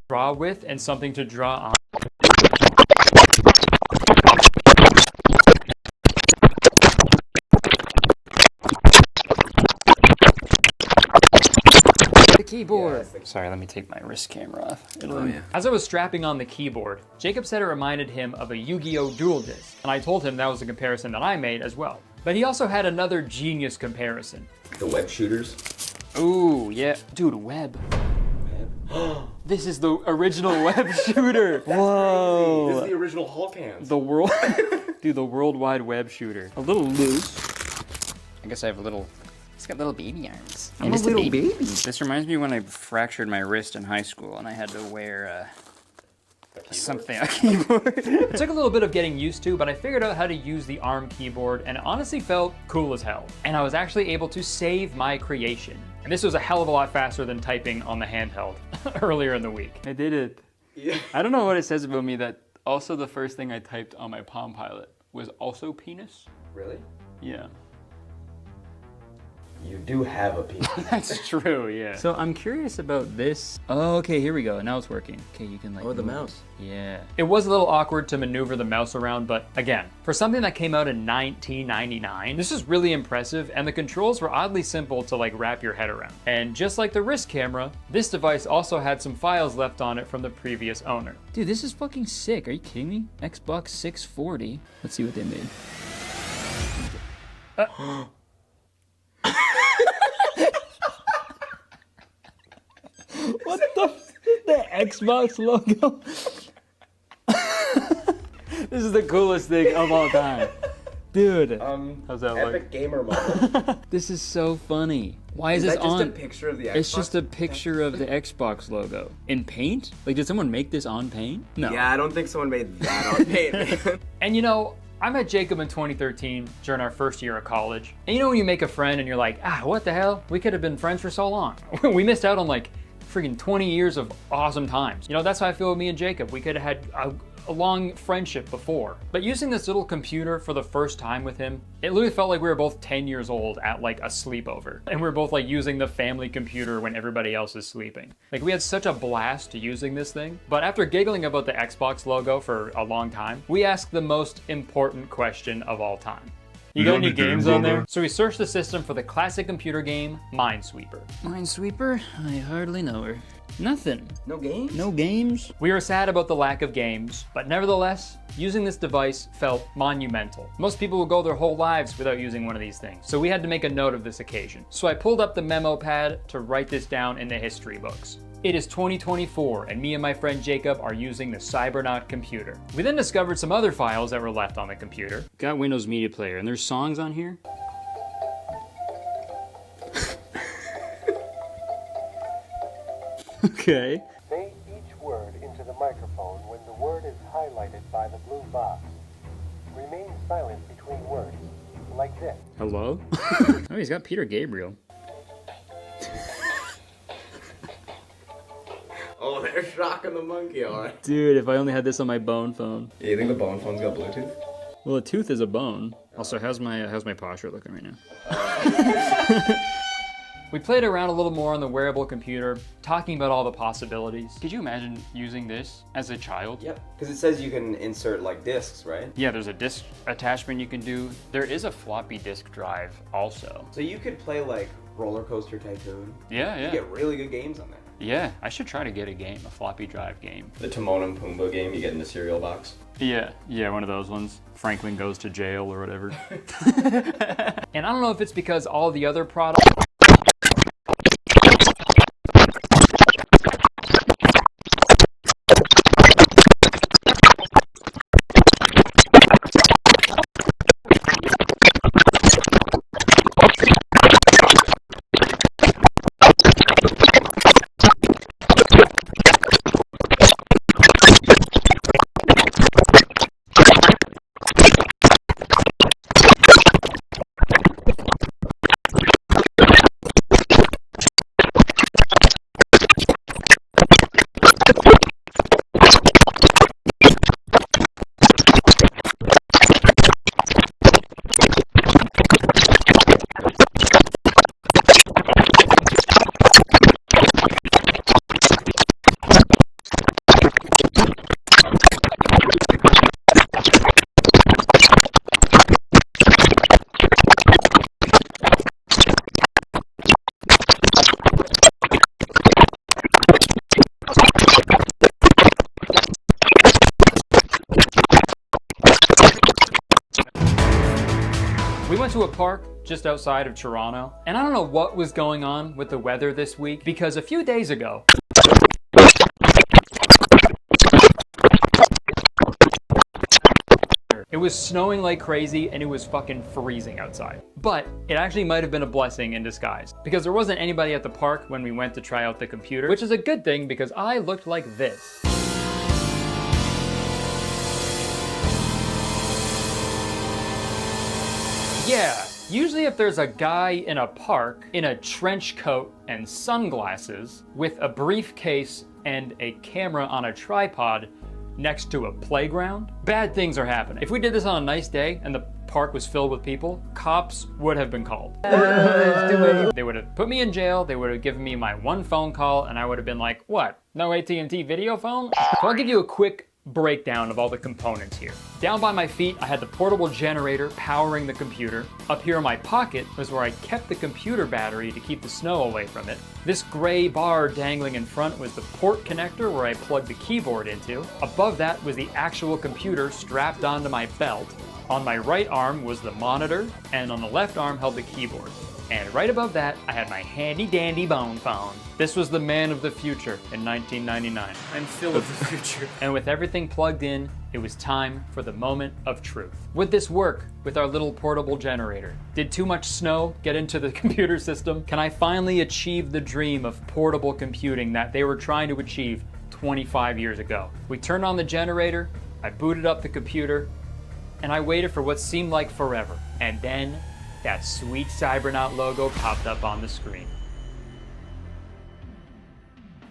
Draw with and something to draw on. The keyboard. Yeah, sorry, let me take my wrist camera off. As I was strapping on the keyboard, Jacob said it reminded him of a Yu-Gi-Oh! Dual Disc, and I told him that was a comparison that I made as well. But he also had another genius comparison. The web shooters. Ooh, yeah. Dude, web. This is the original web shooter. Whoa. This is the original Hulk hands. The world, dude, the worldwide web shooter. A little loose. I guess I have a little. It's got little baby arms. I'm a little baby. This reminds me when I fractured my wrist in high school and I had to wear a keyboard. It took a little bit of getting used to, but I figured out how to use the ARM keyboard and it honestly felt cool as hell. And I was actually able to save my creation. And this was a hell of a lot faster than typing on the handheld earlier in the week. I did it. Yeah. I don't know what it says about me that also the first thing I typed on my Palm Pilot was also penis. Really? Yeah. You do have a penis. That's true, yeah. So I'm curious about this. Oh, okay, here we go. Now it's working. Okay, you can like the move it. mouse. Yeah. It was a little awkward to maneuver the mouse around, but again, for something that came out in 1999, this is really impressive, and the controls were oddly simple to like wrap your head around. And just like the wrist camera, this device also had some files left on it from the previous owner. Dude, this is fucking sick. Are you kidding me? Xbox 640. Let's see what they made. What the Xbox logo? This is the coolest thing of all time. Dude, how's that look? Epic gamer model. This is so funny. Why is this that just on? a picture of the Xbox? It's just a picture of the Xbox logo. In Paint? Like, did someone make this on Paint? No. Yeah, I don't think someone made that on Paint, man. And you know, I met Jacob in 2013 during our first year of college. And you know when you make a friend and you're like, what the hell? We could have been friends for so long. We missed out on like freaking 20 years of awesome times. You know, that's how I feel with me and Jacob. We could have had a long friendship before. But using this little computer for the first time with him, it literally felt like we were both 10 years old at like a sleepover. And we were both like using the family computer when everybody else is sleeping. Like we had such a blast using this thing. But after giggling about the Xbox logo for a long time, we asked the most important question of all time. You got any games on there? So we searched the system for the classic computer game, Minesweeper. Minesweeper? I hardly know her. Nothing. No games? No games. We were sad about the lack of games, but nevertheless, using this device felt monumental. Most people will go their whole lives without using one of these things, so we had to make a note of this occasion. So I pulled up the memo pad to write this down in the history books. It is 2024, and me and my friend Jacob are using the Cybernaut computer. We then discovered some other files that were left on the computer. Got Windows Media Player, and there's songs on here. Okay. Say each word into the microphone when the word is highlighted by the blue box. Remain silent between words, like this. Hello? Oh, he's got Peter Gabriel. Oh, they're shocking the monkey on. Dude, if I only had this on my bone phone. Yeah, you think the bone phone's got Bluetooth? Well, a tooth is a bone. Also, how's my posture looking right now? We played around a little more on the wearable computer, talking about all the possibilities. Could you imagine using this as a child? Yep, because it says you can insert like discs, right? Yeah, there's a disc attachment you can do. There is a floppy disk drive also. So you could play like Roller Coaster Tycoon. Yeah, yeah. You get really good games on there. Yeah, I should try to get a game, a floppy drive game. The Timon and Pumbaa game you get in the cereal box. Yeah, one of those ones. Franklin goes to jail or whatever. And I don't know if it's because all the other products... We went to a park just outside of Toronto, and I don't know what was going on with the weather this week, because a few days ago, it was snowing like crazy and it was fucking freezing outside. But it actually might have been a blessing in disguise, because there wasn't anybody at the park when we went to try out the computer, which is a good thing because I looked like this. Yeah, usually if there's a guy in a park in a trench coat and sunglasses with a briefcase and a camera on a tripod next to a playground, bad things are happening. If we did this on a nice day and the park was filled with people, cops would have been called. They would have put me in jail, they would have given me my one phone call, and I would have been like, what? No AT&T video phone? So I'll give you a quick breakdown of all the components here. Down by my feet, I had the portable generator powering the computer. Up here in my pocket was where I kept the computer battery to keep the snow away from it. This gray bar dangling in front was the port connector where I plugged the keyboard into. Above that was the actual computer strapped onto my belt. On my right arm was the monitor, and on the left arm held the keyboard. And right above that, I had my handy dandy bone phone. This was the man of the future in 1999. I'm Phil of the future. And with everything plugged in, it was time for the moment of truth. Would this work with our little portable generator? Did too much snow get into the computer system? Can I finally achieve the dream of portable computing that they were trying to achieve 25 years ago? We turned on the generator, I booted up the computer, and I waited for what seemed like forever. And then that sweet Cybernaut logo popped up on the screen.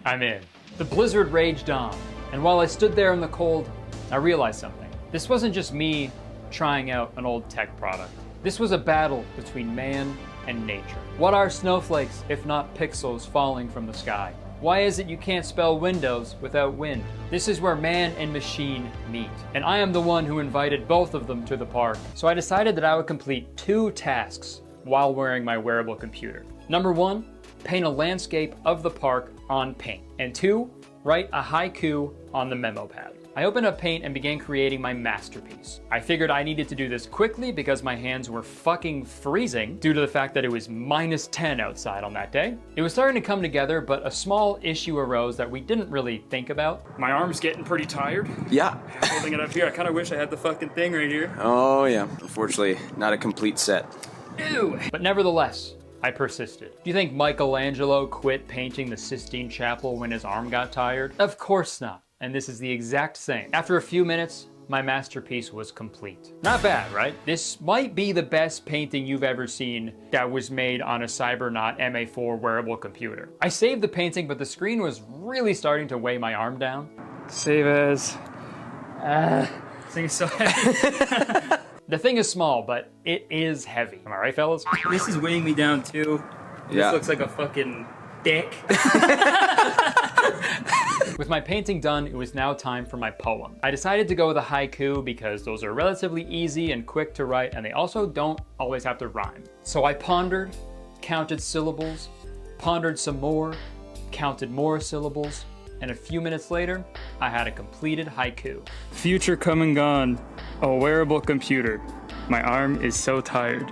I'm in. The blizzard raged on, and while I stood there in the cold, I realized something. This wasn't just me trying out an old tech product. This was a battle between man and nature. What are snowflakes if not pixels falling from the sky? Why is it you can't spell windows without wind? This is where man and machine meet. And I am the one who invited both of them to the park. So I decided that I would complete 2 tasks while wearing my wearable computer. Number 1, paint a landscape of the park on Paint. And 2, write a haiku on the memo pad. I opened up Paint and began creating my masterpiece. I figured I needed to do this quickly because my hands were fucking freezing due to the fact that it was -10 outside on that day. It was starting to come together, but a small issue arose that we didn't really think about. My arm's getting pretty tired. Yeah. Holding it up here, I kind of wish I had the fucking thing right here. Oh yeah, unfortunately, not a complete set. Ew. But nevertheless, I persisted. Do you think Michelangelo quit painting the Sistine Chapel when his arm got tired? Of course not. And this is the exact same. After a few minutes, my masterpiece was complete. Not bad, right? This might be the best painting you've ever seen that was made on a Cybernaut MA4 wearable computer. I saved the painting, but the screen was really starting to weigh my arm down. Save as... This thing is so heavy. The thing is small, but it is heavy. Am I right, fellas? This is weighing me down too. Yeah. This looks like a fucking dick. With my painting done, it was now time for my poem. I decided to go with a haiku because those are relatively easy and quick to write, and they also don't always have to rhyme. So I pondered, counted syllables, pondered some more, counted more syllables, and a few minutes later, I had a completed haiku. Future come and gone, a wearable computer. My arm is so tired.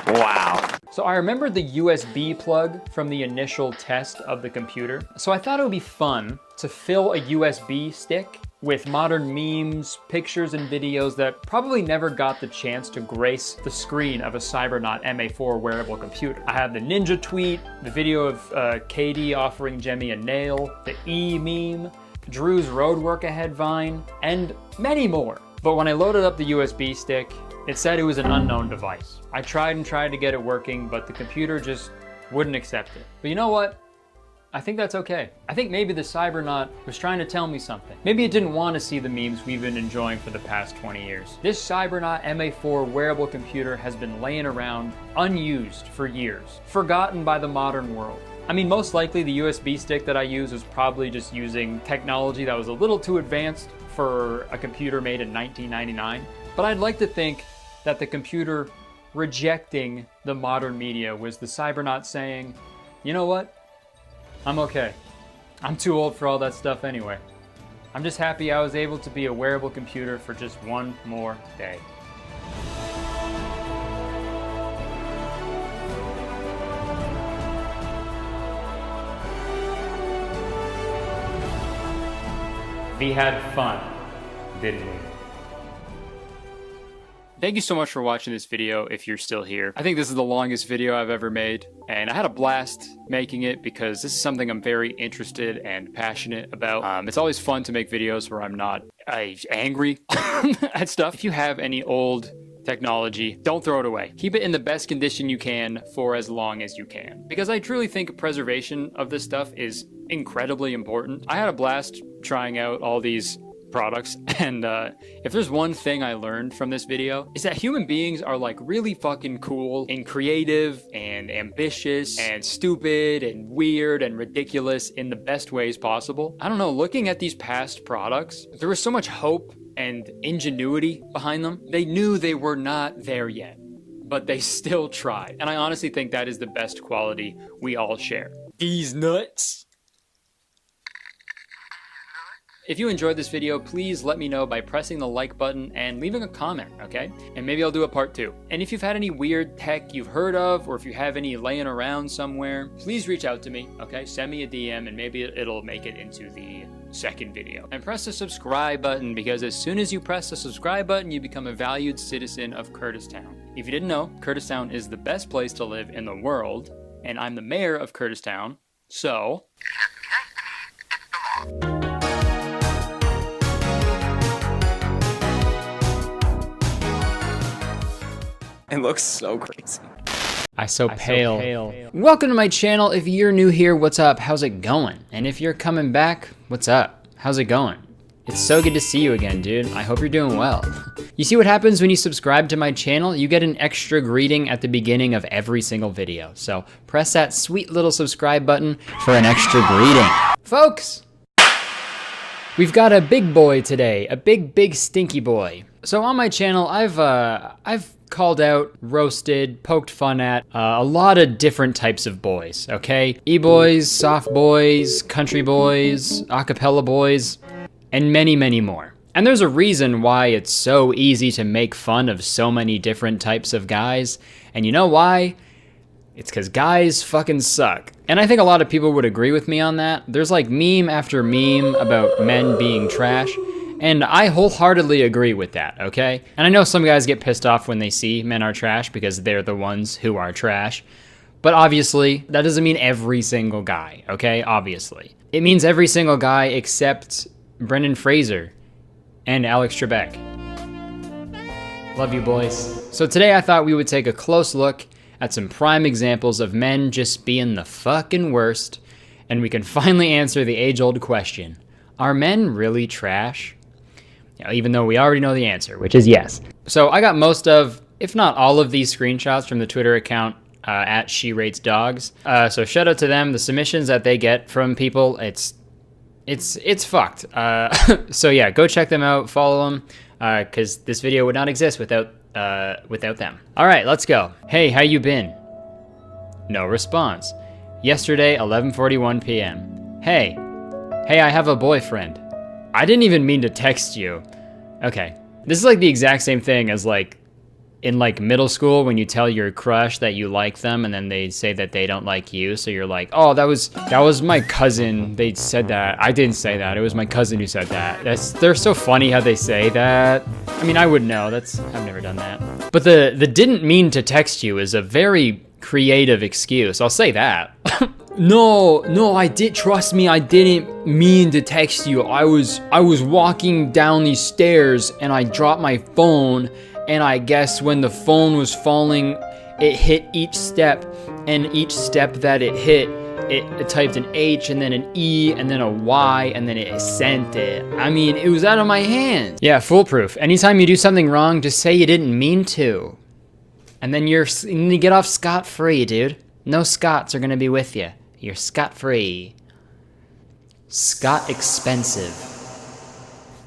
Wow. So I remembered the USB plug from the initial test of the computer. So I thought it would be fun to fill a USB stick with modern memes, pictures, and videos that probably never got the chance to grace the screen of a Cybernaut MA4 wearable computer. I have the Ninja tweet, the video of Katie offering Jemmy a nail, the E meme, Drew's road work ahead vine, and many more. But when I loaded up the USB stick, it said it was an unknown device. I tried and tried to get it working, but the computer just wouldn't accept it. But you know what? I think that's okay. I think maybe the Cybernaut was trying to tell me something. Maybe it didn't want to see the memes we've been enjoying for the past 20 years. This Cybernaut MA4 wearable computer has been laying around unused for years, forgotten by the modern world. I mean, most likely the USB stick that I use was probably just using technology that was a little too advanced for a computer made in 1999. But I'd like to think that the computer rejecting the modern media was the Cybernaut saying, you know what? I'm okay. I'm too old for all that stuff anyway. I'm just happy I was able to be a wearable computer for just one more day. We had fun, didn't we? Thank you so much for watching this video if you're still here. I think this is the longest video I've ever made, and I had a blast making it because this is something I'm very interested and passionate about. It's always fun to make videos where I'm not angry at stuff. If you have any old technology, don't throw it away. Keep it in the best condition you can for as long as you can. Because I truly think preservation of this stuff is incredibly important. I had a blast trying out all these products, and if there's one thing I learned from this video, is that human beings are like really fucking cool and creative and ambitious and stupid and weird and ridiculous in the best ways possible. I don't know, looking at these past products, there was so much hope and ingenuity behind them. They knew they were not there yet, but they still tried. And I honestly think that is the best quality we all share. These nuts. If you enjoyed this video, please let me know by pressing the like button and leaving a comment, okay? And maybe I'll do a part 2. And if you've had any weird tech you've heard of, or if you have any laying around somewhere, please reach out to me, okay? Send me a DM and maybe it'll make it into the second video. And press the subscribe button, because as soon as you press the subscribe button, you become a valued citizen of Kurtistown. If you didn't know, Kurtistown is the best place to live in the world, and I'm the mayor of Kurtistown, so... It looks so crazy. I so pale. Welcome to my channel. If you're new here, what's up? How's it going? And if you're coming back, what's up? How's it going? It's so good to see you again, dude. I hope you're doing well. You see what happens when you subscribe to my channel? You get an extra greeting at the beginning of every single video. So press that sweet little subscribe button for an extra greeting. Folks, we've got a big boy today, a big stinky boy. So on my channel, I've called out, roasted, poked fun at a lot of different types of boys, okay? E-boys, soft boys, country boys, acapella boys, and many, many more. And there's a reason why it's so easy to make fun of so many different types of guys. And you know why? It's because guys fucking suck. And I think a lot of people would agree with me on that. There's like meme after meme about men being trash. And I wholeheartedly agree with that, okay? And I know some guys get pissed off when they see men are trash because they're the ones who are trash. But obviously, that doesn't mean every single guy, okay? Obviously. It means every single guy except Brendan Fraser and Alex Trebek. Love you, boys. So today I thought we would take a close look at some prime examples of men just being the fucking worst, and we can finally answer the age-old question, are men really trash? Even though we already know the answer, which is yes. So I got most of, if not all of these screenshots from the Twitter account at SheRatesDogs. So shout out to them. The submissions that they get from people, it's fucked. So yeah, go check them out, follow them, because this video would not exist without them. All right, let's go. Hey, how you been? No response. Yesterday, 11:41 p.m. Hey, I have a boyfriend. I didn't even mean to text you. Okay. This is like the exact same thing as like in like middle school when you tell your crush that you like them and then they say that they don't like you. So you're like, oh, that was my cousin. They said that. I didn't say that. It was my cousin who said that. They're so funny how they say that. I mean, I would know. I've never done that. But the didn't mean to text you is a very creative excuse. I'll say that. No, I did, trust me, I didn't mean to text you. I was walking down these stairs and I dropped my phone, and I guess when the phone was falling, it hit each step, and each step that it hit, it typed an H and then an E and then a Y and then it sent it. I mean, it was out of my hands. Yeah, foolproof. Anytime you do something wrong, just say you didn't mean to. And then you get off scot-free, dude. No Scots are gonna be with you. You're scot-free. Scot expensive.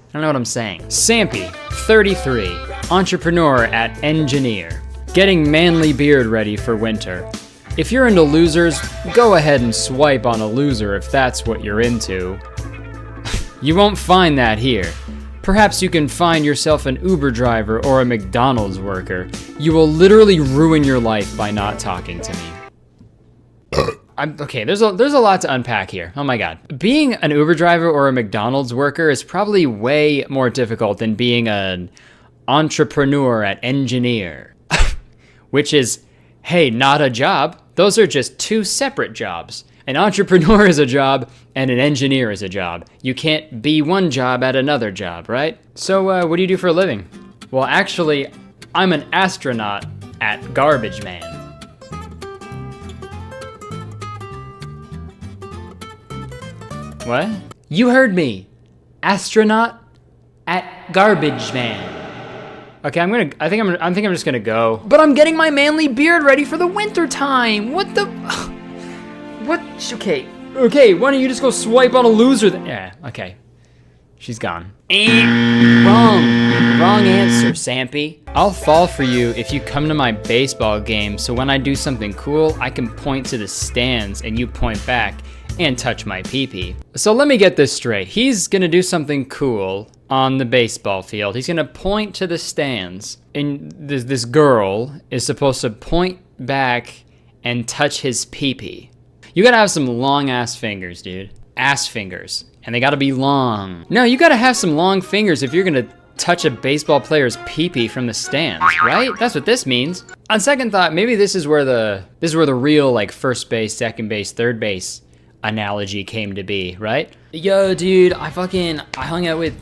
I don't know what I'm saying. Sampy, 33, entrepreneur at engineer. Getting manly beard ready for winter. If you're into losers, go ahead and swipe on a loser if that's what you're into. You won't find that here. Perhaps you can find yourself an Uber driver or a McDonald's worker. You will literally ruin your life by not talking to me. Okay, there's a lot to unpack here. Oh my god. Being an Uber driver or a McDonald's worker is probably way more difficult than being an entrepreneur at engineer. Which is, hey, not a job. Those are just two separate jobs. An entrepreneur is a job and an engineer is a job. You can't be one job at another job, right? So what do you do for a living? Well, actually, I'm an astronaut at Garbage Man. What? You heard me. Astronaut garbage man. Okay, I think I'm just gonna go. But I'm getting my manly beard ready for the winter time. What the? What? Okay. Why don't you just go swipe on a loser? Yeah. Okay. She's gone. Wrong answer, Sampy. I'll fall for you if you come to my baseball game, so when I do something cool, I can point to the stands and you point back and touch my pee-pee. So let me get this straight. He's gonna do something cool on the baseball field. He's gonna point to the stands, and this girl is supposed to point back and touch his pee-pee. You gotta have some long ass fingers, dude. Ass fingers. And they gotta be long. No, you gotta have some long fingers if you're gonna touch a baseball player's pee-pee from the stands, right? That's what this means. On second thought, maybe this is where the real like first base, second base, third base analogy came to be, right? Yo, dude, I hung out with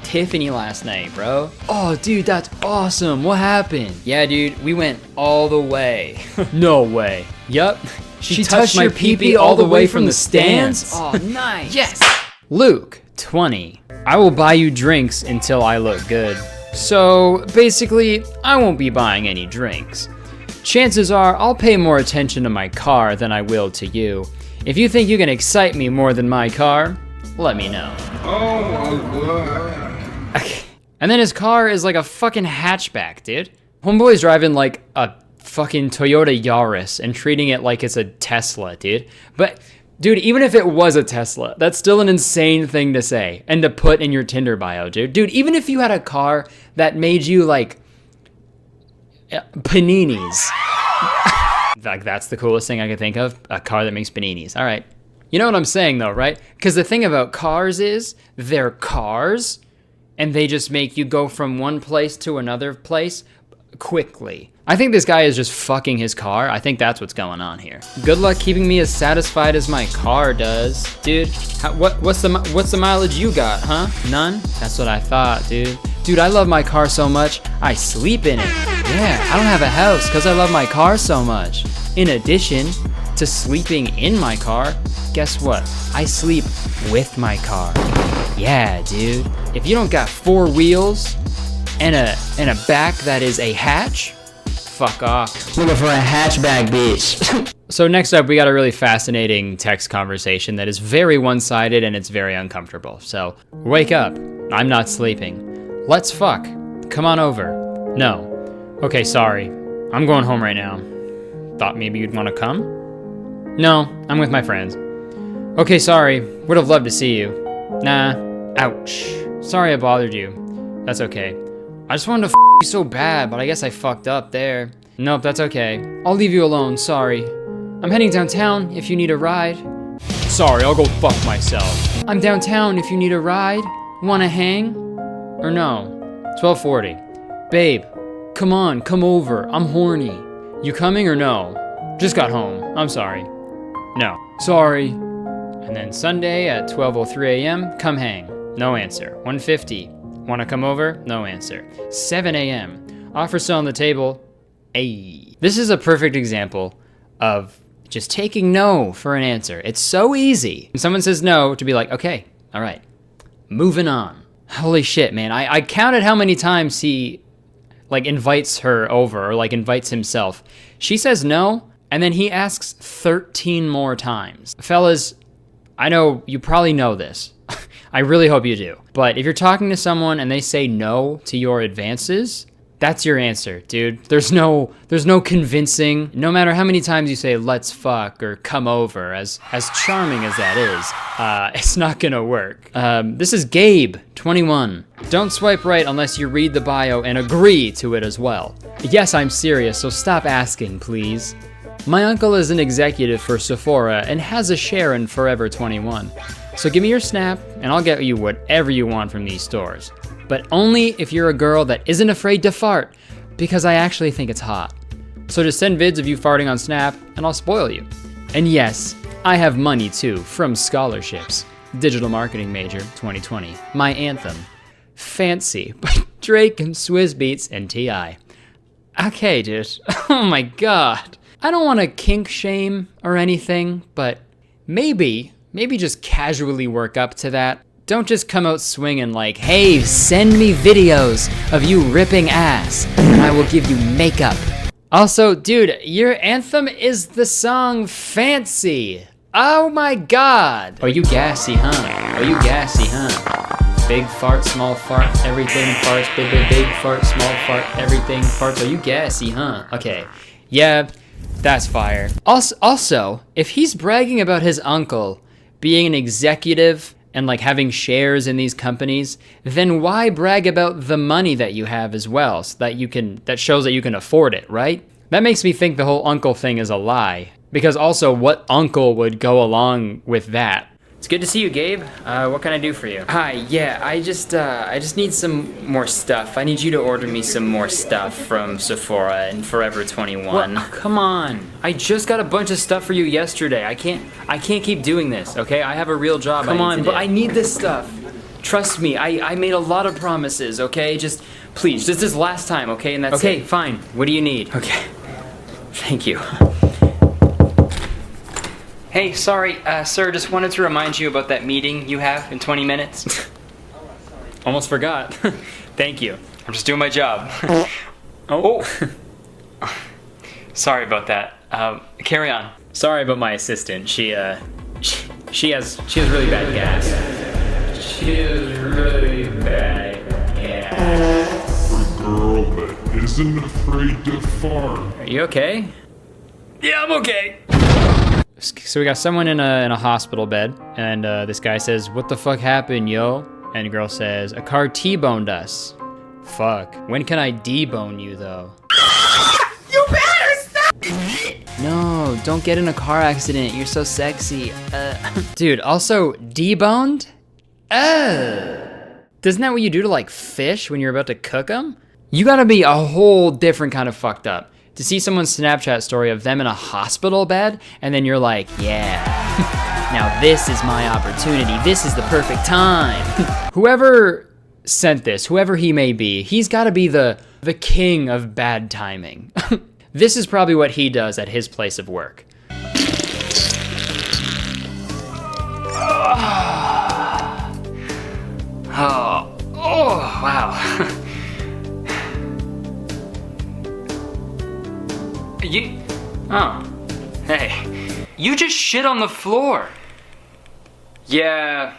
Tiffany last night, bro. Oh, dude, that's awesome. What happened? Yeah, dude, we went all the way. No way. Yup. She touched my pee-pee all the way from the stands? Oh, nice. Yes. Luke, 20. I will buy you drinks until I look good. So basically, I won't be buying any drinks. Chances are I'll pay more attention to my car than I will to you. If you think you can excite me more than my car, let me know. Oh my god. And then his car is like a fucking hatchback, dude. Homeboy's driving like a fucking Toyota Yaris and treating it like it's a Tesla, dude. But dude, even if it was a Tesla, that's still an insane thing to say and to put in your Tinder bio, dude. Dude, even if you had a car that made you like paninis. Like, that's the coolest thing I could think of, a car that makes paninis. All right. You know what I'm saying though, right? Because the thing about cars is they're cars and they just make you go from one place to another place quickly. I think this guy is just fucking his car. I think that's what's going on here. Good luck keeping me as satisfied as my car does. Dude, what's the mileage you got, huh? None? That's what I thought, dude. Dude, I love my car so much, I sleep in it. Yeah, I don't have a house because I love my car so much. In addition to sleeping in my car, guess what? I sleep with my car. Yeah, dude. If you don't got 4 wheels and a back that is a hatch, fuck off. Looking for a hatchback, bitch. So next up, we got a really fascinating text conversation that is very one-sided and it's very uncomfortable. So, wake up. I'm not sleeping. Let's fuck. Come on over. No. Okay, sorry. I'm going home right now. Thought maybe you'd want to come? No, I'm with my friends. Okay, sorry. Would have loved to see you. Nah. Ouch. Sorry I bothered you. That's okay. I just wanted to you so bad, but I guess I fucked up there. Nope, that's okay. I'll leave you alone, sorry. I'm heading downtown if you need a ride. Sorry, I'll go fuck myself. I'm downtown if you need a ride. Wanna hang? Or no? 12:40. Babe, come on, come over. I'm horny. You coming or no? Just got home. I'm sorry. No. Sorry. And then Sunday at 12:03 a.m., come hang. No answer. 1:50. Wanna come over? No answer. 7 a.m. Offer still on the table. Ayy. This is a perfect example of just taking no for an answer. It's so easy. When someone says no, to be like, okay, all right, moving on. Holy shit, man. I counted how many times he like invites her over or like invites himself. She says no, and then he asks 13 more times. Fellas, I know you probably know this. I really hope you do. But if you're talking to someone and they say no to your advances, that's your answer, dude. There's no convincing. No matter how many times you say let's fuck or come over, as charming as that is, it's not gonna work. This is Gabe, 21. Don't swipe right unless you read the bio and agree to it as well. Yes, I'm serious, so stop asking, please. My uncle is an executive for Sephora and has a share in Forever 21. So give me your snap and I'll get you whatever you want from these stores. But only if you're a girl that isn't afraid to fart, because I actually think it's hot. So just send vids of you farting on Snap and I'll spoil you. And yes, I have money too from scholarships. Digital marketing major 2020. My anthem. Fancy by Drake and Swizz Beatz and T.I. Okay, dude. Oh my god. I don't want to kink shame or anything, but maybe just casually work up to that. don't just come out swinging like, hey, send me videos of you ripping ass, and I will give you makeup. Also, dude, your anthem is the song Fancy. Oh my god. Oh, you gassy, huh? Oh, you gassy, huh? Big fart, small fart, everything farts. Big, big, big fart, small fart, everything farts. Oh, you gassy, huh? Okay. Yeah, that's fire. Also, if he's bragging about his uncle being an executive and like having shares in these companies, then why brag about the money that you have as well, so that shows that you can afford it, right? That makes me think the whole uncle thing is a lie. Because also, what uncle would go along with that? It's good to see you, Gabe. What can I do for you? Hi, yeah, I just need some more stuff. I need you to order me some more stuff from Sephora and Forever 21. What? Come on. I just got a bunch of stuff for you yesterday. I can't keep doing this, okay? I have a real job. Come on, but I need this stuff. Trust me, I made a lot of promises, okay? Just, please, just this last time, okay? And that's okay, it. Fine. What do you need? Okay. Thank you. Hey, sorry, sir, just wanted to remind you about that meeting you have in 20 minutes. Almost forgot. Thank you. I'm just doing my job. Oh. Sorry about that. Carry on. Sorry about my assistant. She has really bad gas. She has really bad gas. A girl that isn't afraid to fart. Are you okay? Yeah, I'm okay. So we got someone in a hospital bed, and this guy says, "What the fuck happened, yo?" And the girl says, "A car T-boned us." Fuck. When can I D-bone you, though? You better stop! No, don't get in a car accident. You're so sexy. Dude, also, deboned? Isn't that what you do to, like, fish when you're about to cook them? You gotta be a whole different kind of fucked up to see someone's Snapchat story of them in a hospital bed, and then you're like, yeah, now this is my opportunity. This is the perfect time. Whoever sent this, whoever he may be, he's gotta be the king of bad timing. This is probably what he does at his place of work. Oh, wow. Hey, you just shit on the floor. Yeah.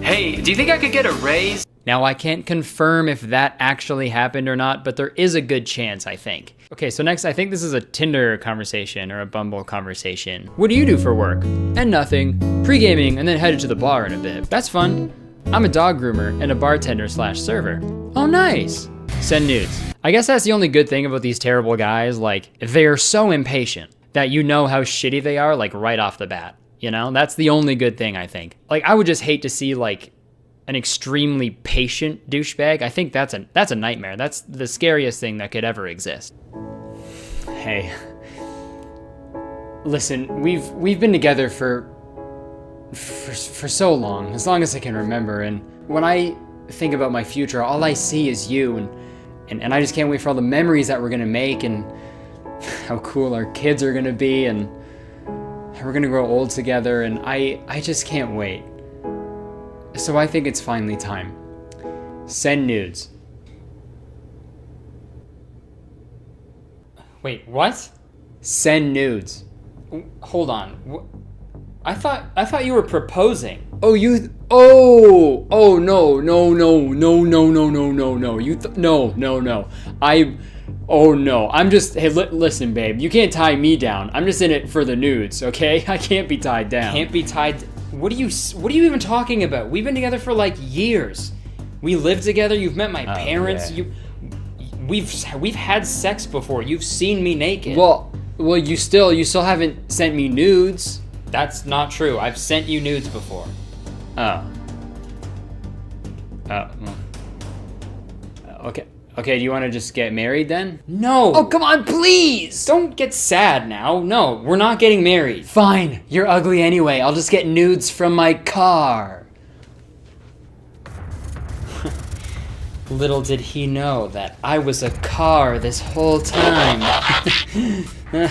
Hey, do you think I could get a raise? Now, I can't confirm if that actually happened or not, but there is a good chance, I think. Okay, so next, I think this is a Tinder conversation or a Bumble conversation. What do you do for work? And nothing. Pre-gaming and then headed to the bar in a bit. That's fun. I'm a dog groomer and a bartender/server. Oh, nice. Send nudes. I guess that's the only good thing about these terrible guys. Like, they're so impatient that you know how shitty they are, like, right off the bat. You know? That's the only good thing, I think. Like, I would just hate to see, like, an extremely patient douchebag. I think that's a nightmare. That's the scariest thing that could ever exist. Hey. Listen, we've been together for so long as I can remember, and when I think about my future, all I see is you, and I just can't wait for all the memories that we're gonna make, and how cool our kids are gonna be, and how we're gonna grow old together, and I just can't wait. So I think it's finally time. Send nudes. Wait, what? Send nudes. Hold on. I thought you were proposing. Oh, Oh no. Oh no. I'm just, hey, listen, babe. You can't tie me down. I'm just in it for the nudes, okay? I can't be tied down. Can't be tied. What are you even talking about? We've been together for like years. We live together. You've met my parents. Yeah. We've had sex before. You've seen me naked. Well, you still haven't sent me nudes. That's not true. I've sent you nudes before. Okay, do you want to just get married then? No! Oh, come on, please! Don't get sad now. No, we're not getting married. Fine, you're ugly anyway. I'll just get nudes from my car. Little did he know that I was a car this whole time. Vroom,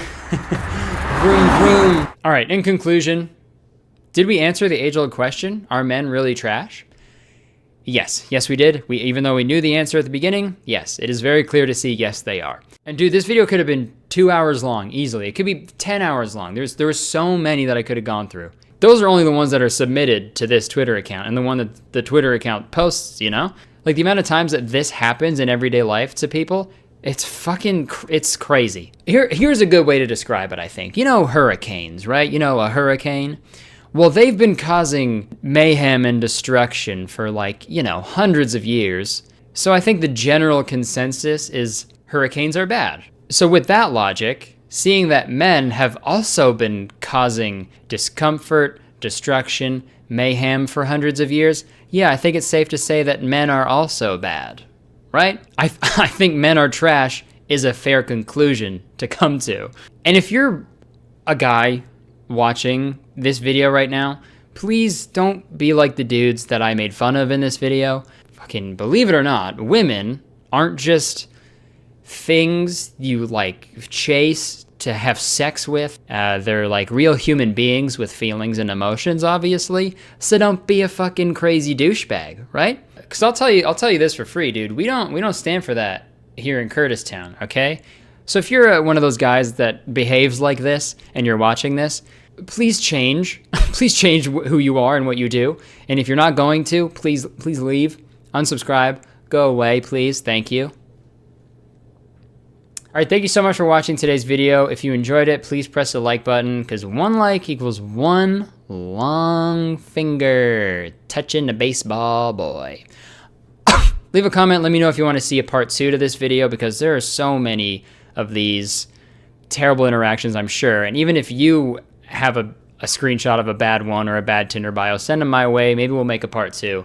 vroom. All right, in conclusion, Did we answer the age-old question? Are men really trash? Yes, we did. Even though we knew the answer at the beginning, yes, it is very clear to see, yes, they are. And dude, this video could have been 2 hours long, easily. It could be 10 hours long. There were so many that I could have gone through. Those are only the ones that are submitted to this Twitter account and the one that the Twitter account posts, you know? Like the amount of times that this happens in everyday life to people, it's crazy. Here's a good way to describe it, I think. You know hurricanes, right? You know a hurricane? Well, they've been causing mayhem and destruction for like, you know, hundreds of years. So I think the general consensus is hurricanes are bad. So with that logic, seeing that men have also been causing discomfort, destruction, mayhem for hundreds of years, yeah, I think it's safe to say that men are also bad, right? I think men are trash is a fair conclusion to come to. And if you're a guy watching this video right now, please don't be like the dudes that I made fun of in this video. Fucking believe it or not, women aren't just things you like chase to have sex with. They're like real human beings with feelings and emotions, obviously. So don't be a fucking crazy douchebag, right? Because I'll tell you this for free, dude. We don't stand for that here in Kurtistown, okay? So if you're one of those guys that behaves like this and you're watching this, please change. Please change who you are and what you do. And if you're not going to, please leave, unsubscribe, go away, please. Thank you. All right, thank you so much for watching today's video. If you enjoyed it, please press the like button because 1 like equals 1 long finger touching the baseball boy. Leave a comment. Let me know if you want to see a part 2 to this video because there are so many of these terrible interactions, I'm sure. And even if you have a screenshot of a bad one or a bad Tinder bio, send them my way. Maybe we'll make a part 2.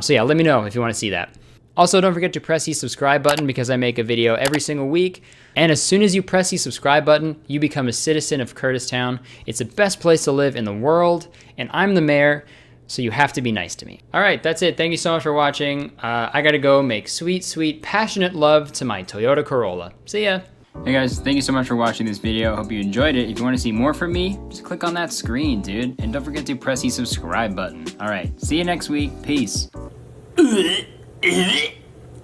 So yeah, let me know if you want to see that. Also, don't forget to press the subscribe button because I make a video every single week. And as soon as you press the subscribe button, you become a citizen of Kurtistown. It's the best place to live in the world, and I'm the mayor, so you have to be nice to me. All right, that's it. Thank you so much for watching. I gotta go make sweet, sweet, passionate love to my Toyota Corolla. See ya. Hey guys, thank you so much for watching this video. Hope you enjoyed it. If you want to see more from me, just click on that screen, dude. And don't forget to press the subscribe button. All right, see you next week. Peace.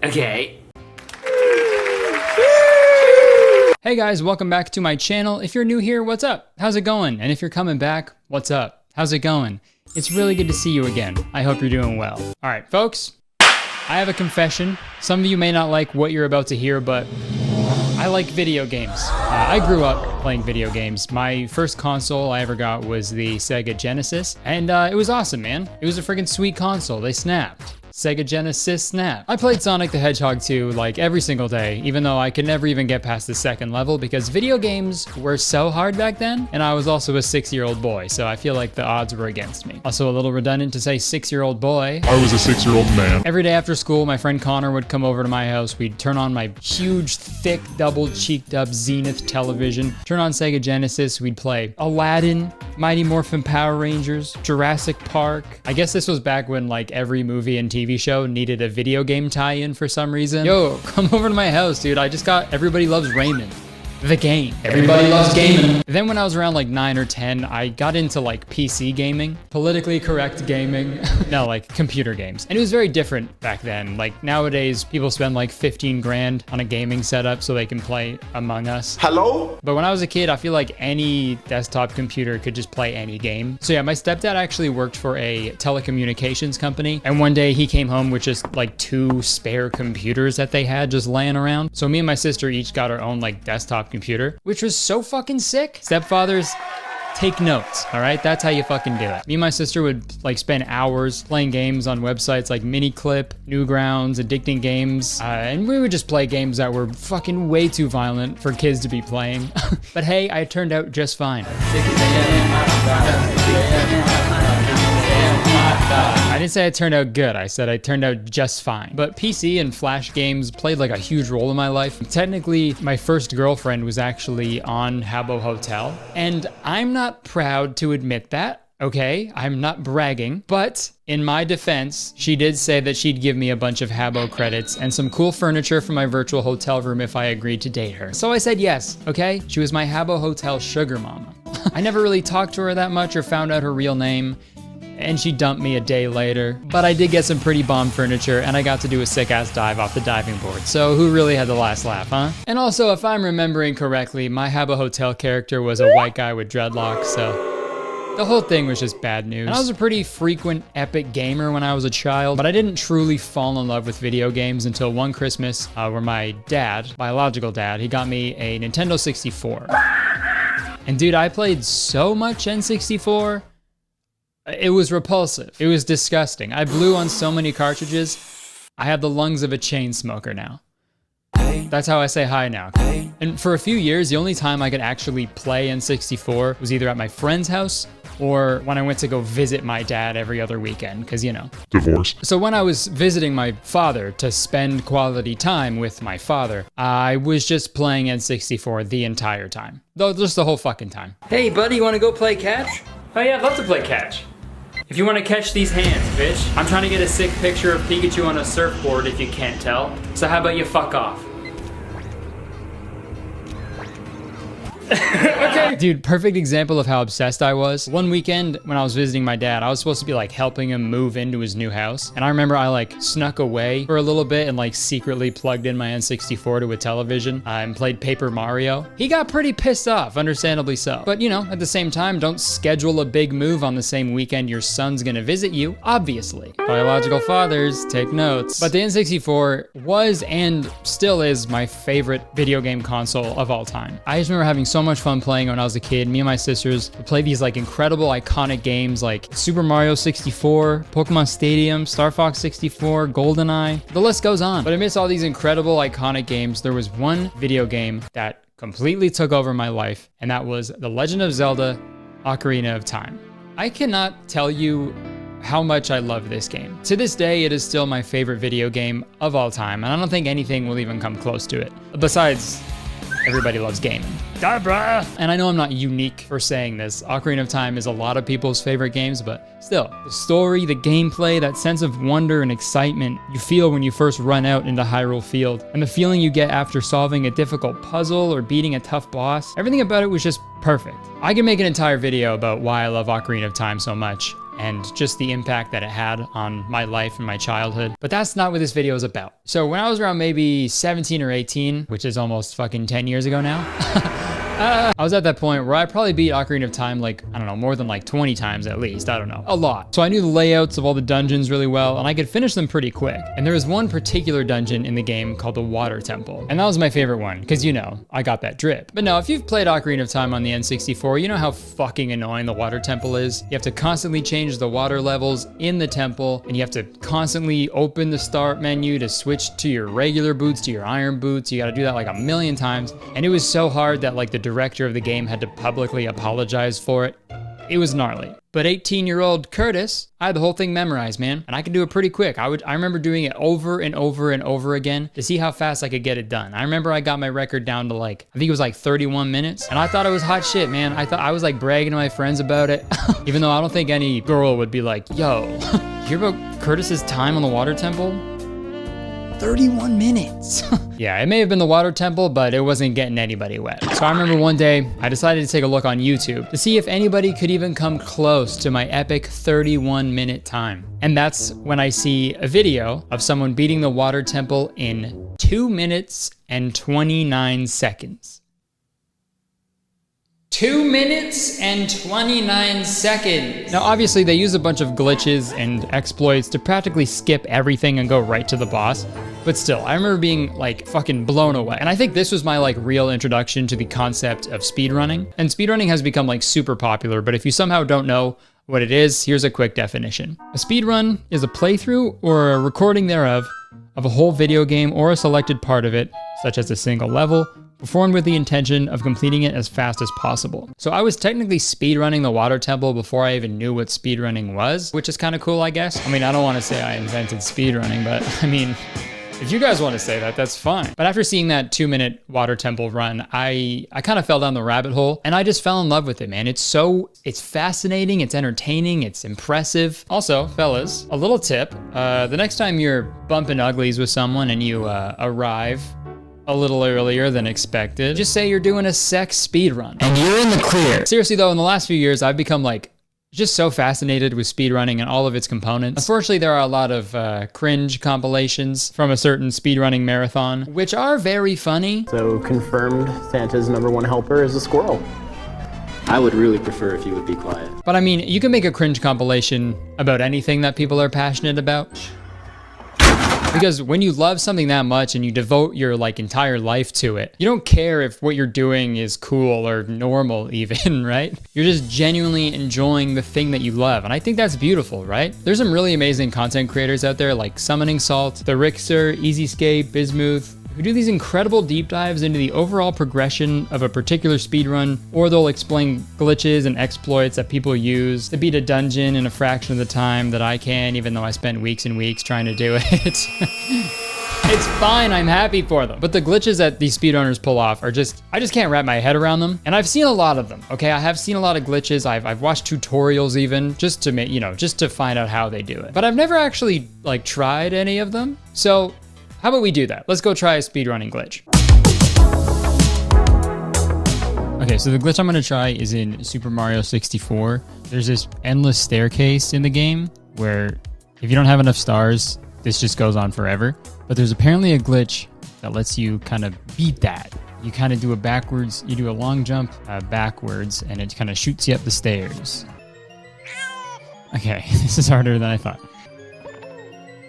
Okay. Hey guys, welcome back to my channel. If you're new here, what's up? How's it going? And if you're coming back, what's up? How's it going? It's really good to see you again. I hope you're doing well. All right, folks, I have a confession. Some of you may not like what you're about to hear, but I like video games. I grew up playing video games. My first console I ever got was the Sega Genesis, and it was awesome, man. It was a freaking sweet console. They snapped. Sega Genesis snap. I played Sonic the Hedgehog 2 like every single day, even though I could never even get past the second level because video games were so hard back then, and I was also a 6-year-old boy, so I feel like the odds were against me. Also a little redundant to say 6-year-old boy. I was a 6-year-old man. Every day after school, my friend Connor would come over to my house. We'd turn on my huge, thick, double-cheeked up Zenith television, turn on Sega Genesis, we'd play Aladdin, Mighty Morphin Power Rangers, Jurassic Park. I guess this was back when like every movie and TV show needed a video game tie-in for some reason. Yo, come over to my house, dude. I just got Everybody Loves Raymond. The game. Everybody loves gaming. Then when I was around like 9 or 10, I got into like PC gaming, politically correct gaming. No, like computer games. And it was very different back then. Like nowadays, people spend like 15 grand on a gaming setup so they can play Among Us. Hello? But when I was a kid, I feel like any desktop computer could just play any game. So yeah, my stepdad actually worked for a telecommunications company. And one day he came home with just like 2 spare computers that they had just laying around. So me and my sister each got our own like desktop computer, which was so fucking sick. Stepfathers, take notes, all right? That's how you fucking do it. Me and my sister would like spend hours playing games on websites like Miniclip, Newgrounds, Addicting Games, and we would just play games that were fucking way too violent for kids to be playing. But hey, I turned out just fine. I didn't say I turned out good, I said I turned out just fine. But PC and Flash games played like a huge role in my life. Technically, my first girlfriend was actually on Habbo Hotel, and I'm not proud to admit that, okay? I'm not bragging, but in my defense, she did say that she'd give me a bunch of Habbo credits and some cool furniture for my virtual hotel room if I agreed to date her. So I said yes, okay? She was my Habbo Hotel sugar mama. I never really talked to her that much or found out her real name, and she dumped me a day later. But I did get some pretty bomb furniture, and I got to do a sick-ass dive off the diving board. So who really had the last laugh, huh? And also, if I'm remembering correctly, my Habbo Hotel character was a white guy with dreadlocks, so the whole thing was just bad news. And I was a pretty frequent epic gamer when I was a child, but I didn't truly fall in love with video games until one Christmas where my dad, biological dad, he got me a Nintendo 64. And dude, I played so much N64, it was repulsive. It was disgusting. I blew on so many cartridges, I have the lungs of a chain smoker now. That's how I say hi now. And for a few years, the only time I could actually play N64 was either at my friend's house or when I went to go visit my dad every other weekend, because, you know. Divorce. So when I was visiting my father to spend quality time with my father, I was just playing N64 the entire time. Though, just the whole fucking time. Hey buddy, you wanna go play catch? Oh yeah, I'd love to play catch. If you want to catch these hands, bitch. I'm trying to get a sick picture of Pikachu on a surfboard if you can't tell. So how about you fuck off? Okay. Dude, perfect example of how obsessed I was. One weekend when I was visiting my dad, I was supposed to be like helping him move into his new house. And I remember I like snuck away for a little bit and like secretly plugged in my N64 to a television and played Paper Mario. He got pretty pissed off, understandably so. But you know, at the same time, don't schedule a big move on the same weekend your son's gonna visit you, obviously. Biological fathers, take notes. But the N64 was and still is my favorite video game console of all time. I just remember having so much fun playing when I was a kid. Me and my sisters would play these like incredible iconic games like Super Mario 64, Pokemon Stadium, Star Fox 64, GoldenEye. The list goes on. But amidst all these incredible iconic games, there was one video game that completely took over my life, and that was The Legend of Zelda: Ocarina of Time. I cannot tell you how much I love this game. To this day, it is still my favorite video game of all time, and I don't think anything will even come close to it. Besides, everybody loves gaming. And I know I'm not unique for saying this. Ocarina of Time is a lot of people's favorite games, but still, the story, the gameplay, that sense of wonder and excitement you feel when you first run out into Hyrule Field, and the feeling you get after solving a difficult puzzle or beating a tough boss, everything about it was just perfect. I can make an entire video about why I love Ocarina of Time so much, and just the impact that it had on my life and my childhood. But that's not what this video is about. So when I was around maybe 17 or 18, which is almost fucking 10 years ago now, I was at that point where I probably beat Ocarina of Time like, I don't know, more than like 20 times at least, I don't know, a lot. So I knew the layouts of all the dungeons really well, and I could finish them pretty quick. And there was one particular dungeon in the game called the Water Temple. And that was my favorite one, because you know, I got that drip. But no, if you've played Ocarina of Time on the N64, you know how fucking annoying the Water Temple is. You have to constantly change the water levels in the temple, and you have to constantly open the start menu to switch to your regular boots to your iron boots. You gotta do that like a million times. And it was so hard that like the director of the game had to publicly apologize for it. It was gnarly. But 18-year-old Kurtis, I had the whole thing memorized, man. And I could do it pretty quick. I remember doing it over and over and over again to see how fast I could get it done. I remember I got my record down to like, I think it was like 31 minutes. And I thought it was hot shit, man. I thought I was like bragging to my friends about it. Even though I don't think any girl would be like, yo, you hear about Kurtis's time on the Water Temple? 31 minutes. Yeah, it may have been the Water Temple, but it wasn't getting anybody wet. So I remember one day, I decided to take a look on YouTube to see if anybody could even come close to my epic 31-minute time. And that's when I see a video of someone beating the Water Temple in 2 minutes and 29 seconds. 2 minutes and 29 seconds. Now, obviously, they use a bunch of glitches and exploits to practically skip everything and go right to the boss. But still, I remember being like fucking blown away. And I think this was my like real introduction to the concept of speedrunning. And speedrunning has become like super popular, but if you somehow don't know what it is, here's a quick definition. A speedrun is a playthrough or a recording thereof of a whole video game or a selected part of it, such as a single level, performed with the intention of completing it as fast as possible. So I was technically speedrunning the Water Temple before I even knew what speedrunning was, which is kind of cool, I guess. I mean, I don't want to say I invented speedrunning, but I mean, if you guys want to say that, that's fine. But after seeing that 2-minute Water Temple run, I kind of fell down the rabbit hole and I just fell in love with it, man. It's fascinating, it's entertaining, it's impressive. Also, fellas, a little tip, the next time you're bumping uglies with someone and you arrive a little earlier than expected. Just say you're doing a sex speedrun. And you're in the clear. Seriously though, in the last few years, I've become like just so fascinated with speedrunning and all of its components. Unfortunately, there are a lot of cringe compilations from a certain speedrunning marathon, which are very funny. So confirmed Santa's #1 helper is a squirrel. I would really prefer if you would be quiet. But I mean, you can make a cringe compilation about anything that people are passionate about. Because when you love something that much and you devote your like entire life to it, you don't care if what you're doing is cool or normal even, right? You're just genuinely enjoying the thing that you love. And I think that's beautiful, right? There's some really amazing content creators out there like Summoning Salt, The Rixer, EasyScape, Bismuth, who do these incredible deep dives into the overall progression of a particular speedrun, or they'll explain glitches and exploits that people use to beat a dungeon in a fraction of the time that I can, even though I spent weeks and weeks trying to do it. It's fine, I'm happy for them. But the glitches that these speedrunners pull off are just, I just can't wrap my head around them. And I've seen a lot of them, okay? I have seen a lot of glitches. I've watched tutorials even, just to make, just to find out how they do it. But I've never actually like tried any of them. So how about we do that? Let's go try a speedrunning glitch. Okay, so the glitch I'm gonna try is in Super Mario 64. There's this endless staircase in the game where if you don't have enough stars, this just goes on forever. But there's apparently a glitch that lets you kind of beat that. You kind of do a backwards, you do a long jump backwards, and it kind of shoots you up the stairs. Okay, this is harder than I thought.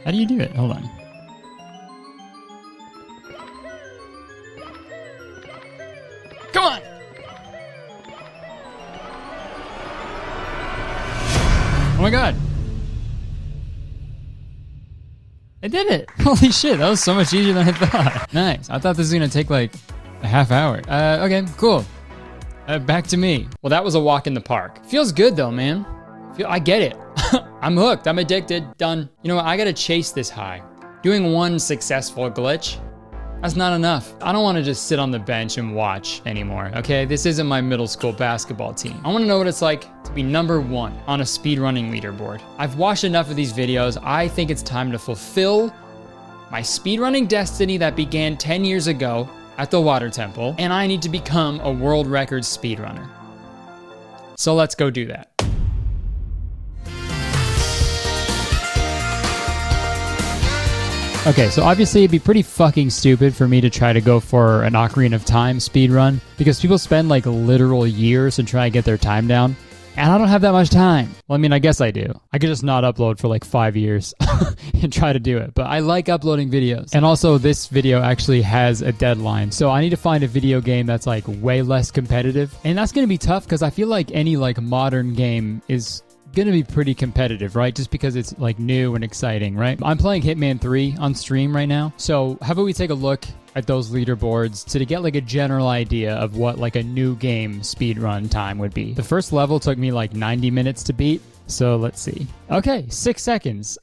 How do you do it? Hold on. Come on! Oh my god! I did it! Holy shit, that was so much easier than I thought. Nice. I thought this was gonna take like a half hour. Okay, cool. Back to me. Well, that was a walk in the park. Feels good though, man. I get it. I'm hooked. I'm addicted. Done. You know what? I gotta chase this high. Doing one successful glitch, that's not enough. I don't want to just sit on the bench and watch anymore, okay? This isn't my middle school basketball team. I want to know what it's like to be #1 on a speedrunning leaderboard. I've watched enough of these videos. I think it's time to fulfill my speedrunning destiny that began 10 years ago at the Water Temple, and I need to become a world record speedrunner. So let's go do that. Okay, so obviously it'd be pretty fucking stupid for me to try to go for an Ocarina of Time speedrun, because people spend like literal years to try to get their time down, and I don't have that much time. Well, I mean, I guess I do. I could just not upload for like 5 years and try to do it, but I like uploading videos. And also this video actually has a deadline, so I need to find a video game that's like way less competitive, and that's gonna be tough because I feel like any like modern game is gonna be pretty competitive, right? Just because it's like new and exciting, right? I'm playing Hitman 3 on stream right now. So how about we take a look at those leaderboards to get like a general idea of what like a new game speedrun time would be. The first level took me like 90 minutes to beat. So let's see. Okay, 6 seconds.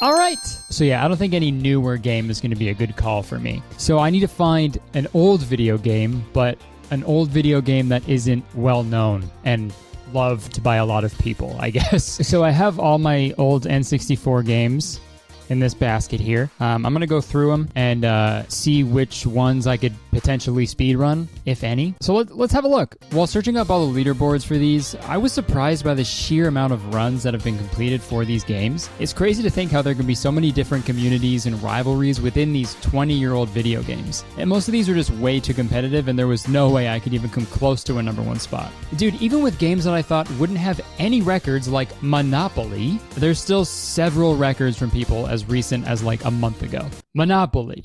All right. So yeah, I don't think any newer game is gonna be a good call for me. So I need to find an old video game, but an old video game that isn't well known and loved by a lot of people, I guess. So I have all my old N64 games in this basket here. I'm gonna go through them and see which ones I could potentially speedrun, if any. So let's have a look. While searching up all the leaderboards for these, I was surprised by the sheer amount of runs that have been completed for these games. It's crazy to think how there can be so many different communities and rivalries within these 20-year-old video games. And most of these are just way too competitive, and there was no way I could even come close to a #1 spot. Dude, even with games that I thought wouldn't have any records like Monopoly, there's still several records from people as recent as like a month ago. Monopoly.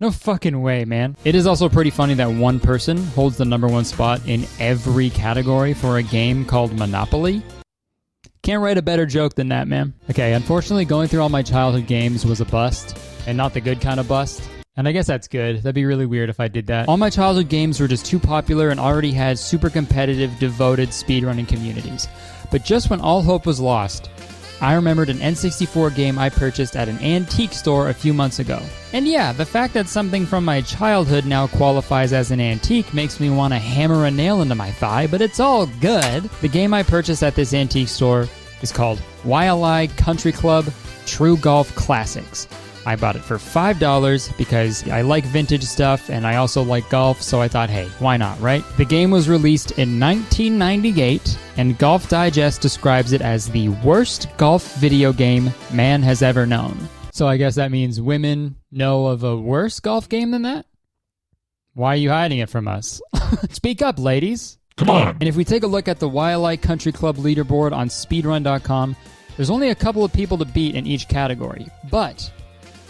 No fucking way, man. It is also pretty funny that one person holds the #1 spot in every category for a game called Monopoly. Can't write a better joke than that, man. Okay, unfortunately going through all my childhood games was a bust, and not the good kind of bust. And I guess that's good. That'd be really weird if I did that. All my childhood games were just too popular and already had super competitive, devoted speedrunning communities. But just when all hope was lost, I remembered an N64 game I purchased at an antique store a few months ago. And yeah, the fact that something from my childhood now qualifies as an antique makes me want to hammer a nail into my thigh, but it's all good. The game I purchased at this antique store is called YLI Country Club True Golf Classics. I bought it for $5 because I like vintage stuff and I also like golf, so I thought, hey, why not, right? The game was released in 1998, and Golf Digest describes it as the worst golf video game man has ever known. So I guess that means women know of a worse golf game than that? Why are you hiding it from us? Speak up, ladies. Come on. And if we take a look at the Wildlife Country Club leaderboard on speedrun.com, there's only a couple of people to beat in each category, but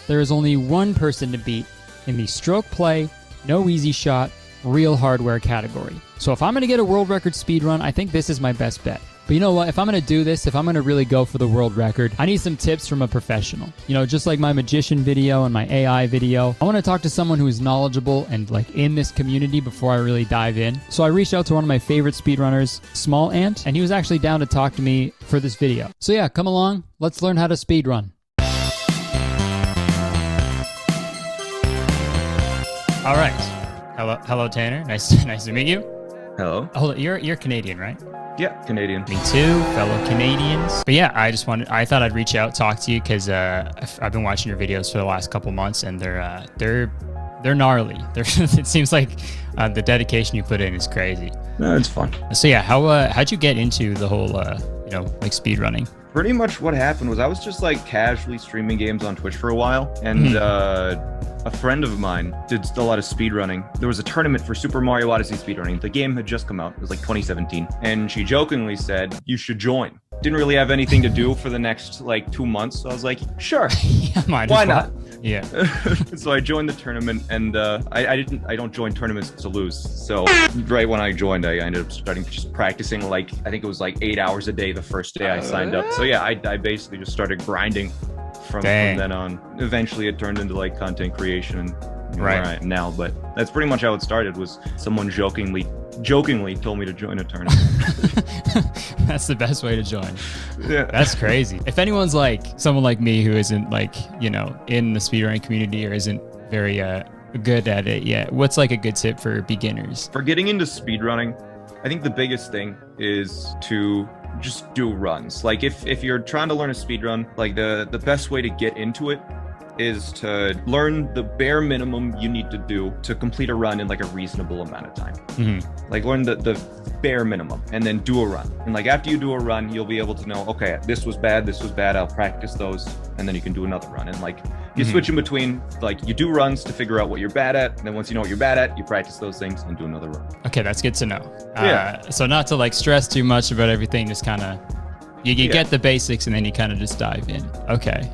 there is only one person to beat in the stroke play, no easy shot, real hardware category. So if I'm going to get a world record speedrun, I think this is my best bet. But you know what? If I'm going to do this, if I'm going to really go for the world record, I need some tips from a professional. You know, just like my magician video and my AI video, I want to talk to someone who is knowledgeable and like in this community before I really dive in. So I reached out to one of my favorite speedrunners, Small Ant, and he was actually down to talk to me for this video. So yeah, come along. Let's learn how to speedrun. All right. Hello, Tanner. Nice to meet you. Hello. Hold on, you're Canadian, right? Yeah, Canadian. Me too, fellow Canadians. But yeah, I thought I'd reach out, talk to you, because I've been watching your videos for the last couple months, and they're gnarly. It seems like the dedication you put in is crazy. No, it's fun. So yeah, how'd you get into the whole like speedrunning? Pretty much what happened was I was just like casually streaming games on Twitch for a while, and a friend of mine did a lot of speedrunning. There was a tournament for Super Mario Odyssey speedrunning. The game had just come out. It was like 2017. And she jokingly said, you should join. Didn't really have anything to do for the next like 2 months. So I was like, sure, yeah, why not? Yeah. So I joined the tournament, and I don't join tournaments to lose. So right when I joined, I ended up starting just practicing like, I think it was like 8 hours a day the first day I signed up. So yeah, I basically just started grinding from then on. Eventually it turned into like content creation and where I am now, but that's pretty much how it started. Was someone jokingly told me to join a tournament. That's the best way to join. Yeah, that's crazy. If anyone's like someone like me who isn't like, you know, in the speedrunning community or isn't very good at it yet, what's like a good tip for beginners? For getting into speedrunning, I think the biggest thing is to just do runs. Like if you're trying to learn a speedrun, like the best way to get into it is to learn the bare minimum you need to do to complete a run in like a reasonable amount of time. Mm-hmm. Like learn the bare minimum and then do a run. And like after you do a run, you'll be able to know, okay, this was bad, I'll practice those, and then you can do another run. And like you switch in between, like you do runs to figure out what you're bad at, and then once you know what you're bad at, you practice those things and do another run. Okay, that's good to know. Yeah. So not to like stress too much about everything, just kind of you get the basics and then you kind of just dive in. Okay.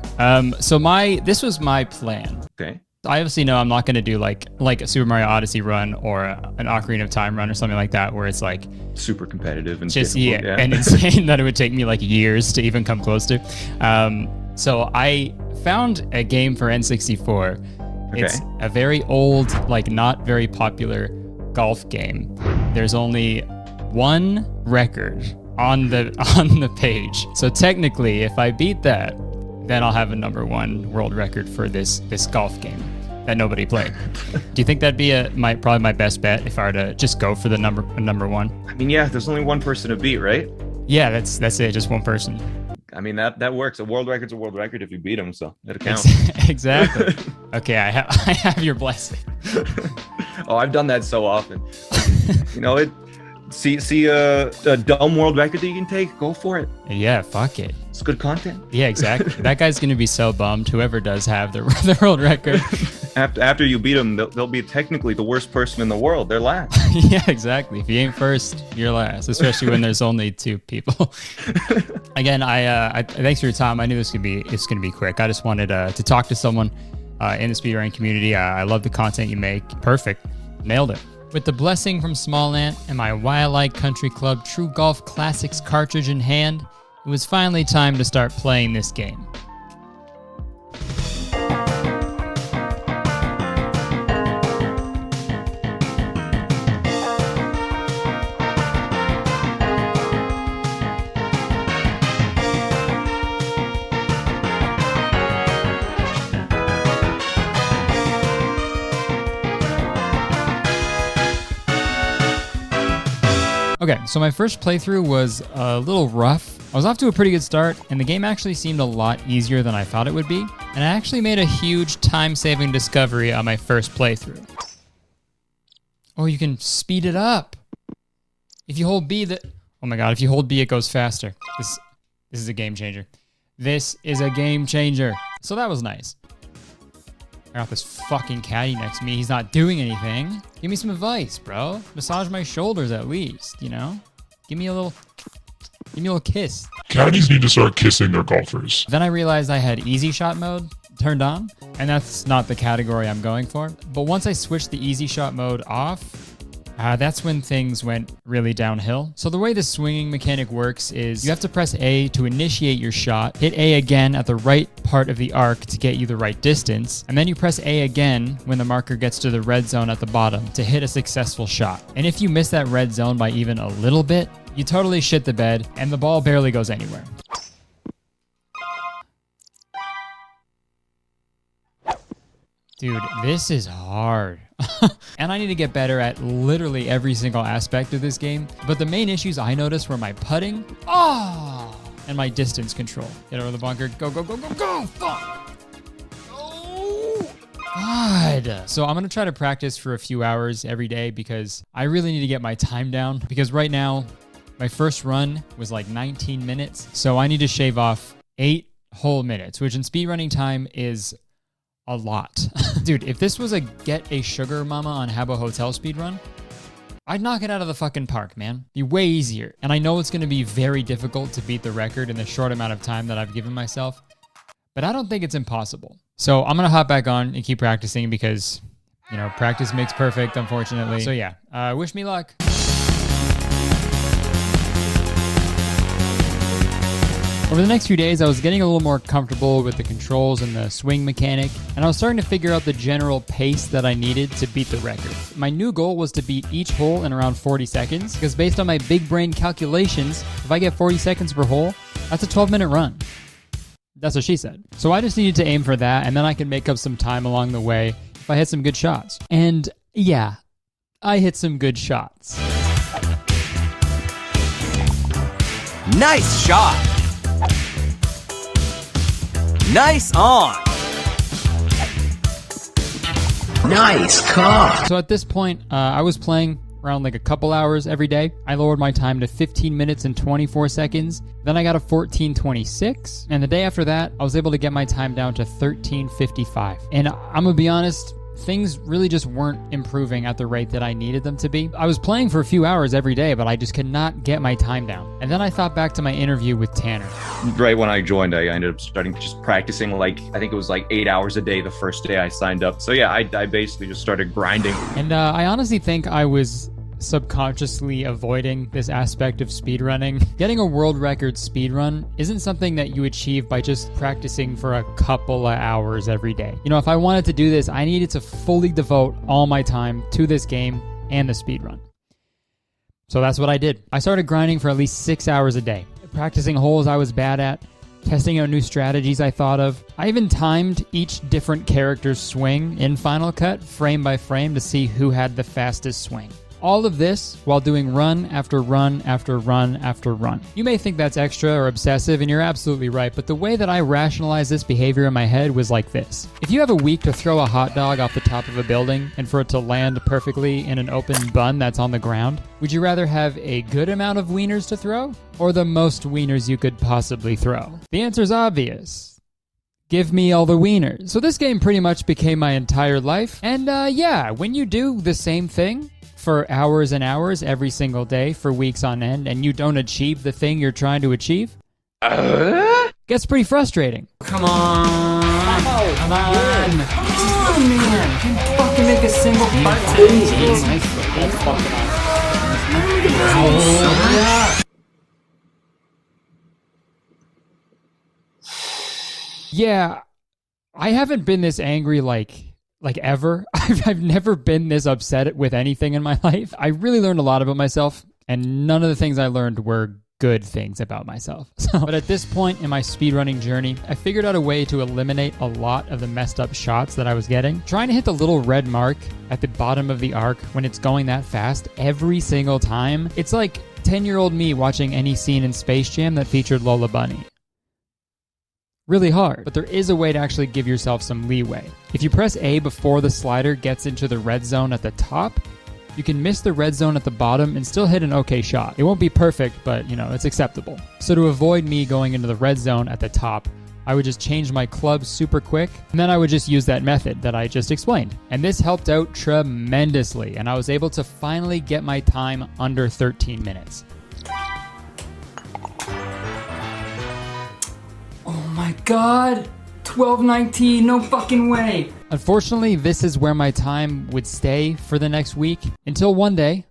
So this was my plan. Okay. I obviously know I'm not going to do like a Super Mario Odyssey run or an Ocarina of Time run or something like that, where it's like super competitive and just difficult, and insane that it would take me like years to even come close to. So I found a game for N64. Okay. It's a very old, like not very popular golf game. There's only one record on the page. So technically, if I beat that, then I'll have a #1 world record for this golf game that nobody played. Do you think that'd be probably my best bet if I were to just go for the number one? I mean, yeah, there's only one person to beat, right? Yeah, that's it, just one person. I mean, that works. A world record's a world record if you beat him, so it counts. Exactly. Okay, I have your blessing. Oh, I've done that so often. You know, see a dumb world record that you can take, go for it. Yeah, fuck it. It's good content. Yeah, exactly. That guy's gonna be so bummed, whoever does have the world record. After you beat them, they'll be technically the worst person in the world. They're last. Yeah, exactly. If you ain't first, you're last, especially when there's only 2 people. Again, I thanks for your time. I knew it's gonna be quick. I just wanted to talk to someone in the speedrunning community. I love the content you make. Perfect. Nailed it. With the blessing from Small Ant and my Wildlife Country Club True Golf Classics cartridge in hand, it was finally time to start playing this game. Okay, so my first playthrough was a little rough. I was off to a pretty good start, and the game actually seemed a lot easier than I thought it would be, and I actually made a huge time-saving discovery on my first playthrough. Oh, you can speed it up. If you hold B, oh my god, if you hold B, it goes faster. This is a game changer. This is a game changer. So that was nice. I got this fucking caddy next to me. He's not doing anything. Give me some advice, bro. Massage my shoulders at least, you know? Give me a little kiss. Caddies need to start kissing their golfers. Then I realized I had easy shot mode turned on, and that's not the category I'm going for. But once I switched the easy shot mode off, that's when things went really downhill. So the way the swinging mechanic works is you have to press A to initiate your shot, hit A again at the right part of the arc to get you the right distance, and then you press A again when the marker gets to the red zone at the bottom to hit a successful shot. And if you miss that red zone by even a little bit, you totally shit the bed and the ball barely goes anywhere. Dude, this is hard. And I need to get better at literally every single aspect of this game. But the main issues I noticed were my putting, and my distance control. Get over the bunker, go, go, go, go, go, fuck! Oh, God. So I'm gonna try to practice for a few hours every day because I really need to get my time down. Because right now, my first run was like 19 minutes. So I need to shave off 8 whole minutes, which in speedrunning time is a lot. Dude, if this was a get a sugar mama on Habbo Hotel speedrun, I'd knock it out of the fucking park, man. Be way easier. And I know it's gonna be very difficult to beat the record in the short amount of time that I've given myself, but I don't think it's impossible. So I'm gonna hop back on and keep practicing because, you know, practice makes perfect, unfortunately. So yeah, wish me luck. Over the next few days, I was getting a little more comfortable with the controls and the swing mechanic, and I was starting to figure out the general pace that I needed to beat the record. My new goal was to beat each hole in around 40 seconds, because based on my big brain calculations, if I get 40 seconds per hole, that's a 12-minute run. That's what she said. So I just needed to aim for that, and then I can make up some time along the way if I hit some good shots. And yeah, I hit some good shots. Nice shot! Nice on! Nice call! So at this point, I was playing around like a couple hours every day. I lowered my time to 15 minutes and 24 seconds. Then I got a 14:26. And the day after that, I was able to get my time down to 13:55. And I'm gonna be honest, things really just weren't improving at the rate that I needed them to be. I was playing for a few hours every day, but I just could not get my time down. And then I thought back to my interview with Tanner. Right when I joined, I ended up starting just practicing like, I think it was like 8 hours a day the first day I signed up. So yeah, I basically just started grinding. And I honestly think I was subconsciously avoiding this aspect of speedrunning. Getting a world record speedrun isn't something that you achieve by just practicing for a couple of hours every day. You know, if I wanted to do this, I needed to fully devote all my time to this game and the speedrun. So that's what I did. I started grinding for at least 6 hours a day, practicing holes I was bad at, testing out new strategies I thought of. I even timed each different character's swing in Final Cut frame by frame to see who had the fastest swing. All of this while doing run after run after run after run. You may think that's extra or obsessive, and you're absolutely right, but the way that I rationalized this behavior in my head was like this. If you have a week to throw a hot dog off the top of a building and for it to land perfectly in an open bun that's on the ground, would you rather have a good amount of wieners to throw or the most wieners you could possibly throw? The answer's obvious. Give me all the wieners. So this game pretty much became my entire life, and yeah, when you do the same thing for hours and hours every single day for weeks on end and you don't achieve the thing you're trying to achieve, gets pretty frustrating. Come on. Come on, man. Can you fucking make a single part Yeah, I haven't been this angry like ever. I've never been this upset with anything in my life. I really learned a lot about myself, and none of the things I learned were good things about myself. But at this point in my speedrunning journey, I figured out a way to eliminate a lot of the messed up shots that I was getting. Trying to hit the little red mark at the bottom of the arc when it's going that fast every single time, it's like 10-year-old me watching any scene in Space Jam that featured Lola Bunny. Really hard, but there is a way to actually give yourself some leeway. If you press A before the slider gets into the red zone at the top, you can miss the red zone at the bottom and still hit an okay shot. It won't be perfect, but it's acceptable. So to avoid me going into the red zone at the top, I would just change my club super quick, and then I would just use that method that I just explained. And this helped out tremendously, and I was able to finally get my time under 13 minutes. Oh my god! 12:19, no fucking way! Unfortunately, this is where my time would stay for the next week, until one day,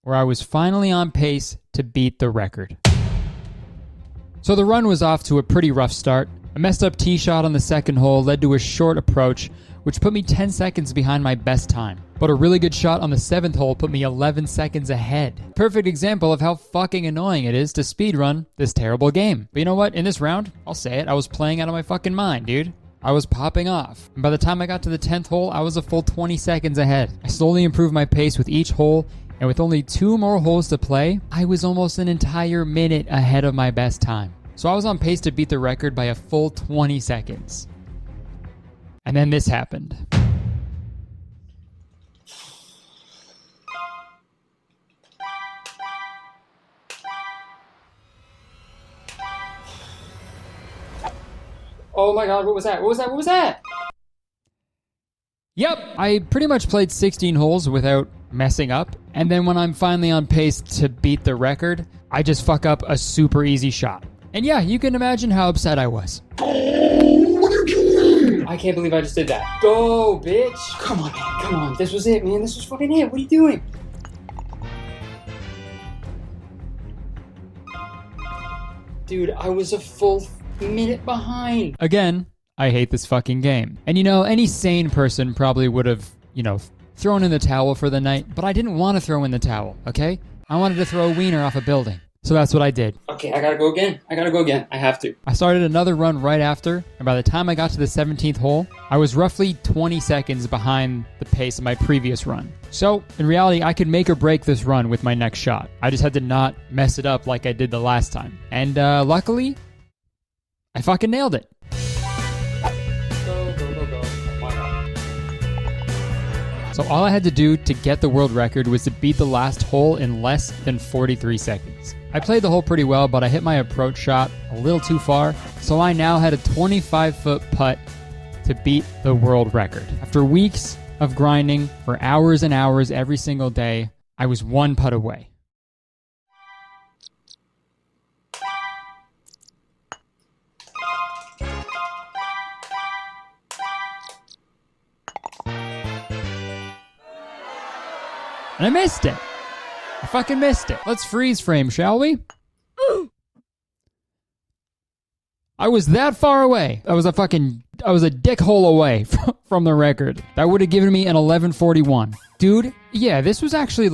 where I was finally on pace to beat the record. So the run was off to a pretty rough start. A messed up tee shot on the second hole led to a short approach, which put me 10 seconds behind my best time. But a really good shot on the 7th hole put me 11 seconds ahead. Perfect example of how fucking annoying it is to speedrun this terrible game. But you know what? In this round, I'll say it, I was playing out of my fucking mind, dude. I was popping off. And by the time I got to the 10th hole, I was a full 20 seconds ahead. I slowly improved my pace with each hole, and with only 2 more holes to play, I was almost an entire minute ahead of my best time. So I was on pace to beat the record by a full 20 seconds. And then this happened. Oh my god, what was that? What was that? What was that? Yep, I pretty much played 16 holes without messing up. And then when I'm finally on pace to beat the record, I just fuck up a super easy shot. And yeah, you can imagine how upset I was. I can't believe I just did that. Go, bitch! Come on, man, come on. This was it, man. This was fucking it. What are you doing? Dude, I was a full minute behind. Again, I hate this fucking game. And any sane person probably would have, thrown in the towel for the night, but I didn't want to throw in the towel, okay? I wanted to throw a wiener off a building. So that's what I did. Okay, I gotta go again. I have to. I started another run right after, and by the time I got to the 17th hole, I was roughly 20 seconds behind the pace of my previous run. So, in reality, I could make or break this run with my next shot. I just had to not mess it up like I did the last time. And luckily, I fucking nailed it. So all I had to do to get the world record was to beat the last hole in less than 43 seconds. I played the hole pretty well, but I hit my approach shot a little too far, so I now had a 25-foot putt to beat the world record. After weeks of grinding for hours and hours every single day, I was one putt away. And I missed it. I fucking missed it. Let's freeze frame, shall we? I was that far away. I was a dick hole away from the record. That would have given me an 11:41. Dude, yeah, this was actually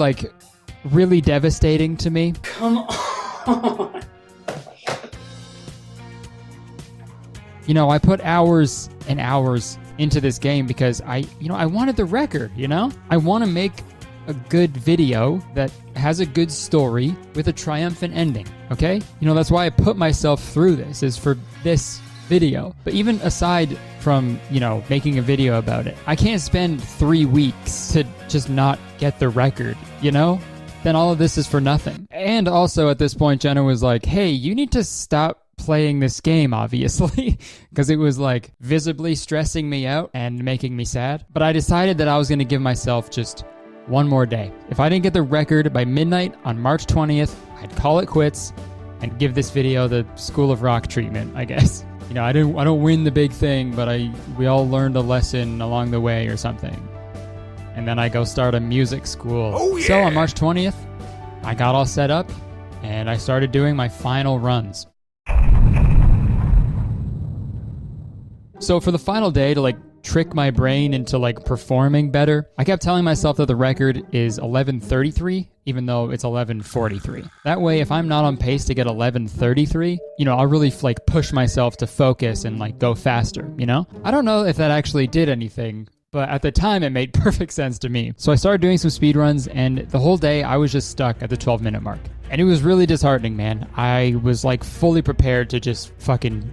really devastating to me. Come on. I put hours and hours into this game because I wanted the record, I want to make a good video that has a good story with a triumphant ending, okay? That's why I put myself through this, is for this video. But even aside from, making a video about it, I can't spend 3 weeks to just not get the record, Then all of this is for nothing. And also at this point, Jenna was like, hey, you need to stop playing this game, obviously, because it was visibly stressing me out and making me sad. But I decided that I was going to give myself just one more day. If I didn't get the record by midnight on March 20th, I'd call it quits and give this video the School of Rock treatment, I guess. I don't win the big thing, but we all learned a lesson along the way or something. And then I go start a music school. Oh, yeah. So on March 20th, I got all set up and I started doing my final runs. So for the final day, to trick my brain into performing better, I kept telling myself that the record is 11:33, even though it's 11:43. That way, if I'm not on pace to get 11:33, I'll really push myself to focus and go faster, I don't know if that actually did anything, but at the time it made perfect sense to me. So I started doing some speed runs, and the whole day I was just stuck at the 12-minute mark. And it was really disheartening, man. I was like fully prepared to just fucking,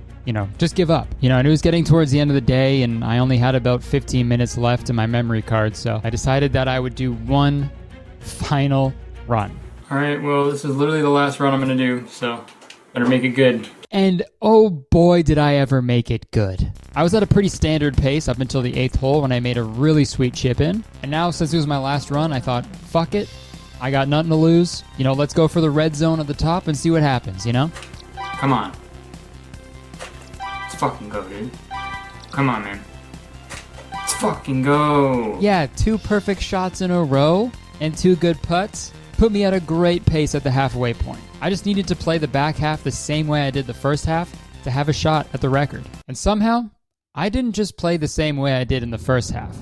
just give up. And it was getting towards the end of the day, and I only had about 15 minutes left in my memory card, so I decided that I would do one final run. All right, well, this is literally the last run I'm gonna do, so better make it good. And oh boy, did I ever make it good. I was at a pretty standard pace up until the 8th hole when I made a really sweet chip in. And now, since it was my last run, I thought, fuck it. I got nothing to lose. Let's go for the red zone at the top and see what happens, Come on. Let's fucking go, dude. Come on, man. Let's fucking go. Yeah, 2 perfect shots in a row and 2 good putts put me at a great pace at the halfway point. I just needed to play the back half the same way I did the first half to have a shot at the record. And somehow, I didn't just play the same way I did in the first half.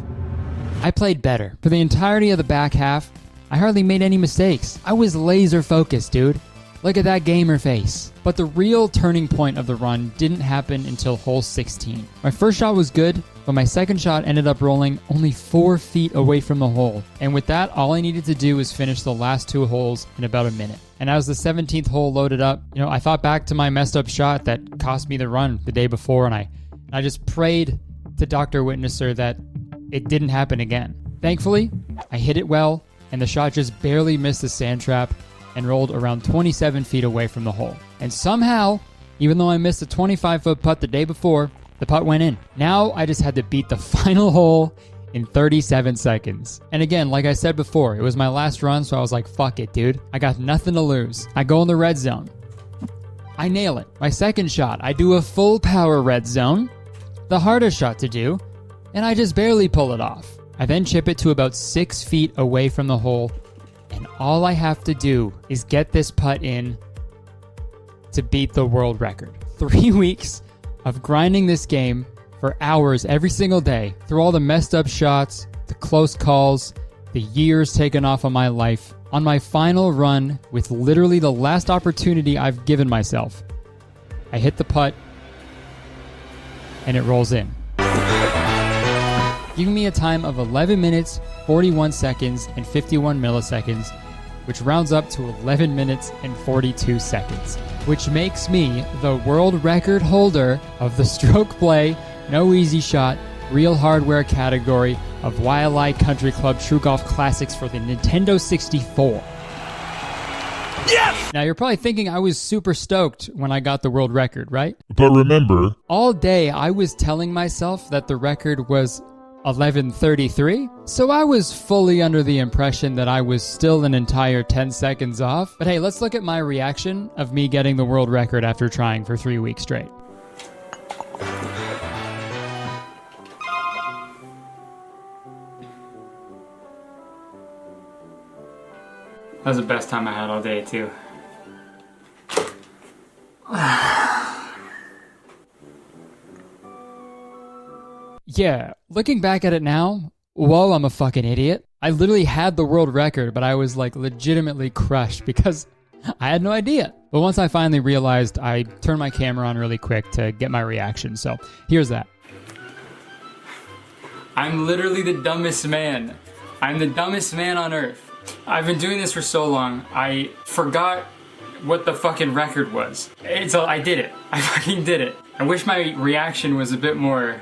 I played better. For the entirety of the back half, I hardly made any mistakes. I was laser focused, dude. Look at that gamer face. But the real turning point of the run didn't happen until hole 16. My first shot was good, but my second shot ended up rolling only 4 feet away from the hole. And with that, all I needed to do was finish the last 2 holes in about a minute. And as the 17th hole loaded up, I thought back to my messed up shot that cost me the run the day before, and I just prayed to Dr. Witnesser that it didn't happen again. Thankfully, I hit it well, and the shot just barely missed the sand trap and rolled around 27 feet away from the hole. And somehow, even though I missed a 25-foot putt the day before, the putt went in. Now I just had to beat the final hole in 37 seconds. And again, like I said before, it was my last run, so I was like, fuck it, dude. I got nothing to lose. I go in the red zone. I nail it. My second shot, I do a full power red zone, the hardest shot to do, and I just barely pull it off. I then chip it to about 6 feet away from the hole, and all I have to do is get this putt in to beat the world record. 3 weeks of grinding this game for hours every single day, through all the messed up shots, the close calls, the years taken off of my life, on my final run with literally the last opportunity I've given myself. I hit the putt, and it rolls in, giving me a time of 11 minutes, 41 seconds, and 51 milliseconds, which rounds up to 11 minutes and 42 seconds, which makes me the world record holder of the stroke play, no easy shot, real hardware category of YLI Country Club True Golf Classics for the Nintendo 64. Yes! Now you're probably thinking I was super stoked when I got the world record, right? But remember, all day I was telling myself that the record was 11:33, so I was fully under the impression that I was still an entire 10 seconds off. But hey, let's look at my reaction of me getting the world record after trying for 3 weeks straight. That was the best time I had all day, too. Yeah, looking back at it now, whoa, I'm a fucking idiot. I literally had the world record, but I was like legitimately crushed because I had no idea. But once I finally realized, I turned my camera on really quick to get my reaction. So here's that. I'm literally the dumbest man. I'm the dumbest man on earth. I've been doing this for so long, I forgot what the fucking record was. I did it. I fucking did it. I wish my reaction was a bit more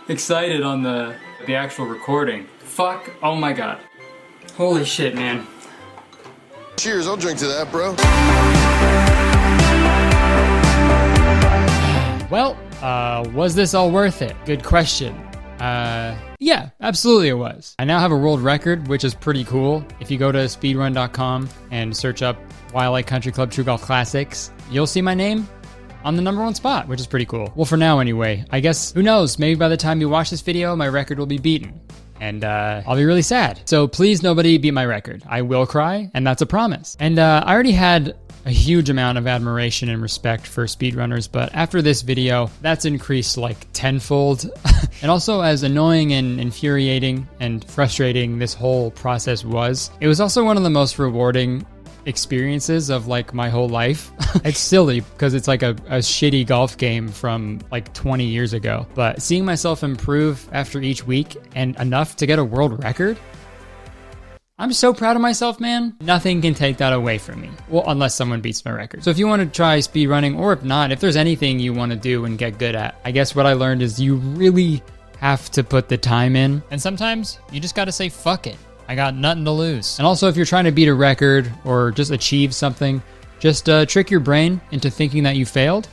excited on the actual recording. Fuck, oh my god. Holy shit, man. Cheers, I'll drink to that, bro. Well, was this all worth it? Good question. Yeah, absolutely it was. I now have a world record, which is pretty cool. If you go to speedrun.com and search up YLI Country Club True Golf Classics, you'll see my name on the #1 spot, which is pretty cool. Well, for now anyway. I guess, who knows, maybe by the time you watch this video, my record will be beaten. And I'll be really sad. So please nobody beat my record. I will cry, and that's a promise. And I already had a huge amount of admiration and respect for speedrunners, but after this video, that's increased like tenfold. And also, as annoying and infuriating and frustrating this whole process was, it was also one of the most rewarding experiences of like my whole life. It's silly because it's like a shitty golf game from like 20 years ago, but seeing myself improve after each week and enough to get a world record, I I'm so proud of myself, man. Nothing can take that away from me. Well, unless someone beats my record. So if you want to try speed running, or if not, if there's anything you want to do and get good at, I guess what I learned is you really have to put the time in. And sometimes you just got to say, fuck it. I got nothing to lose. And also, if you're trying to beat a record or just achieve something, just trick your brain into thinking that you failed,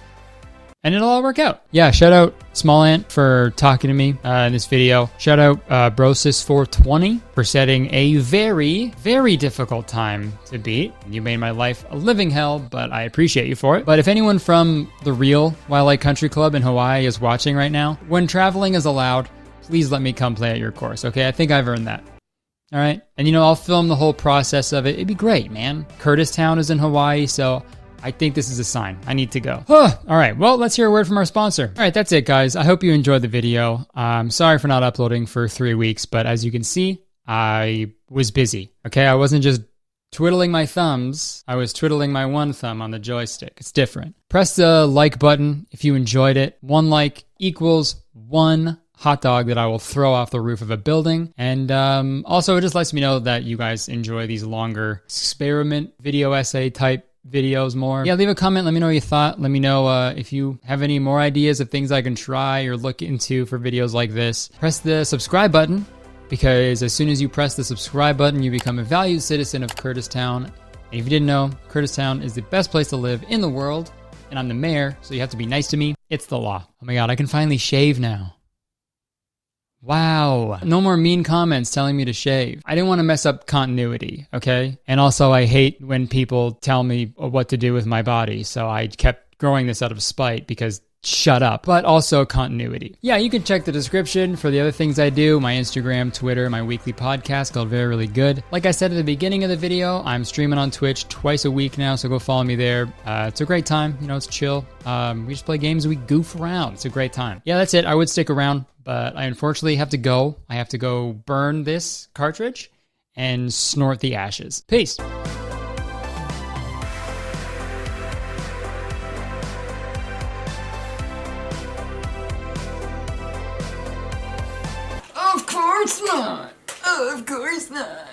and it'll all work out. Yeah, shout out Small Ant for talking to me in this video. Shout out Brosis420 for setting a very, very difficult time to beat. You made my life a living hell, but I appreciate you for it. But if anyone from the real Wildlife Country Club in Hawaii is watching right now, when traveling is allowed, please let me come play at your course, okay? I think I've earned that. All right? And you know, I'll film the whole process of it. It'd be great, man. Kurtis Town is in Hawaii, so I think this is a sign. I need to go. All right, well, let's hear a word from our sponsor. All right, that's it, guys. I hope you enjoyed the video. I'm sorry for not uploading for 3 weeks, but as you can see, I was busy, okay? I wasn't just twiddling my thumbs. I was twiddling my one thumb on the joystick. It's different. Press the like button if you enjoyed it. 1 like equals 1 hot dog that I will throw off the roof of a building. And also, it just lets me know that you guys enjoy these longer experiment video essay type videos more. Yeah, leave a comment. Let me know what you thought. Let me know if you have any more ideas of things I can try or look into for videos like this. Press the subscribe button, because as soon as you press the subscribe button, you become a valued citizen of Kurtis Town. And if you didn't know, Kurtis Town is the best place to live in the world, and I'm the mayor, so you have to be nice to me. It's the law. Oh my god, I can finally shave now. Wow. No more mean comments telling me to shave. I didn't want to mess up continuity, okay? And also, I hate when people tell me what to do with my body, so I kept growing this out of spite because shut up. But also continuity. Yeah, you can check the description for the other things I do, my Instagram, Twitter, my weekly podcast called Very Really Good. Like I said at the beginning of the video, I'm streaming on Twitch twice a week now, so go follow me there. It's a great time. You know, it's chill. We just play games and we goof around. It's a great time. Yeah, that's it. I would stick around, but I unfortunately have to go. I have to go burn this cartridge and snort the ashes. Peace. Of course not. Of course not.